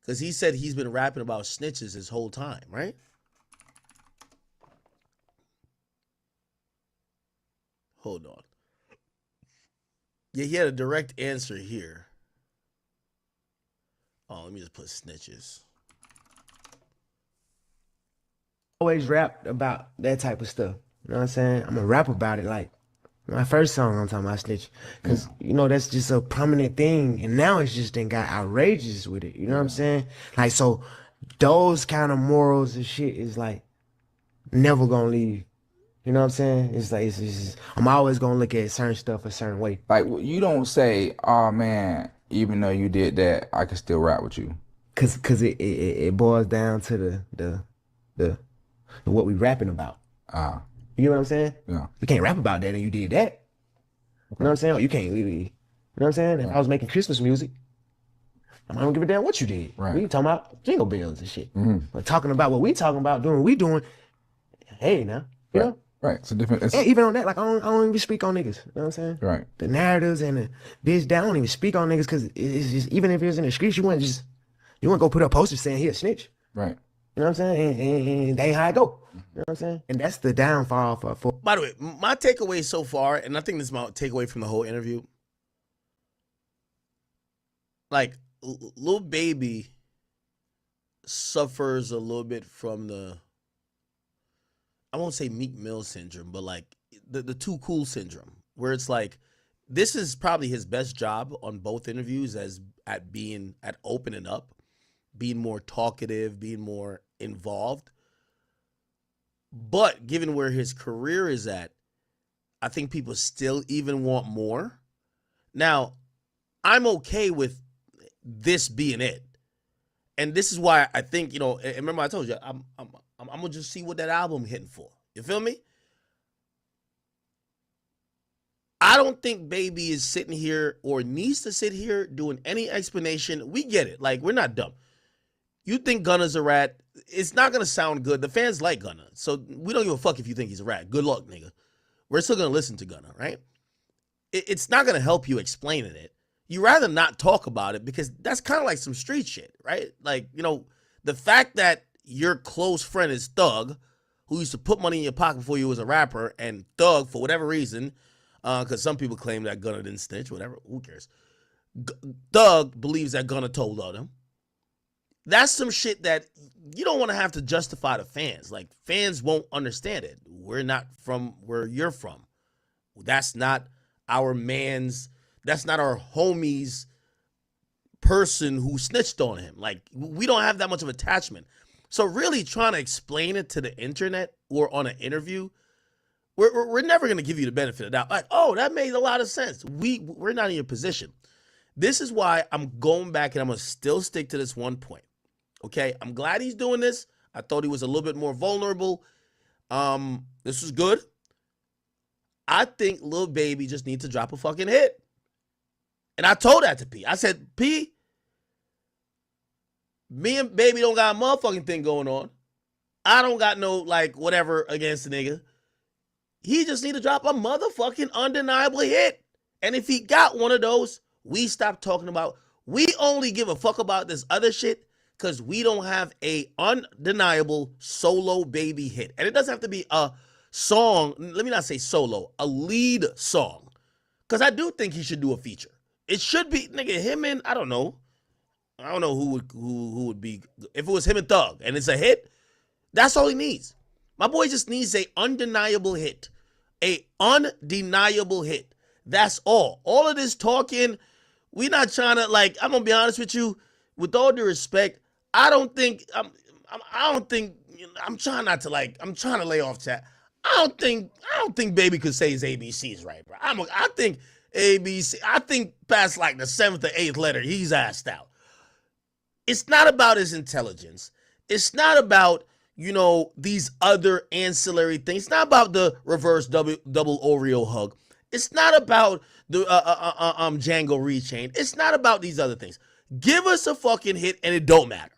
Because he said he's been rapping about snitches his whole time, right? Hold on. Yeah, he had a direct answer here. Oh, let me just put snitches. Always rapped about that type of stuff. You know what I'm saying? I'm gonna rap about it like my first song I'm talking about snitch. Cause you know that's just a prominent thing. And now it's just then got outrageous with it. You know what I'm saying? Like so those kind of morals and shit is like never gonna leave You know what I'm saying? It's like it's just, I'm always gonna look at certain stuff a certain way. Like you don't say, "Oh man, even though you did that, I can still rap with you." Cause it boils down to the what we rapping about. You get what I'm saying? Yeah. We can't rap about that and you did that. You know what I'm saying? Or you can't really, you know what I'm saying? If I was making Christmas music, I don't give a damn what you did. Right. We talking about jingle bells and shit. Mhm. But talking about what we talking about, doing what we doing, hey now, you know? Right. It's a different. It's, And even on that, like I don't even speak on niggas. You know what I'm saying? Right. The narratives and the this down, I don't even speak on niggas because it's just even if it was in the streets, you wouldn't go put up posters saying he a snitch. Right. You know what I'm saying? And they ain't how I go. You know what I'm saying? And that's the downfall for By the way, my takeaway so far, and I think this is my takeaway from the whole interview, like Lil Baby suffers a little bit from the, I won't say Meek Mill syndrome, but like the too cool syndrome, where it's like this is probably his best job on both interviews at opening up, being more talkative, being more involved. But given where his career is at, I think people still even want more. Now, I'm okay with this being it. And this is why I think, you know, and remember I told you, I'm gonna just see what that album hitting for. You feel me? I don't think Baby is sitting here or needs to sit here doing any explanation. We get it. Like, we're not dumb. You think Gunna's a rat. It's not going to sound good. The fans like Gunna. So we don't give a fuck if you think he's a rat. Good luck, nigga. We're still going to listen to Gunna, right? It's not going to help you explaining it. You rather not talk about it because that's kind of like some street shit, right? Like, you know, the fact that your close friend is Thug, who used to put money in your pocket before you was a rapper, and Thug, for whatever reason, because some people claim that Gunna didn't snitch, whatever, who cares? Thug believes that Gunna told on him. That's some shit that you don't want to have to justify to fans. Like, fans won't understand it. We're not from where you're from. That's not our man's, that's not our homie's person who snitched on him. Like, we don't have that much of attachment. So really trying to explain it to the internet or on an interview, we're never going to give you the benefit of that. Like, oh, that made a lot of sense. We're not in your position. This is why I'm going back and I'm going to still stick to this one point. Okay, I'm glad he's doing this. I thought he was a little bit more vulnerable. This was good. I think Lil Baby just needs to drop a fucking hit. And I told that to P. I said, P, me and Baby don't got a motherfucking thing going on. I don't got no, like, whatever against the nigga. He just need to drop a motherfucking undeniable hit. And if he got one of those, we stop talking about, we only give a fuck about this other shit because we don't have a undeniable solo Baby hit. And it doesn't have to be a song, let me not say solo, a lead song. Because I do think he should do a feature. It should be, nigga, him and, I don't know who would be, if it was him and Thug and it's a hit, that's all he needs. My boy just needs a undeniable hit. A undeniable hit. That's all. All of this talking, we not trying to, like, I'm gonna be honest with you, with all due respect, I'm trying not to, like, I'm trying to lay off chat. I don't think Baby could say his ABCs right, bro. I think ABC, I think past like the 7th or 8th letter, he's assed out. It's not about his intelligence. It's not about, you know, these other ancillary things. It's not about the reverse double Oreo hug. It's not about the Django Rechain. It's not about these other things. Give us a fucking hit and it don't matter.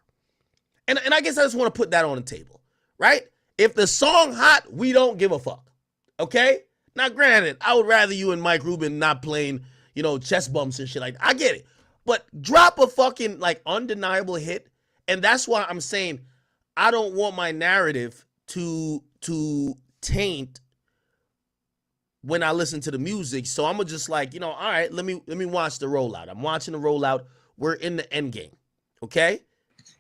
And I guess I just want to put that on the table, right? If the song hot, we don't give a fuck, okay? Now, granted, I would rather you and Mike Rubin not playing, you know, chest bumps and shit like that. I get it. But drop a fucking, like, undeniable hit. And that's why I'm saying I don't want my narrative to taint when I listen to the music. So I'm just like, you know, all right, let me watch the rollout. I'm watching the rollout. We're in the end game, okay?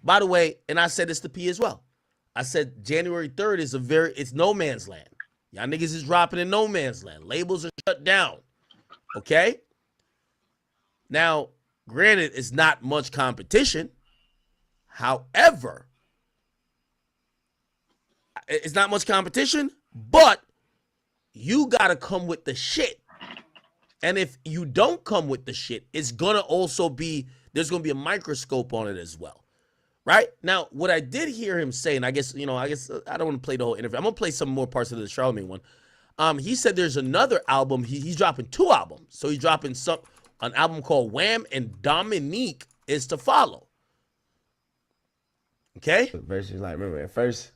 By the way, and I said this to P as well. I said January 3rd is it's no man's land. Y'all niggas is dropping in no man's land. Labels are shut down, okay? Now, granted, it's not much competition. However, it's not much competition, but you got to come with the shit. And if you don't come with the shit, it's going to also be, there's going to be a microscope on it as well. Right? Now, what I did hear him say, and I guess I don't want to play the whole interview. I'm going to play some more parts of the Charlamagne one. He said there's another album. He's dropping 2 albums. So he's dropping an album called Wham, and Dominique is to follow. Okay? Versus, like, remember, at first,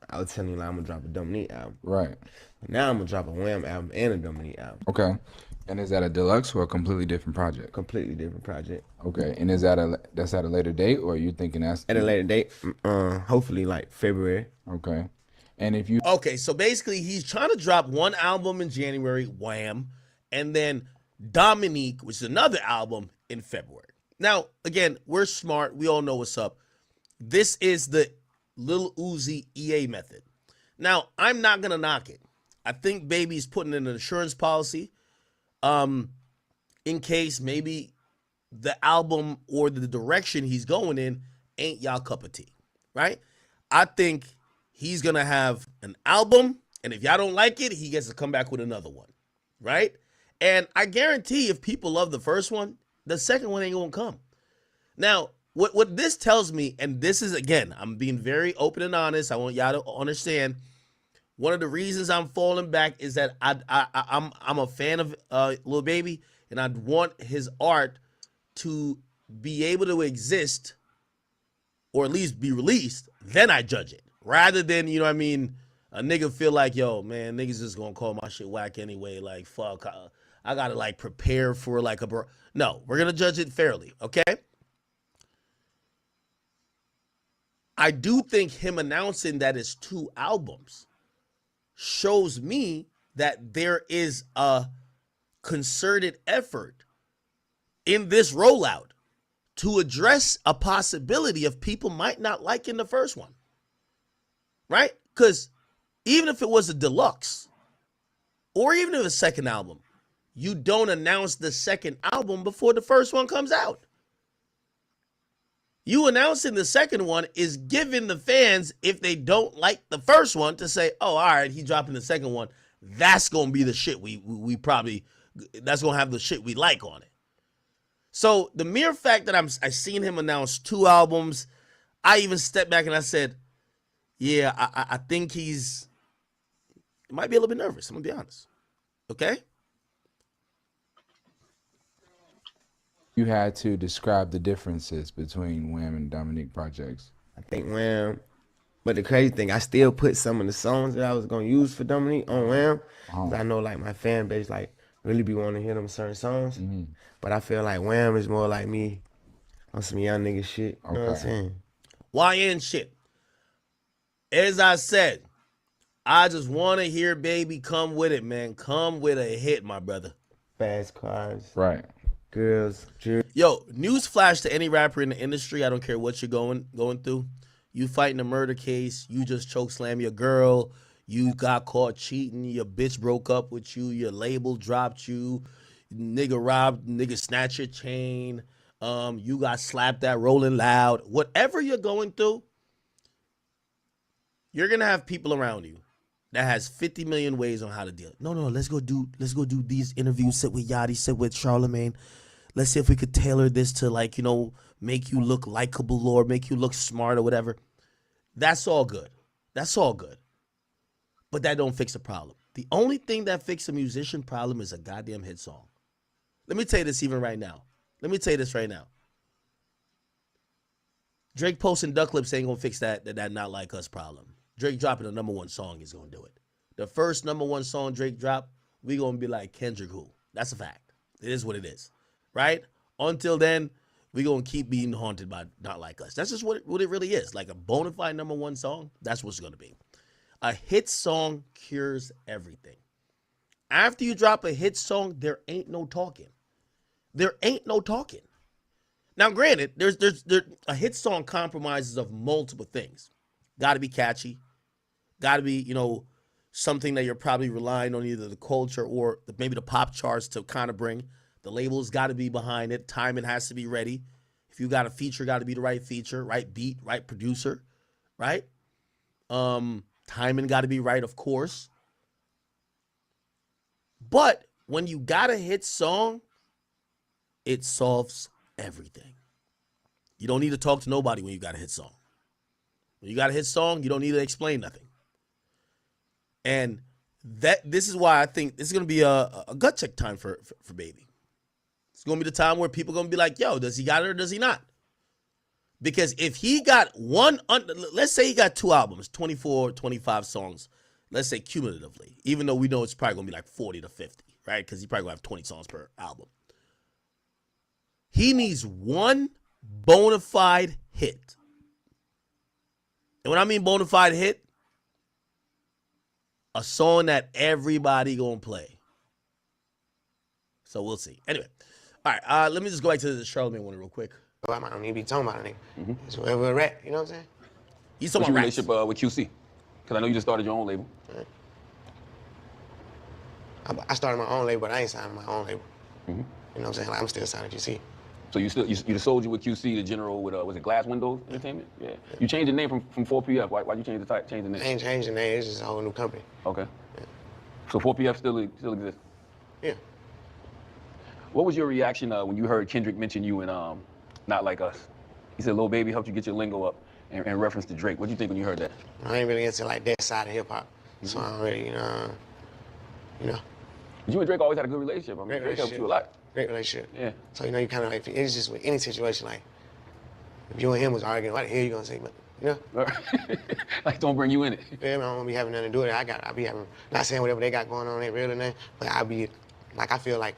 I was telling you, like, I'm going to drop a Dominique album. Right. Now I'm going to drop a Wham album and a Dominique album. Okay. And is that a deluxe or a completely different project? Completely different project. Okay. And is that's at a later date, or are you thinking that's at a later date? Hopefully like February. Okay. And if you Okay, so basically he's trying to drop one album in January, Wham, and then Dominique, which is another album, in February. Now, again, we're smart. We all know what's up. This is the Lil Uzi EA method. Now, I'm not gonna knock it. I think Baby's putting in an insurance policy. In case maybe the album or the direction he's going in ain't y'all cup of tea, right? I think he's going to have an album, and if y'all don't like it, he gets to come back with another one, right? And I guarantee if people love the first one, the second one ain't going to come. Now, what this tells me, and this is, again, I'm being very open and honest. I want y'all to understand, one of the reasons I'm falling back is that I'm a fan of Lil Baby, and I'd want his art to be able to exist or at least be released. Then I judge it, rather than, you know what I mean, a nigga feel like, yo, man, niggas just gonna call my shit whack anyway. Like, fuck, I gotta like prepare for like no, we're gonna judge it fairly, okay? I do think him announcing that it's 2 albums shows me that there is a concerted effort in this rollout to address a possibility of people might not like in the first one, right? Because even if it was a deluxe or even if a second album, you don't announce the second album before the first one comes out. You announcing the second one is giving the fans, if they don't like the first one, to say, oh, all right, he's dropping the second one. That's going to be the shit we probably, that's going to have the shit we like on it. So the mere fact that I seen him announce 2 albums, I even stepped back and I said, yeah, I think he might be a little bit nervous. I'm going to be honest. Okay? you had to describe the differences between Wham and Dominique projects. I think Wham, but the crazy thing, I still put some of the songs that I was gonna use for Dominique on Wham. Cause I know like my fan base like really be wanting to hear them certain songs. But I feel like Wham is more like me on some young nigga shit. You know what I'm saying? YN shit. As I said, I just want to hear Baby come with it, man. Come with a hit, my brother. Fast cars. Right. Girls. Yo, newsflash to any rapper in the industry. I don't care what you're going through. You fighting a murder case. You just choke slam your girl. You got caught cheating. Your bitch broke up with you. Your label dropped you. Nigga robbed. Nigga snatched your chain. You got slapped at Rolling Loud. Whatever you're going through, you're gonna have people around you that has 50 million ways on how to deal. No, let's go do these interviews. Sit with Yachty, sit with Charlamagne. Let's see if we could tailor this to, like, you know, make you look likable or make you look smart or whatever. That's all good. That's all good. But that don't fix the problem. The only thing that fixes a musician problem is a goddamn hit song. Let me tell you this even right now. Let me tell you this right now. Drake posting duck lips ain't gonna fix that not like us problem. Drake dropping a #1 song is gonna do it. The first #1 song Drake dropped, we gonna be like Kendrick who. That's a fact. It is what it is. Right? Until then, we gonna keep being haunted by Not Like Us. That's just what it really is. Like a bona fide #1 song, that's what's gonna be. A hit song cures everything. After you drop a hit song, there ain't no talking. There ain't no talking. Now, granted, there's a hit song compromises of multiple things. Got to be catchy. Got to be, you know, something that you're probably relying on either the culture or maybe the pop charts to kind of bring. The label's got to be behind it. Timing has to be ready. If you got a feature, got to be the right feature, right beat, right producer, right? Timing got to be right, of course. But when you got a hit song, it solves everything. You don't need to talk to nobody when you got a hit song. When you got a hit song, you don't need to explain nothing. And this is why I think this is going to be a gut check time for Baby. It's going to be the time where people are going to be like, yo, does he got it or does he not? Because if he got let's say he got 2 albums, 24, 25 songs, let's say cumulatively, even though we know it's probably going to be like 40 to 50, right? Because he probably going to have 20 songs per album. He needs one bona fide hit. And when I mean bona fide hit, a song that everybody gonna play. So we'll see. Anyway, all right. Let me just go back to the Charlamagne one real quick. I might don't even be talking about it, nigga. It's whoever we're at, you know what I'm saying? He's What's talking your about relationship with QC? Because I know you just started your own label. I started my own label, but I ain't signed my own label. You know what I'm saying? Like, I'm still signed to QC. So you sold you with QC, the general with was it Glass Windows Entertainment? Yeah. You changed the name from 4PF. Why'd you change the name? I ain't changed the name. It's just a whole new company. Okay. Yeah. So 4PF still exists. Yeah. What was your reaction when you heard Kendrick mention you in Not Like Us? He said, "Lil Baby helped you get your lingo up," in reference to Drake. What do you think when you heard that? I ain't really into like that side of hip hop, so I don't really, you know. You and Drake always had a good relationship. I mean, Drake helped you a lot. Great relationship. Yeah. So, you know, you kind of like, it's just with any situation, like, if you and him was arguing, what the hell you gonna say? But, you know? Like, don't bring you in it. Yeah, I don't be having nothing to do with it. I be having, not saying whatever they got going on ain't real or nothing, but I be, like, I feel like,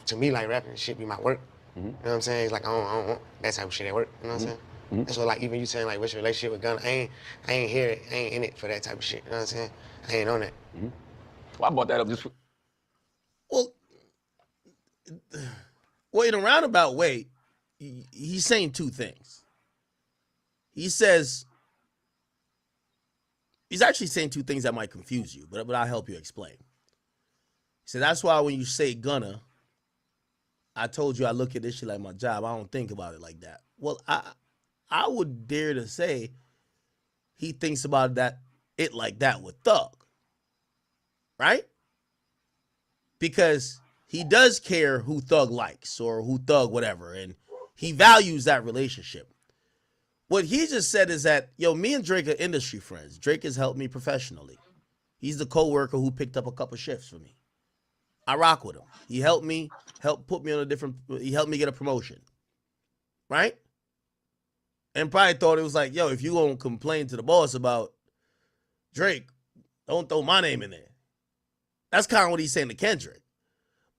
to me, like, rapping should be my work. You know what I'm saying? It's like, I don't want that type of shit at work. You know what I'm saying? And so, like, even you saying, like, what's your relationship with Gunna? I ain't here, I ain't in it for that type of shit. You know what I'm saying? I ain't on that. Well, I brought that up just for... Well, in a roundabout way, he's saying 2 things. He says, he's actually saying 2 things that might confuse you, but I'll help you explain. He said, that's why when you say Gunna, I told you I look at this shit like my job. I don't think about it like that. Well, I would dare to say he thinks about it like that with Thug. Right? Because he does care who Thug likes or who Thug whatever, and he values that relationship. What he just said is that, yo, me and Drake are industry friends. Drake has helped me professionally. He's the co-worker who picked up a couple shifts for me. I rock with him. He helped me, put me on he helped me get a promotion. Right? And probably thought it was like, yo, if you gonna complain to the boss about Drake, don't throw my name in there. That's kind of what he's saying to Kendrick.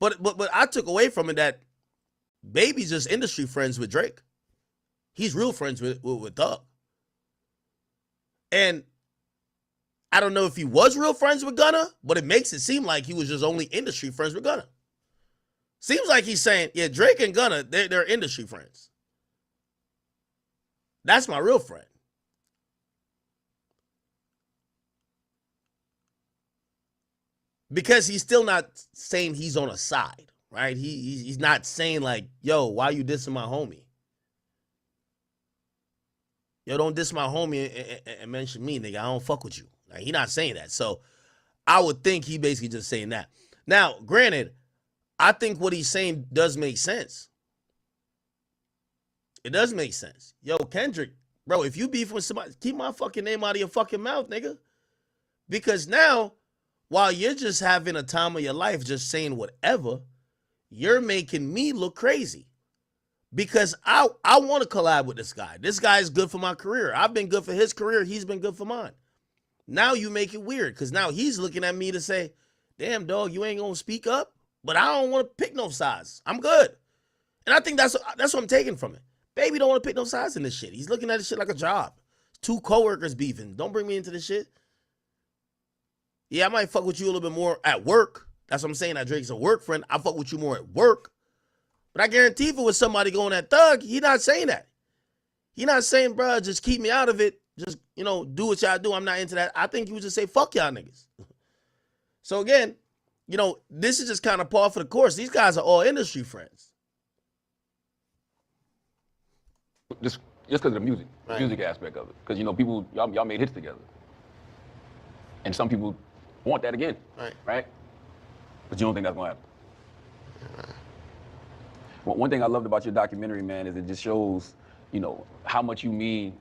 But I took away from it that Baby's just industry friends with Drake. He's real friends with Thug. And I don't know if he was real friends with Gunna, but it makes it seem like he was just only industry friends with Gunna. Seems like he's saying, yeah, Drake and Gunna, they're industry friends. That's my real friend. Because he's still not saying he's on a side, right? He's not saying like, yo, why you dissing my homie? Yo, don't diss my homie and mention me, nigga. I don't fuck with you. Like, he not saying that. So I would think he basically just saying that. Now, granted, I think what he's saying does make sense. It does make sense. Yo, Kendrick, bro, if you beef with somebody, keep my fucking name out of your fucking mouth, nigga. Because now, while you're just having a time of your life just saying whatever, you're making me look crazy. Because I want to collab with this guy. This guy is good for my career. I've been good for his career. He's been good for mine. Now you make it weird because now he's looking at me to say, damn, dog, you ain't going to speak up? But I don't want to pick no sides. I'm good. And I think that's what I'm taking from it. Baby don't want to pick no sides in this shit. He's looking at this shit like a job. 2 coworkers beefing. Don't bring me into this shit. Yeah, I might fuck with you a little bit more at work. That's what I'm saying. That Drake's a work friend. I fuck with you more at work. But I guarantee if it was somebody going at Thug, he not saying that. He not saying, bro, just keep me out of it. Just, do what y'all do. I'm not into that. I think he would just say, fuck y'all niggas. So again, this is just kind of par for the course. These guys are all industry friends. Just because of the music, right. Music aspect of it. Because, people, y'all made hits together. And some people want that again, right? But you don't think that's gonna happen? Well, one thing I loved about your documentary, man, is it just shows, you know, how much you mean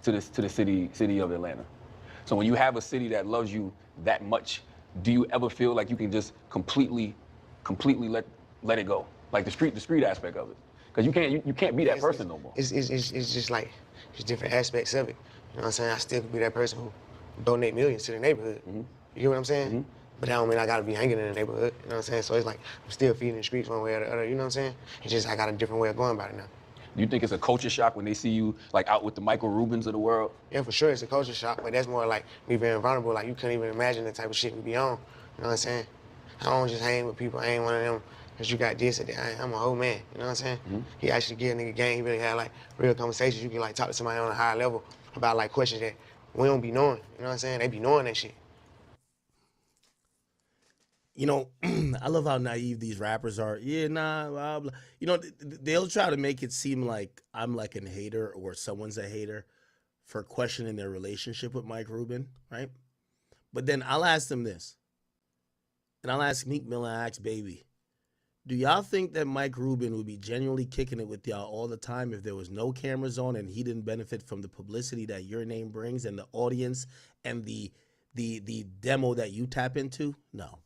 to the city of Atlanta. So when you have a city that loves you that much, do you ever feel like you can just completely let it go, like the street aspect of it? Because you can't be that person no more. It's just like it's different aspects of it. You know what I'm saying? I still could be that person who donate millions to the neighborhood. You get what I'm saying? But that don't mean I gotta be hanging in the neighborhood. You know what I'm saying? So it's like I'm still feeding the streets one way or the other. You know what I'm saying? It's just I got a different way of going about it now. Do you think it's a culture shock when they see you like out with the Michael Rubins of the world? Yeah, for sure it's a culture shock, but that's more like me being vulnerable. Like you couldn't even imagine the type of shit we be on. You know what I'm saying? I don't just hang with people. I ain't one of them because you got this or that. I'm a whole man. You know what I'm saying? He actually give a nigga game. He really had like real conversations. You can like talk to somebody on a higher level about like questions that we don't be knowing. You know what I'm saying? They be knowing that shit. You know, I love how naive these rappers are. Yeah, nah, blah, blah. You know, they'll try to make it seem like I'm like a hater or someone's a hater for questioning their relationship with Mike Rubin, right? But then I'll ask them this. And I'll ask Meek Mill and I ask Baby, do y'all think that Mike Rubin would be genuinely kicking it with y'all all the time if there was no cameras on and he didn't benefit from the publicity that your name brings and the audience and the demo that you tap into? No.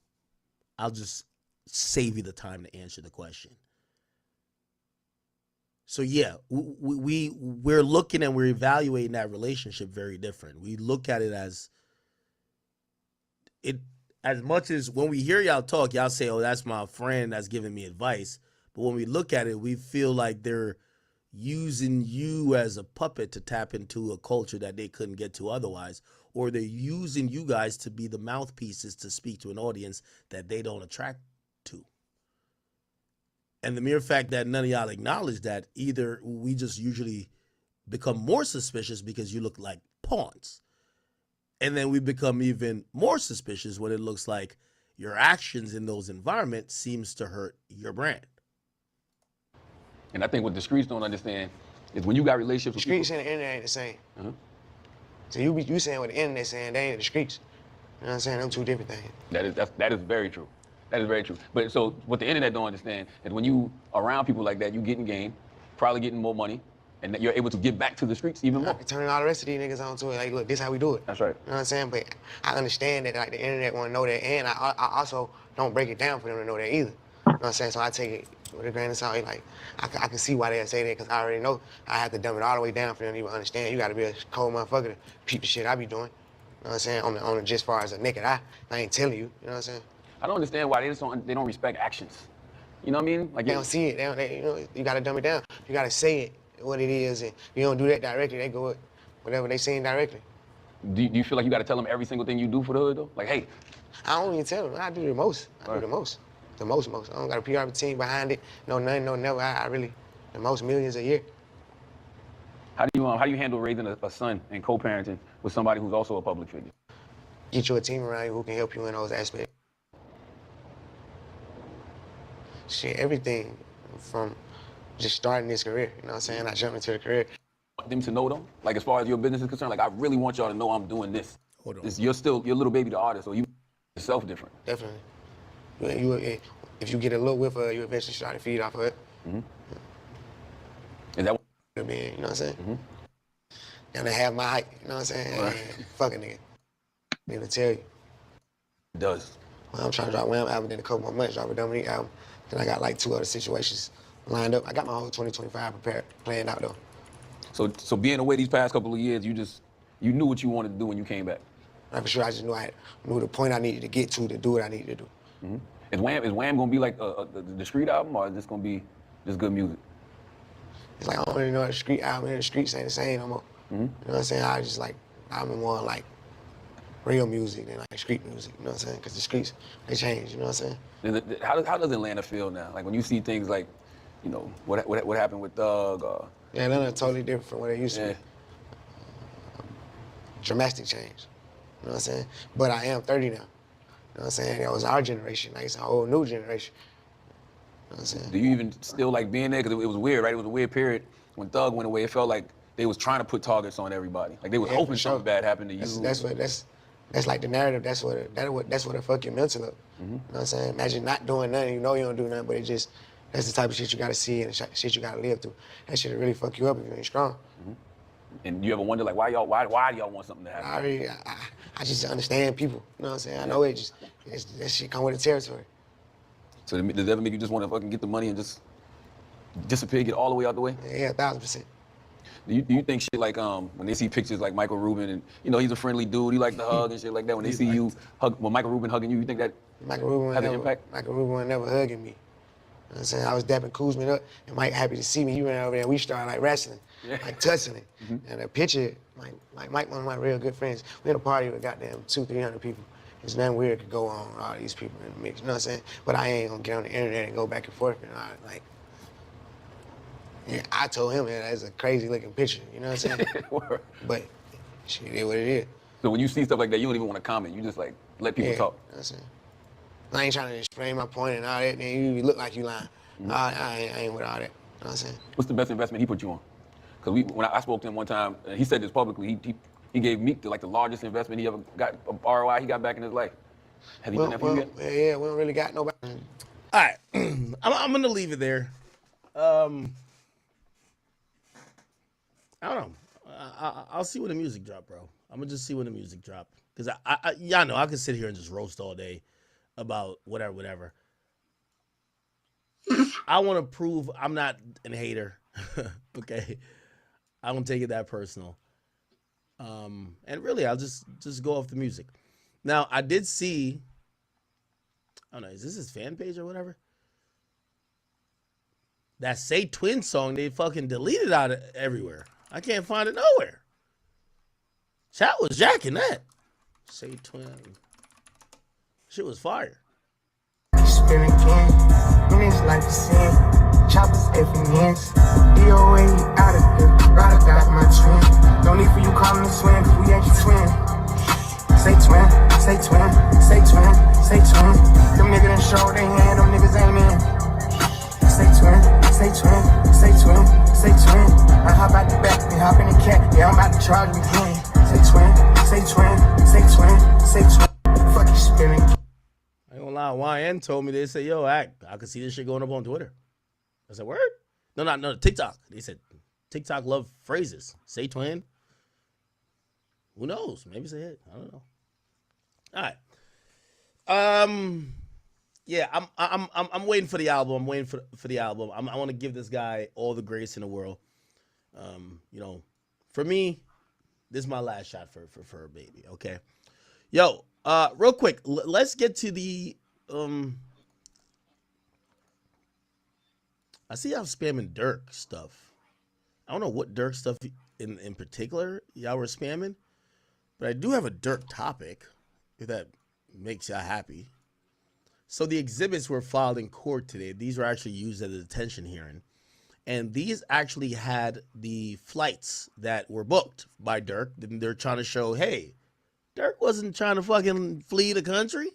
I'll just save you the time to answer the question. So yeah, we're looking and we're evaluating that relationship very different. We look at it as much as when we hear y'all talk, y'all say, oh, that's my friend that's giving me advice. But when we look at it, we feel like they're using you as a puppet to tap into a culture that they couldn't get to otherwise, or they're using you guys to be the mouthpieces to speak to an audience that they don't attract to. And the mere fact that none of y'all acknowledge that, either we just usually become more suspicious because you look like pawns, and then we become even more suspicious when it looks like your actions in those environments seems to hurt your brand. And I think what the streets don't understand is when you got relationships with The streets and the internet ain't the same. So you saying what the internet saying, they ain't the streets. You know what I'm saying? Them two different things. That is very true. That is very true. But so what the internet don't understand is when you around people like that, you getting game, probably getting more money, and that you're able to give back to the streets even more. Turning all the rest of these niggas on to it. Like, look, this how we do it. That's right. You know what I'm saying? But I understand that like the internet want to know that, and I also don't break it down for them to know that either. You know what I'm saying? So I take it with a grain of salt. Like, I can see why they say that because I already know I have to dumb it all the way down for them to even understand. You got to be a cold motherfucker to peep the shit I be doing. You know what I'm saying? On the just far as a naked eye, I ain't telling you. You know what I'm saying? I don't understand why they don't respect actions. You know what I mean? Like they don't see it. You know, you got to dumb it down. You got to say it what it is, and you don't do that directly. They go with whatever they saying directly. Do you feel like you got to tell them every single thing you do for the hood though? Like, hey. I don't even tell them. I do the most. I do the most. The most. I don't got a PR team behind it. No nothing, no never. I really, the most millions a year. How do you handle raising a son and co-parenting with somebody who's also a public figure? Get you a team around you who can help you in those aspects. Shit, everything from just starting this career. You know what I'm saying? I jumped into the career. Want them to know though? Like as far as your business is concerned, like I really want y'all to know I'm doing this. Hold on. You're little baby the artist, so you yourself different. Definitely. If you get a little whiff of it, you eventually start to feed off of it. Is that what you know what I'm saying? And they have my height, you know what I'm saying? Right. Fuck a nigga. Need to tell you. It does. Well, I'm trying to drop Wham album in a couple more months, drop a Dominique album. Then I got like 2 other situations lined up. I got my whole 2025 prepared, planned out though. So being away these past couple of years, you knew what you wanted to do when you came back. Right, for sure, I just knew the point I needed to get to do what I needed to do. Is Wham gonna be like the street album, or is this gonna be just good music? It's like I don't really know the street album and the streets ain't the same no more. You know what I'm saying? I'm more like real music than like street music, you know what I'm saying? Because the streets, they change, you know what I'm saying? How does Atlanta feel now? Like when you see things like, you know, what happened with Thug? Yeah, Atlanta totally different from what it used to be. Dramatic change, you know what I'm saying? But I am 30 now. You know what I'm saying? That was our generation. Like, it's a whole new generation. You know what I'm saying? Do you even still like being there? Because it was weird, right? It was a weird period. When Thug went away, it felt like they was trying to put targets on everybody. Like they was hoping something bad happened to you. That's That's like the narrative. That's what fuck your mental up. You know what I'm saying? Imagine not doing nothing. You know you don't do nothing, but it just that's the type of shit you gotta see and the shit you gotta live through. That shit really fuck you up if you ain't strong. And you ever wonder like why do y'all want something to happen? I just understand people. You know what I'm saying? I know that shit come with the territory. So does that ever make you just want to fucking get the money and just disappear, get all the way out the way? Yeah, 1000%. Do you think shit like when they see pictures like Michael Rubin and he's a friendly dude, he like to hug and shit like that. When they see you when Michael Rubin hugging you think that Michael Rubin has an impact? Michael Rubin was never hugging me. You know what I'm saying? I was dapping Kuzman up, and Mike happy to see me. He ran over there, and we started like wrestling, like tussling. And the picture, Mike, one of my real good friends. We had a party with goddamn 200-300 people. There's nothing weird could go on with all these people in the mix. You know what I'm saying? But I ain't gonna get on the internet and go back and forth and all like. Yeah, I told him that's a crazy looking picture. You know what I'm saying? But shit, it is what it is. So when you see stuff like that, you don't even want to comment. You just like let people talk. You know what I'm saying? I ain't trying to explain my point and all that. Then you look like you lying. I ain't with all that. You know what I'm saying? What's the best investment he put you on? Because when I spoke to him one time, and he said this publicly, he gave Meek the largest investment he ever got, ROI he got back in his life. Has he done that for you yet? Yeah, we don't really got nobody. All right, I'm gonna leave it there. I don't know. I'll see when the music drop, bro. I'm gonna just see when the music drop because y'all know I can sit here and just roast all day about whatever. I want to prove I'm not a hater. Okay, I don't take it that personal. And really, I'll just go off the music. Now, I did see. I don't know. Is this his fan page or whatever? That Say Twin song they fucking deleted out of everywhere. I can't find it nowhere. Chat was jacking that. Say Twin. Shit was fire. Spin again, when it's like a sin. Choppers FNs, DOA out of here. Ride or die my twin. No need for you calling us swim, cause we ain't your twin. Say twin, say twin, say twin, say twin. Them niggas done show they hand, them niggas ain't in. Say twin, say twin, say twin, say twin. I hop out the back, they hop in the cat. Yeah, I'm about to charge them again. Say twin, say twin, say twin, say twin. Fuck you spinning. I ain't gonna lie, YN told me, they said, yo, I could see this shit going up on Twitter. I said, word? No, TikTok. They said, TikTok love phrases. Say twin. Who knows? Maybe it's a hit. I don't know. All right. Yeah, I'm waiting for the album. I'm waiting for the album. I want to give this guy all the grace in the world. For me, this is my last shot for a baby. Okay. Yo, real quick, let's get to the I see y'all spamming Dirk stuff. I don't know what Dirk stuff in particular y'all were spamming, but I do have a Dirk topic, if that makes y'all happy. So the exhibits were filed in court today. These were actually used at a detention hearing. And these actually had the flights that were booked by Dirk. They're trying to show, hey, Dirk wasn't trying to fucking flee the country.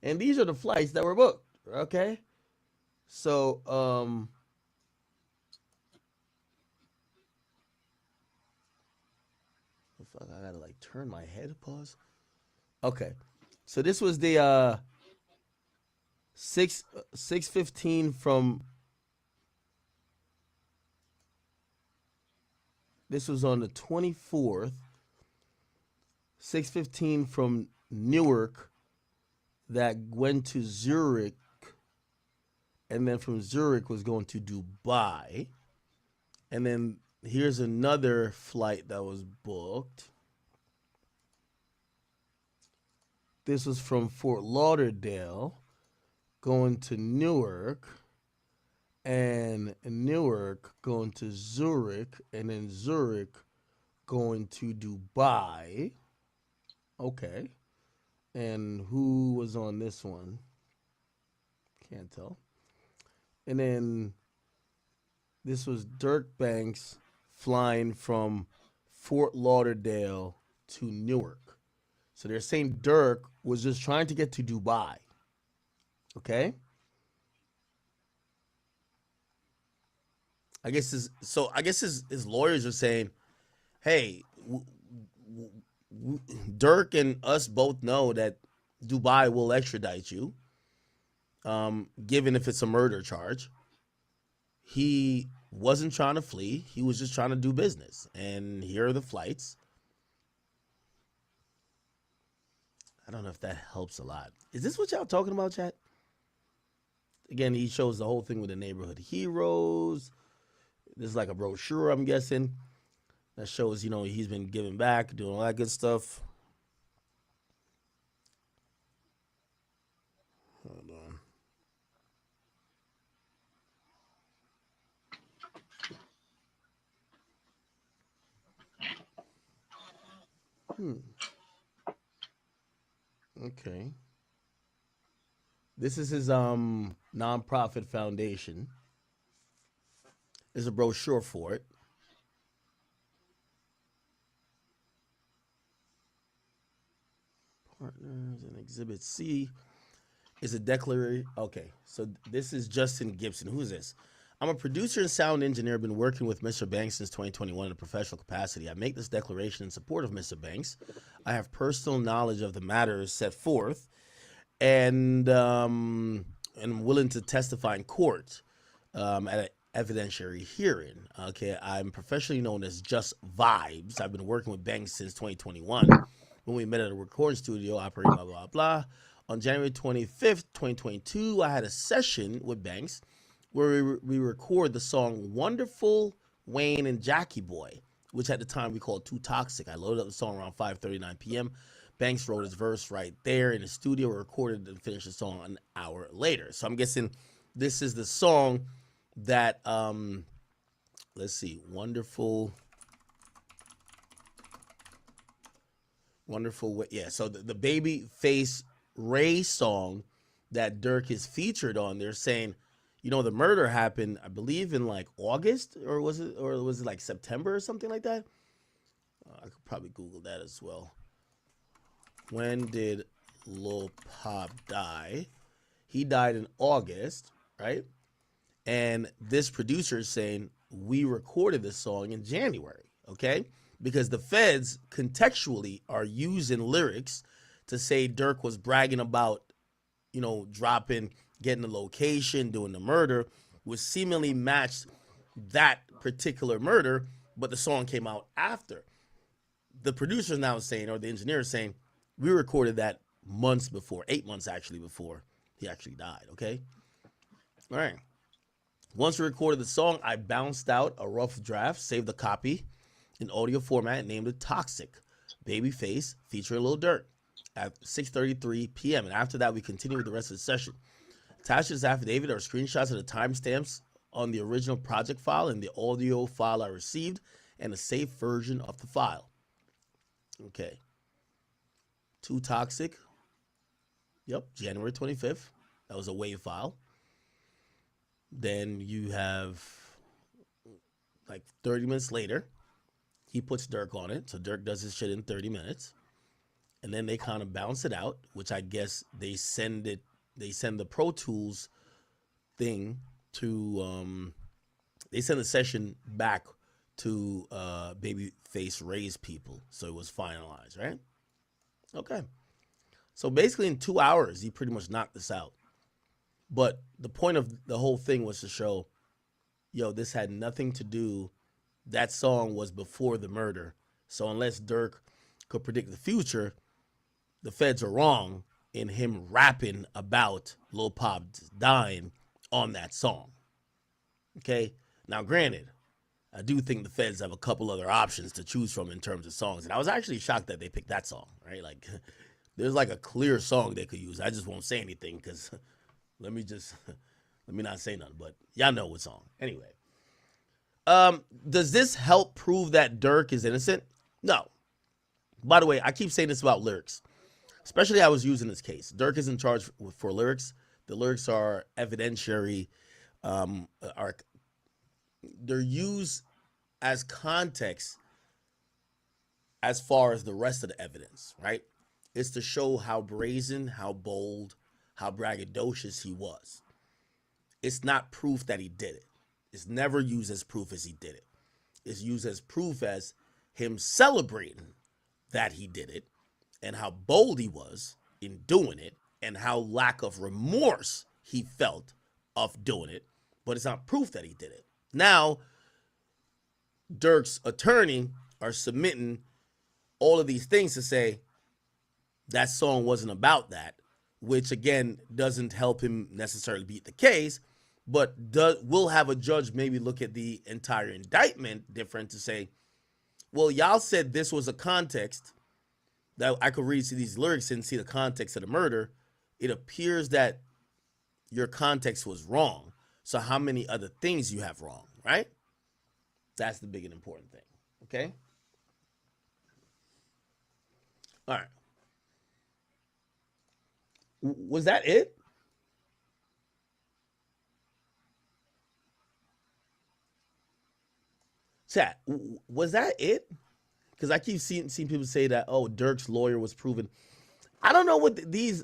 And these are the flights that were booked, okay? So, fuck, I gotta like turn my head, pause. Okay. So this was the 6:15 from. This was on the 24th. 6:15 from Newark that went to Zurich, and then from Zurich was going to Dubai. And then here's another flight that was booked. This was from Fort Lauderdale going to Newark, and Newark going to Zurich, and then Zurich going to Dubai. Okay. And who was on this one? Can't tell. And then this was Dirk Banks flying from Fort Lauderdale to Newark. So they're saying Dirk was just trying to get to Dubai. Okay? I guess his lawyers are saying, hey, Dirk and us both know that Dubai will extradite you, given if it's a murder charge. He wasn't trying to flee. He was just trying to do business. And here are the flights. I don't know if that helps a lot. Is this what y'all talking about, chat? Again, he shows the whole thing with the neighborhood heroes. This is like a brochure, I'm guessing, that shows, you know, he's been giving back, doing all that good stuff. Hold on. Okay. This is his nonprofit foundation. There's a brochure for it. Partners and Exhibit C is a declaration. Okay, so this is Justin Gibson. Who's this? I'm a producer and sound engineer. Been working with Mr. Banks since 2021 in a professional capacity. I make this declaration in support of Mr. Banks. I have personal knowledge of the matters set forth, and willing to testify in court at an evidentiary hearing. Okay, I'm professionally known as Just Vibes. I've been working with Banks since 2021 when we met at a recording studio operating blah, blah, blah. On January 25th, 2022, I had a session with Banks where we record the song Wonderful Wayne and Jackie Boy, which at the time we called Too Toxic. I loaded up the song around 5:39 p.m. Banks wrote his verse right there in the studio, recorded and finished the song an hour later. So I'm guessing this is the song that, let's see, Wonderful, yeah. So the Babyface Ray song that Dirk is featured on, they're saying, you know, the murder happened, I believe, in like August, or was it like September or something like that? I could probably Google that as well. When did Lil Pop die? He died in August, right? And this producer is saying we recorded this song in January, okay? Because the feds contextually are using lyrics to say Dirk was bragging about, you know, getting the location, doing the murder, which seemingly matched that particular murder, but the song came out after. The producer is now saying, or the engineer is saying, we recorded that months before, 8 months actually before he actually died, okay? All right. Once we recorded the song, I bounced out a rough draft, saved the copy in audio format, and named it Toxic, Babyface, featuring Lil Durk at 6:33 p.m. And after that, we continued with the rest of the session. Attached to this affidavit are screenshots of the timestamps on the original project file and the audio file I received, and a safe version of the file. Okay. Too Toxic. Yep, January 25th. That was a WAV file. Then you have like 30 minutes later, he puts Dirk on it. So Dirk does his shit in 30 minutes. And then they kind of bounce it out, which I guess they send the Pro Tools thing to, they send the session back to Babyface Ray's people. So it was finalized, right? Okay. So basically in 2 hours, he pretty much knocked this out. But the point of the whole thing was to show, yo, this had nothing to do. That song was before the murder. So unless Dirk could predict the future, the feds are wrong in him rapping about Lil Pop dying on that song. Okay? Now, granted, I do think the feds have a couple other options to choose from in terms of songs. And I was actually shocked that they picked that song, right? Like, there's like a clear song they could use. I just won't say anything because let me not say nothing. But y'all know what song. Anyway. Does this help prove that Dirk is innocent? No. By the way, I keep saying this about lyrics. Especially I was using this case. Dirk is in charge for lyrics. The lyrics are evidentiary. They're used as context as far as the rest of the evidence, right? It's to show how brazen, how bold, how braggadocious he was. It's not proof that he did it. It's never used as proof as he did it. It's used as proof as him celebrating that he did it and how bold he was in doing it and how lack of remorse he felt of doing it, but it's not proof that he did it. Now, Dirk's attorney are submitting all of these things to say that song wasn't about that, which again doesn't help him necessarily beat the case, but will have a judge maybe look at the entire indictment different to say, well, y'all said this was a context that I could read these lyrics and see the context of the murder. It appears that your context was wrong. So how many other things you have wrong, right? That's the big and important thing, okay? All right. Was that it? Chat, was that it? Because I keep seeing people say that, oh, Dirk's lawyer was proven. I don't know what these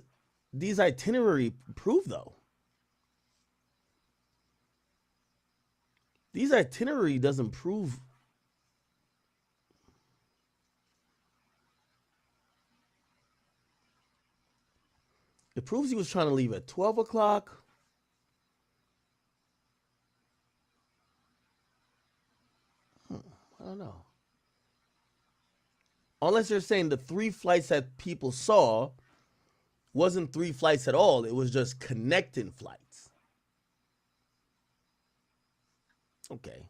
itinerary prove, though. These itinerary doesn't prove. It proves he was trying to leave at 12 o'clock. I don't know. Unless they're saying the 3 flights that people saw wasn't 3 flights at all. It was just connecting flights. Okay.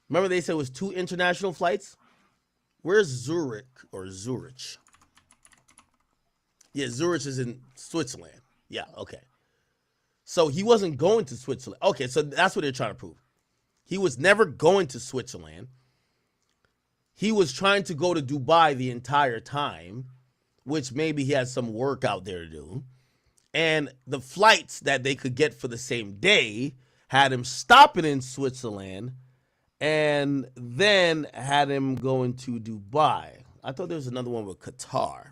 Remember they said it was 2 international flights? Where's Zurich or Zurich? Yeah, Zurich is in Switzerland. Yeah, okay. So he wasn't going to Switzerland. Okay, so that's what they're trying to prove. He was never going to Switzerland. He was trying to go to Dubai the entire time, which maybe he had some work out there to do. And the flights that they could get for the same day had him stopping in Switzerland and then had him going to Dubai. I thought there was another one with Qatar.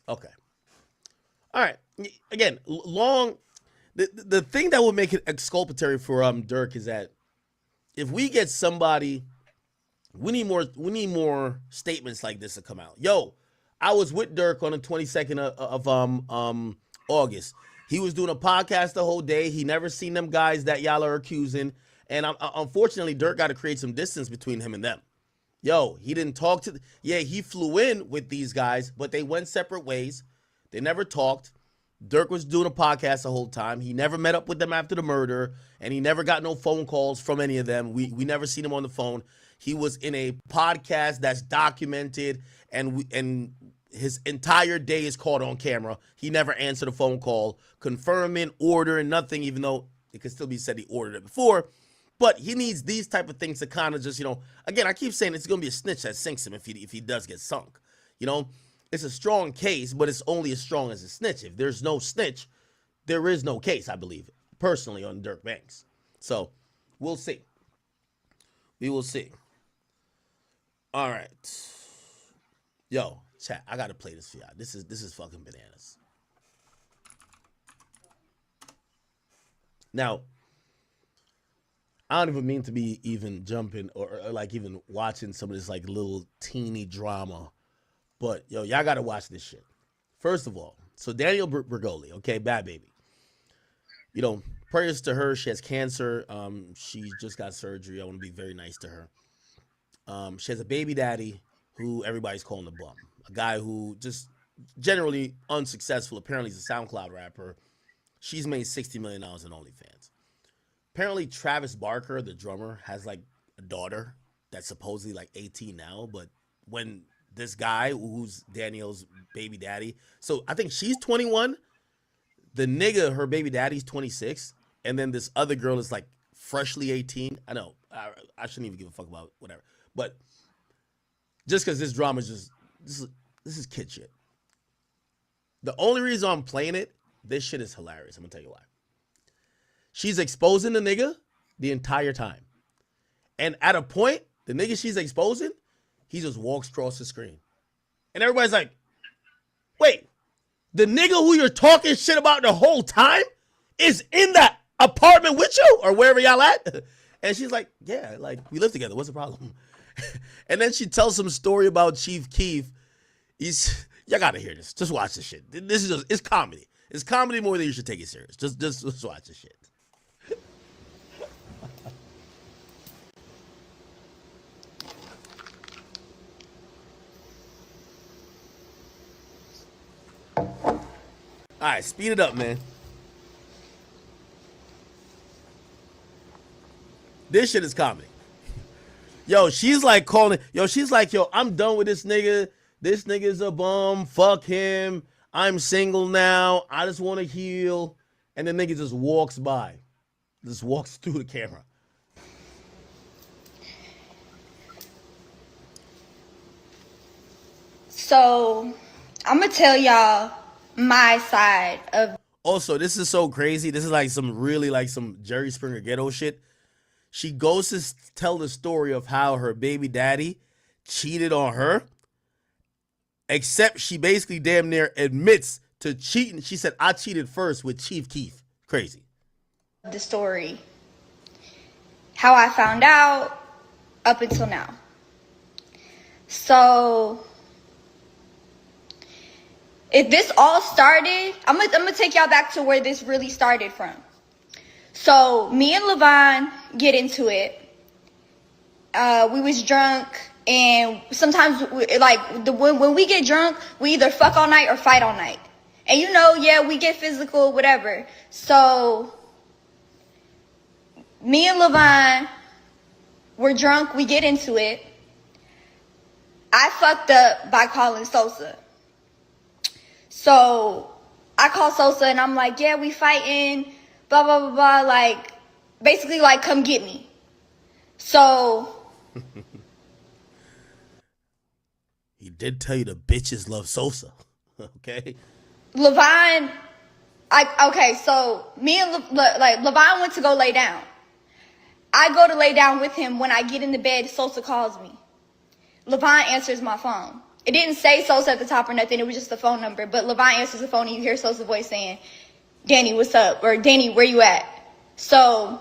Okay. All right. Again, the thing that would make it exculpatory for Dirk is that if we get somebody, we need more statements like this to come out. Yo, I was with Dirk on the 22nd of August. He was doing a podcast the whole day. He never seen them guys that y'all are accusing, and unfortunately, Dirk got to create some distance between him and them. Yo, he didn't talk to. Yeah, he flew in with these guys, but they went separate ways. They never talked. Dirk was doing a podcast the whole time. He never met up with them after the murder, and he never got no phone calls from any of them. We never seen him on the phone. He was in a podcast that's documented, and his entire day is caught on camera. He never answered a phone call, confirming, ordering, nothing, even though it could still be said he ordered it before. But he needs these type of things to kind of just, again, I keep saying it's going to be a snitch that sinks him if he does get sunk. It's a strong case, but it's only as strong as a snitch. If there's no snitch, there is no case, I believe, personally, on Dirk Banks. So we'll see. We will see. All right. Yo, chat, I got to play this for y'all. This is fucking bananas. Now, I don't even mean to be even jumping or like even watching some of this like little teeny drama. But, yo, y'all got to watch this shit. First of all, so Danielle Bergoli, okay, bad baby. Prayers to her. She has cancer. She just got surgery. I want to be very nice to her. She has a baby daddy who everybody's calling a bum. A guy who just generally unsuccessful. Apparently he's a SoundCloud rapper. She's made $60 million in OnlyFans. Apparently Travis Barker, the drummer, has like a daughter that's supposedly like 18 now. But when this guy who's Danielle's baby daddy, so I think she's 21. The nigga, her baby daddy's 26. And then this other girl is like freshly 18. I know. I shouldn't even give a fuck about whatever. But just because this drama is just, this is kid shit. The only reason I'm playing it, this shit is hilarious. I'm going to tell you why. She's exposing the nigga the entire time. And at a point, the nigga she's exposing, he just walks across the screen. And everybody's like, Wait, the nigga who you're talking shit about the whole time is in that apartment with you or wherever y'all at? And she's like, yeah, like we live together. What's the problem? And then she tells some story about Chief Keef. Y'all gotta hear this. Just watch this shit. This is it's comedy. It's comedy more than you should take it serious. Just watch this shit. All right, speed it up, man. This shit is comedy. Yo, she's like calling. Yo, she's like, yo, I'm done with this nigga. This nigga's a bum. Fuck him. I'm single now. I just want to heal. And the nigga just walks by. Just walks through the camera. So, I'm going to tell y'all my side of. Also, this is so crazy. This is like some really like some Jerry Springer ghetto shit. She goes to tell the story of how her baby daddy cheated on her, except she basically damn near admits to cheating. She said, I cheated first with Chief Keef. Crazy. The story. How I found out up until now. So, if this all started, I'm gonna take y'all back to where this really started from. So me and Levon get into it. We was drunk, and sometimes when we get drunk, we either fuck all night or fight all night. And yeah, we get physical, whatever. So me and Levon were drunk. We get into it. I fucked up by calling Sosa. So I call Sosa and I'm like, yeah, we fighting, blah, blah, blah, blah. Like, basically, like, come get me. So. He did tell you the bitches love Sosa. Okay. Levon, okay, so me and Levon went to go lay down. I go to lay down with him. When I get in the bed, Sosa calls me. Levon answers my phone. It didn't say Sosa at the top or nothing. It was just the phone number. But Levon answers the phone and you hear Sosa's voice saying, Danny, what's up? Or Danny, where you at? So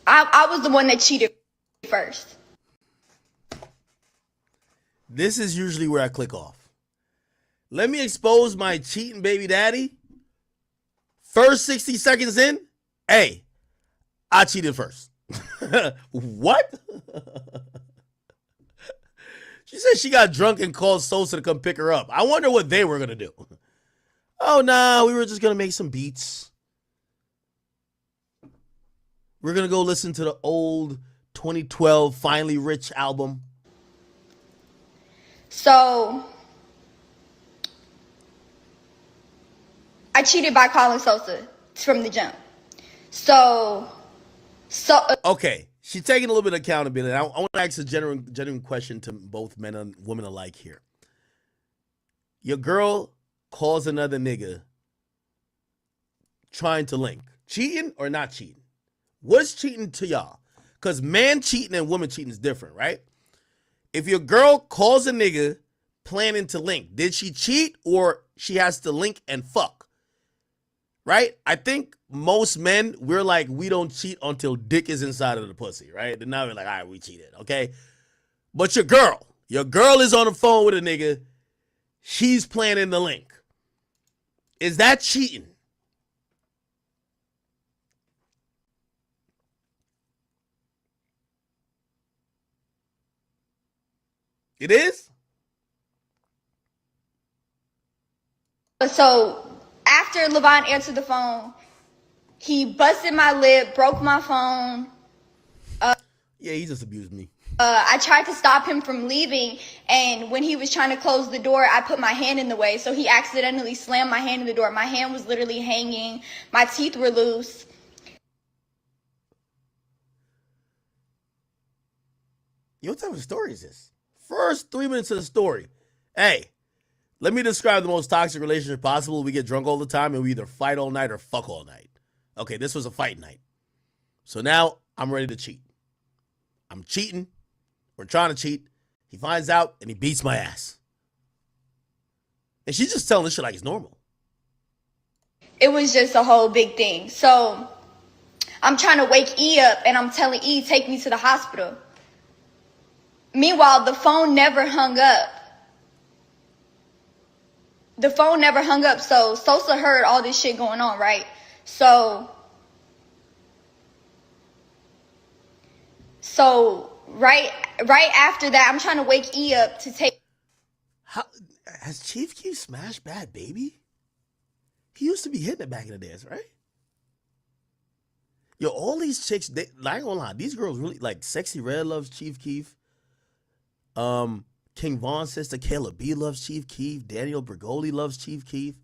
I was the one that cheated first. This is usually where I click off. Let me expose my cheating baby daddy. First 60 seconds in, hey, I cheated first. What? She said she got drunk and called Sosa to come pick her up. I wonder what they were going to do. Oh, nah, we were just going to make some beats. We're going to go listen to the old 2012 Finally Rich album. So I cheated by calling Sosa from the jump. Okay. She's taking a little bit of accountability. I want to ask a genuine question to both men and women alike here. Your girl calls another nigga trying to link. Cheating or not cheating? What's cheating to y'all? Because man cheating and woman cheating is different, right? If your girl calls a nigga planning to link, did she cheat or she has to link and fuck? Right? I think most men, we're like, we don't cheat until dick is inside of the pussy, right? Then now we're like, all right, we cheated, okay? But your girl is on the phone with a nigga. She's planning the link. Is that cheating? It is? So after Levon answered the phone, he busted my lip, broke my phone. Yeah, he just abused me. I tried to stop him from leaving, and when he was trying to close the door, I put my hand in the way, so he accidentally slammed my hand in the door. My hand was literally hanging. My teeth were loose. Yo, what type of story is this? First 3 minutes of the story. Hey, let me describe the most toxic relationship possible. We get drunk all the time, and we either fight all night or fuck all night. Okay, this was a fight night. So now I'm ready to cheat. I'm cheating. We're trying to cheat. He finds out, and he beats my ass. And she's just telling this shit like it's normal. It was just a whole big thing. So I'm trying to wake E up, and I'm telling E, take me to the hospital. Meanwhile, the phone never hung up. The phone never hung up, so Sosa heard all this shit going on, right? So right after that, I'm trying to wake E up to take. How has Chief Keef smashed Bad Baby? He used to be hitting it back in the days, right? Yo, all these chicks, I ain't gonna lie, these girls really like Sexy Red loves Chief Keef. King Von's sister Kayla B loves Chief Keef. Daniel Bergoli loves Chief Keef.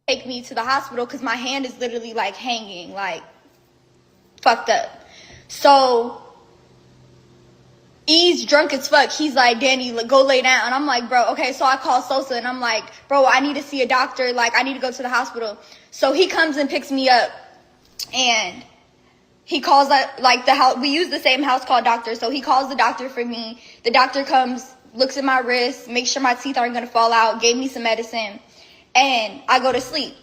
Take me to the hospital because my hand is literally like hanging, like fucked up. So E's drunk as fuck. He's like, Danny, go lay down. And I'm like, bro, okay. So I call Sosa and I'm like, bro, I need to see a doctor. Like, I need to go to the hospital. So he comes and picks me up, and he calls like the house. We use the same house call doctor. So he calls the doctor for me. The doctor comes, looks at my wrist, makes sure my teeth aren't gonna fall out, gave me some medicine, and I go to sleep.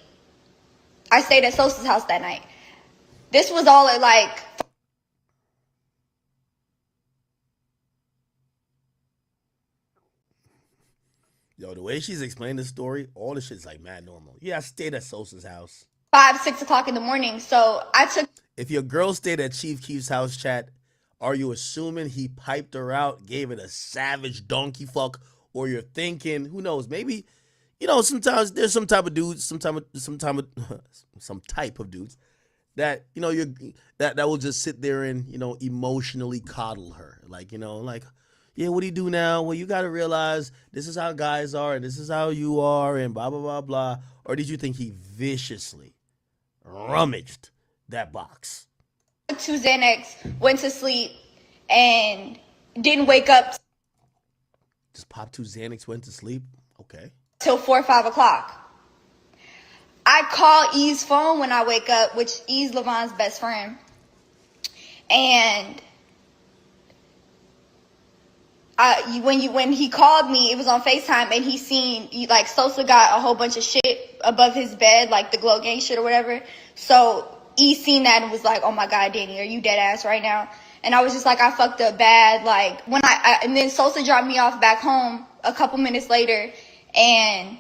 I stayed at Sosa's house that night. This was all at like. Yo, the way she's explained the story, all this shit's like mad normal. Yeah, I stayed at Sosa's house. 5, 6 o'clock in the morning. So I took. If your girl stayed at Chief Keef's house, chat, are you assuming he piped her out, gave it a savage donkey fuck, or you're thinking, who knows, maybe, you know, sometimes there's some type of dudes, some type of dudes that, you know, that will just sit there and, you know, emotionally coddle her. Like, you know, like, yeah, what do you do now? Well, you got to realize this is how guys are and this is how you are and blah, blah, blah, blah. Or did you think he viciously rummaged that box? 2 Xanax, went to sleep, and didn't wake up Just popped 2 Xanax, went to sleep? Okay. till 4 or 5 o'clock. I call E's phone when I wake up, which E's Levon's best friend. And when he called me, it was on FaceTime, and he seen, like, Sosa got a whole bunch of shit above his bed, like the Glow Gang shit or whatever. So E seen that and was like, oh my God, Danny, are you dead ass right now? And I was just like, I fucked up bad. Like, when and then Sosa dropped me off back home a couple minutes later, and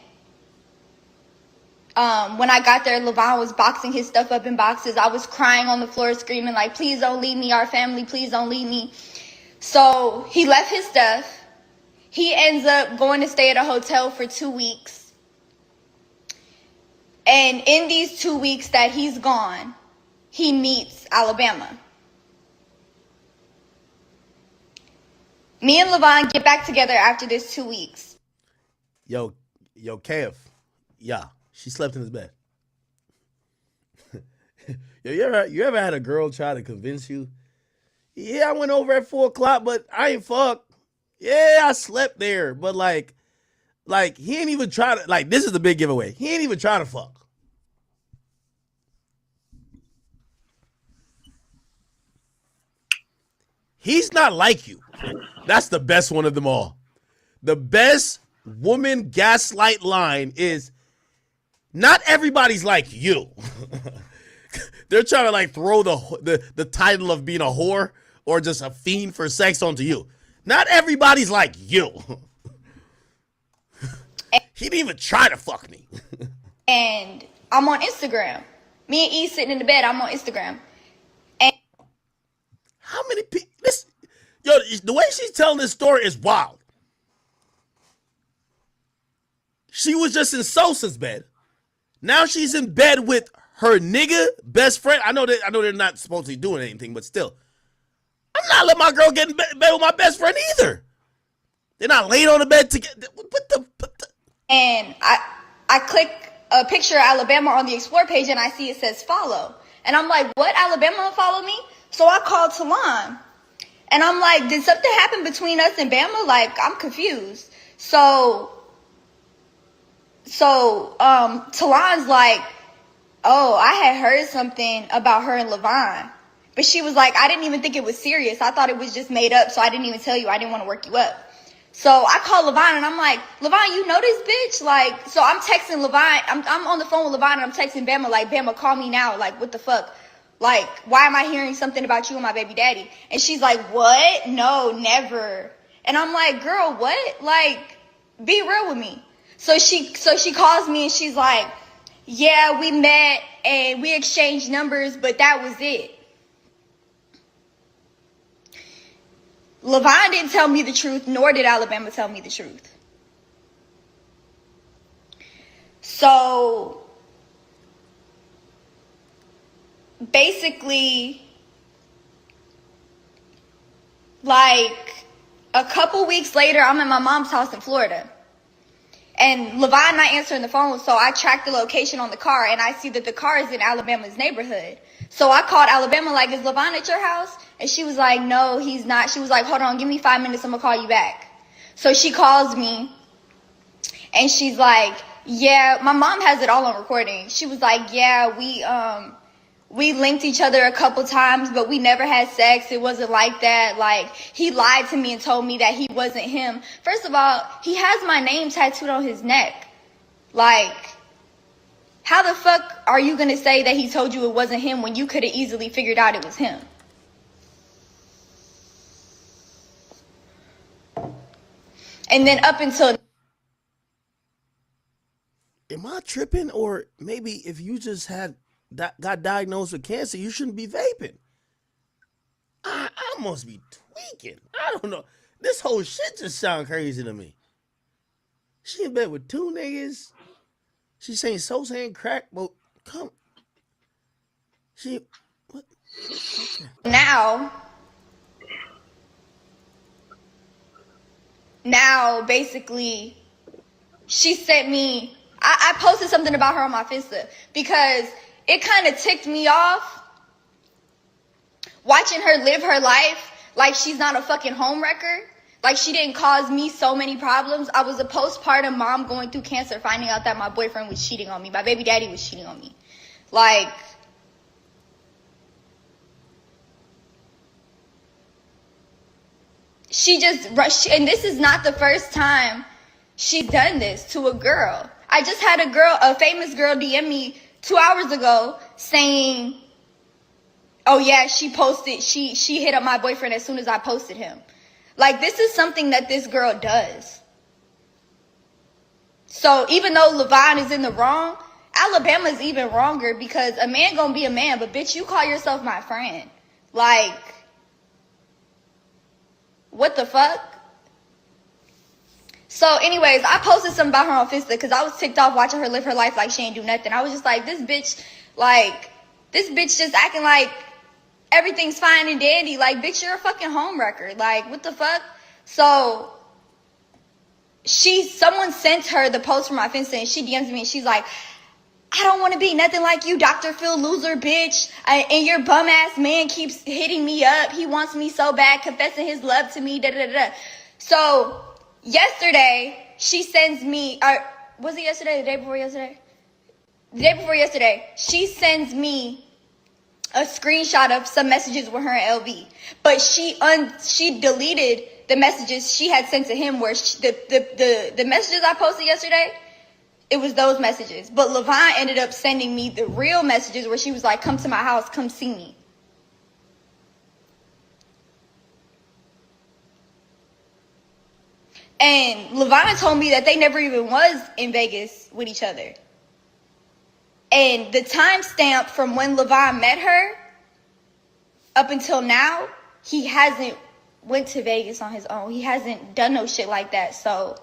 when I got there, Levon was boxing his stuff up in boxes. I was crying on the floor, screaming like, please don't leave me, our family, please don't leave me. So he left his stuff. He ends up going to stay at a hotel for 2 weeks. And in these 2 weeks that he's gone, he meets Alabama. Me and Levon get back together after this 2 weeks. Yo, Kev. Yeah, she slept in his bed. Yo, you ever had a girl try to convince you, yeah, I went over at 4 o'clock, but I ain't fuck. Yeah, I slept there, but like he ain't even try to, like, this is the big giveaway. He ain't even try to fuck. He's not like you. That's the best one of them all. The best woman gaslight line is, not everybody's like you. They're trying to like throw the title of being a whore or just a fiend for sex onto you. Not everybody's like you. He didn't even try to fuck me. And I'm on Instagram. Me and E sitting in the bed, I'm on Instagram. And how many people? Yo, the way she's telling this story is wild. She was just in Sosa's bed. Now she's in bed with her nigga best friend. I know they're not supposed to be doing anything, but still, I'm not letting my girl get in bed with my best friend either. They're not laying on the bed together. And I click a picture of Alabama on the Explore page, and I see it says follow. And I'm like, what? Alabama follow me? So I called Talon. And I'm like, did something happen between us and Bama? Like, I'm confused. So Talon's like, oh, I had heard something about her and Levon. But she was like, I didn't even think it was serious. I thought it was just made up, so I didn't even tell you. I didn't want to work you up. So I call Levine and I'm like, Levine, you know this bitch? Like, so I'm texting Levine. I'm on the phone with Levine and I'm texting Bama like, Bama, call me now. Like, what the fuck? Like, why am I hearing something about you and my baby daddy? And she's like, what? No, never. And I'm like, girl, what? Like, be real with me. So she calls me and she's like, yeah, we met and we exchanged numbers, but that was it. Levine didn't tell me the truth, nor did Alabama tell me the truth. So basically, like a couple weeks later, I'm at my mom's house in Florida. And Levine not answering the phone, so I tracked the location on the car, and I see that the car is in Alabama's neighborhood. So I called Alabama, like, is Levine at your house? And she was like, no, he's not. She was like, hold on, give me 5 minutes, I'm gonna call you back. So she calls me, and she's like, yeah, my mom has it all on recording. She was like, yeah, we linked each other a couple times, but we never had sex. It wasn't like that. Like, he lied to me and told me that he wasn't him. First of all, he has my name tattooed on his neck. Like, how the fuck are you gonna say that he told you it wasn't him when you could have easily figured out it was him? And then up until... Am I tripping? Or maybe if you just got diagnosed with cancer, you shouldn't be vaping. I must be tweaking. I don't know. This whole shit just sound crazy to me. She in bed with 2 niggas. She saying so saying crack, but come. She what? Okay. Now basically she sent me, I posted something about her on my Finsta because it kind of ticked me off watching her live her life like she's not a fucking homewrecker. Like she didn't cause me so many problems. I was a postpartum mom going through cancer, finding out that my boyfriend was cheating on me. My baby daddy was cheating on me. Like, she just rushed, and this is not the first time she's done this to a girl. I just had a famous girl DM me 2 hours ago saying, oh yeah, she hit up my boyfriend as soon as I posted him. Like, this is something that this girl does. So even though Levine is in the wrong, Alabama's even wronger because a man gonna be a man, but bitch, you call yourself my friend. Like, what the fuck? So anyways, I posted something about her on Finsta because I was ticked off watching her live her life like she ain't do nothing. I was just like, this bitch just acting like everything's fine and dandy. Like, bitch, you're a fucking homewrecker. Like, what the fuck? So someone sent her the post from my Finsta and she DMs me and she's like, I don't want to be nothing like you, Dr. Phil loser, bitch. And your bum ass man keeps hitting me up. He wants me so bad, confessing his love to me, da da da. So yesterday, she sends me, was it yesterday, the day before yesterday? The day before yesterday, she sends me a screenshot of some messages with her and LV. But she deleted the messages she had sent to him where the messages I posted yesterday, it was those messages. But Levine ended up sending me the real messages where she was like, come to my house, come see me. And Levine told me that they never even was in Vegas with each other. And the timestamp from when Levine met her up until now, he hasn't went to Vegas on his own. He hasn't done no shit like that. So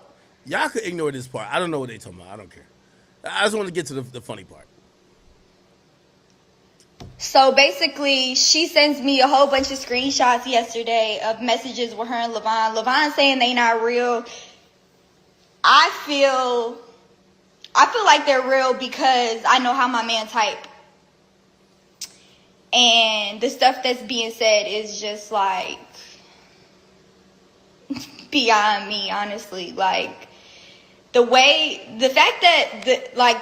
y'all could ignore this part. I don't know what they talking about. I don't care. I just want to get to the funny part. So basically, she sends me a whole bunch of screenshots yesterday of messages with her and Levine. Levine saying they not real. I feel like they're real because I know how my man type. And the stuff that's being said is just like beyond me, honestly. Like, the fact that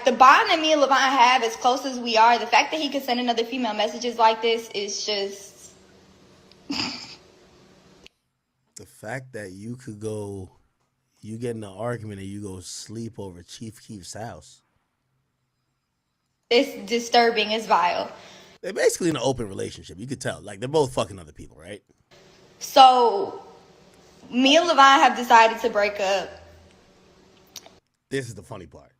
the bond that me and Levine have, as close as we are, the fact that he could send another female messages like this is just the fact that you could go You get in an argument and you go sleep over Chief Keef's house. It's disturbing. It's vile. They're basically in an open relationship. You could tell. Like, they're both fucking other people, right? So, me and Levine have decided to break up. This is the funny part.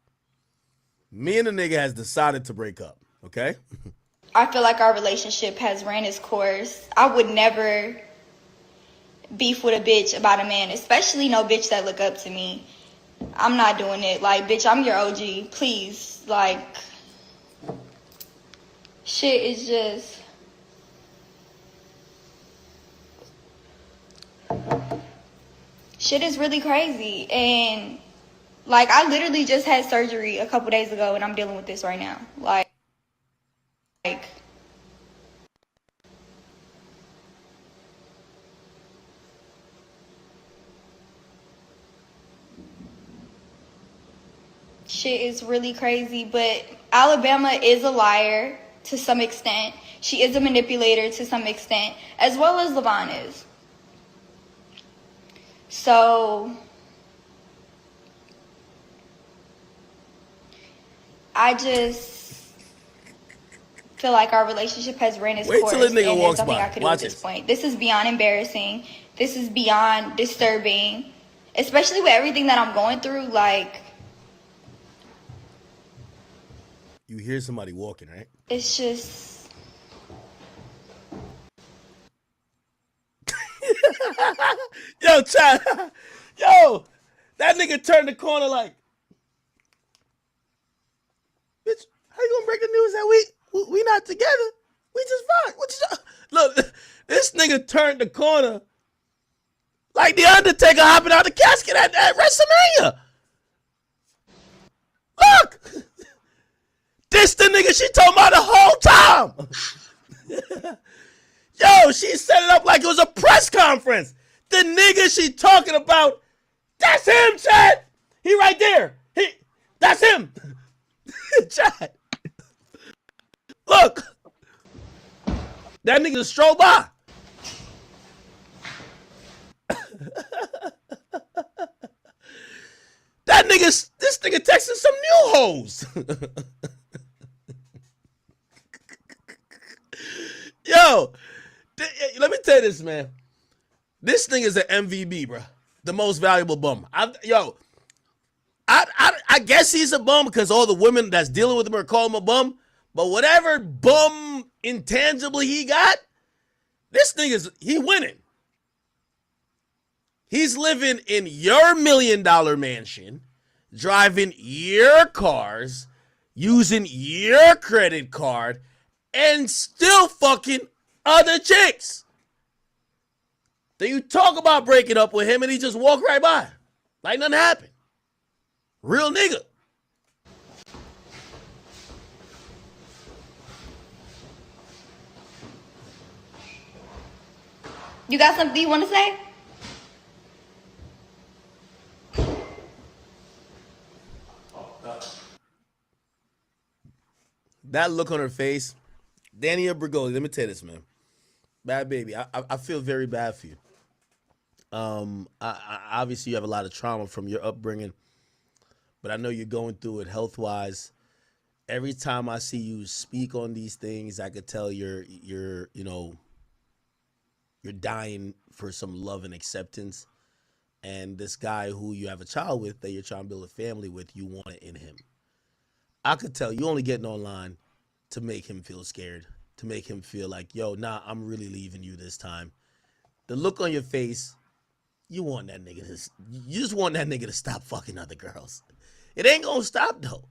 Me and the nigga has decided to break up, okay? I feel like our relationship has ran its course. I would never beef with a bitch about a man, especially no bitch that look up to me. I'm not doing it. Like, bitch, I'm your OG. Please. Like, shit is just... Shit is really crazy. And, like, I literally just had surgery a couple days ago and I'm dealing with this right now. Like shit is really crazy, but Alabama is a liar to some extent. She is a manipulator to some extent, as well as Levon is. So, I just feel like our relationship has ran its course. Wait till a nigga and walks there's nothing by. I can do Watch at this this. point. This is beyond embarrassing. This is beyond disturbing, especially with everything that I'm going through. Like, You hear somebody walking, right? it's just... Yo, Chad. Yo, that nigga turned the corner like, bitch, how you gonna break the news that we not together? We just fine. What you look, this nigga turned the corner like the Undertaker hopping out the casket at WrestleMania. Look, this the nigga she talking about the whole time. Yo, she set it up like it was a press conference. The nigga she talking about, that's him, Chad. He right there. That's him. Chad. Look. That nigga just strolled by. This nigga texting some new hoes. Yo, let me tell you this, man. This thing is an MVB, bro. The most valuable bum. I guess he's a bum because all the women that's dealing with him are calling him a bum. But whatever bum intangibly he got, this thing he winning. He's living in your $1 million mansion, driving your cars, using your credit card, and still fucking other chicks. Then you talk about breaking up with him and he just walk right by. Like nothing happened. Real nigga. You got something you want to say? That look on her face. Danielle Bergoli, let me tell you this, man. Bad baby. I feel very bad for you. Obviously you have a lot of trauma from your upbringing, but I know you're going through it health-wise. Every time I see you speak on these things, I could tell you're dying for some love and acceptance. And this guy who you have a child with, that you're trying to build a family with, you want it in him. I could tell you only getting online to make him feel scared, to make him feel like, yo, nah, I'm really leaving you this time. The look on your face, you just want that nigga to stop fucking other girls. It ain't gonna stop though.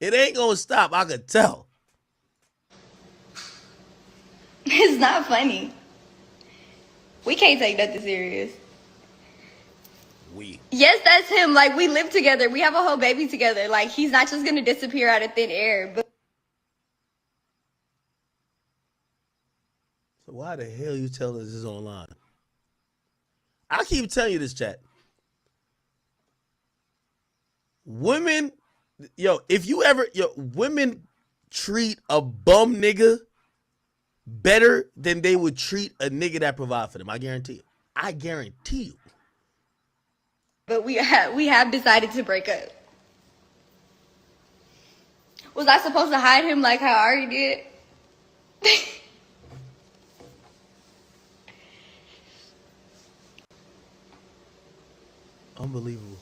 It ain't gonna stop, I could tell. It's not funny. We can't take nothing serious. Yes, that's him. Like, we live together. We have a whole baby together. Like, he's not just gonna disappear out of thin air. But So why the hell you telling us this online? I keep telling you this, chat. Women, women treat a bum nigga better than they would treat a nigga that provide for them. I guarantee it. I guarantee you. but we have decided to break up. Was I supposed to hide him like how I already did? Unbelievable.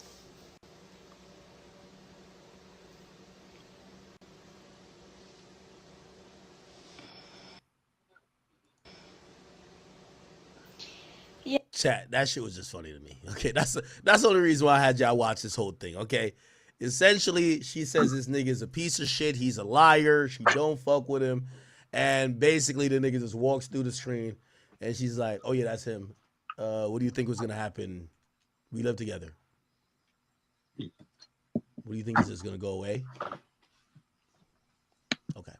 Yeah. Chat, that shit was just funny to me. Okay, that's the only reason why I had y'all watch this whole thing. Okay, essentially, she says this nigga is a piece of shit. He's a liar. She don't fuck with him, and basically the nigga just walks through the screen, and she's like, "Oh yeah, that's him. What do you think was gonna happen? We live together. What do you think is just gonna go away?" Okay.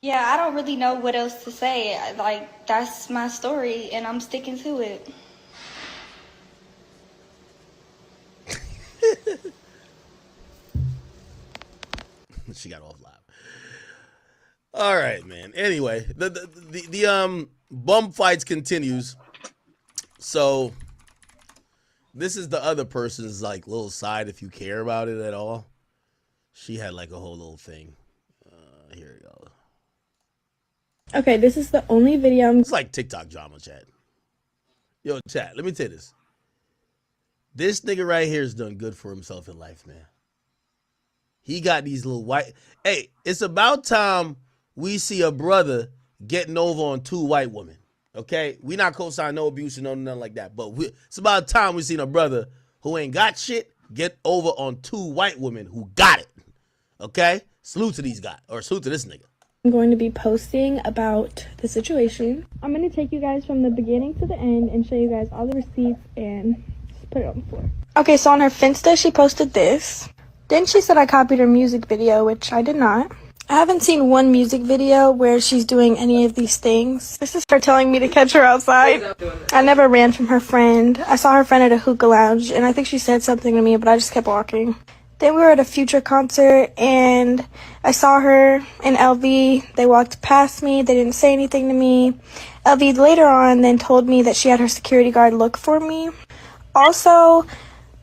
Yeah, I don't really know what else to say. Like, that's my story, and I'm sticking to it. She got off live. All right, man. Anyway, the bum fights continues. So this is the other person's like little side if you care about it at all. She had like a whole little thing. Here we go. Okay, this is the only video. It's like TikTok drama, chat. Yo, chat, let me tell you this. This nigga right here has done good for himself in life, man. He got these little white. Hey, it's about time we see a brother getting over on two white women. Okay? We not co-sign no abuse and no nothing like that. But it's about time we seen a brother who ain't got shit get over on two white women who got it. Okay? Salute to these guys. Or salute to this nigga. I'm going to be posting about the situation. I'm going to take you guys from the beginning to the end and show you guys all the receipts and just put it on the floor. Okay, so on her Finsta, she posted this. Then she said I copied her music video, which I did not. I haven't seen one music video where she's doing any of these things. This is her telling me to catch her outside. I never ran from her friend. I saw her friend at a hookah lounge, and I think she said something to me, but I just kept walking. Then we were at a Future concert, and I saw her and LV. They walked past me. They didn't say anything to me. LV later on then told me that she had her security guard look for me. Also,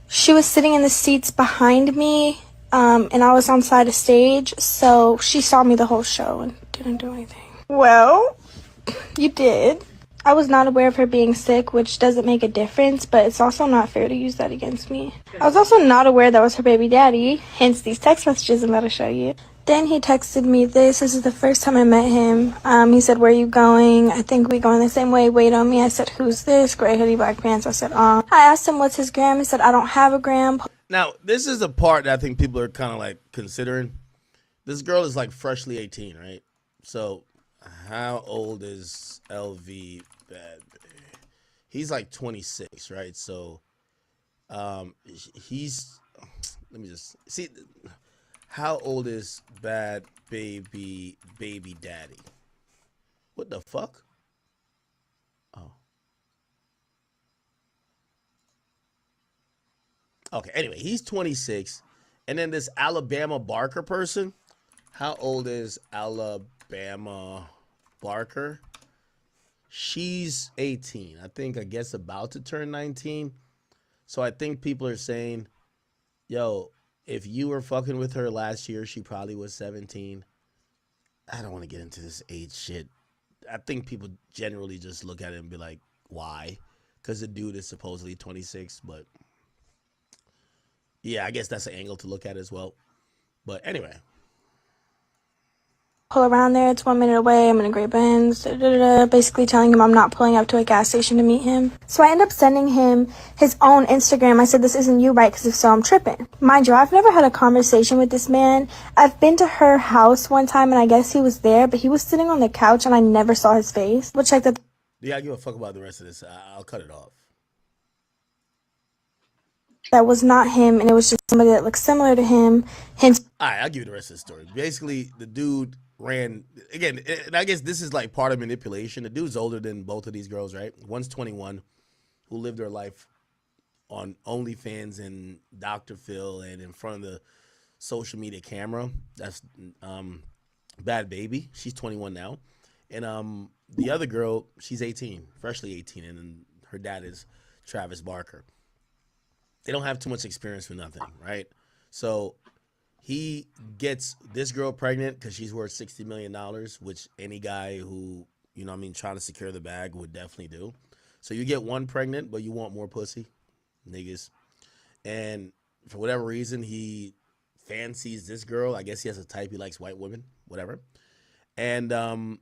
she was sitting in the seats behind me, and I was on side of stage, so she saw me the whole show and didn't do anything. Well, you did. I was not aware of her being sick, which doesn't make a difference, but it's also not fair to use that against me. I was also not aware that was her baby daddy, hence these text messages I'm about to show you. Then he texted me this. This is the first time I met him. He said, "Where are you going? I think we going the same way. Wait on me." I said, "Who's this?" Gray hoodie, black pants. I said, I asked him what's his gram. He said, "I don't have a gram." Now, this is the part that I think people are kind of like considering. This girl is like freshly 18, right? So how old is LV Bad? He's like 26, right? So he's, let me just see, how old is Bad Baby Daddy? What the fuck? Oh. Okay, anyway, he's 26. And then this Alabama Barker person, how old is Alabama Barker? She's 18. I guess about to turn 19. So I think people are saying, yo, if you were fucking with her last year, she probably was 17. I don't want to get into this age shit. I think people generally just look at it and be like, why? Because the dude is supposedly 26, but yeah, I guess that's an angle to look at as well. But anyway. Pull around there. It's 1 minute away. I'm in a gray Benz. Basically telling him I'm not pulling up to a gas station to meet him. So I end up sending him his own Instagram. I said, "This isn't you, right? Because if so, I'm tripping." Mind you, I've never had a conversation with this man. I've been to her house one time, and I guess he was there, but he was sitting on the couch, and I never saw his face. We'll check that. Yeah, I give a fuck about the rest of this. I'll cut it off. That was not him, and it was just somebody that looked similar to him. Hence, all right, I'll give you the rest of the story. Basically, the dude ran, again, and I guess this is like part of manipulation. The dude's older than both of these girls, right? One's 21, who lived her life on OnlyFans and Dr. Phil and in front of the social media camera. That's Bad Baby. She's 21 now. And the other girl, she's 18, freshly 18, and her dad is Travis Barker. they don't have too much experience with nothing, right? So he gets this girl pregnant because she's worth $60 million, which any guy who, you know what I mean, trying to secure the bag would definitely do. So you get one pregnant, but you want more pussy, niggas. And for whatever reason, he fancies this girl. I guess he has a type. He likes white women, whatever. And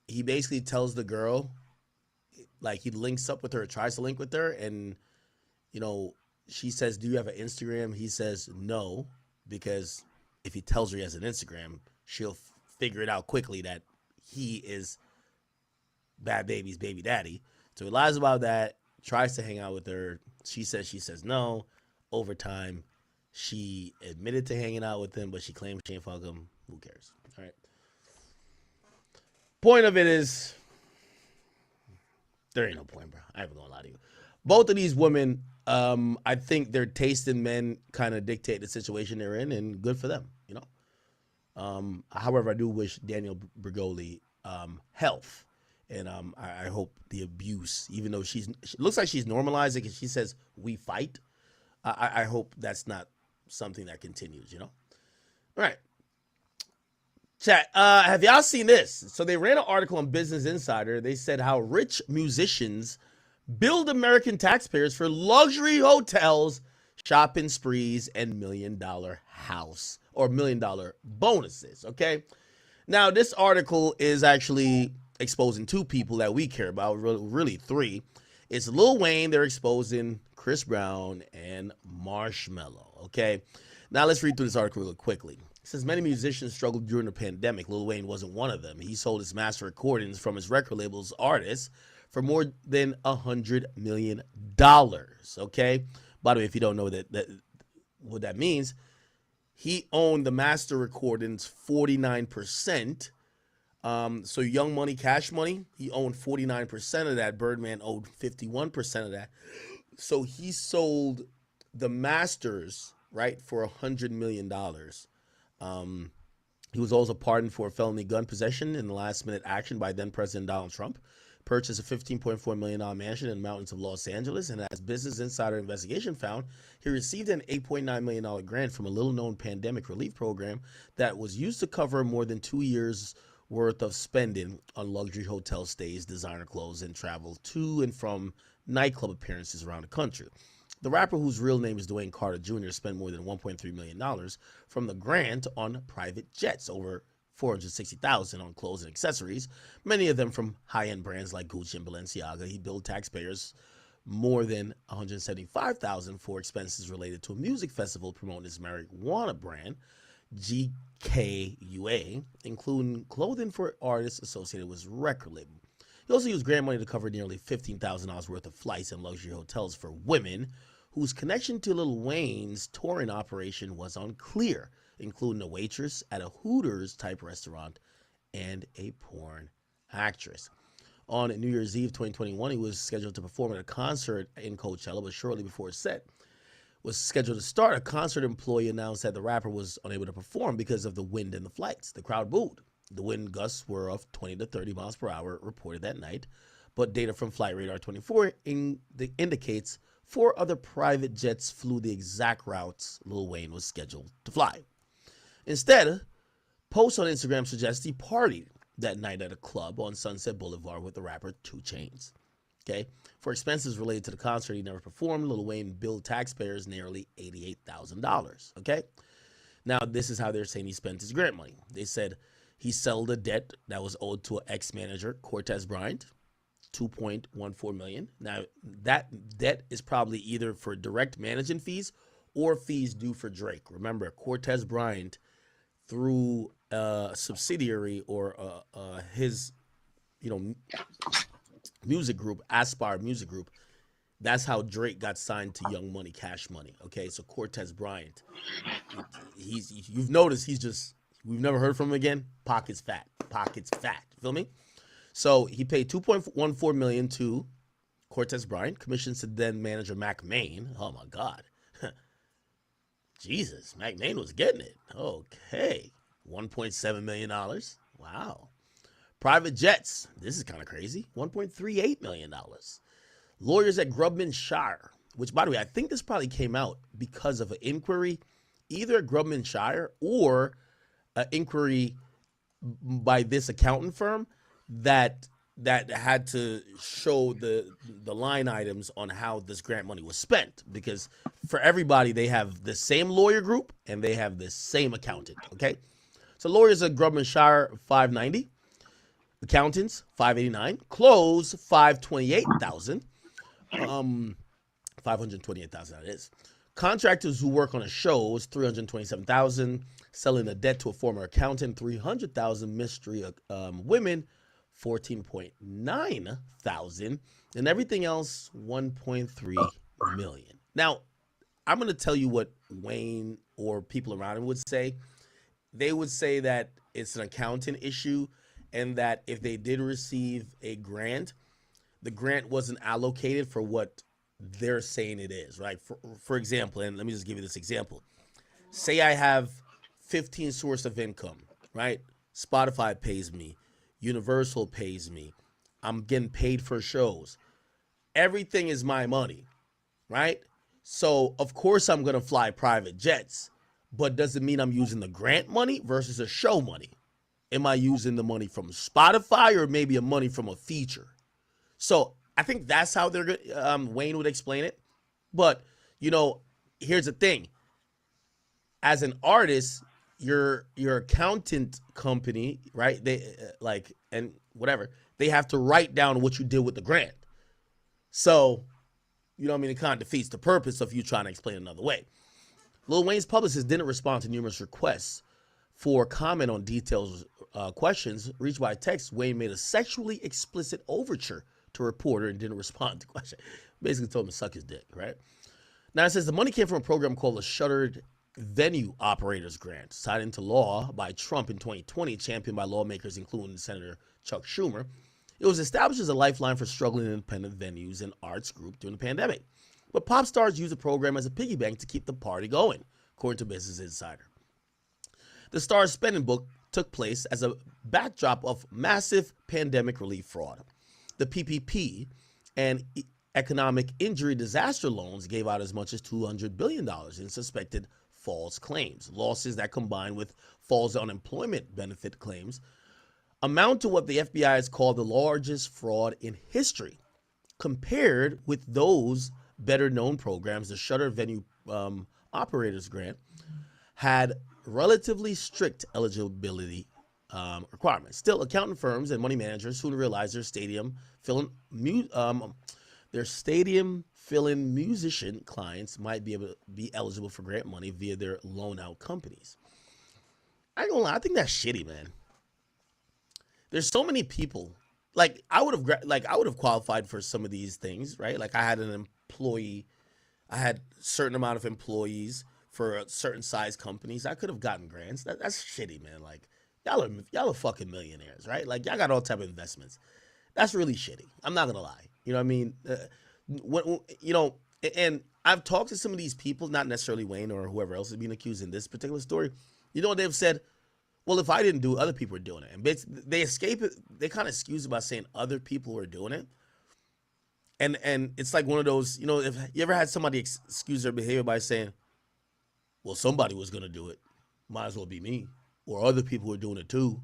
he basically tells the girl, like, he links up with her, tries to link with her, and, you know, she says, do you have an Instagram? He says no, because if he tells her he has an Instagram, she'll figure it out quickly that he is Bad Baby's baby daddy. So he lies about that, tries to hang out with her. She says no. Over time, she admitted to hanging out with him, but she claims she ain't fuck him. Who cares? All right. Point of it is, there ain't no point, bro. I ain't gonna lie to you. Both of these women, I think their taste in men kind of dictate the situation they're in, and good for them, you know. However, I do wish Danielle Bregoli health, and I hope the abuse, even though she looks like she's normalizing because she says we fight. I hope that's not something that continues, you know. All right. Chat, have y'all seen this? So they ran an article on Business Insider. They said how rich musicians build American taxpayers for luxury hotels, shopping sprees, and $1 million house or $1 million bonuses. Okay. Now, this article is actually exposing two people that we care about, really three. It's Lil Wayne, they're exposing Chris Brown, and Marshmello. Okay. Now let's read through this article real quickly. It says many musicians struggled during the pandemic. Lil Wayne wasn't one of them. He sold his master recordings from his record label's artists for more than $100 million. Okay. By the way, if you don't know what that means, he owned the master recordings 49%. So Young Money, Cash Money, he owned 49% of that. Birdman owed 51% of that. So he sold the masters, right, for $100 million. He was also pardoned for felony gun possession in the last-minute action by then-President Donald Trump. Purchased a $15.4 million mansion in the mountains of Los Angeles, and as Business Insider investigation found, he received an $8.9 million grant from a little-known pandemic relief program that was used to cover more than 2 years' worth of spending on luxury hotel stays, designer clothes, and travel to and from nightclub appearances around the country. The rapper, whose real name is Dwayne Carter Jr., spent more than $1.3 million from the grant on private jets, over $460,000 on clothes and accessories, many of them from high-end brands like Gucci and Balenciaga. He billed taxpayers more than $175,000 for expenses related to a music festival promoting his marijuana brand, GKUA, including clothing for artists associated with his record label. He also used grant money to cover nearly $15,000 worth of flights and luxury hotels for women whose connection to Lil Wayne's touring operation was unclear, including a waitress at a Hooters-type restaurant and a porn actress. On New Year's Eve 2021, he was scheduled to perform at a concert in Coachella, but shortly before his set was scheduled to start, a concert employee announced that the rapper was unable to perform because of the wind in the flights. The crowd booed. The wind gusts were of 20 to 30 miles per hour reported that night, but data from Flight Radar 24 indicates 4 other private jets flew the exact routes Lil Wayne was scheduled to fly. Instead, posts on Instagram suggest he partied that night at a club on Sunset Boulevard with the rapper 2 Chainz. Okay, for expenses related to the concert he never performed, Lil Wayne billed taxpayers nearly $88,000. Okay, now this is how they're saying he spent his grant money. They said he settled a debt that was owed to an ex-manager, Cortez Bryant, $2.14 million. Now that debt is probably either for direct management fees or fees due for Drake. Remember, Cortez Bryant, through a subsidiary or his, music group, Aspire Music Group, that's how Drake got signed to Young Money, Cash Money. Okay, so Cortez Bryant, you've noticed we've never heard from him again. Pockets fat. Feel me? So he paid $2.14 million to Cortez Bryant, commissions to then manager Mac Main. Oh my God. Jesus, Mac Main was getting it. Okay. $1.7 million. Wow. Private jets. This is kind of crazy. $1.38 million. Lawyers at Grubman Shire, which, by the way, I think this probably came out because of an inquiry, either at Grubman Shire or an inquiry by this accountant firm that had to show the line items on how this grant money was spent, because for everybody they have the same lawyer group and they have the same accountant. Okay, so lawyers at Grubman Shire $590, accountants $589, close $528,000, $528,000 that is. Contractors who work on a show is $327,000. Selling a debt to a former accountant, $300,000. Mystery women, $14.9 thousand, and everything else $1.3 million. Now, I'm going to tell you what Wayne or people around him would say. They would say that it's an accountant issue, and that if they did receive a grant, the grant wasn't allocated for what they're saying it is, right? For example, and let me just give you this example. Say I have 15 source of income, right? Spotify pays me, Universal pays me, I'm getting paid for shows. Everything is my money, right? So of course I'm gonna fly private jets, but does it mean I'm using the grant money versus the show money? Am I using the money from Spotify or maybe a money from a feature? So I think that's how Wayne would explain it. But here's the thing: as an artist, your accountant company, right? They and whatever, they have to write down what you did with the grant. So, it kind of defeats the purpose of you trying to explain it another way. Lil Wayne's publicist didn't respond to numerous requests for comment on details questions reached by text. Wayne made a sexually explicit overture to a reporter and didn't respond to question. Basically told him to suck his dick, right? Now it says the money came from a program called the Shuttered Venue Operators Grant, signed into law by Trump in 2020, championed by lawmakers including Senator Chuck Schumer. It was established as a lifeline for struggling independent venues and arts groups during the pandemic. But pop stars used the program as a piggy bank to keep the party going, according to Business Insider. The Stars spending book took place as a backdrop of massive pandemic relief fraud. The PPP and economic injury disaster loans gave out as much as $200 billion in suspected false claims. Losses that combined with false unemployment benefit claims amount to what the FBI has called the largest fraud in history. Compared with those better known programs, the Shutter Venue Operators Grant had relatively strict eligibility requirements. Still, accountant firms and money managers soon realized their stadium fill-in musician clients might be able to be eligible for grant money via their loan out companies. I ain't gonna lie, I think that's shitty, man. There's so many people. Like I would have qualified for some of these things, right? Like I had a certain amount of employees for certain size companies. I could have gotten grants. That's shitty, man. Like y'all are fucking millionaires, right? Like y'all got all type of investments. That's really shitty. I'm not gonna lie. You know what I mean? And I've talked to some of these people, not necessarily Wayne or whoever else is being accused in this particular story. You know what they've said? Well, if I didn't do it, other people are doing it. And they escape it. They kind of excuse it by saying other people are doing it. And it's like one of those, if you ever had somebody excuse their behavior by saying, well, somebody was going to do it. Might as well be me. Or other people were doing it too.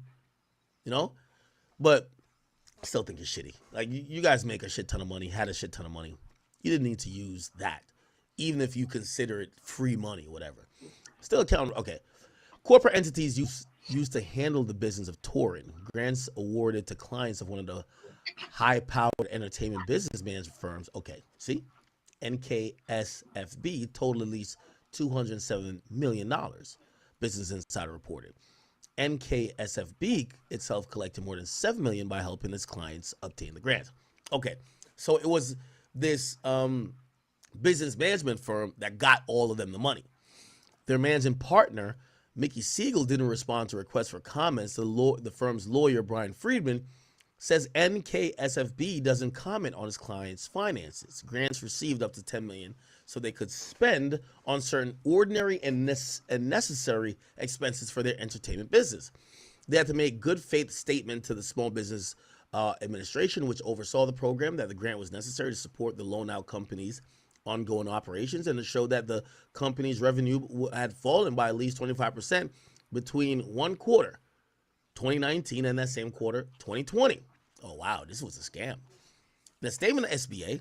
But I still think it's shitty. Like, you guys make a shit ton of money, had a shit ton of money. You didn't need to use that, even if you consider it free money, whatever. Still accountable. Okay. Corporate entities used to handle the business of touring. Grants awarded to clients of one of the high-powered entertainment business management firms. Okay, see? NKSFB totaled at least $207 million, Business Insider reported. NKSFB itself collected more than $7 million by helping its clients obtain the grant. Okay, so it was this business management firm that got all of them the money. Their managing partner, Mickey Siegel, didn't respond to requests for comments. The firm's lawyer, Brian Friedman, says NKSFB doesn't comment on his clients' finances. Grants received up to $10 million so they could spend on certain ordinary and necessary expenses for their entertainment business. They had to make good faith statement to the Small Business Administration, which oversaw the program, that the grant was necessary to support the loan out companies ongoing operations, and it showed that the company's revenue had fallen by at least 25% between one quarter, 2019, and that same quarter, 2020. Oh, wow, this was a scam. The statement of SBA,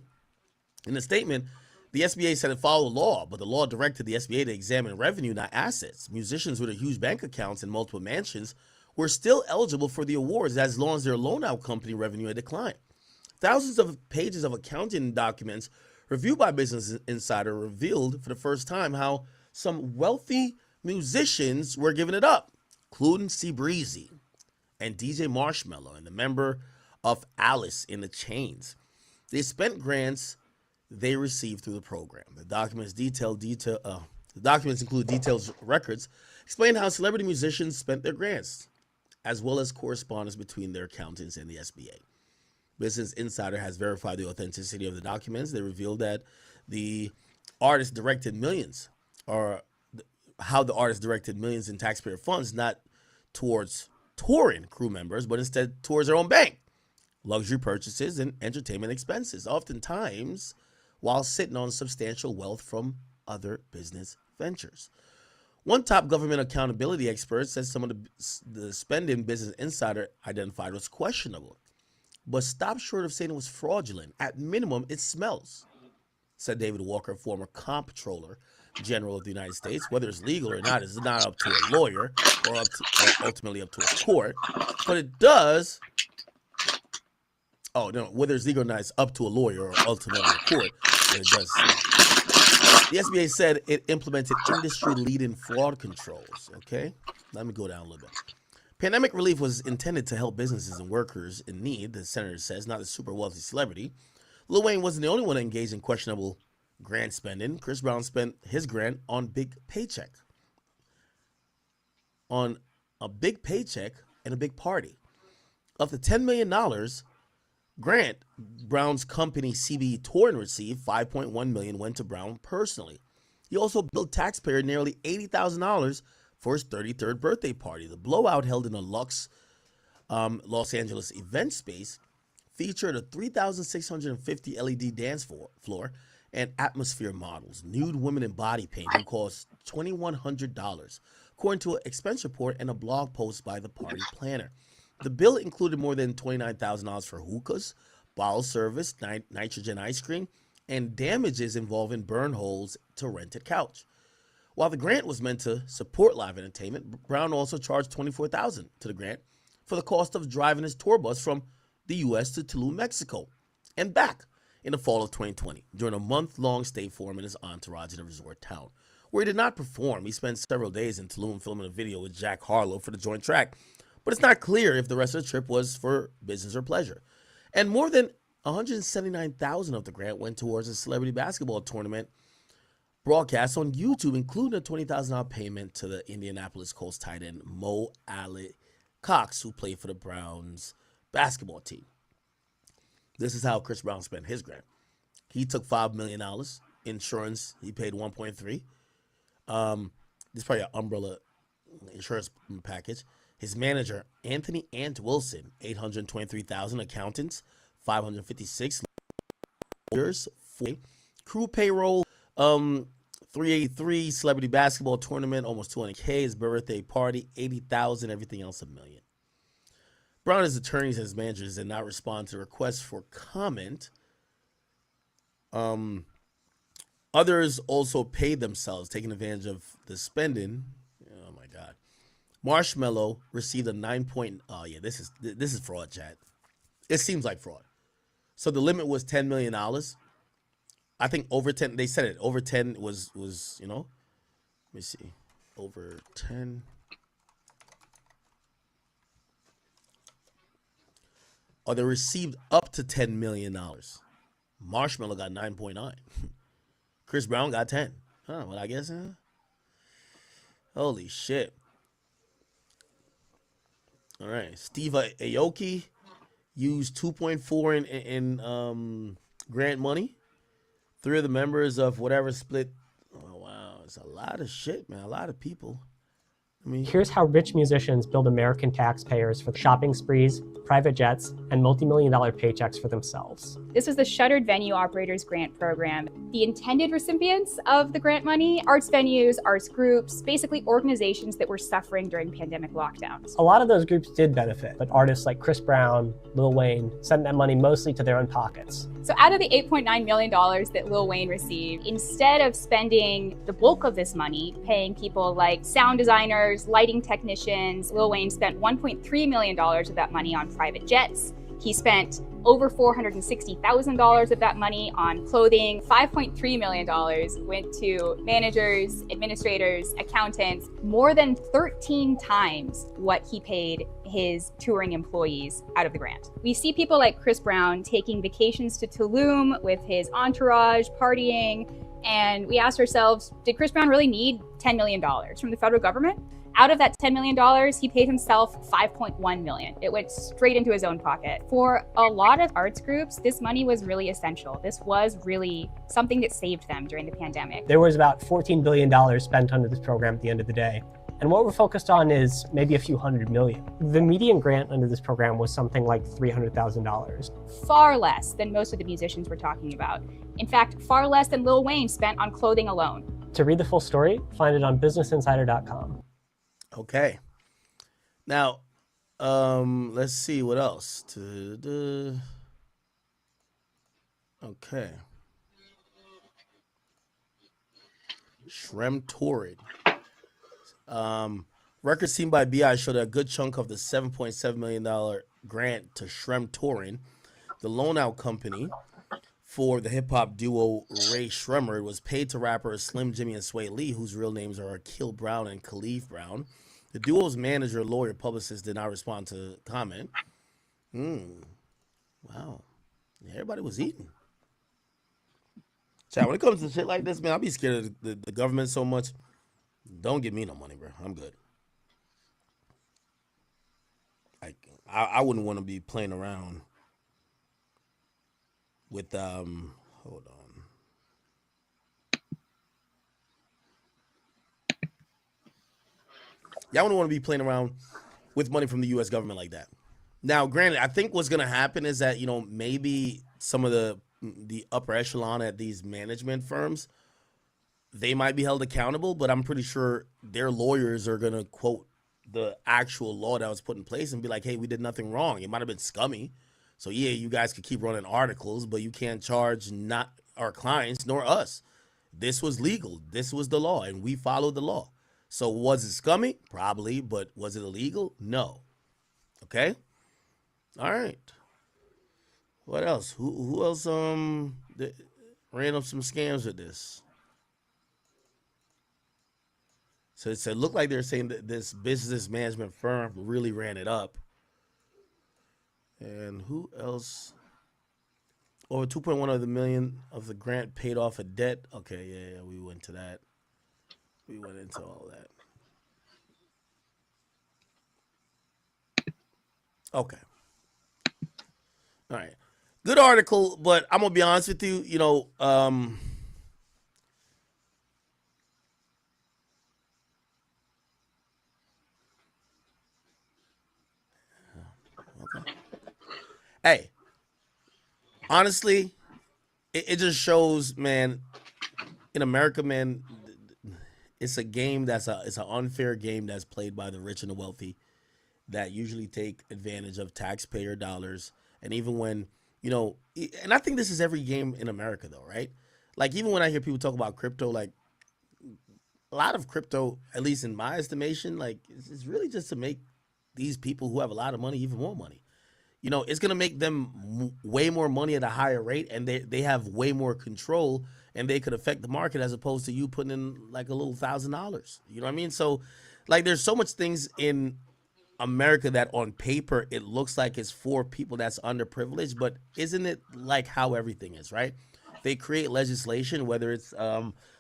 in the statement, the SBA said it followed the law, but the law directed the SBA to examine revenue, not assets. Musicians with huge bank accounts and multiple mansions were still eligible for the awards as long as their loan-out company revenue had declined. Thousands of pages of accounting documents reviewed by Business Insider revealed for the first time how some wealthy musicians were giving it up, including C Breezy and DJ Marshmello and the member of Alice in the Chains. They spent grants they received through the program. The documents include detailed records explain how celebrity musicians spent their grants, as well as correspondence between their accountants and the SBA. Business Insider has verified the authenticity of the documents. They revealed that the artist directed millions, or how the artist directed millions in taxpayer funds, not towards touring crew members, but instead towards their own bank, luxury purchases, and entertainment expenses, oftentimes while sitting on substantial wealth from other business ventures. One top government accountability expert says some of the spending Business Insider identified was questionable, but stopped short of saying it was fraudulent. At minimum, it smells, said David Walker, former comptroller general of the United States. Whether it's legal or not is not up to a lawyer or ultimately up to a court, but it does. Oh, no, whether it's legal or not is up to a lawyer or ultimately a court, but it does. The SBA said it implemented industry-leading fraud controls, okay? Let me go down a little bit. Pandemic relief was intended to help businesses and workers in need, the senator says, not a super wealthy celebrity. Lil Wayne wasn't the only one engaged in questionable grant spending. Chris Brown spent his grant on big paycheck. On a big paycheck and a big party. Of the $10 million grant Brown's company CB Touring received, $5.1 million went to Brown personally. He also billed taxpayer nearly $80,000 for his 33rd birthday party. The blowout, held in a Lux Los Angeles event space, featured a 3,650 LED dance floor and atmosphere models, nude women in body paint, who cost $2,100, according to an expense report and a blog post by the party planner. The bill included more than $29,000 for hookahs, bottle service, nitrogen ice cream, and damages involving burn holes to rented couch. While the grant was meant to support live entertainment, Brown also charged $24,000 to the grant for the cost of driving his tour bus from the U.S. to Tulum, Mexico, and back in the fall of 2020 during a month-long stay for him and his entourage in a resort town, where he did not perform. He spent several days in Tulum filming a video with Jack Harlow for the joint track, but it's not clear if the rest of the trip was for business or pleasure. And more than $179,000 of the grant went towards a celebrity basketball tournament broadcast on YouTube, including a $20,000 payment to the Indianapolis Colts tight end Mo Alley-Cox, who played for the Browns basketball team. This is how Chris Brown spent his grant. He took $5 million. Insurance, he paid $1.3 million. This is probably an umbrella insurance package. His manager, Anthony Ant Wilson, $823,000. Accountants, $556. Lawyers, $40. Crew payroll, $383. Celebrity basketball tournament, almost $200K. His birthday party, $80,000. Everything else, $1 million. Brown and his attorneys and his managers did not respond to requests for comment. Others also paid themselves, taking advantage of the spending. Oh my God. Marshmello received a 9 point. Oh yeah, this is fraud, chat. It seems like fraud. So the limit was $10 million. I think over 10. They said it over 10 was Let me see, over 10. Or they received up to $10 million. Marshmello got 9.9. Chris Brown got 10. Well, I guess. Holy shit. All right. Steve Aoki used 2.4 in grant money. 3 of the members of whatever split. Oh, wow. It's a lot of shit, man. A lot of people. Here's how rich musicians build American taxpayers for shopping sprees, private jets, and multi-million-dollar paychecks for themselves. This was the Shuttered Venue Operators Grant Program. The intended recipients of the grant money, arts venues, arts groups, basically organizations that were suffering during pandemic lockdowns. A lot of those groups did benefit, but artists like Chris Brown, Lil Wayne sent that money mostly to their own pockets. So out of the $8.9 million that Lil Wayne received, instead of spending the bulk of this money paying people like sound designers, lighting technicians, Lil Wayne spent $1.3 million of that money on private jets. He spent over $460,000 of that money on clothing. $5.3 million went to managers, administrators, accountants, more than 13 times what he paid his touring employees out of the grant. We see people like Chris Brown taking vacations to Tulum with his entourage, partying, and we asked ourselves, did Chris Brown really need $10 million from the federal government? Out of that $10 million, he paid himself $5.1 million. It went straight into his own pocket. For a lot of arts groups, this money was really essential. This was really something that saved them during the pandemic. There was about $14 billion spent under this program at the end of the day. And what we're focused on is maybe a few hundred million. The median grant under this program was something like $300,000. Far less than most of the musicians we're talking about. In fact, far less than Lil Wayne spent on clothing alone. To read the full story, find it on businessinsider.com. Okay. Now, let's see what else. Okay. Shrem Torrid. Records seen by BI showed a good chunk of the $7.7 million grant to Shrem Torrid, the loan-out company for the hip-hop duo Ray Shremmer, was paid to rappers Slim Jimmy and Sway Lee, whose real names are Akil Brown and Khalif Brown. The duo's manager, lawyer, publicist did not respond to comment. Wow. Everybody was eating. Chat, when it comes to shit like this, man, I'll be scared of the government so much. Don't give me no money, bro. I'm good. I wouldn't want to be playing around with hold on. Y'all wouldn't want to be playing around with money from the U.S. government like that. Now, granted, I think what's going to happen is that, maybe some of the upper echelon at these management firms, they might be held accountable, but I'm pretty sure their lawyers are going to quote the actual law that was put in place and be like, hey, we did nothing wrong. It might have been scummy. So, yeah, you guys could keep running articles, but you can't charge not our clients nor us. This was legal. This was the law, and we followed the law. So was it scummy? Probably, but was it illegal? No. Okay? All right. What else? Who else ran up some scams with this? So it looked like they're saying that this business management firm really ran it up. And who else? Over 2.1 of the million of the grant paid off a debt. Okay, yeah, we went to that. We went into all that. Okay. All right. Good article, but I'm going to be honest with you, okay. Hey, honestly, it just shows, man, in America, man, it's a game it's an unfair game that's played by the rich and the wealthy that usually take advantage of taxpayer dollars. And even when, and I think this is every game in America though, right? Like even when I hear people talk about crypto, like a lot of crypto, at least in my estimation, like it's really just to make these people who have a lot of money even more money. It's going to make them way more money at a higher rate, and they have way more control, and they could affect the market as opposed to you putting in like a little $1,000. You know what I mean? So like there's so much things in America that on paper it looks like it's for people that's underprivileged, but isn't it like how everything is, right? They create legislation, whether it's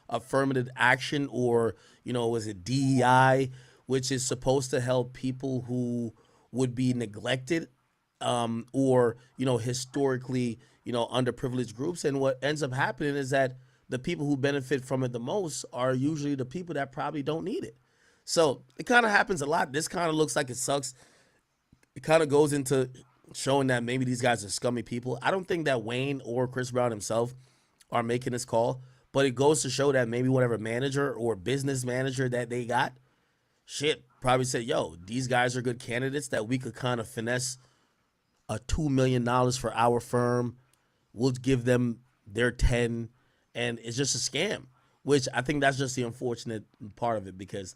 affirmative action or, was it DEI, which is supposed to help people who would be neglected or, historically, underprivileged groups. And what ends up happening is that the people who benefit from it the most are usually the people that probably don't need it. So it kind of happens a lot. This kind of looks like it sucks. It kind of goes into showing that maybe these guys are scummy people. I don't think that Wayne or Chris Brown himself are making this call, but it goes to show that maybe whatever manager or business manager that they got, shit, probably said, yo, these guys are good candidates that we could kind of finesse a $2 million for our firm. We'll give them their 10, and it's just a scam, which I think that's just the unfortunate part of it, because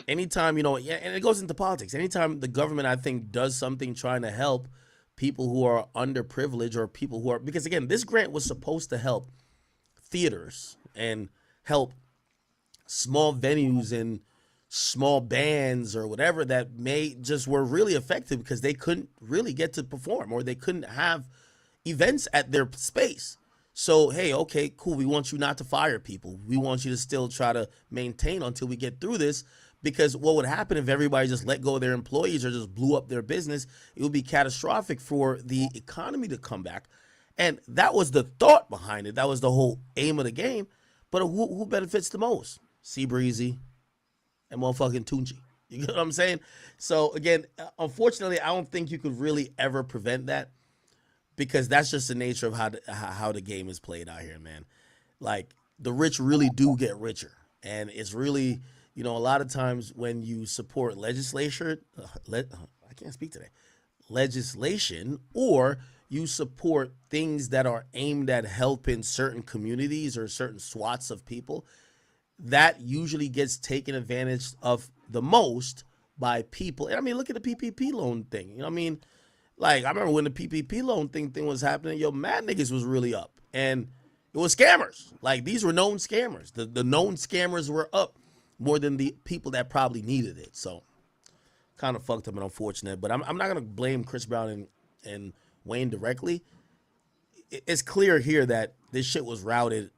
anytime, and it goes into politics. Anytime the government, I think, does something trying to help people who are underprivileged or people who are, because again, this grant was supposed to help theaters and help small venues and small bands or whatever that may just were really affected because they couldn't really get to perform or they couldn't have events at their space. So, hey, okay, cool. We want you not to fire people. We want you to still try to maintain until we get through this, because what would happen if everybody just let go of their employees or just blew up their business? It would be catastrophic for the economy to come back. And that was the thought behind it. That was the whole aim of the game. But who benefits the most? Seabreezy and motherfucking Tunchi. You get what I'm saying? So, again, unfortunately, I don't think you could really ever prevent that, because that's just the nature of how the game is played out here, man. Like, the rich really do get richer. And it's really, a lot of times when you support legislation, or you support things that are aimed at helping certain communities or certain swaths of people, that usually gets taken advantage of the most by people. And I mean, look at the PPP loan thing. Like, I remember when the PPP loan thing was happening, mad niggas was really up. And it was scammers. Like, these were known scammers. The known scammers were up more than the people that probably needed it. So, kind of fucked up and unfortunate. But I'm not going to blame Chris Brown and Wayne directly. It's clear here that this shit was routed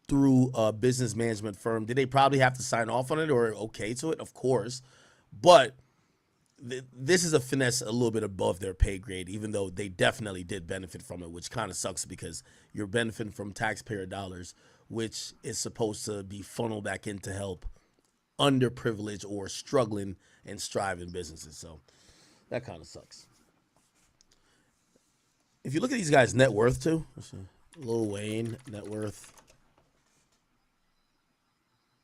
through a business management firm. Did they probably have to sign off on it or okay to it? Of course. But this is a finesse a little bit above their pay grade, even though they definitely did benefit from it, which kind of sucks because you're benefiting from taxpayer dollars, which is supposed to be funneled back in to help underprivileged or struggling and striving businesses. So that kind of sucks. If you look at these guys' net worth too, Lil Wayne net worth.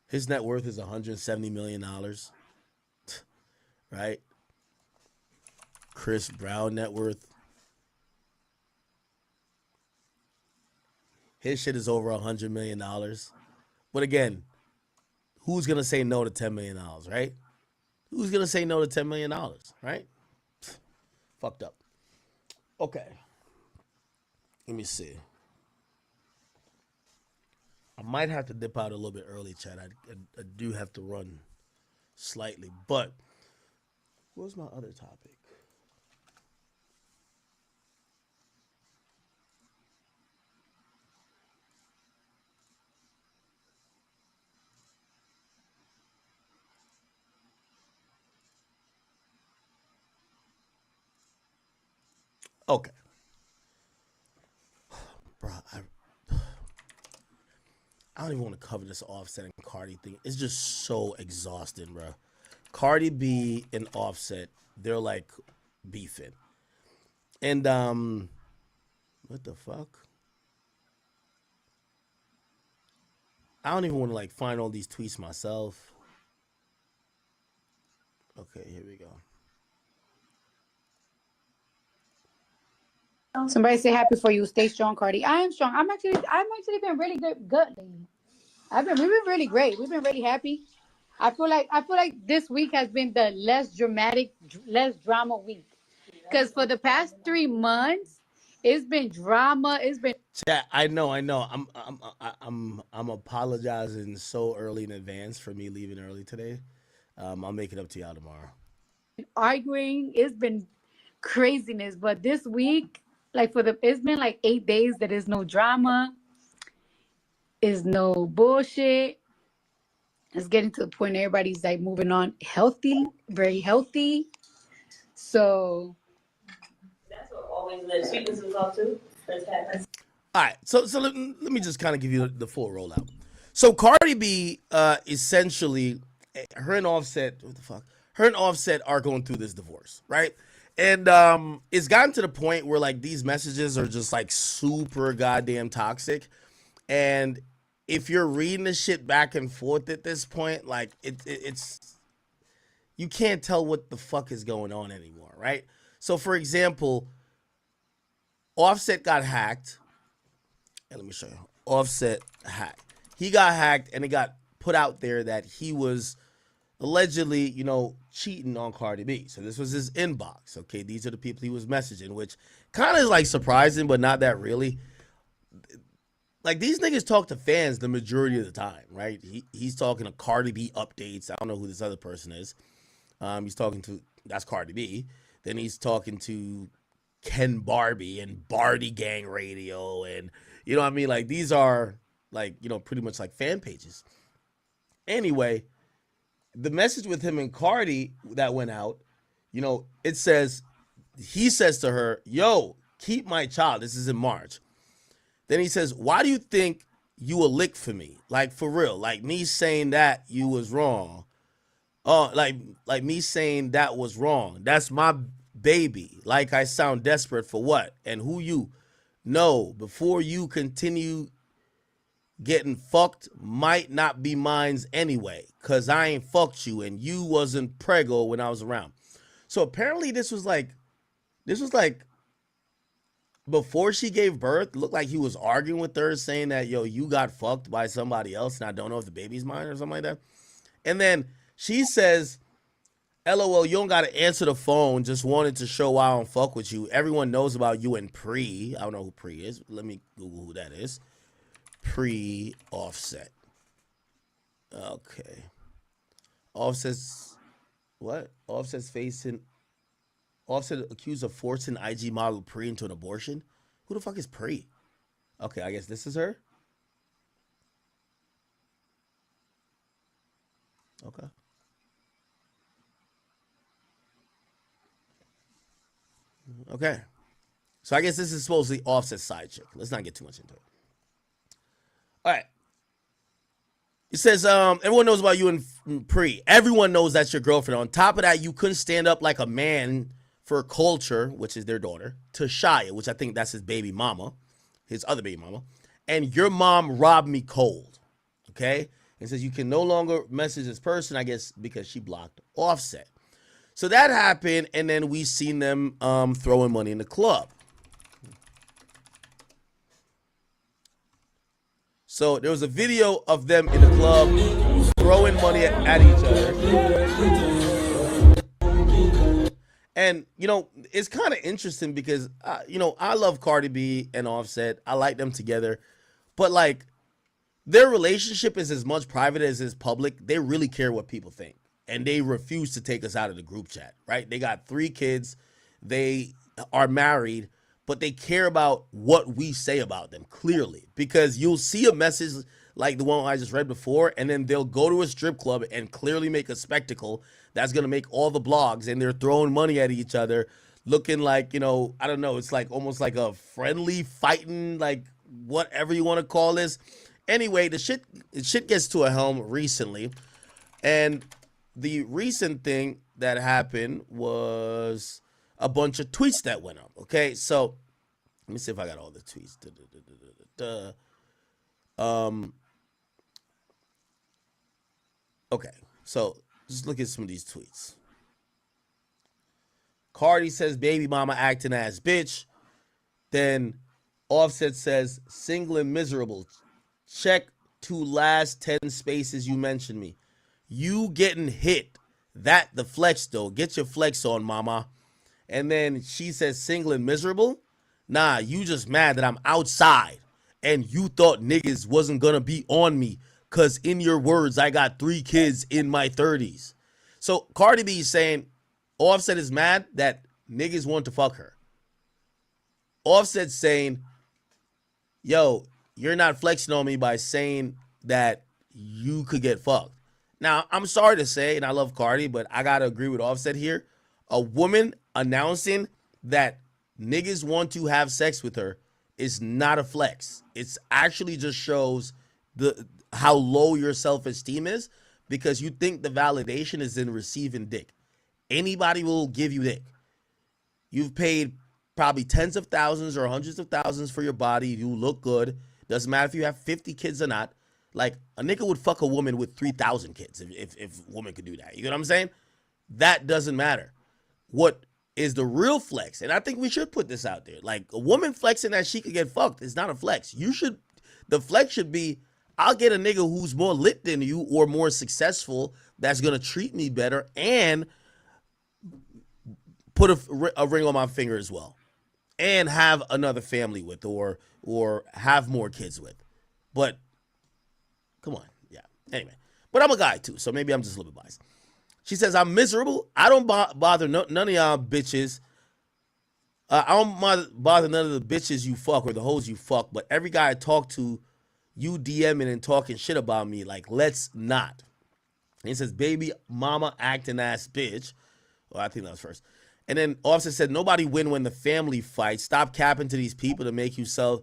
His net worth is $170 million, right? Chris Brown net worth, his shit is over $100 million. But again, who's going to say no to $10 million, right? Who's going to say no to $10 million, right? Fucked up. Okay. Let me see. I might have to dip out a little bit early, Chad. I do have to run slightly. But what was my other topic? Okay. Bro, I don't even want to cover this Offset and Cardi thing. It's just so exhausting, bro. Cardi B and Offset, they're like beefing. And what the fuck? I don't even want to like find all these tweets myself. Okay, here we go. Somebody say happy for you. Stay strong, Cardi. I am strong. I'm actually been really good lately. We've been really great. We've been really happy. I feel like this week has been the less dramatic, less drama week. Because for the past 3 months, it's been drama. It's been Chat, I know. I'm apologizing so early in advance for me leaving early today. I'll make it up to y'all tomorrow. arguing. It's been craziness. But this week, it's been like 8 days that is no drama, is no bullshit. It's getting to the point everybody's like moving on healthy, very healthy. So that's what always led sweetness was off too. All right, so let me just kind of give you the full rollout. So Cardi B, essentially, her and Offset, what the fuck? Her and Offset are going through this divorce, right? And it's gotten to the point where like these messages are just like super goddamn toxic. And if you're reading the shit back and forth at this point, like it's you can't tell what the fuck is going on anymore, right? So for example, Offset got hacked. And let me show you. Offset hacked. He got hacked and it got put out there that he was allegedly, you know, cheating on Cardi B. So this was his inbox. Okay, these are the people he was messaging, which kind of is like surprising, but not that really. Like these niggas talk to fans the majority of the time, right? He's talking to Cardi B updates. I don't know who this other person is. He's talking to, that's Cardi B. Then he's talking to Ken Barbie and Barty Gang Radio, and you know what I mean? Like these are like, you know, pretty much like fan pages. Anyway, the message with him and Cardi that went out, you know, it says, he says to her, yo, keep my child. This is in March. Then he says, why do you think you a lick for me? Like for real, like me saying that you was wrong. Like me saying that was wrong. That's my baby. Like I sound desperate for what? And who you? No, before you continue getting fucked might not be mine's anyway, cause I ain't fucked you and you wasn't preggo when I was around. So apparently this was like before she gave birth. Looked like he was arguing with her, saying that, yo, you got fucked by somebody else and I don't know if the baby's mine or something like that. And then she says, LOL, you don't gotta answer the phone. Just wanted to show why I don't fuck with you. Everyone knows about you and Pre. I don't know who Pre is. Let me Google who that is. Pre Offset. Okay. Offset's what? Offset's facing Offset accused of forcing IG model Pre into an abortion. Who the fuck is Pre? Okay, I guess this is her. Okay. Okay. So I guess this is supposedly Offset's side chick. Let's not get too much into it. All right. It says, everyone knows about you and Pre. Everyone knows that's your girlfriend. On top of that, you couldn't stand up like a man for Culture, which is their daughter, to Shia, which I think that's his baby mama, his other baby mama. And your mom robbed me cold. Okay? It says you can no longer message this person, I guess, because she blocked Offset. So that happened, and then we seen them throwing money in the club. So there was a video of them in the club throwing money at each other. And, you know, it's kind of interesting because, you know, I love Cardi B and Offset. I like them together. But, like, their relationship is as much private as is public. They really care what people think. And they refuse to take us out of the group chat, right? They got 3 kids. They are married, but they care about what we say about them, clearly. Because you'll see a message like the one I just read before, and then they'll go to a strip club and clearly make a spectacle that's going to make all the blogs, and they're throwing money at each other, looking like, you know, I don't know, it's like almost like a friendly fighting, like whatever you want to call this. Anyway, the shit gets to a helm recently, and the recent thing that happened was a bunch of tweets that went up. Okay, so let me see if I got all the tweets. Okay, so just look at some of these tweets. Cardi says baby mama acting ass bitch. Then Offset says single and miserable. Check to last 10 spaces you mentioned me. You getting hit. That the flex though. Get your flex on, mama. And then she says single and miserable. Nah, you just mad that I'm outside and you thought niggas wasn't gonna be on me because in your words, I got 3 kids in my 30s. So Cardi B is saying Offset is mad that niggas want to fuck her. Offset saying, yo, you're not flexing on me by saying that you could get fucked. Now, I'm sorry to say, and I love Cardi, but I gotta agree with Offset here. A woman announcing that niggas want to have sex with her is not a flex. It's actually just shows how low your self-esteem is because you think the validation is in receiving dick. Anybody will give you dick. You've paid probably tens of thousands or hundreds of thousands for your body. You look good. Doesn't matter if you have 50 kids or not. Like, a nigga would fuck a woman with 3,000 kids if a woman could do that. You know what I'm saying? That doesn't matter. What is the real flex? And I think we should put this out there. Like, a woman flexing that she could get fucked is not a flex. The flex should be, I'll get a nigga who's more lit than you or more successful that's going to treat me better and put a ring on my finger as well. And have another family with or have more kids with. But, come on. Yeah. Anyway. But I'm a guy too, so maybe I'm just a little bit biased. She says, I'm miserable. I don't bother none of y'all bitches. I don't bother none of the bitches you fuck or the hoes you fuck, but every guy I talk to, you DMing and talking shit about me. Like, let's not. And he says, baby mama acting ass bitch. Well, I think that was first. And then Offset said, nobody win when the family fights. Stop capping to these people to make yourself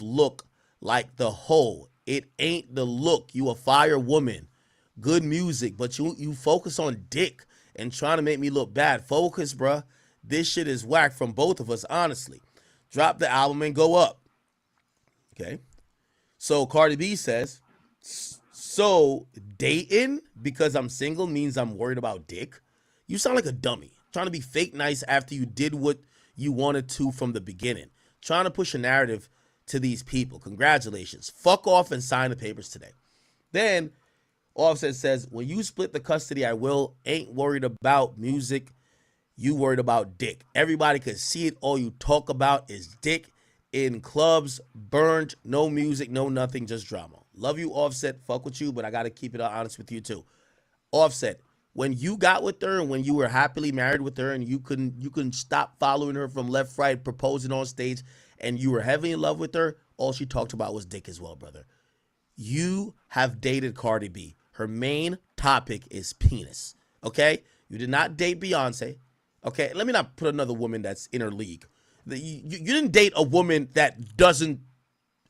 look like the hoe. It ain't the look. You a fire woman. Good music, but you focus on dick and trying to make me look bad. Focus, bruh. This shit is whack from both of us, honestly. Drop the album and go up. Okay. So Cardi B says, so dating because I'm single means I'm worried about dick? You sound like a dummy. Trying to be fake nice after you did what you wanted to from the beginning. Trying to push a narrative to these people. Congratulations. Fuck off and sign the papers today. Then Offset says, when you split the custody, I will. Ain't worried about music. You worried about dick. Everybody can see it. All you talk about is dick in clubs, burned, no music, no nothing, just drama. Love you, Offset. Fuck with you, but I got to keep it honest with you too. Offset, when you got with her and when you were happily married with her and you couldn't stop following her from left, right, proposing on stage, and you were heavily in love with her, all she talked about was dick as well, brother. You have dated Cardi B. Her main topic is penis, okay? You did not date Beyonce, okay? Let me not put another woman that's in her league. You didn't date a woman that doesn't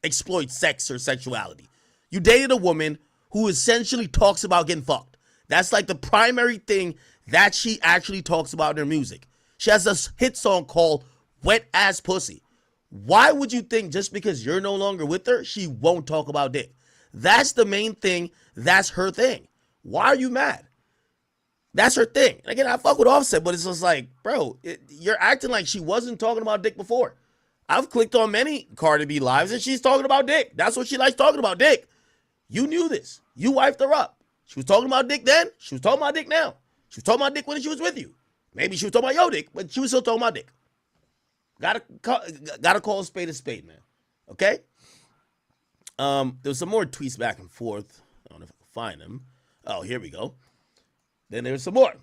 exploit sex or sexuality. You dated a woman who essentially talks about getting fucked. That's like the primary thing that she actually talks about in her music. She has a hit song called Wet Ass Pussy. Why would you think just because you're no longer with her, she won't talk about dick? That's the main thing. That's her thing. Why are you mad? That's her thing. And again, I fuck with Offset, but it's just like, bro, you're acting like she wasn't talking about dick before. I've clicked on many Cardi B lives and she's talking about dick. That's what she likes talking about, dick. You knew this. You wifed her up. She was talking about dick then. She was talking about dick now. She was talking about dick when she was with you. Maybe she was talking about your dick, but she was still talking about dick. Gotta call a spade, man. Okay? There's some more tweets back and forth. I don't know if I can find them. Oh, here we go. Then there's some more.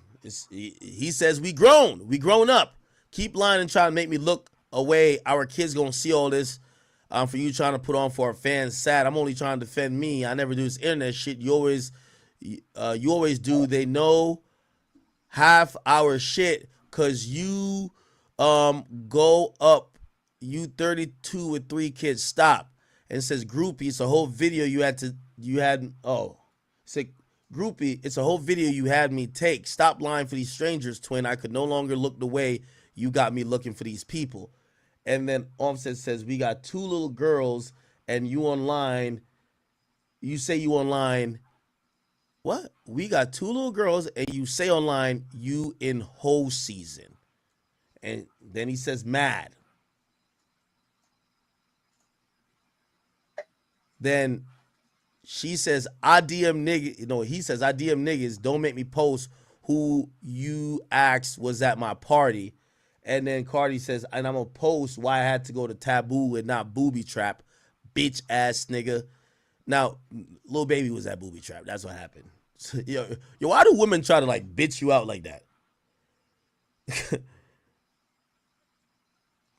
He says, we grown up. Keep lying and trying to make me look away. Our kids gonna see all this for you trying to put on for our fans. Sad. I'm only trying to defend me. I never do this internet shit. You always do. They know half our shit because you go up. You 32 with 3 kids. Stop. And it says groupie. It's a whole video groupie, it's a whole video you had me take. Stop lying for these strangers, twin. I could no longer look the way you got me looking for these people. And then Offset says, we got 2 little girls and you online. You say you online. What? We got 2 little girls and you say online you in whole season. And then he says mad. Then she says, I DM niggas. No, he says, I DM niggas. Don't make me post who you asked was at my party. And then Cardi says, and I'm going to post why I had to go to Taboo and not Booby Trap. Bitch ass nigga. Now, Lil Baby was at Booby Trap. That's what happened. Yo, why do women try to like bitch you out like that?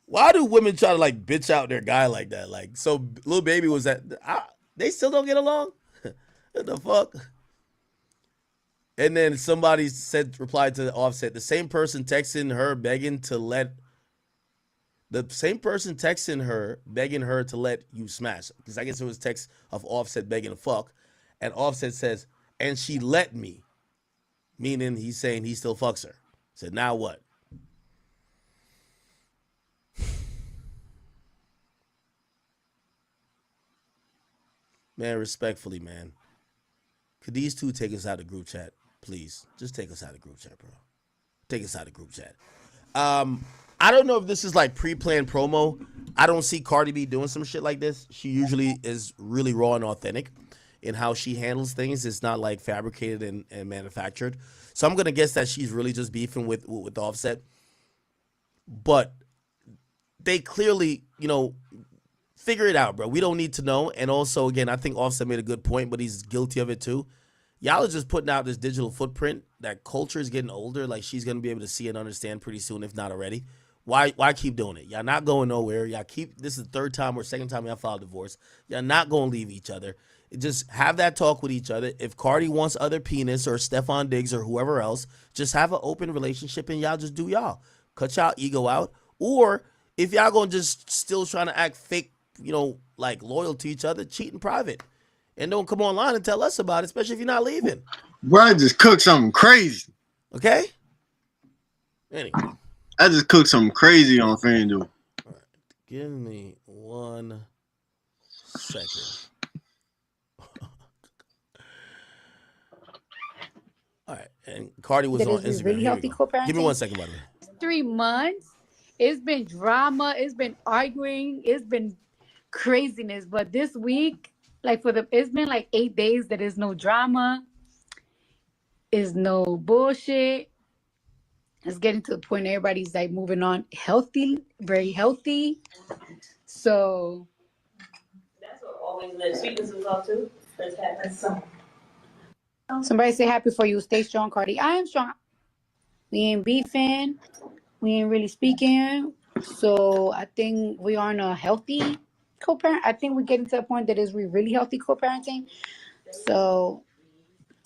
Why do women try to like bitch out their guy like that? Like, so Lil Baby was at, they still don't get along? What the fuck? And then somebody replied to the Offset, the same person texting her begging her to let you smash. Because I guess it was text of Offset begging to fuck. And Offset says, and she let me. Meaning he's saying he still fucks her. Said, now what? Man, respectfully, man. Could these two take us out of group chat, please? Just take us out of group chat, bro. Take us out of group chat. I don't know if this is like pre-planned promo. I don't see Cardi B doing some shit like this. She usually is really raw and authentic in how she handles things. It's not like fabricated and manufactured. So I'm gonna guess that she's really just beefing with Offset. But they clearly, figure it out, bro. We don't need to know. And also, again, I think Offset made a good point, but he's guilty of it too. Y'all are just putting out this digital footprint. That culture is getting older. Like, she's gonna be able to see and understand pretty soon, if not already. Why keep doing it? Y'all not going nowhere. This is the third time or second time y'all filed divorce. Y'all not gonna leave each other. Just have that talk with each other. If Cardi wants other penis or Stephon Diggs or whoever else, just have an open relationship and y'all just do y'all. Cut y'all ego out. Or if y'all gonna just still trying to act fake, like loyal to each other, cheat in private. And don't come online and tell us about it, especially if you're not leaving. Bro, I just cooked something crazy. Okay? Anyway. I just cooked something crazy on FanDuel. All right. Give me 1 second. All right. And Cardi was on Instagram. Really healthy co-parenting. Give me 1 second, by the way. 3 months. It's been drama. It's been arguing. It's been craziness. But this week, it's been like 8 days that is no drama. Is no bullshit. It's getting to the point everybody's like moving on healthy, very healthy. So That's what always led sweetness was off too. First happened so. Somebody say happy for you. Stay strong, Cardi. I am strong. We ain't beefing. We ain't really speaking. So I think we are in a healthy co-parent. I think we're getting to a point that is we really healthy co-parenting. So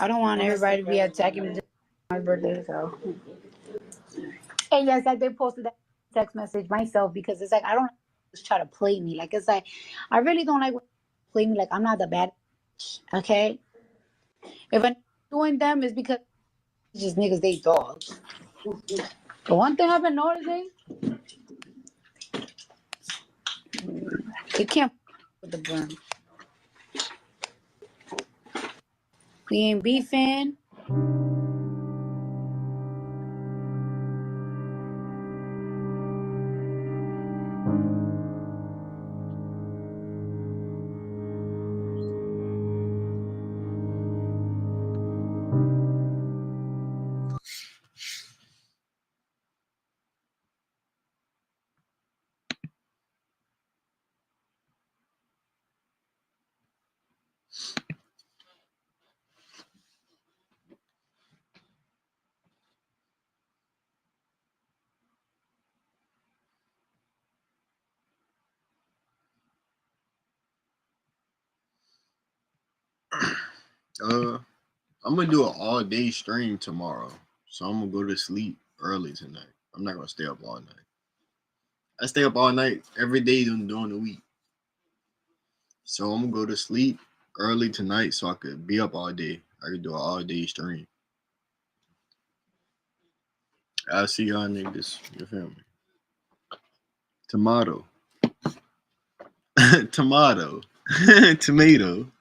I don't want everybody to be attacking me on my birthday. So. And yes, I did post that text message myself because it's like I don't just try to play me. Like it's like I really don't like when they play me. Like I'm not the bad bitch, okay? If I'm doing them, it's because it's just niggas they dogs. The one thing I've been noticing, you can't with the burn. We ain't beefing. I'm gonna do an all-day stream tomorrow, so I'm gonna go to sleep early tonight. I'm not gonna stay up all night. I stay up all night every day during the week, so I'm gonna go to sleep early tonight so I could be up all day. I could do an all-day stream. I'll see y'all niggas. You feel me? Tomato. Tomato. Tomato.